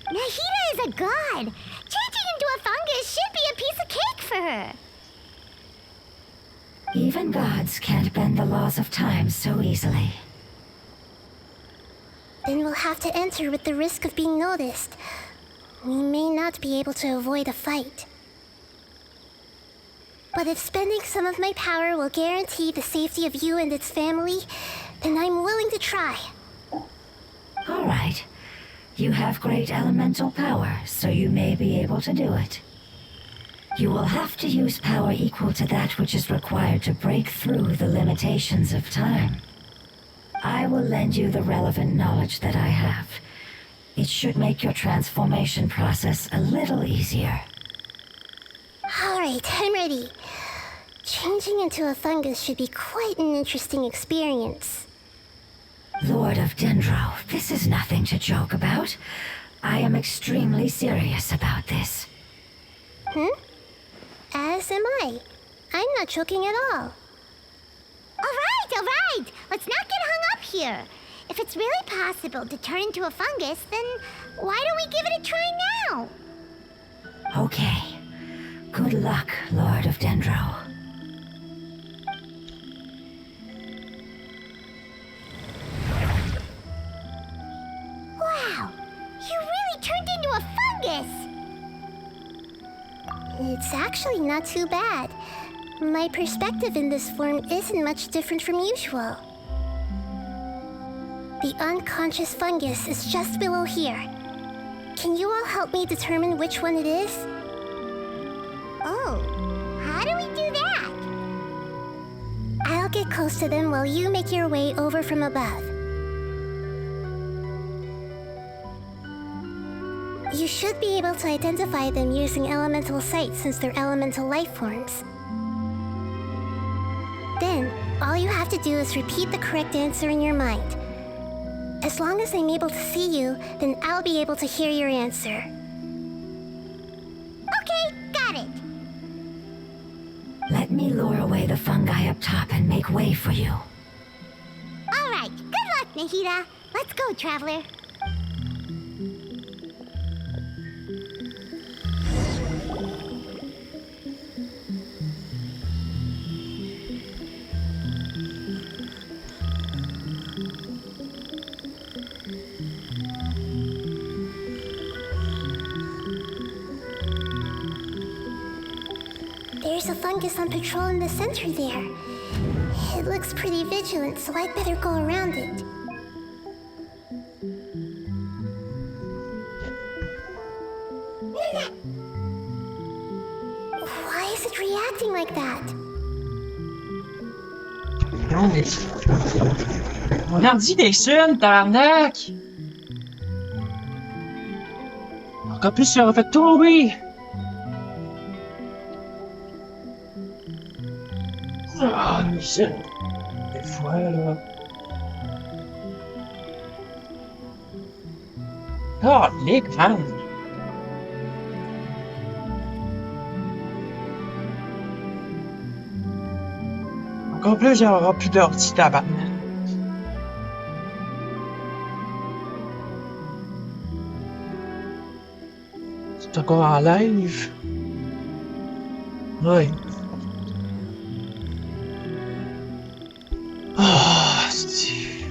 Nahida is a god. Changing into a fungus should be a piece of cake for her. Even gods can't bend the laws of time so easily. Then we'll have to enter with the risk of being noticed. We may not be able to avoid a fight. But if spending some of my power will guarantee the safety of you and its family, then I'm willing to try. All right. You have great elemental power, so you may be able to do it. You will have to use power equal to that which is required to break through the limitations of time. I will lend you the relevant knowledge that I have. It should make your transformation process a little easier. Alright, I'm ready. Changing into a fungus should be quite an interesting experience. Lord of Dendro, this is nothing to joke about. I am extremely serious about this. As am I. I'm not joking at all. All right. Let's not get hung up here. If it's really possible to turn into a fungus, then why don't we give it a try now? Okay. Good luck, Lord of Dendro. Wow! You really turned into a fungus! It's It's actually not too bad. My perspective in this form isn't much different from usual. The unconscious fungus is just below here. Can you all help me determine which one it is? Oh, how do we do that? I'll get close to them while you make your way over from above. You should be able to identify them using elemental sight since they're elemental life forms. Then, all you have to do is repeat the correct answer in your mind. As long as I'm able to see you, then I'll be able to hear your answer. Okay, got it. Let me lure away the fungi up top and make way for you. All right, good luck, Nahida. Let's go, Traveler. There's a fungus on patrol in the center there. It looks pretty vigilant, so I'd better go around it. Why is it reacting like that? On en dit des sunes, tabarnak! Encore plus, ça aurait fait tomber! Ah, mais ça... Des fois, là... Ah, les fans! Encore plus, j'aurai plus d'ordi, tabarnak. C'est encore en live? Ouais. Ah, c'est...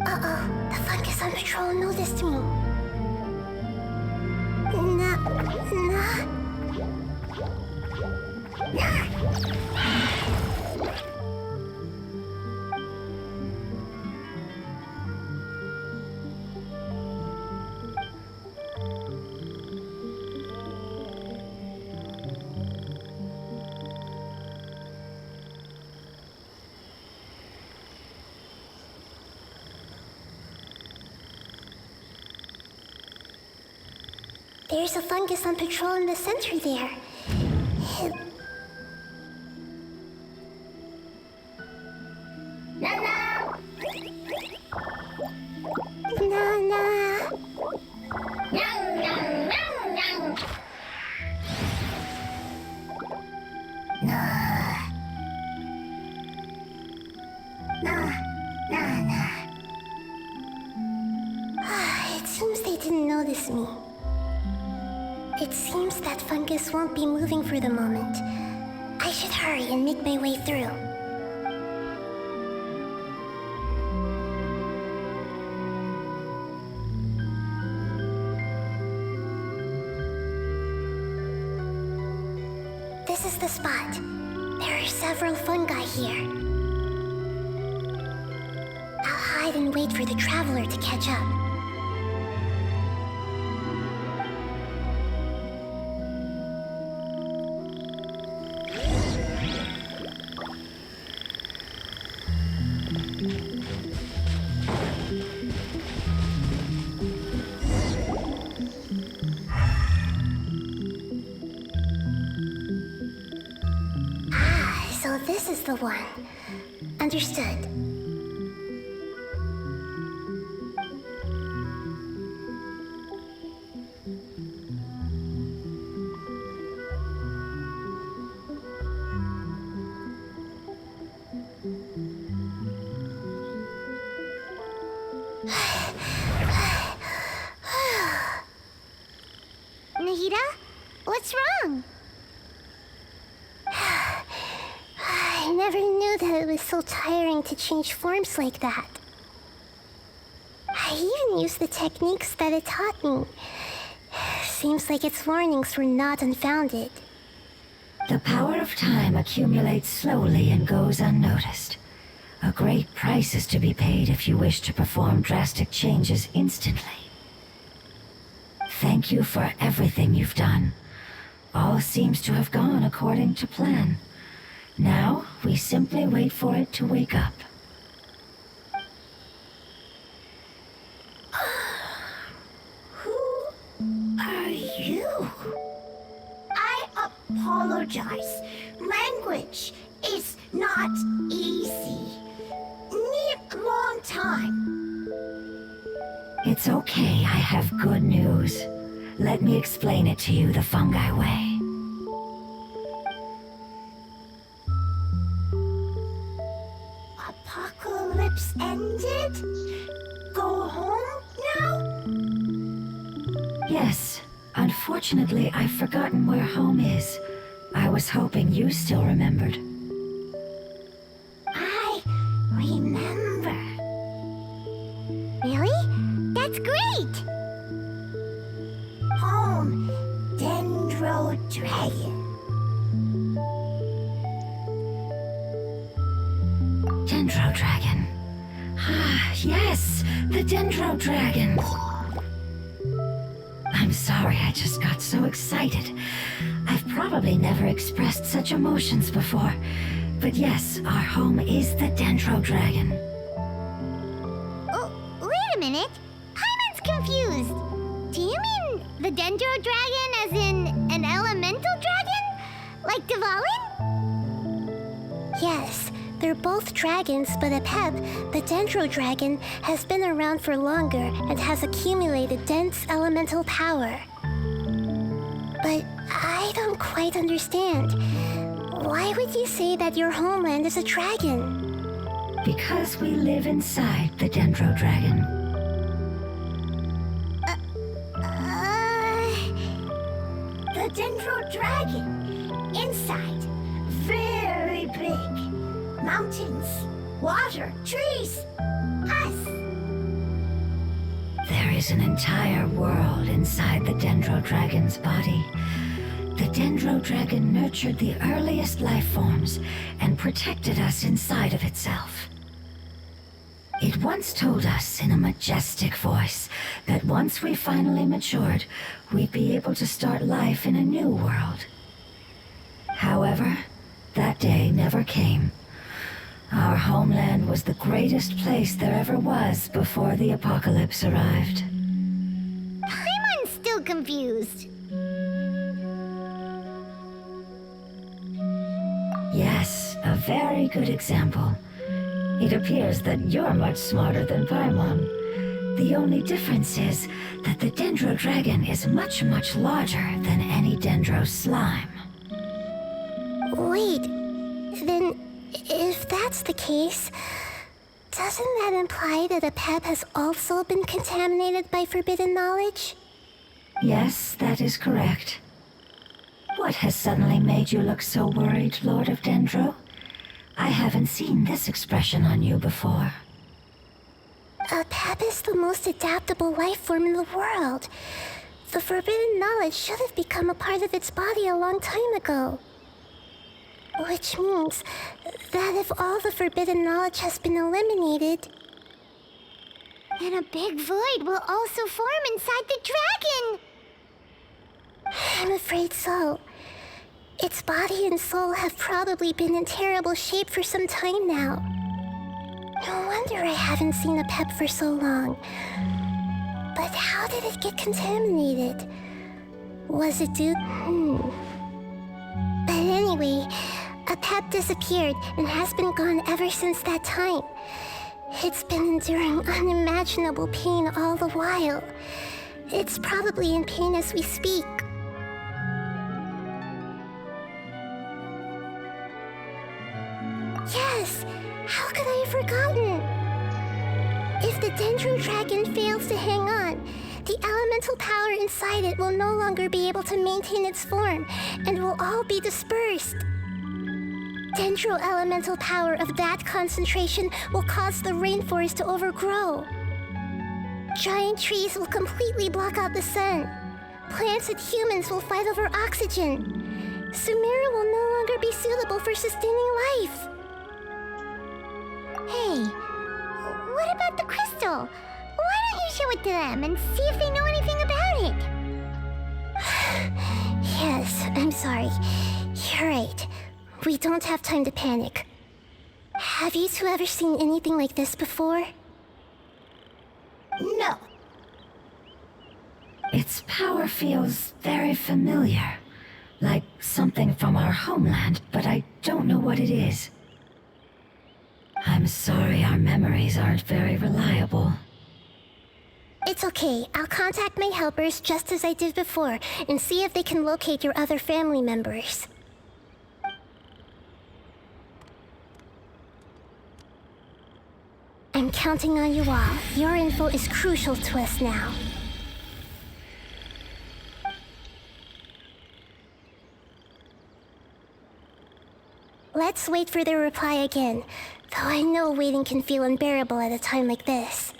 Uh-oh, the fungus on patrol noticed me. There's a fungus on patrol in the center there. It seems they didn't notice me. It seems that fungus won't be moving for the moment. I should hurry and make my way through. This is the spot. There are several fungi here. I'll hide and wait for the traveler to catch up. So this is the one. Understood. Nahida? What's wrong? I never knew that it was so tiring to change forms like that. I even used the techniques that it taught me. Seems like its warnings were not unfounded. The power of time accumulates slowly and goes unnoticed. A great price is to be paid if you wish to perform drastic changes instantly. Thank you for everything you've done. All seems to have gone according to plan. Now, we simply wait for it to wake up. Who are you? I apologize. Language is not easy. Need long time. It's okay, I have good news. Let me explain it to you the fungi way. Apocalypse ended? Go home now? Yes. Unfortunately, I've forgotten where home is. I was hoping you still remembered. I remember. Really? That's great! Home, Dendro Dragon. Dendro Dragon. Ah, yes, the Dendro Dragon. I'm sorry, I just got so excited. I've probably never expressed such emotions before. But yes, our home is the Dendro Dragon. Oh, wait a minute. Paimon's confused. Do you mean the Dendro Dragon as in an elemental dragon? Like Dvalin? Yes, they're both dragons, but Apep, the Dendro Dragon, has been around for longer and has accumulated dense elemental power. But I don't quite understand. Why would you say that your homeland is a dragon? Because we live inside the Dendro Dragon. The Dendro Dragon. Inside. Very big. Mountains, water, trees, us. There is an entire world inside the Dendro Dragon's body. The Dendro Dragon nurtured the earliest life forms and protected us inside of itself. It once told us in a majestic voice that once we finally matured, we'd be able to start life in a new world. However, that day never came. Our homeland was the greatest place there ever was before the apocalypse arrived. Paimon's still confused. Yes, a very good example. It appears that you're much smarter than Paimon. The only difference is that the Dendro Dragon is much, much larger than any Dendro slime. Wait, then if that's the case, doesn't that imply that Apep has also been contaminated by forbidden knowledge? Yes, that is correct. What has suddenly made you look so worried, Lord of Dendro? I haven't seen this expression on you before. Apep is the most adaptable life form in the world. The forbidden knowledge should have become a part of its body a long time ago. Which means that if all the forbidden knowledge has been eliminated, then a big void will also form inside the dragon! I'm afraid so. Its body and soul have probably been in terrible shape for some time now. No wonder I haven't seen Apep for so long. But how did it get contaminated? Was it due... But anyway, Apep disappeared and has been gone ever since that time. It's been enduring unimaginable pain all the while. It's probably in pain as we speak. Yes! How could I have forgotten? If the Dendro Dragon fails to hang on, the elemental power inside it will no longer be able to maintain its form and will all be dispersed. Dendro-elemental power of that concentration will cause the rainforest to overgrow. Giant trees will completely block out the sun. Plants and humans will fight over oxygen. Sumeru will no longer be suitable for sustaining life. Hey, what about the crystal? Why don't you show it to them and see if they know anything about it? Yes, I'm sorry. You're right. We don't have time to panic. Have you two ever seen anything like this before? No. Its power feels very familiar. Like something from our homeland, but I don't know what it is. I'm sorry our memories aren't very reliable. It's okay. I'll contact my helpers just as I did before and see if they can locate your other family members. I'm counting on you all. Your info is crucial to us now. Let's wait for their reply again, though I know waiting can feel unbearable at a time like this.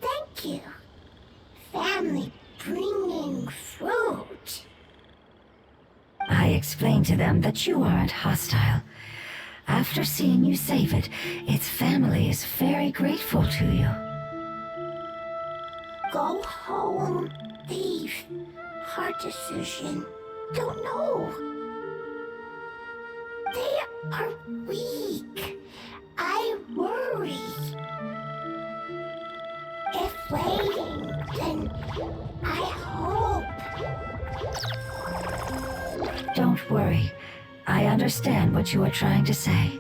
Thank you. Family bringing fruit. I explained to them that you aren't hostile. After seeing you save it, its family is very grateful to you. Go home, thief. Hard decision. Don't know. They are weak. I worry. If waiting, then I hope. Don't worry. I understand what you are trying to say.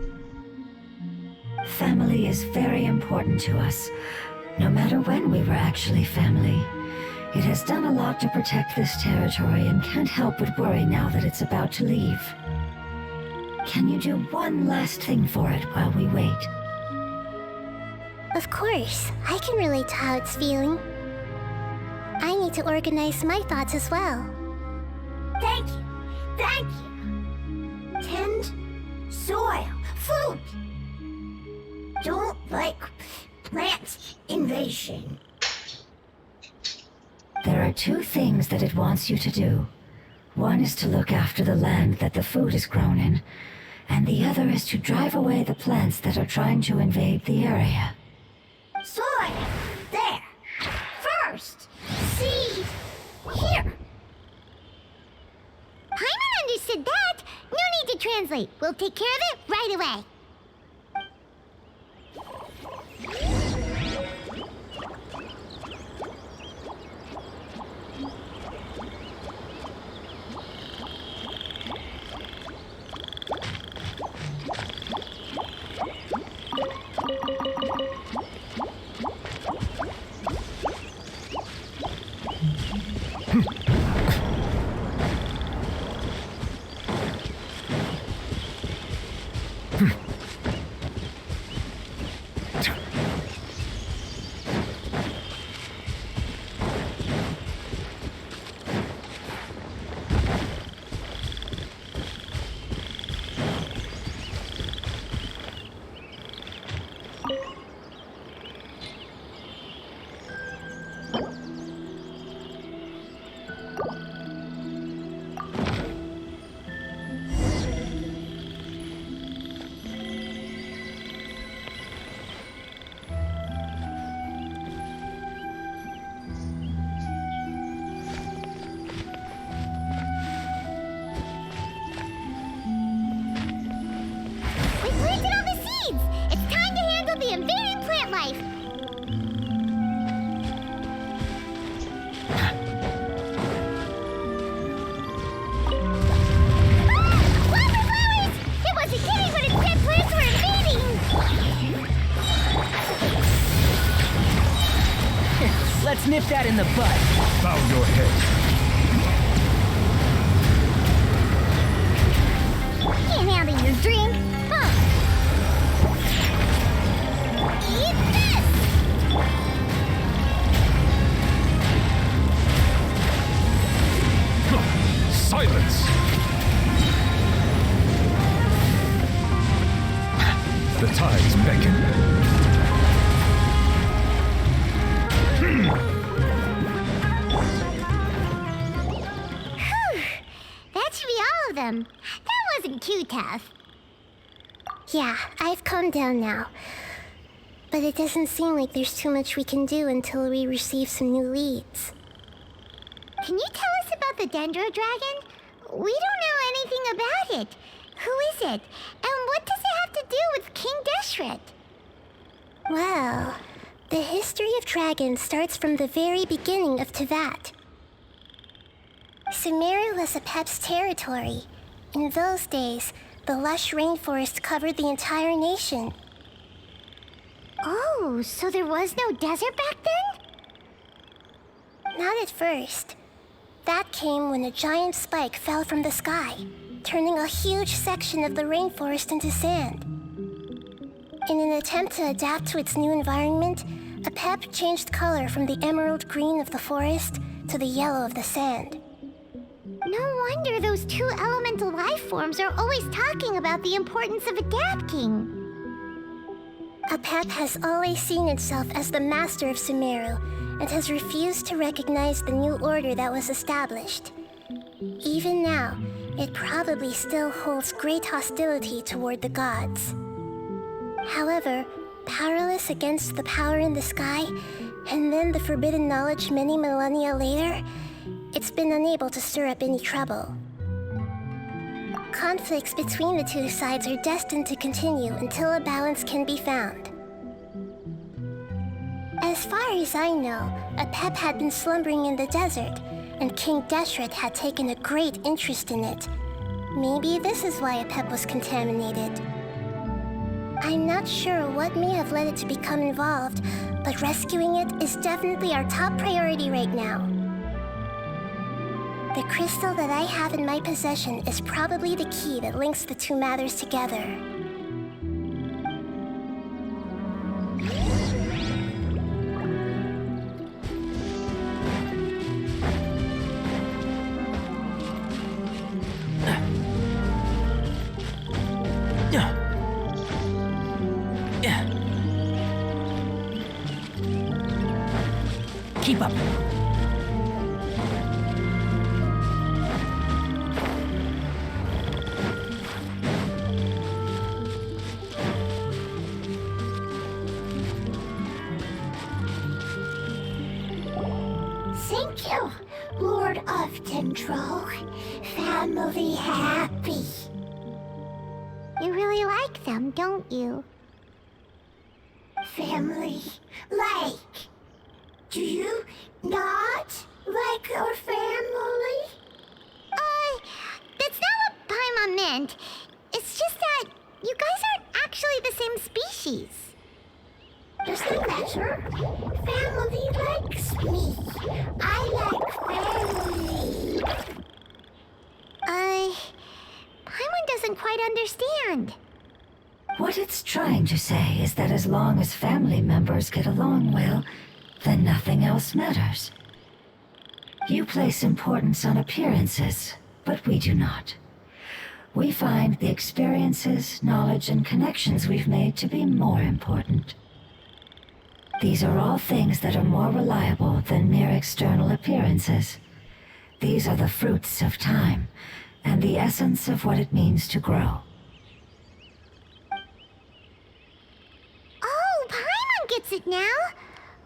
Family is very important to us, no matter when we were actually family. It has done a lot to protect this territory and can't help but worry now that it's about to leave. Can you do one last thing for it while we wait? Of course, I can relate to how it's feeling. I need to organize my thoughts as well. Thank you. Thank you. Tend soil, food. Don't like plant invasion. There are two things that it wants you to do. One is to look after the land that the food is grown in, and the other is to drive away the plants that are trying to invade the area. Soil, there. First, seed, here. Paimon understood that. No need to translate. We'll take care of it right away. Let's nip that in the bud. Bow your head. can't handle your drink, huh? Eat this! Silence! The tides beckon. Whew. That should be all of them. That wasn't too tough. Yeah, I've calmed down now. But it doesn't seem like there's too much we can do until we receive some new leads. Can you tell us about the Dendro Dragon? We don't know anything about it. Who is it? And what does it have to do with King Deshret? Well, the history of dragons starts from the very beginning of Teyvat. Sumeru was Apep's territory. In those days, the lush rainforest covered the entire nation. Oh, so there was no desert back then? Not at first. That came when a giant spike fell from the sky, turning a huge section of the rainforest into sand. In an attempt to adapt to its new environment, Apep changed color from the emerald green of the forest to the yellow of the sand. No wonder those two elemental life forms are always talking about the importance of adapting. Apep has always seen itself as the master of Sumeru and has refused to recognize the new order that was established. Even now, it probably still holds great hostility toward the gods. However, powerless against the power in the sky, and then the forbidden knowledge many millennia later, it's been unable to stir up any trouble. Conflicts between the two sides are destined to continue until a balance can be found. As far as I know, Apep had been slumbering in the desert, and King Deshret had taken a great interest in it. Maybe this is why Apep was contaminated. I'm not sure what may have led it to become involved, but rescuing it is definitely our top priority right now. The crystal that I have in my possession is probably the key that links the two matters together. Keep up. Thank you, Lord of Dendro. Family happy. You really like them, don't you? Family like. Do you not like your family? That's not what Paimon meant. It's just that you guys aren't actually the same species. Doesn't matter. Family likes me. I like family. Paimon doesn't quite understand. What it's trying to say is that as long as family members get along well, then nothing else matters. You place importance on appearances, but we do not. We find the experiences, knowledge, and connections we've made to be more important. These are all things that are more reliable than mere external appearances. These are the fruits of time, and the essence of what it means to grow. Oh, Paimon gets it now!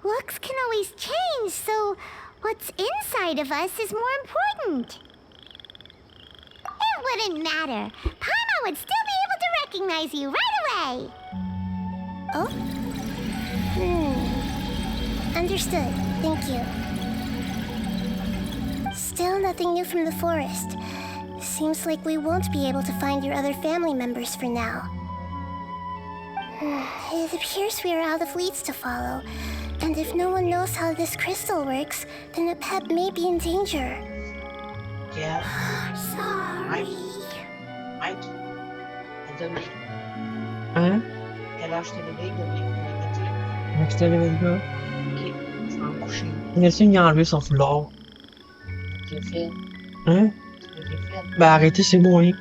Looks can always change, so what's inside of us is more important. It wouldn't matter. Paimon would still be able to recognize you right away. Oh? Understood. Thank you. Still nothing new from the forest. Seems like we won't be able to find your other family members for now. It appears we are out of leads to follow. And if no one knows how this crystal works, then Apep may be in danger. Yeah. Sorry. demain. Hein? Quelle heure je te réveille demain pour le matin? Donc, c'était le gars. Ok, je vais me coucher. Il a enlevé son foulard. Tu l'as fait. Hein? Tu l'as fait. Ben, arrêtez, c'est moyen.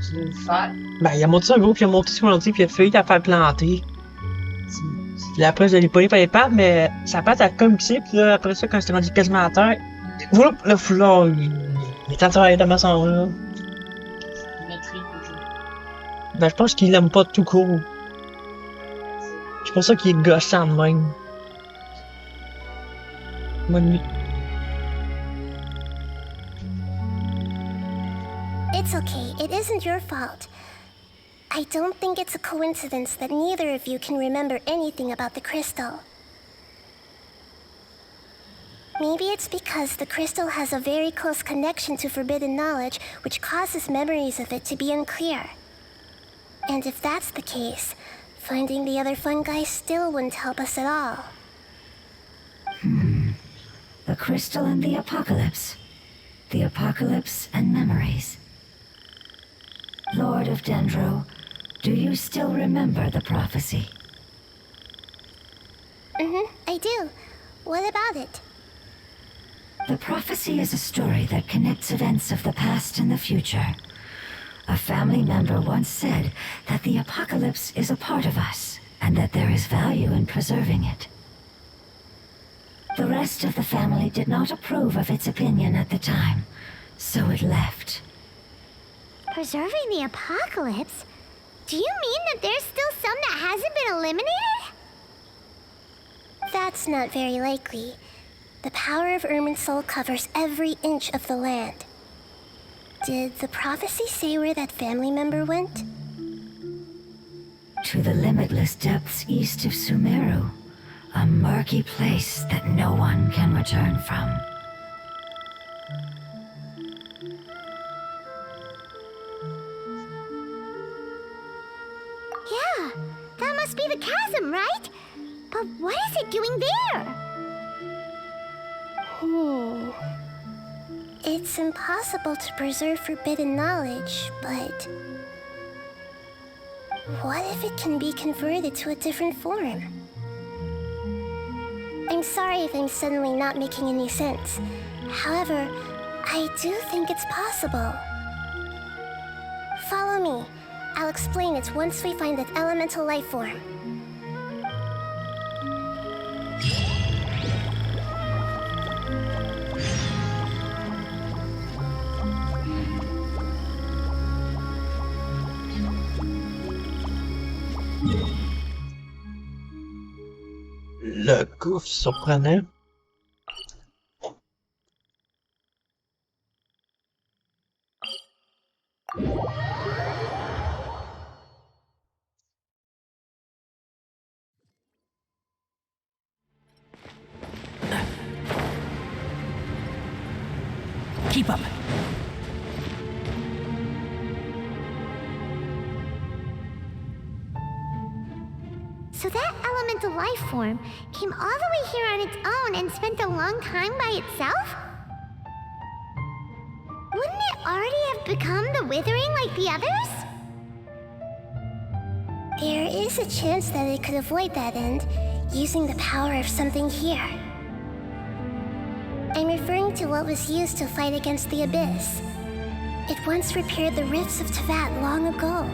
Tu veux le faire? Ben, il a monté ça gros, puis il a monté sur l'ordi, puis il a failli la faire planter. Là, après, je l'ai pas les pattes, mais sa patte a comme glissé, puis là, après ça, quand j'étais rendu quasiment à terre, voilà, le foulard, il est en train de ma sang là. Ben, je pense qu'il l'aime pas tout court. C'est pour ça qu'il est gossant de même. Bonne nuit. It's okay. It isn't your fault. I don't think it's a coincidence that neither of you can remember anything about the crystal. Maybe it's because the crystal has a very close connection to forbidden knowledge, which causes memories of it to be unclear. And if that's the case, finding the other fungi still wouldn't help us at all. The crystal and the apocalypse. The apocalypse and memories. Lord of Dendro, do you still remember the prophecy? I do. What about it? The prophecy is a story that connects events of the past and the future. A family member once said that the apocalypse is a part of us, and that there is value in preserving it. The rest of the family did not approve of its opinion at the time, so it left. Preserving the apocalypse? Do you mean that there's still some that hasn't been eliminated? That's not very likely. The power of Irminsul covers every inch of the land. Did the prophecy say where that family member went? To the limitless depths east of Sumeru, a murky place that no one can return from. Yeah, that must be the chasm, right? But what is it doing there? It's impossible to preserve forbidden knowledge, but... what if it can be converted to a different form? I'm sorry if I'm suddenly not making any sense. However, I do think it's possible. Follow me. I'll explain it once we find that elemental life form. Le gouffre surprenant. Keep up. So that elemental life form came all the way here on its own and spent a long time by itself? Wouldn't it already have become the Withering like the others? There is a chance that it could avoid that end, using the power of something here. I'm referring to what was used to fight against the Abyss. It once repaired the rifts of Tevat long ago.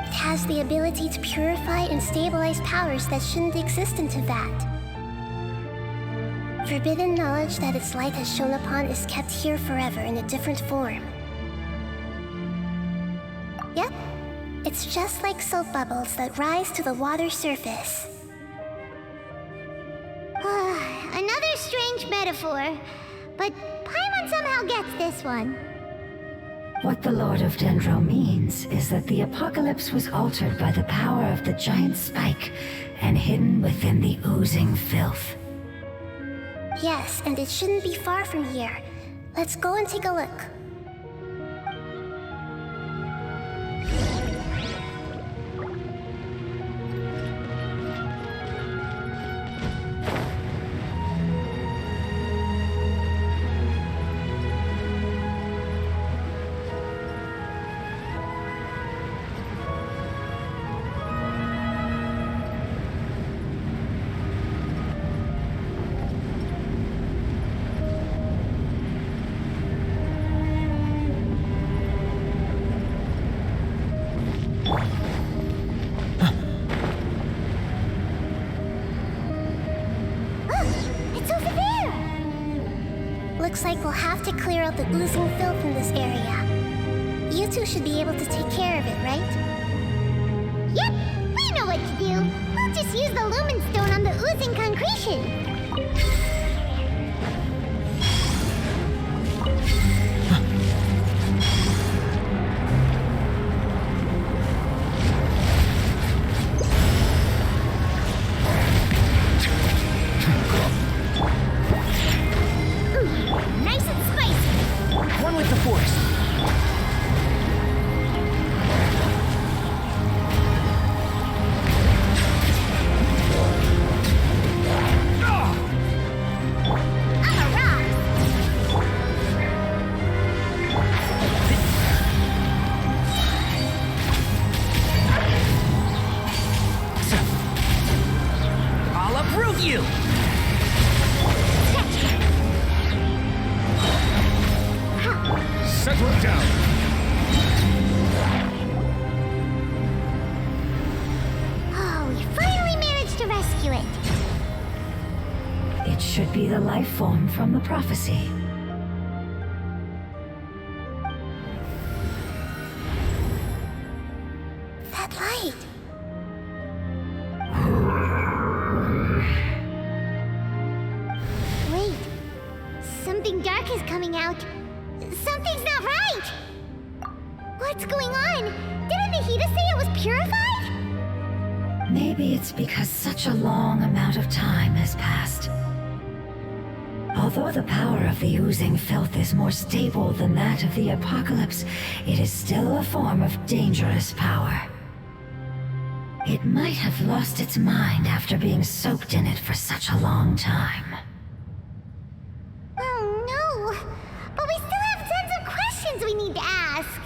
It has the ability to purify and stabilize powers that shouldn't exist in Tevat. Forbidden knowledge that its light has shone upon is kept here forever in a different form. Yep, it's just like soap bubbles that rise to the water surface. Another strange metaphor, but Paimon somehow gets this one. What the Lord of Dendro means is that the apocalypse was altered by the power of the giant spike and hidden within the oozing filth. Yes, and it shouldn't be far from here. Let's go and take a look. Looks like we'll have to clear out the oozing filth in this area. You two should be able to take care of it, right? Yep, we know what to do. We'll just use the lumen stone on the oozing concretion. Nice and spicy. One with the force. I'll uproot you! Settle it down. Oh, we finally managed to rescue it. It should be the life form from the prophecy. That light. Wait, something dark is coming out. Something's not right! What's going on? Didn't Nahida say it was purified? Maybe it's because such a long amount of time has passed. Although the power of the oozing filth is more stable than that of the apocalypse, it is still a form of dangerous power. It might have lost its mind after being soaked in it for such a long time. Oh no! But we still have tons of questions we need to ask!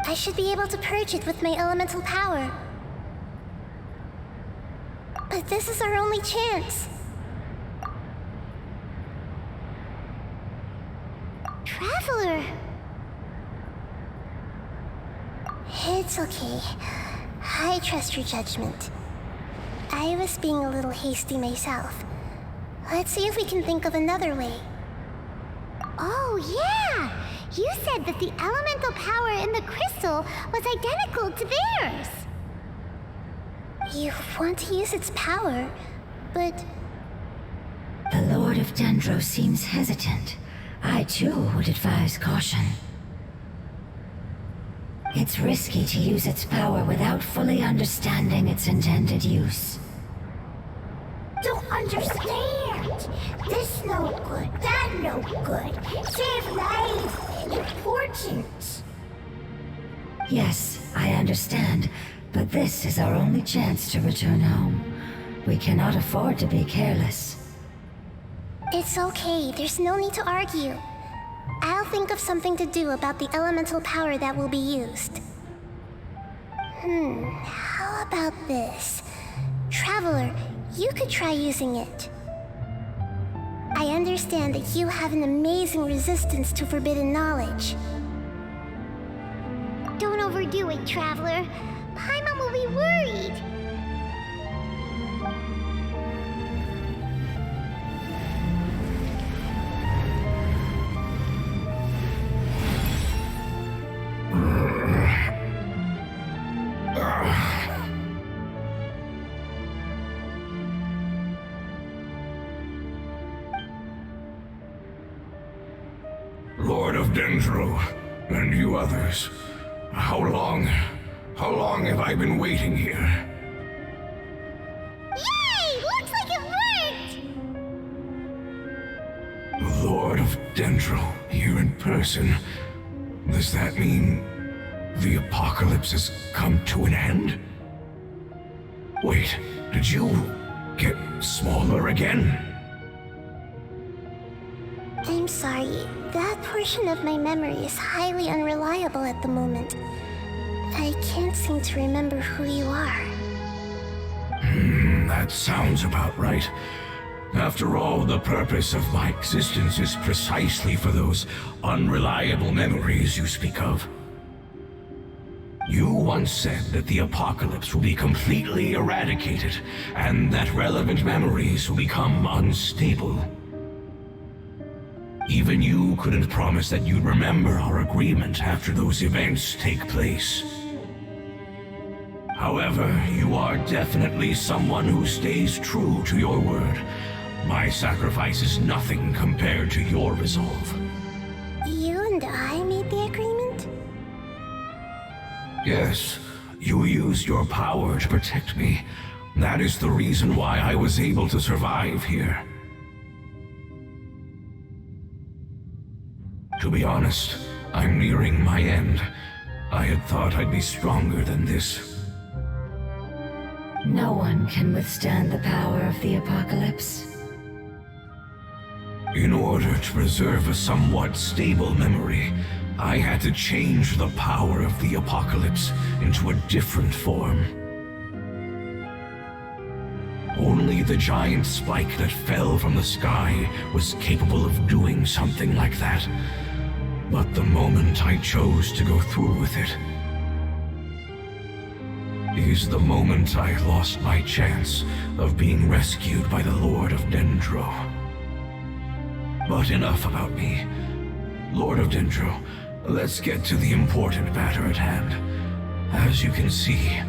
I should be able to purge it with my elemental power. But this is our only chance. Traveler! It's okay. I trust your judgment. I was being a little hasty myself. Let's see if we can think of another way. Oh yeah! You said that the elemental power in the crystal was identical to theirs! You want to use its power, but... The Lord of Dendro seems hesitant. I too would advise caution. It's risky to use its power without fully understanding its intended use. Don't understand! This no good, that no good. Save lives! Important! Yes, I understand, but this is our only chance to return home. We cannot afford to be careless. It's okay, there's no need to argue. I'll think of something to do about the elemental power that will be used. How about this? Traveler, you could try using it. I understand that you have an amazing resistance to forbidden knowledge. Don't overdo it, Traveler. Paimon will be worried. Lord of Dendro, and you others, how long have I been waiting here? Yay! Looks like it worked! Lord of Dendro, here in person. Does that mean the apocalypse has come to an end? Wait, did you get smaller again? I'm sorry, that portion of my memory is highly unreliable at the moment. I can't seem to remember who you are. That sounds about right. After all, the purpose of my existence is precisely for those unreliable memories you speak of. You once said that the apocalypse will be completely eradicated, and that relevant memories will become unstable. Even you couldn't promise that you'd remember our agreement after those events take place. However, you are definitely someone who stays true to your word. My sacrifice is nothing compared to your resolve. You and I made the agreement? Yes, you used your power to protect me. That is the reason why I was able to survive here. To be honest, I'm nearing my end. I had thought I'd be stronger than this. No one can withstand the power of the apocalypse. In order to preserve a somewhat stable memory, I had to change the power of the apocalypse into a different form. Only the giant spike that fell from the sky was capable of doing something like that. But the moment I chose to go through with it is the moment I lost my chance of being rescued by the Lord of Dendro. But enough about me. Lord of Dendro, let's get to the important matter at hand. As you can see,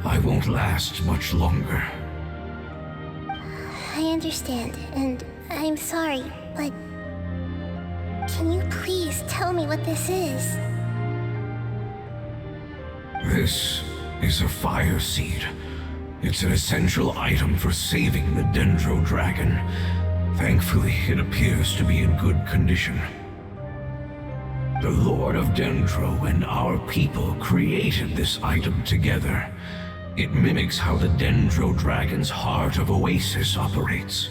I won't last much longer. I understand, and I'm sorry, but can you please tell me what this is? This is a fire seed. It's an essential item for saving the Dendro dragon. Thankfully, it appears to be in good condition. The Lord of Dendro and our people created this item together. It mimics how the Dendro dragon's heart of Oasis operates.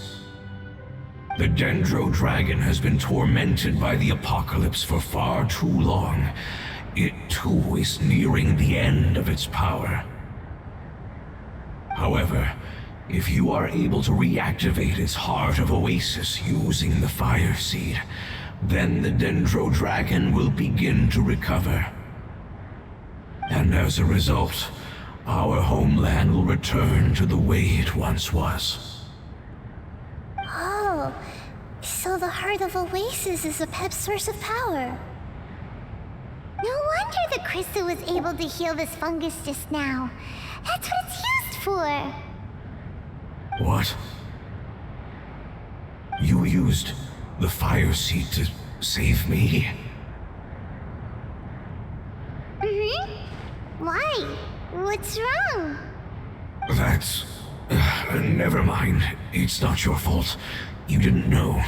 The Dendro dragon has been tormented by the apocalypse for far too long. It too is nearing the end of its power. However, if you are able to reactivate its heart of Oasis using the fire seed, then the Dendro dragon will begin to recover. And as a result, our homeland will return to the way it once was. Oh, so the heart of Oasis is a pep source of power. No wonder the crystal was able to heal this fungus just now. That's what it's used for. What? You used the fire seed to save me? Why? What's wrong? That's... never mind. It's not your fault. You didn't know.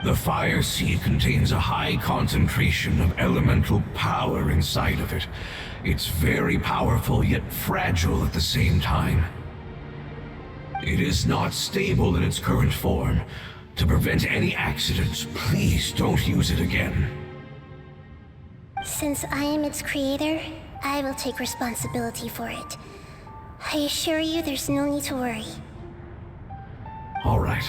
The fire seed contains a high concentration of elemental power inside of it. It's very powerful, yet fragile at the same time. It is not stable in its current form. To prevent any accidents, please don't use it again. Since I am its creator, I will take responsibility for it. I assure you there's no need to worry. All right.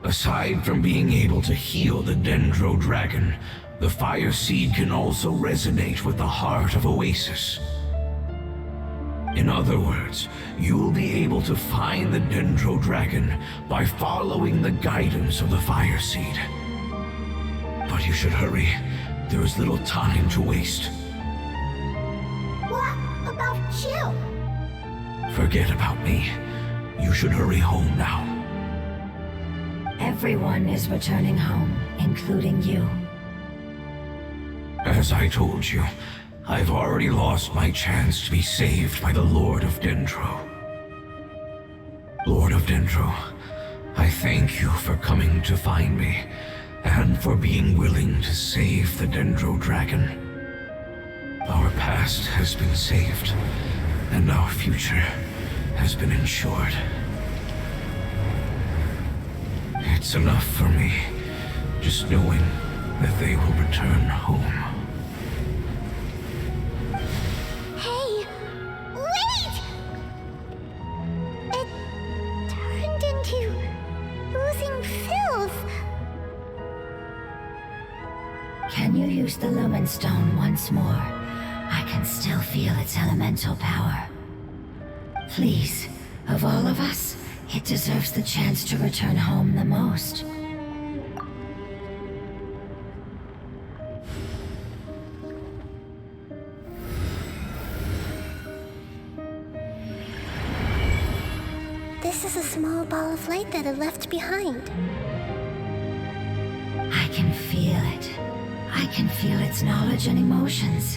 Aside from being able to heal the Dendro dragon, the fire seed can also resonate with the heart of Oasis. In other words, you'll be able to find the Dendro dragon by following the guidance of the fire seed. But you should hurry. There is little time to waste. What about you? Forget about me. You should hurry home now. Everyone is returning home, including you. As I told you, I've already lost my chance to be saved by the Lord of Dendro. Lord of Dendro, I thank you for coming to find me, and for being willing to save the Dendro dragon. Our past has been saved, and our future has been ensured. It's enough for me, just knowing that they will return home. Hey, wait! It turned into oozing filth. Can you use the Lumen Stone once more? I can still feel its elemental power. Please, of all of us, it deserves the chance to return home the most. ball of light that it left behind. I can feel it. I can feel its knowledge and emotions.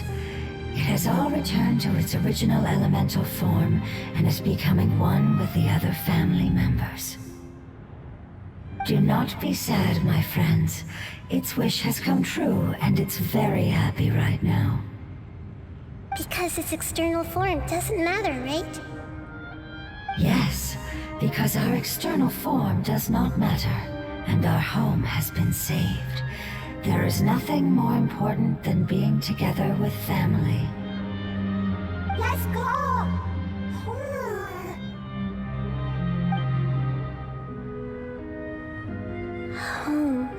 It has all returned to its original elemental form and is becoming one with the other family members. Do not be sad, my friends. Its wish has come true, and it's very happy right now. Because its external form doesn't matter, right? Yes, because our external form does not matter, and our home has been saved. There is nothing more important than being together with family. Let's go! Home.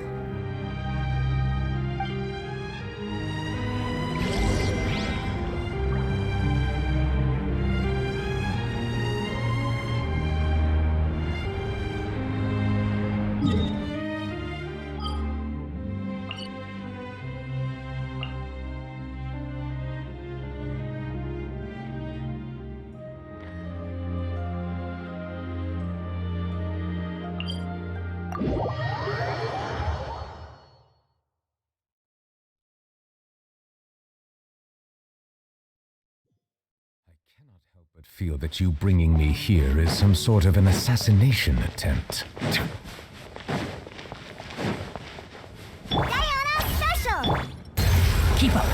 But feel that you bringing me here is some sort of an assassination attempt. Diana Special! Keep up.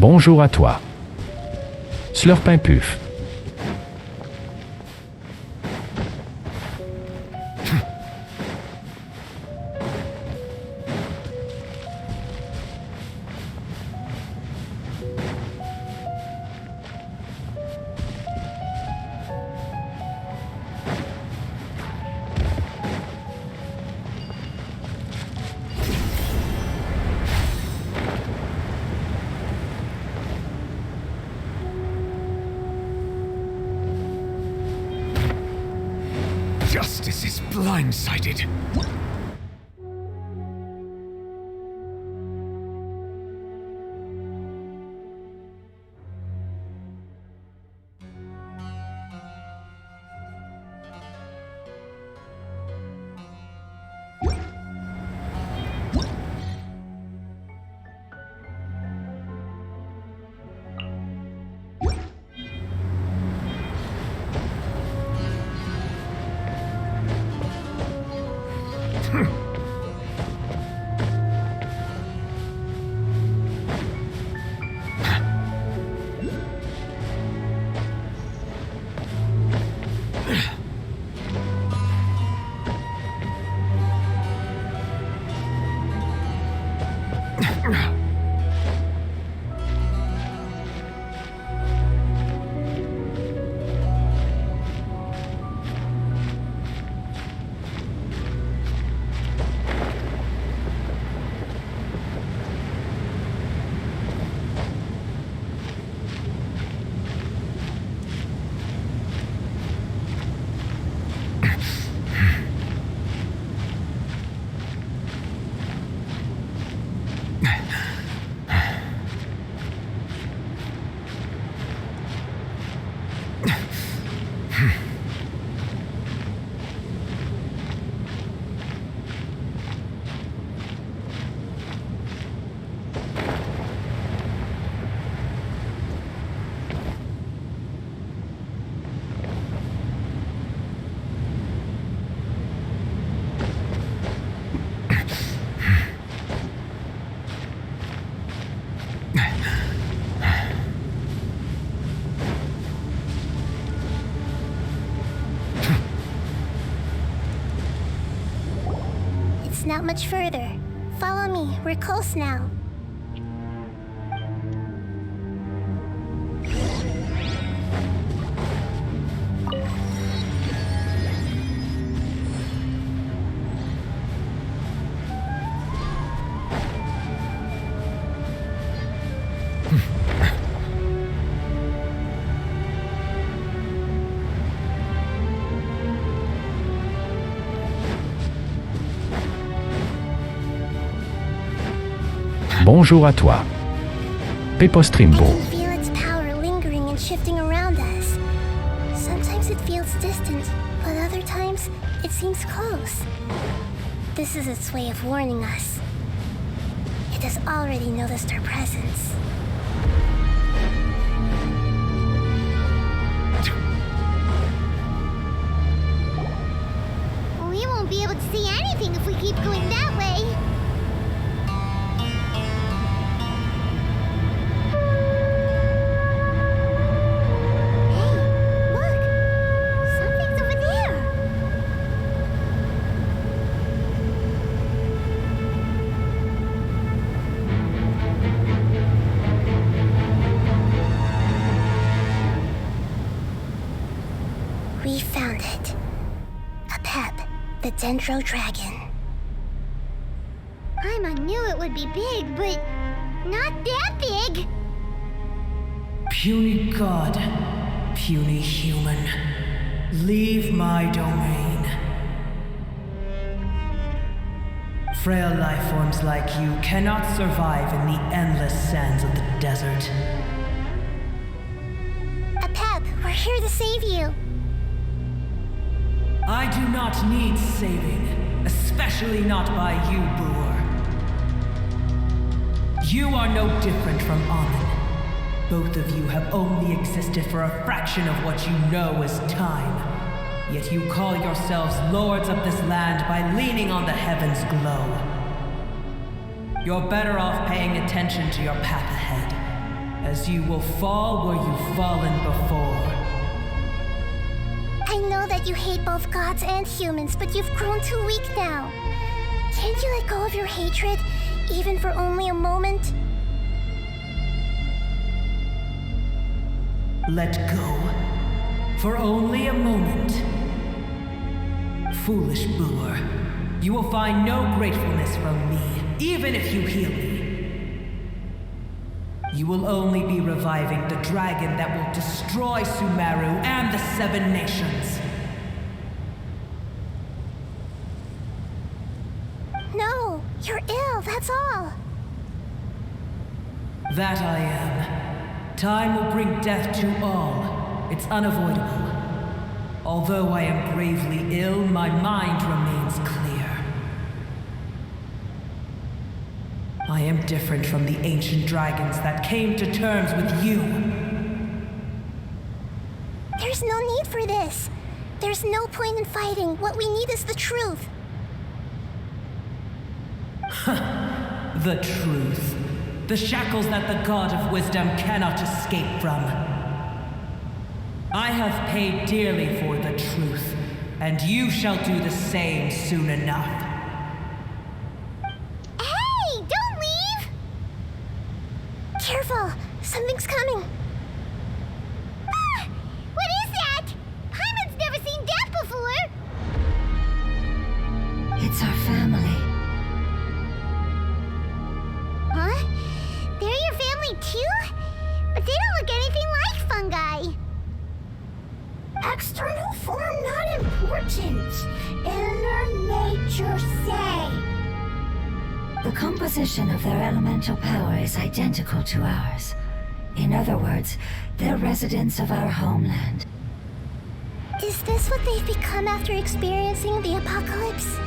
Bonjour à toi. Slurp un puf. justice is blindsided. It's not much further. Follow me, we're close now. Bonjour à toi. Pepostrimbo. I can feel its power lingering and shifting around us. Sometimes it feels distant, but other times it seems close. This is its way of warning us. It has already noticed our presence. We won't be able to see anything if we keep going that way. We found it. A pep, the Dendro Dragon. Paimon knew it would be big, but not that big. Puny god, puny human, leave my domain. Frail life forms like you cannot survive in the endless sands of the desert. A pep, we're here to save you. I do not need saving, especially not by you, Boor. You are no different from Amun. Both of you have only existed for a fraction of what you know as time. Yet you call yourselves lords of this land by leaning on the heavens' glow. You're better off paying attention to your path ahead, as you will fall where you've fallen before. I know that you hate both gods and humans, but you've grown too weak now. Can't you let go of your hatred, even for only a moment? Let go. For only a moment. Foolish Boor, you will find no gratefulness from me, even if you heal me. You will only be reviving the dragon that will destroy Sumeru and the Seven Nations. You're ill, that's all. That I am. Time will bring death to all. It's unavoidable. Although I am gravely ill, my mind remains clear. I am different from the ancient dragons that came to terms with you. There's no need for this. There's no point in fighting. What we need is the truth. The truth. The shackles that the God of Wisdom cannot escape from. I have paid dearly for the truth, and you shall do the same soon enough. Hey, don't leave! Careful, something's coming. Ah! What is that? Paimon's never seen death before! It's our family. Huh? They're your family too? But they don't look anything like fungi. External form not important. Inner nature say. The composition of their elemental power is identical to ours. In other words, they're residents of our homeland. Is this what they've become after experiencing the apocalypse?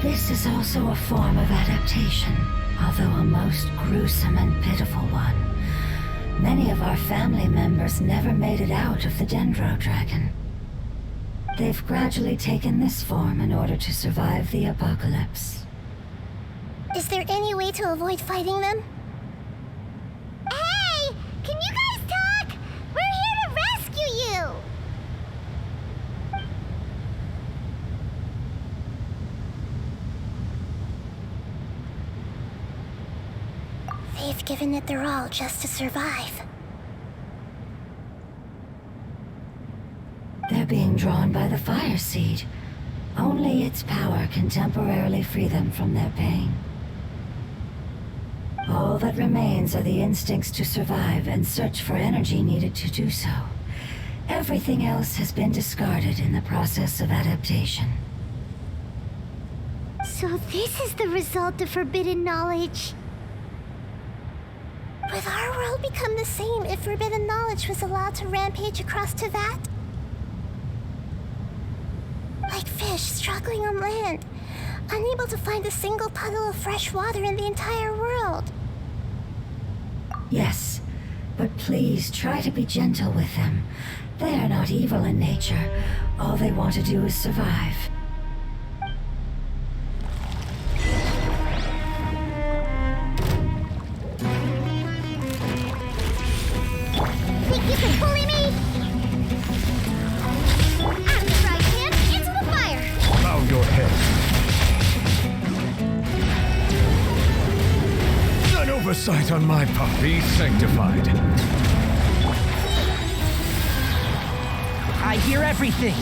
This is also a form of adaptation, although a most gruesome and pitiful one. Many of our family members never made it out of the Dendro Dragon. They've gradually taken this form in order to survive the apocalypse. Is there any way to avoid fighting them? Hey! Can you guys talk? We're here to rescue you! They've given it their all just to survive. They're being drawn by the fire seed. Only its power can temporarily free them from their pain. All that remains are the instincts to survive and search for energy needed to do so. Everything else has been discarded in the process of adaptation. So this is the result of forbidden knowledge. Would our world become the same if forbidden knowledge was allowed to rampage across Tevat? Like fish struggling on land, unable to find a single puddle of fresh water in the entire world. Yes, but please try to be gentle with them. They are not evil in nature. All they want to do is survive. Think you can bully me? Out the frying pan, into the fire! Bow your head. An oversight on my part. Be sanctified. I hear everything.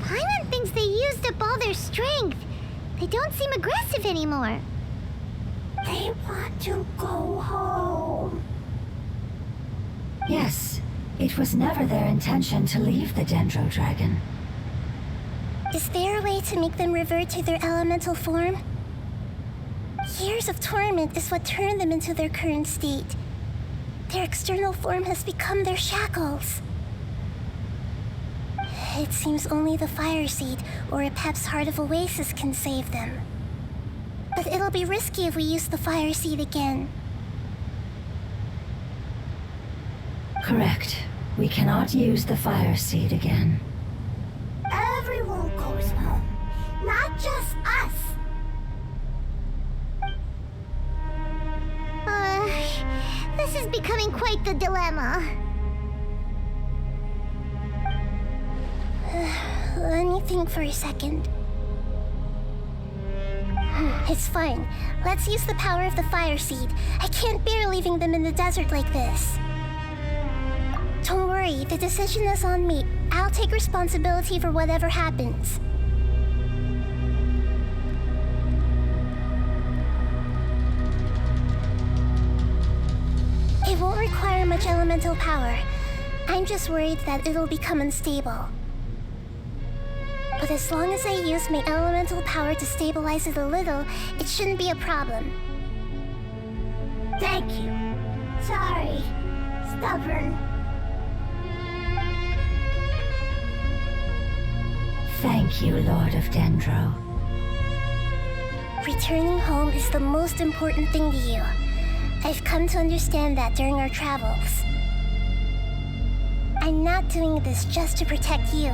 Paimon thinks they used up all their strength. They don't seem aggressive anymore. They want to go home. Yes, it was never their intention to leave the Dendro Dragon. Is there a way to make them revert to their elemental form? Years of torment is what turned them into their current state. Their external form has become their shackles. It seems only the fire seed or Epep's Heart of Oasis can save them. But it'll be risky if we use the fire seed again. Correct. We cannot use the fire seed again. Everyone goes home, not just us. This is becoming quite the dilemma. Let me think for a second. It's fine. Let's use the power of the fire seed. I can't bear leaving them in the desert like this. Don't worry, the decision is on me. I'll take responsibility for whatever happens. It won't require much elemental power. I'm just worried that it'll become unstable. But as long as I use my elemental power to stabilize it a little, it shouldn't be a problem. Thank you. Sorry. Stubborn. Thank you, Lord of Dendro. Returning home is the most important thing to you. I've come to understand that during our travels. I'm not doing this just to protect you,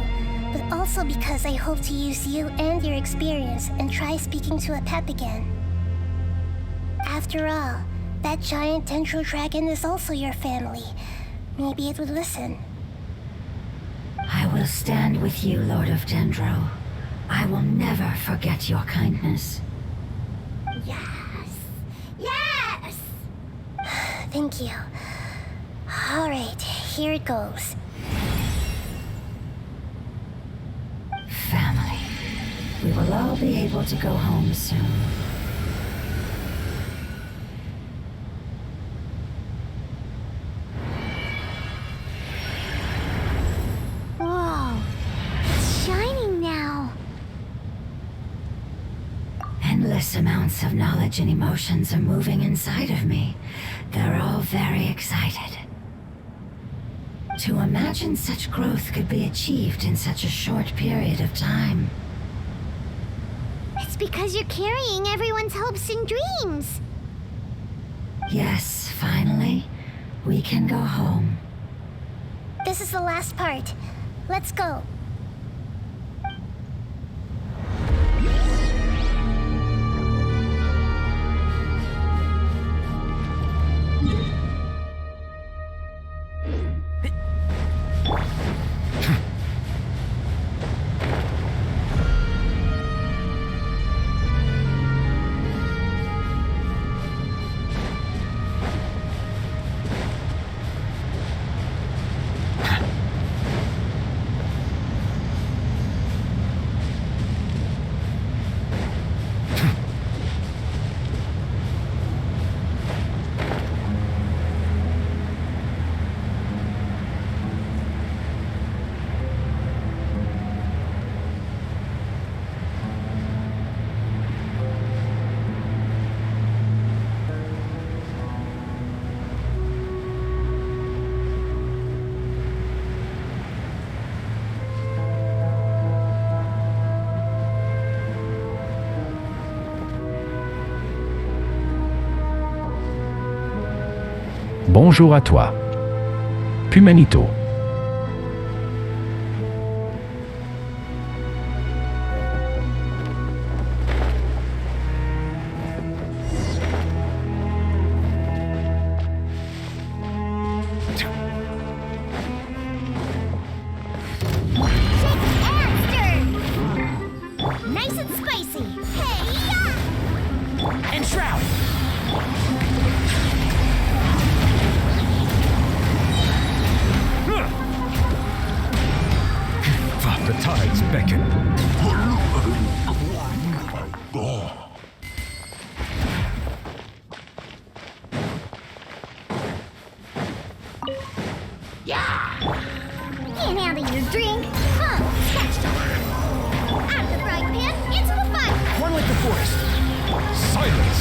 but also because I hope to use you and your experience and try speaking to a pep again. After all, that giant Dendro dragon is also your family. Maybe it would listen. I will stand with you, Lord of Dendro. I will never forget your kindness. Yes! Yes! Thank you. Alright, here it goes. Family. We will all be able to go home soon. Whoa! It's shining now. Endless amounts of knowledge and emotions are moving inside of me. They're all very excited. To imagine such growth could be achieved in such a short period of time. It's because you're carrying everyone's hopes and dreams. Yes, finally, we can go home. This is the last part. Let's go. Bonjour à toi. Pumanito. Nice and spicy. Hey-ya! And shroud. The tides beckon. Can't handle your drink. Huh? Catch out of the frying pan, into the fire. Run like the forest. Silence!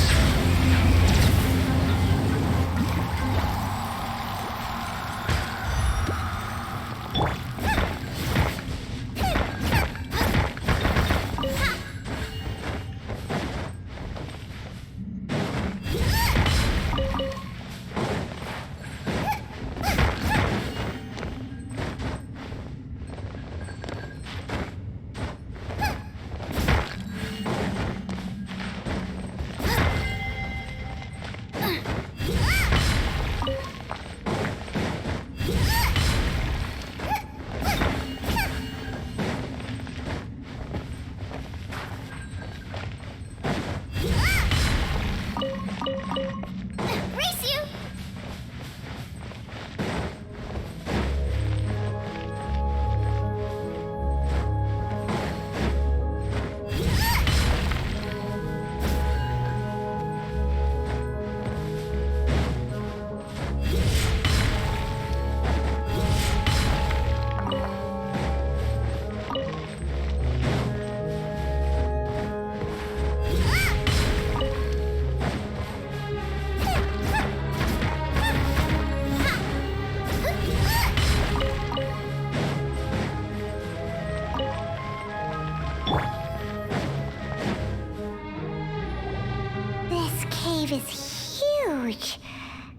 cave is huge.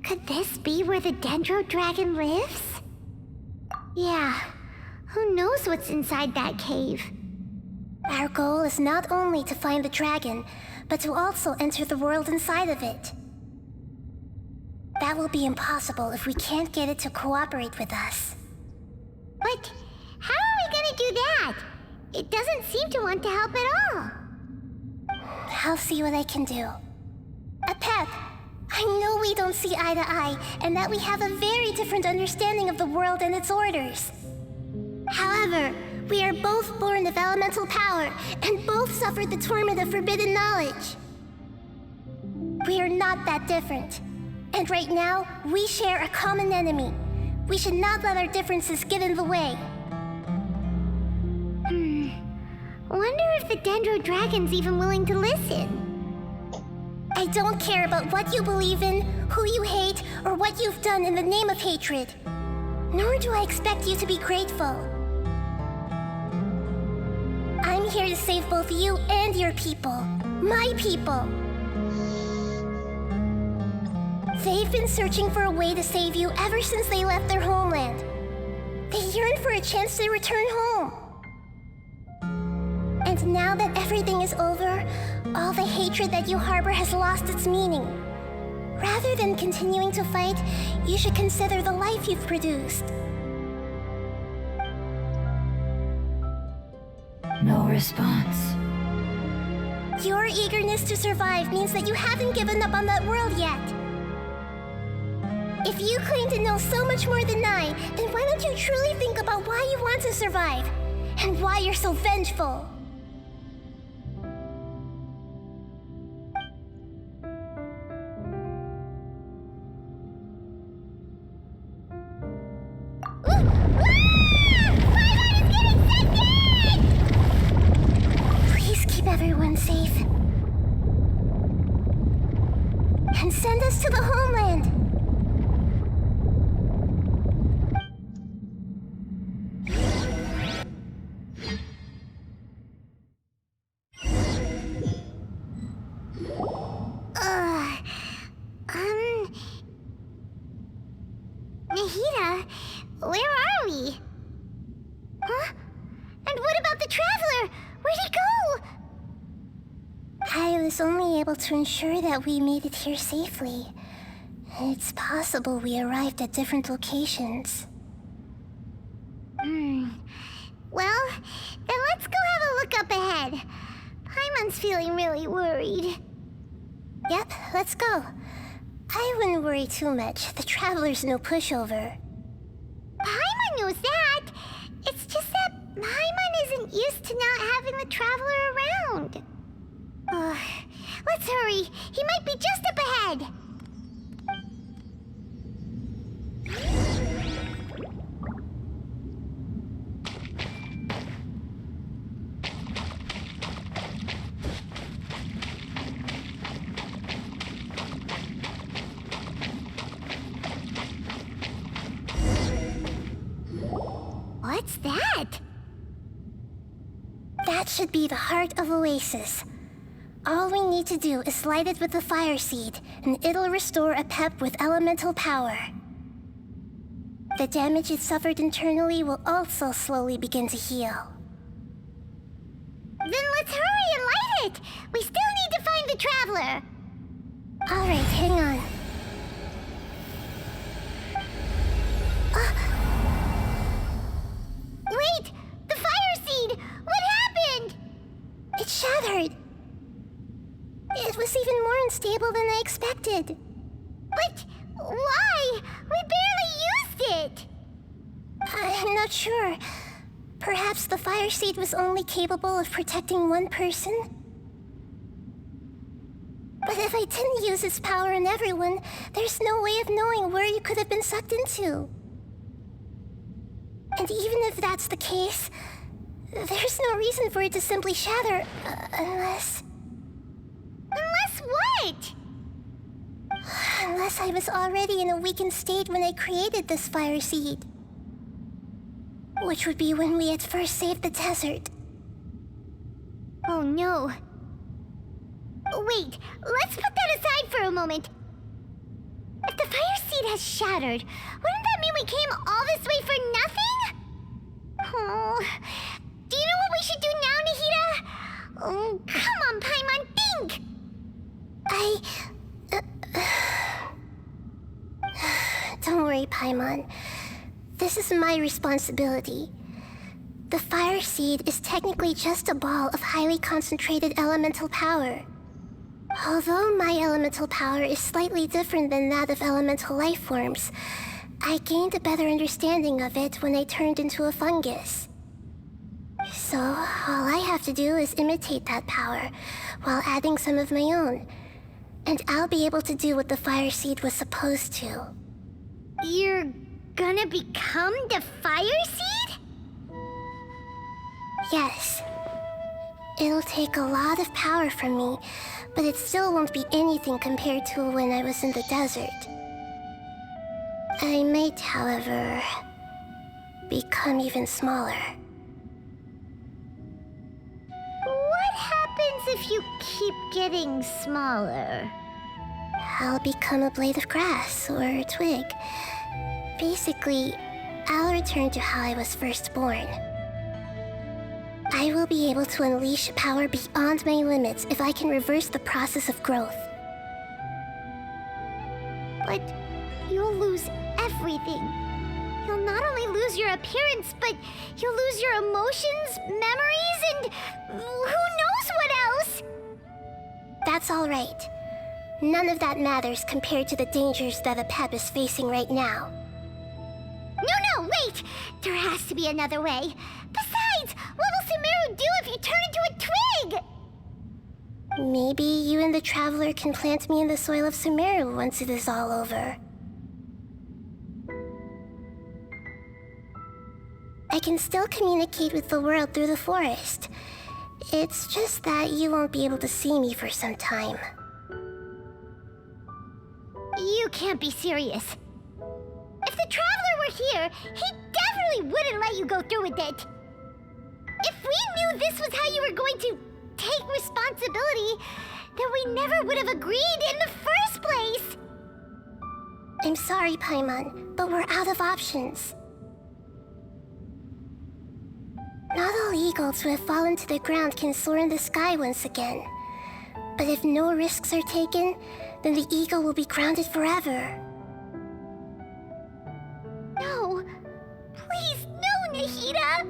Could this be where the Dendro Dragon lives? Yeah, who knows what's inside that cave? Our goal is not only to find the dragon, but to also enter the world inside of it. That will be impossible if we can't get it to cooperate with us. But how are we gonna do that? It doesn't seem to want to help at all. I'll see what I can do. Pep, I know we don't see eye to eye, and that we have a very different understanding of the world and its orders. However, we are both born of elemental power, and both suffered the torment of forbidden knowledge. We are not that different. And right now, we share a common enemy. We should not let our differences get in the way. Wonder if the Dendro Dragon's even willing to listen. I don't care about what you believe in, who you hate, or what you've done in the name of hatred. Nor do I expect you to be grateful. I'm here to save both you and your people. My people. They've been searching for a way to save you ever since they left their homeland. They yearn for a chance to return home. And now that everything is over, all the hatred that you harbor has lost its meaning. Rather than continuing to fight, you should consider the life you've produced. No response. Your eagerness to survive means that you haven't given up on that world yet. If you claim to know so much more than I, then why don't you truly think about why you want to survive? And why you're so vengeful? Please keep everyone safe. And send us to the homeland. Nahida, where are we? Huh? And what about the Traveler? Where'd he go? I was only able to ensure that we made it here safely. It's possible we arrived at different locations. Well, then let's go have a look up ahead. Paimon's feeling really worried. Yep, let's go. I wouldn't worry too much. The Traveler's no pushover. Paimon knows that. It's just that Paimon isn't used to not having the Traveler around. Let's hurry. He might be just up ahead. What's that? That should be the heart of Oasis. All we need to do is light it with the fire seed, and it'll restore a pep with elemental power. The damage it suffered internally will also slowly begin to heal. Then let's hurry and light it! We still need to find the Traveler! Alright, hang on. Wait! The fire seed! What happened? It shattered. It was even more unstable than I expected. But why? We barely used it! I'm not sure. Perhaps the fire seed was only capable of protecting one person? But if I didn't use its power on everyone, there's no way of knowing where you could have been sucked into. And even if that's the case, there's no reason for it to simply shatter, unless... Unless what? Unless I was already in a weakened state when I created this fire seed. Which would be when we had first saved the desert. Oh no. Wait, let's put that aside for a moment. If the fire seed has shattered, wouldn't that mean we came all this way for nothing? Oh, do you know what we should do now, Nahida? Oh, come on, Paimon, think! Don't worry, Paimon. This is my responsibility. The fire seed is technically just a ball of highly concentrated elemental power. Although my elemental power is slightly different than that of elemental life forms, I gained a better understanding of it when I turned into a fungus. So, all I have to do is imitate that power, while adding some of my own. And I'll be able to do what the fire seed was supposed to. You're gonna become the fire seed? Yes. It'll take a lot of power from me, but it still won't be anything compared to when I was in the desert. I might, however, become even smaller. What happens if you keep getting smaller? I'll become a blade of grass or a twig. Basically, I'll return to how I was first born. I will be able to unleash power beyond my limits if I can reverse the process of growth. But you'll lose everything. You'll not only lose your appearance, but you'll lose your emotions, memories, and who knows what else? That's all right. None of that matters compared to the dangers that a pep is facing right now. No, wait! There has to be another way. Besides, what will Sumeru do if you turn into a twig? Maybe you and the Traveler can plant me in the soil of Sumeru once it is all over. I can still communicate with the world through the forest. It's just that you won't be able to see me for some time. You can't be serious. If the Traveler were here, he definitely wouldn't let you go through with it. If we knew this was how you were going to take responsibility, then we never would have agreed in the first place. I'm sorry, Paimon, but we're out of options. Not all eagles who have fallen to the ground can soar in the sky once again. But if no risks are taken, then the eagle will be grounded forever. No. Please, no, Nahida!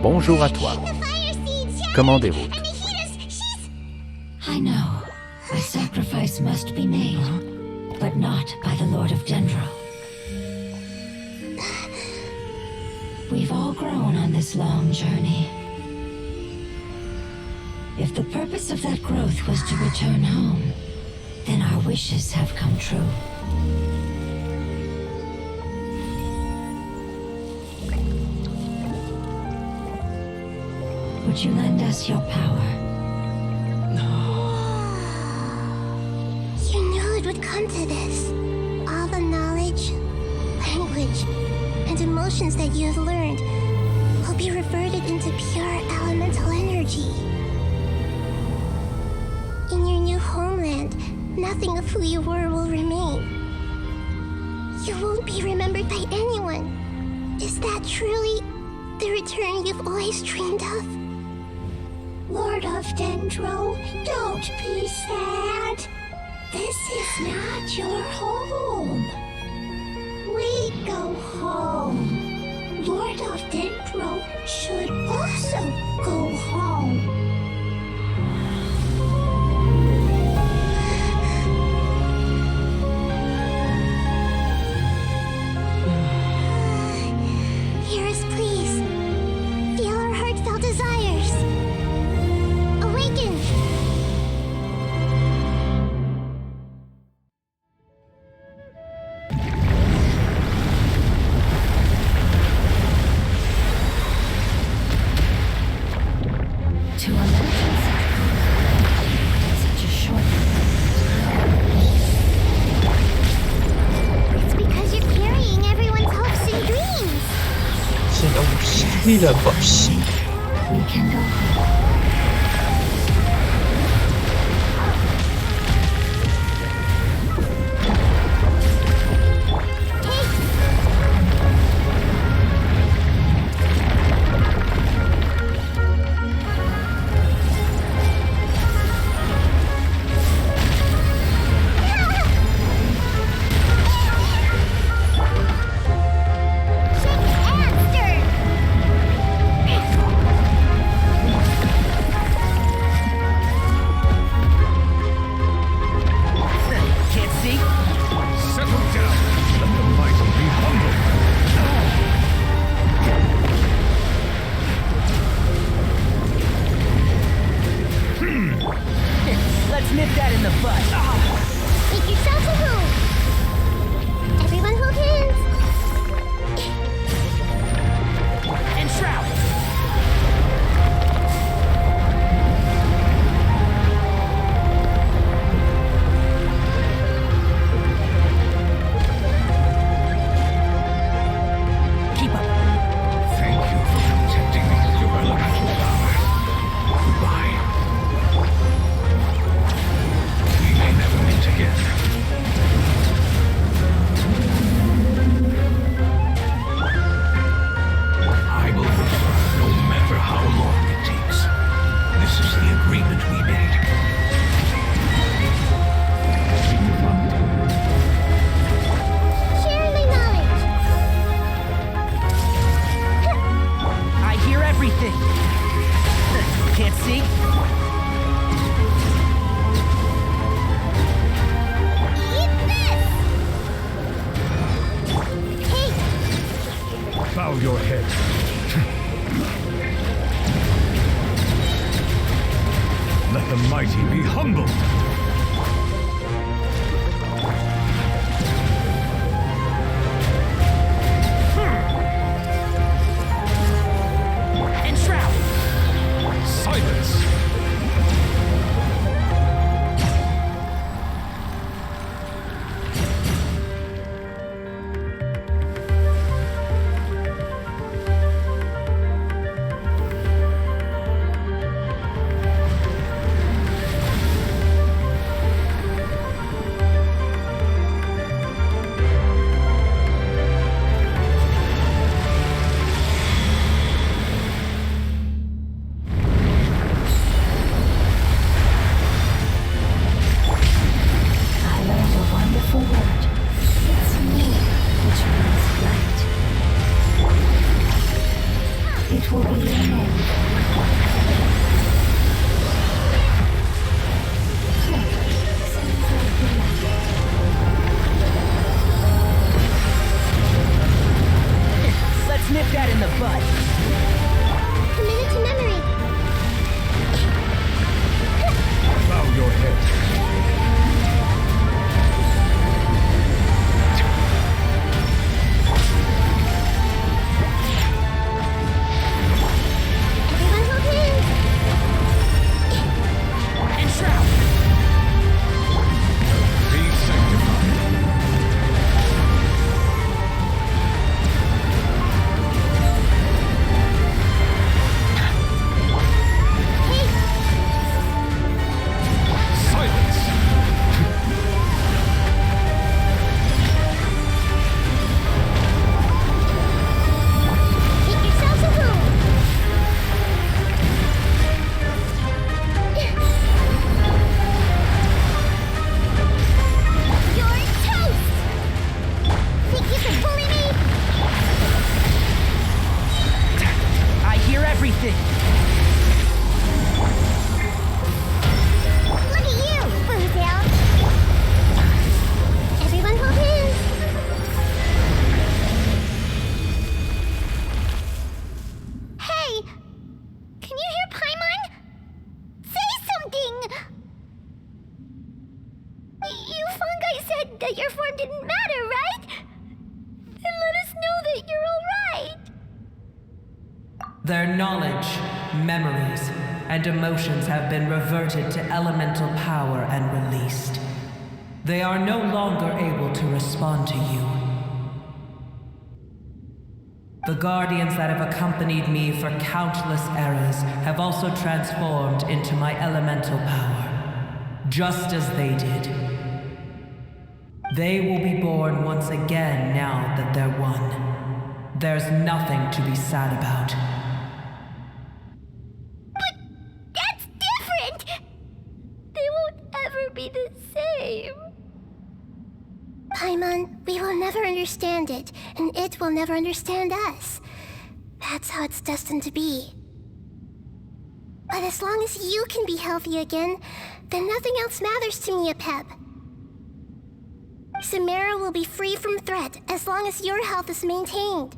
Bonjour à toi. Comment déroute? I know. A sacrifice must be made, but not by the Lord of Dendro. We've all grown on this long journey. If the purpose of that growth was to return home, then our wishes have come true. Would you lend us your power? You knew it would come to this. All the knowledge, language, and emotions that you have learned will be reverted into pure elemental energy. In your new homeland, nothing of who you were will remain. You won't be remembered by anyone. Is that truly the return you've always dreamed of? Lord of Dendro, don't be sad. This is not your home. We go home. Lord of Dendro should also go home. Hear us, please. Feel our heartfelt desires. Awaken! To a legend accompli le boss. Their knowledge, memories, and emotions have been reverted to elemental power and released. They are no longer able to respond to you. The guardians that have accompanied me for countless eras have also transformed into my elemental power, just as they did. They will be born once again now that they're one. There's nothing to be sad about. But that's different! They won't ever be the same. Paimon, we will never understand it, and it will never understand us. That's how it's destined to be. But as long as you can be healthy again, then nothing else matters to me, Apep. Sumeru will be free from threat as long as your health is maintained.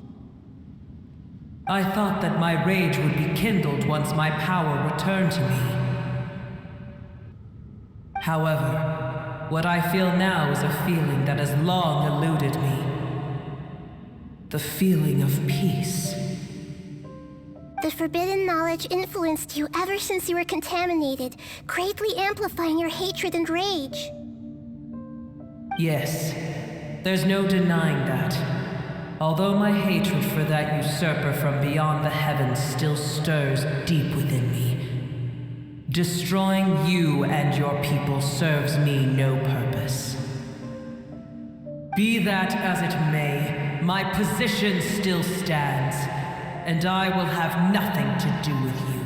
I thought that my rage would be kindled once my power returned to me. However, what I feel now is a feeling that has long eluded me. The feeling of peace. The forbidden knowledge influenced you ever since you were contaminated, greatly amplifying your hatred and rage. Yes, there's no denying that. Although my hatred for that usurper from beyond the heavens still stirs deep within me. Destroying you and your people serves me no purpose. Be that as it may, my position still stands, and I will have nothing to do with you.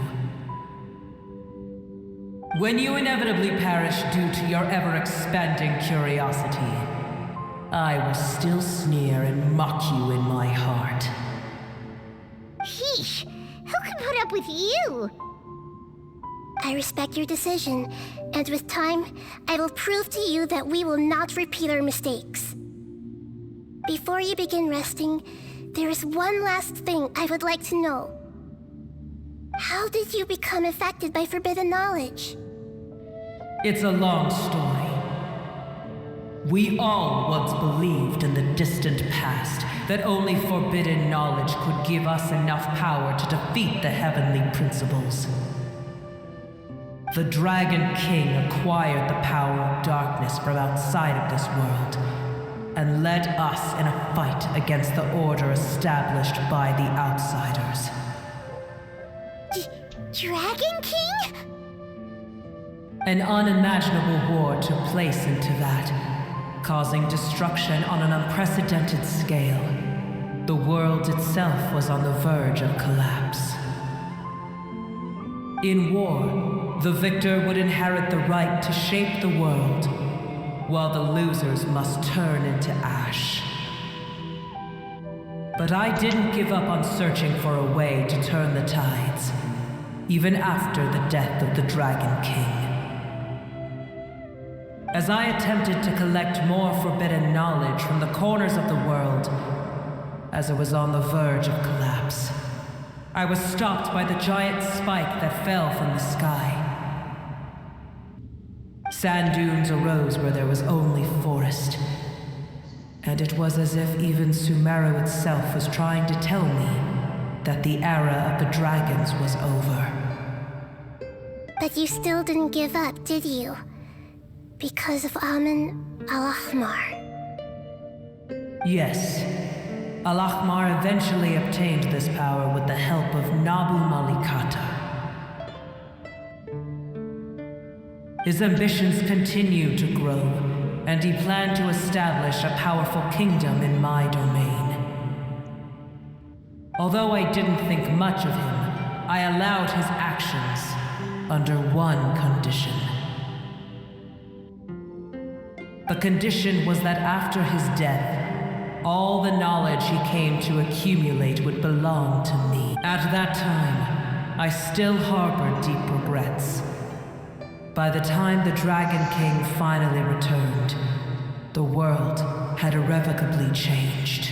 When you inevitably perish due to your ever-expanding curiosity, I will still sneer and mock you in my heart. Sheesh, who can put up with you? I respect your decision, and with time, I will prove to you that we will not repeat our mistakes. Before you begin resting, there is one last thing I would like to know. How did you become affected by forbidden knowledge? It's a long story. We all once believed in the distant past that only forbidden knowledge could give us enough power to defeat the heavenly principles. The Dragon King acquired the power of darkness from outside of this world, and led us in a fight against the order established by the outsiders. Dragon King? An unimaginable war took place into that, causing destruction on an unprecedented scale. The world itself was on the verge of collapse. In war, the victor would inherit the right to shape the world, while the losers must turn into ash. But I didn't give up on searching for a way to turn the tides, even after the death of the Dragon King. As I attempted to collect more forbidden knowledge from the corners of the world, as it was on the verge of collapse, I was stopped by the giant spike that fell from the sky. Sand dunes arose where there was only forest, and it was as if even Sumeru itself was trying to tell me that the era of the dragons was over. But you still didn't give up, did you? Because of Amen Al-Ahmar. Yes. Al-Ahmar eventually obtained this power with the help of Nabu Malikata. His ambitions continued to grow, and he planned to establish a powerful kingdom in my domain. Although I didn't think much of him, I allowed his actions under one condition. The condition was that after his death, all the knowledge he came to accumulate would belong to me. At that time, I still harbored deep regrets. By the time the Dragon King finally returned, the world had irrevocably changed.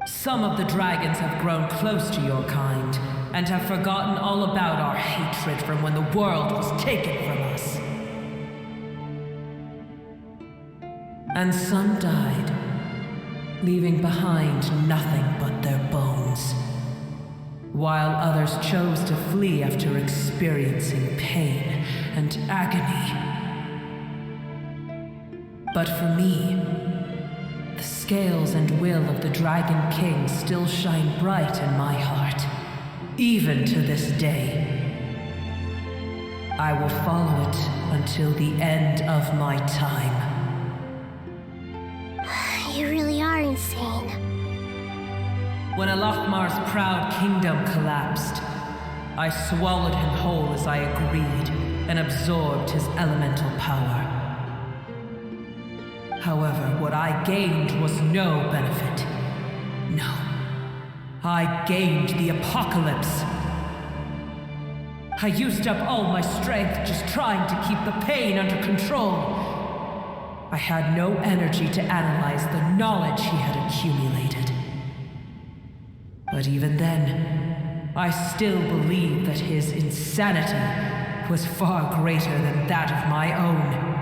Some of the dragons have grown close to your kind, and have forgotten all about our hatred from when the world was taken from us. And some died, leaving behind nothing but their bones, while others chose to flee after experiencing pain and agony. But for me, the scales and will of the Dragon King still shine bright in my heart, even to this day. I will follow it until the end of my time. You really are insane. When Alakmar's proud kingdom collapsed, I swallowed him whole as I agreed and absorbed his elemental power. However, what I gained was no benefit. No. I gained the apocalypse. I used up all my strength just trying to keep the pain under control. I had no energy to analyze the knowledge he had accumulated. But even then, I still believed that his insanity was far greater than that of my own.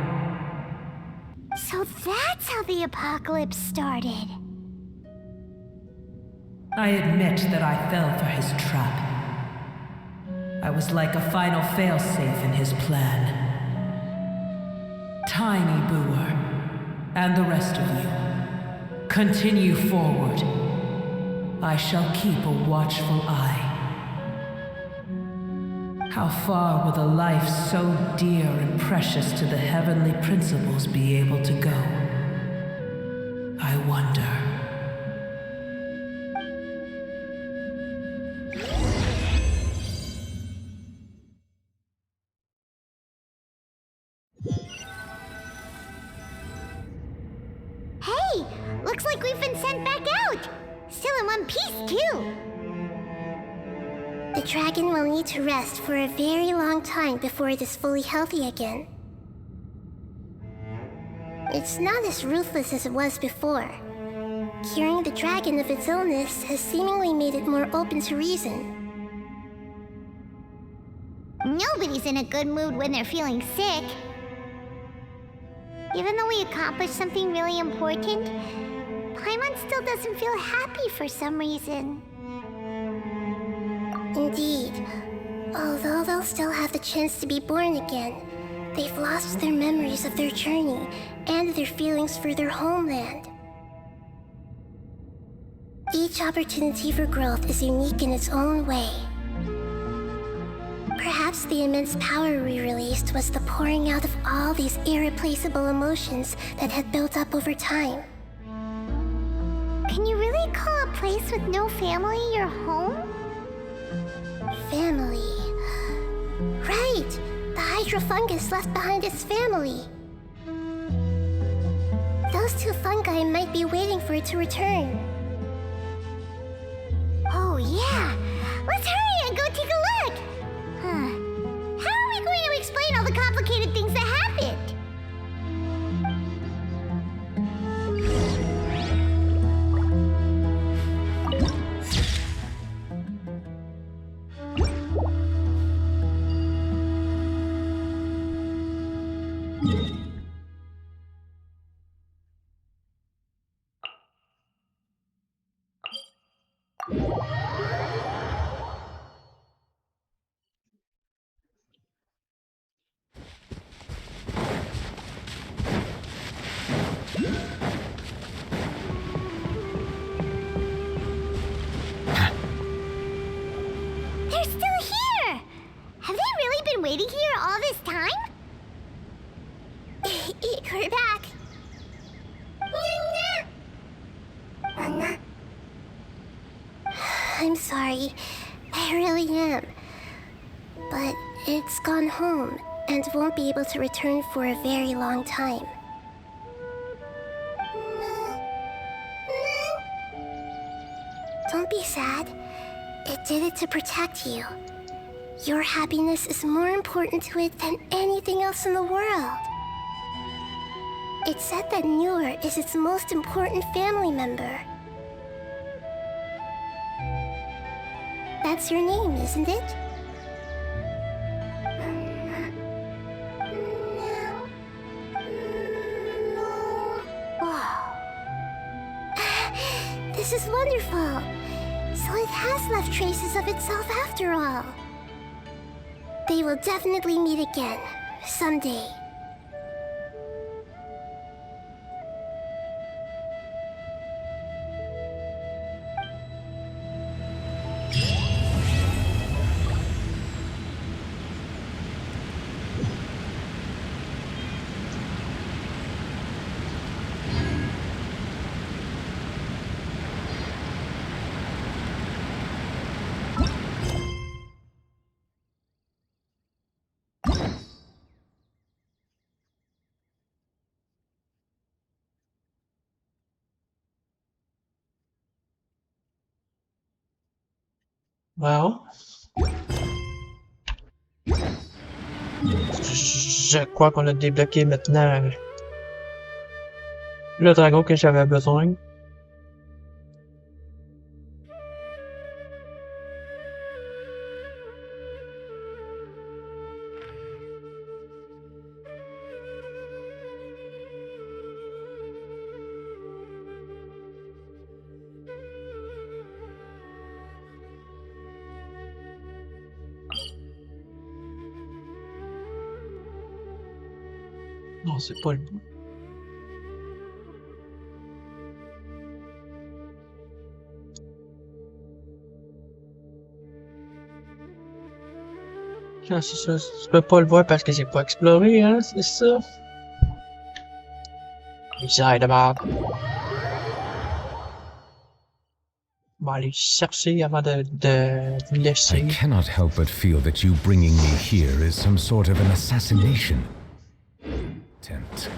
So that's how the apocalypse started. I admit that I fell for his trap. I was like a final failsafe in his plan. Tiny Booer, and the rest of you, continue forward. I shall keep a watchful eye. How far will a life so dear and precious to the heavenly principles be able to go? I wonder. Hey, looks like we've been sent back out. Still in one piece, too. The dragon will need to rest for a very long time before it is fully healthy again. It's not as ruthless as it was before. Curing the dragon of its illness has seemingly made it more open to reason. Nobody's in a good mood when they're feeling sick. Even though we accomplished something really important, Paimon still doesn't feel happy for some reason. Indeed. Although they'll still have the chance to be born again, they've lost their memories of their journey and their feelings for their homeland. Each opportunity for growth is unique in its own way. Perhaps the immense power we released was the pouring out of all these irreplaceable emotions that had built up over time. Can you really call a place with no family your home? Family. Right! The hydrofungus left behind its family. Those two fungi might be waiting for it to return. Oh yeah! Let's hurry and go take a look! How are we going to explain all the complicated things that happened? They're still here! Have they really been waiting here all this time? We're back. I'm sorry. I really am. But it's gone home and won't be able to return for a very long time. Don't be sad. It did it to protect you. Your happiness is more important to it than anything else in the world. It said that Newer is its most important family member. That's your name, isn't it? This is wonderful. So it has left traces of itself after all. They will definitely meet again, someday. Wow. Je crois qu'on a débloqué maintenant le dragon que j'avais besoin. Non, c'est pas le bout. Ah, c'est ça. Tu peux pas le voir parce que j'ai pas exploré, hein, c'est ça. J'ai de merde. On va aller chercher avant de vous laisser. I cannot help but feel that you bringing me here is some sort of an assassination attempt.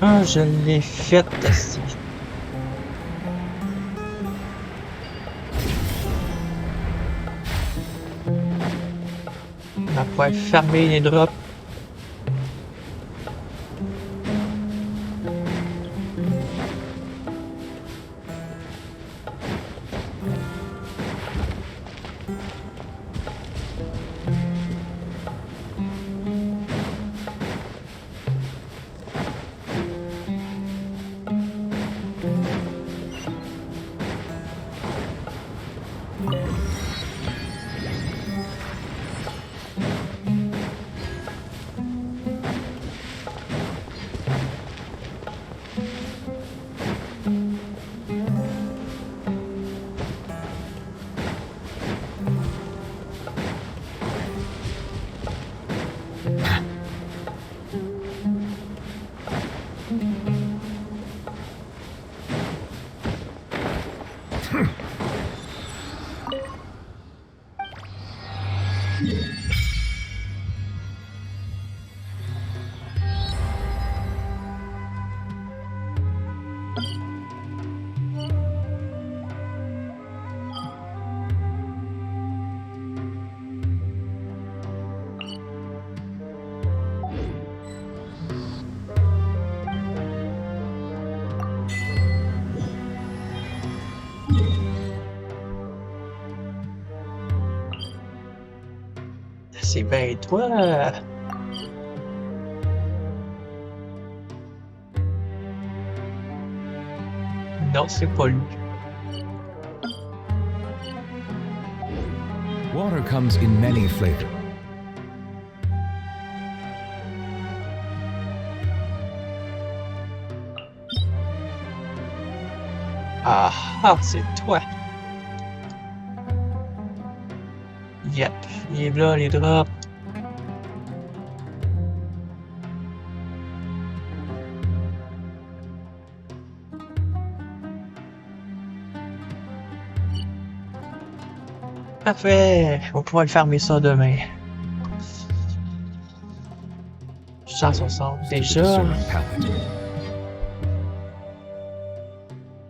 Ah, je l'ai fait aussi. On va pouvoir fermer les drops. C'est ben toi. Non, c'est pas lui. Water comes in many flavors. Ah, c'est toi. Yep, il est là, les drops. Parfait, on va pouvoir le fermer ça demain. 160 déjà.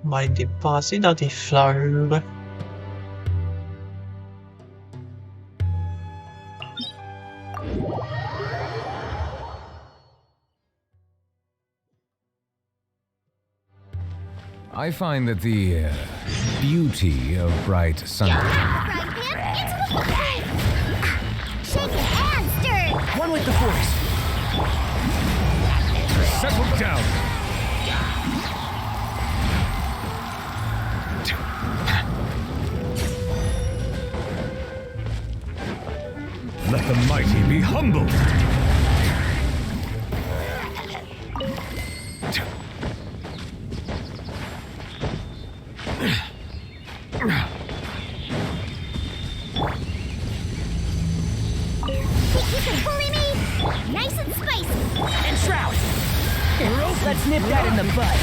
On va aller dépenser dans des fleurs. I find that the beauty of bright sunlight. Shake it and stir. One with the force. Settle down. Let the mighty be humbled. Nice and spicy. And shroud. Let's nip that in the bud.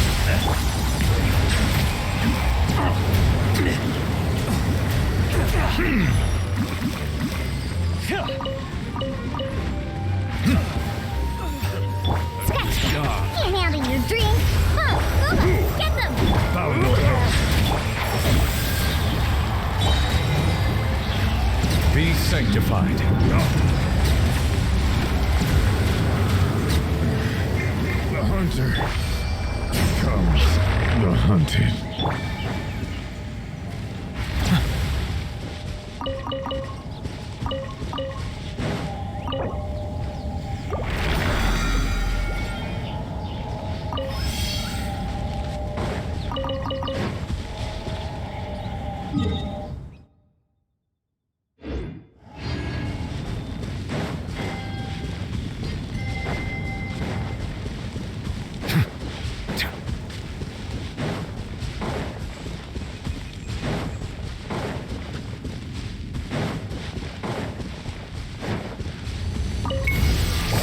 Scratch. Can't handle you sanctified. The hunter becomes the hunted.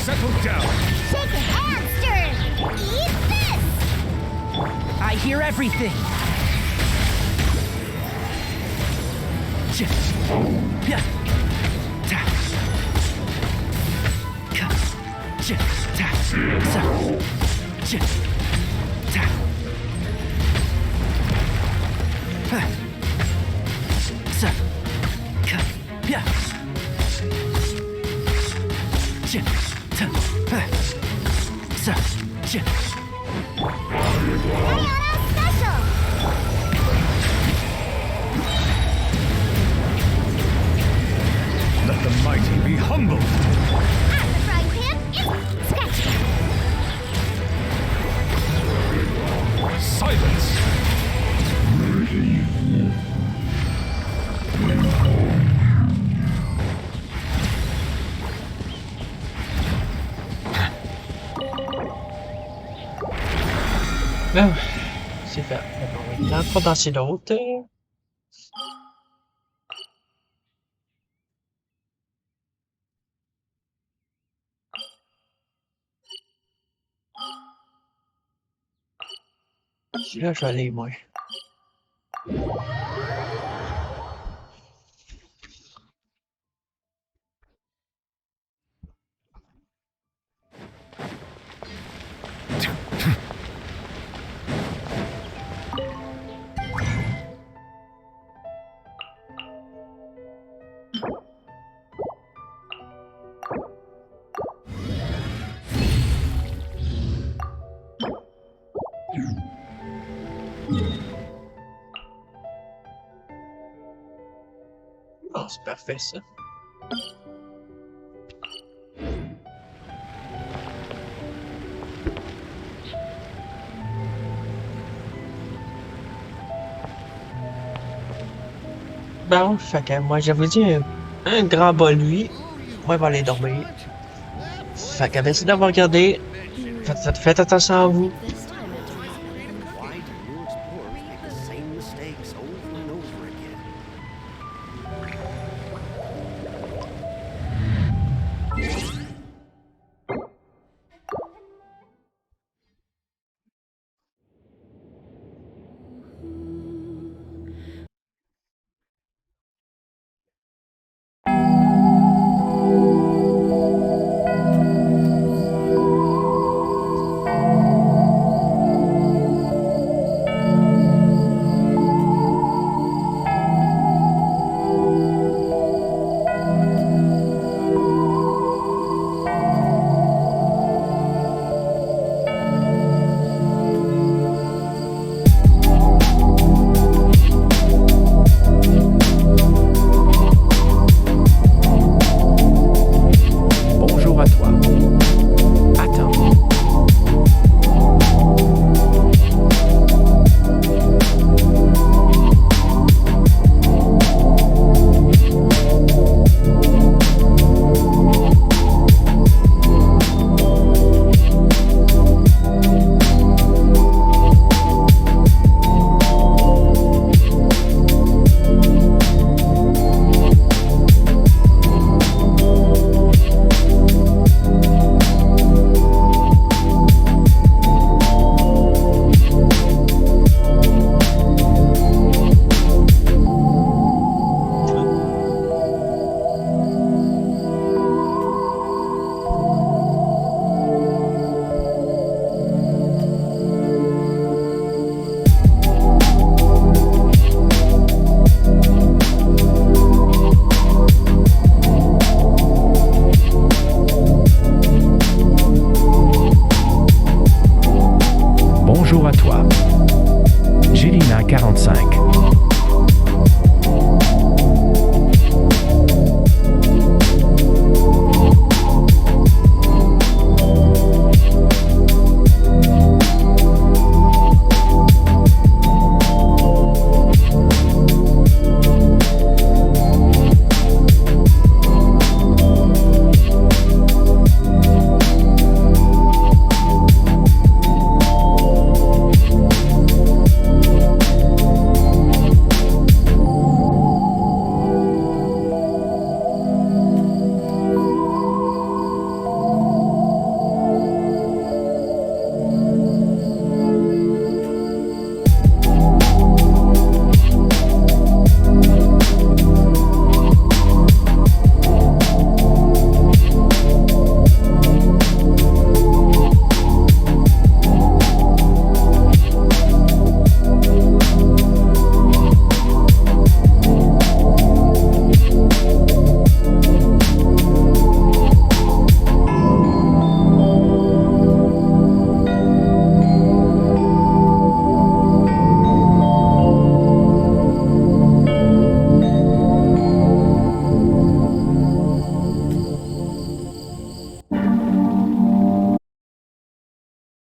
Settle down. Shake a hamster! Eat this! I hear everything. Let the mighty be humbled. As the frying pan is scratchy. Silence. Ah, c'est fait. On va pas danser l'autre. Là, je vais aller, moi. Oh, c'est parfait, ça. Bon, fait que moi, j'avais dit un grand bol lui. Moi, il va aller dormir. Fait que merci d'avoir regardé. Faites attention à vous. 45.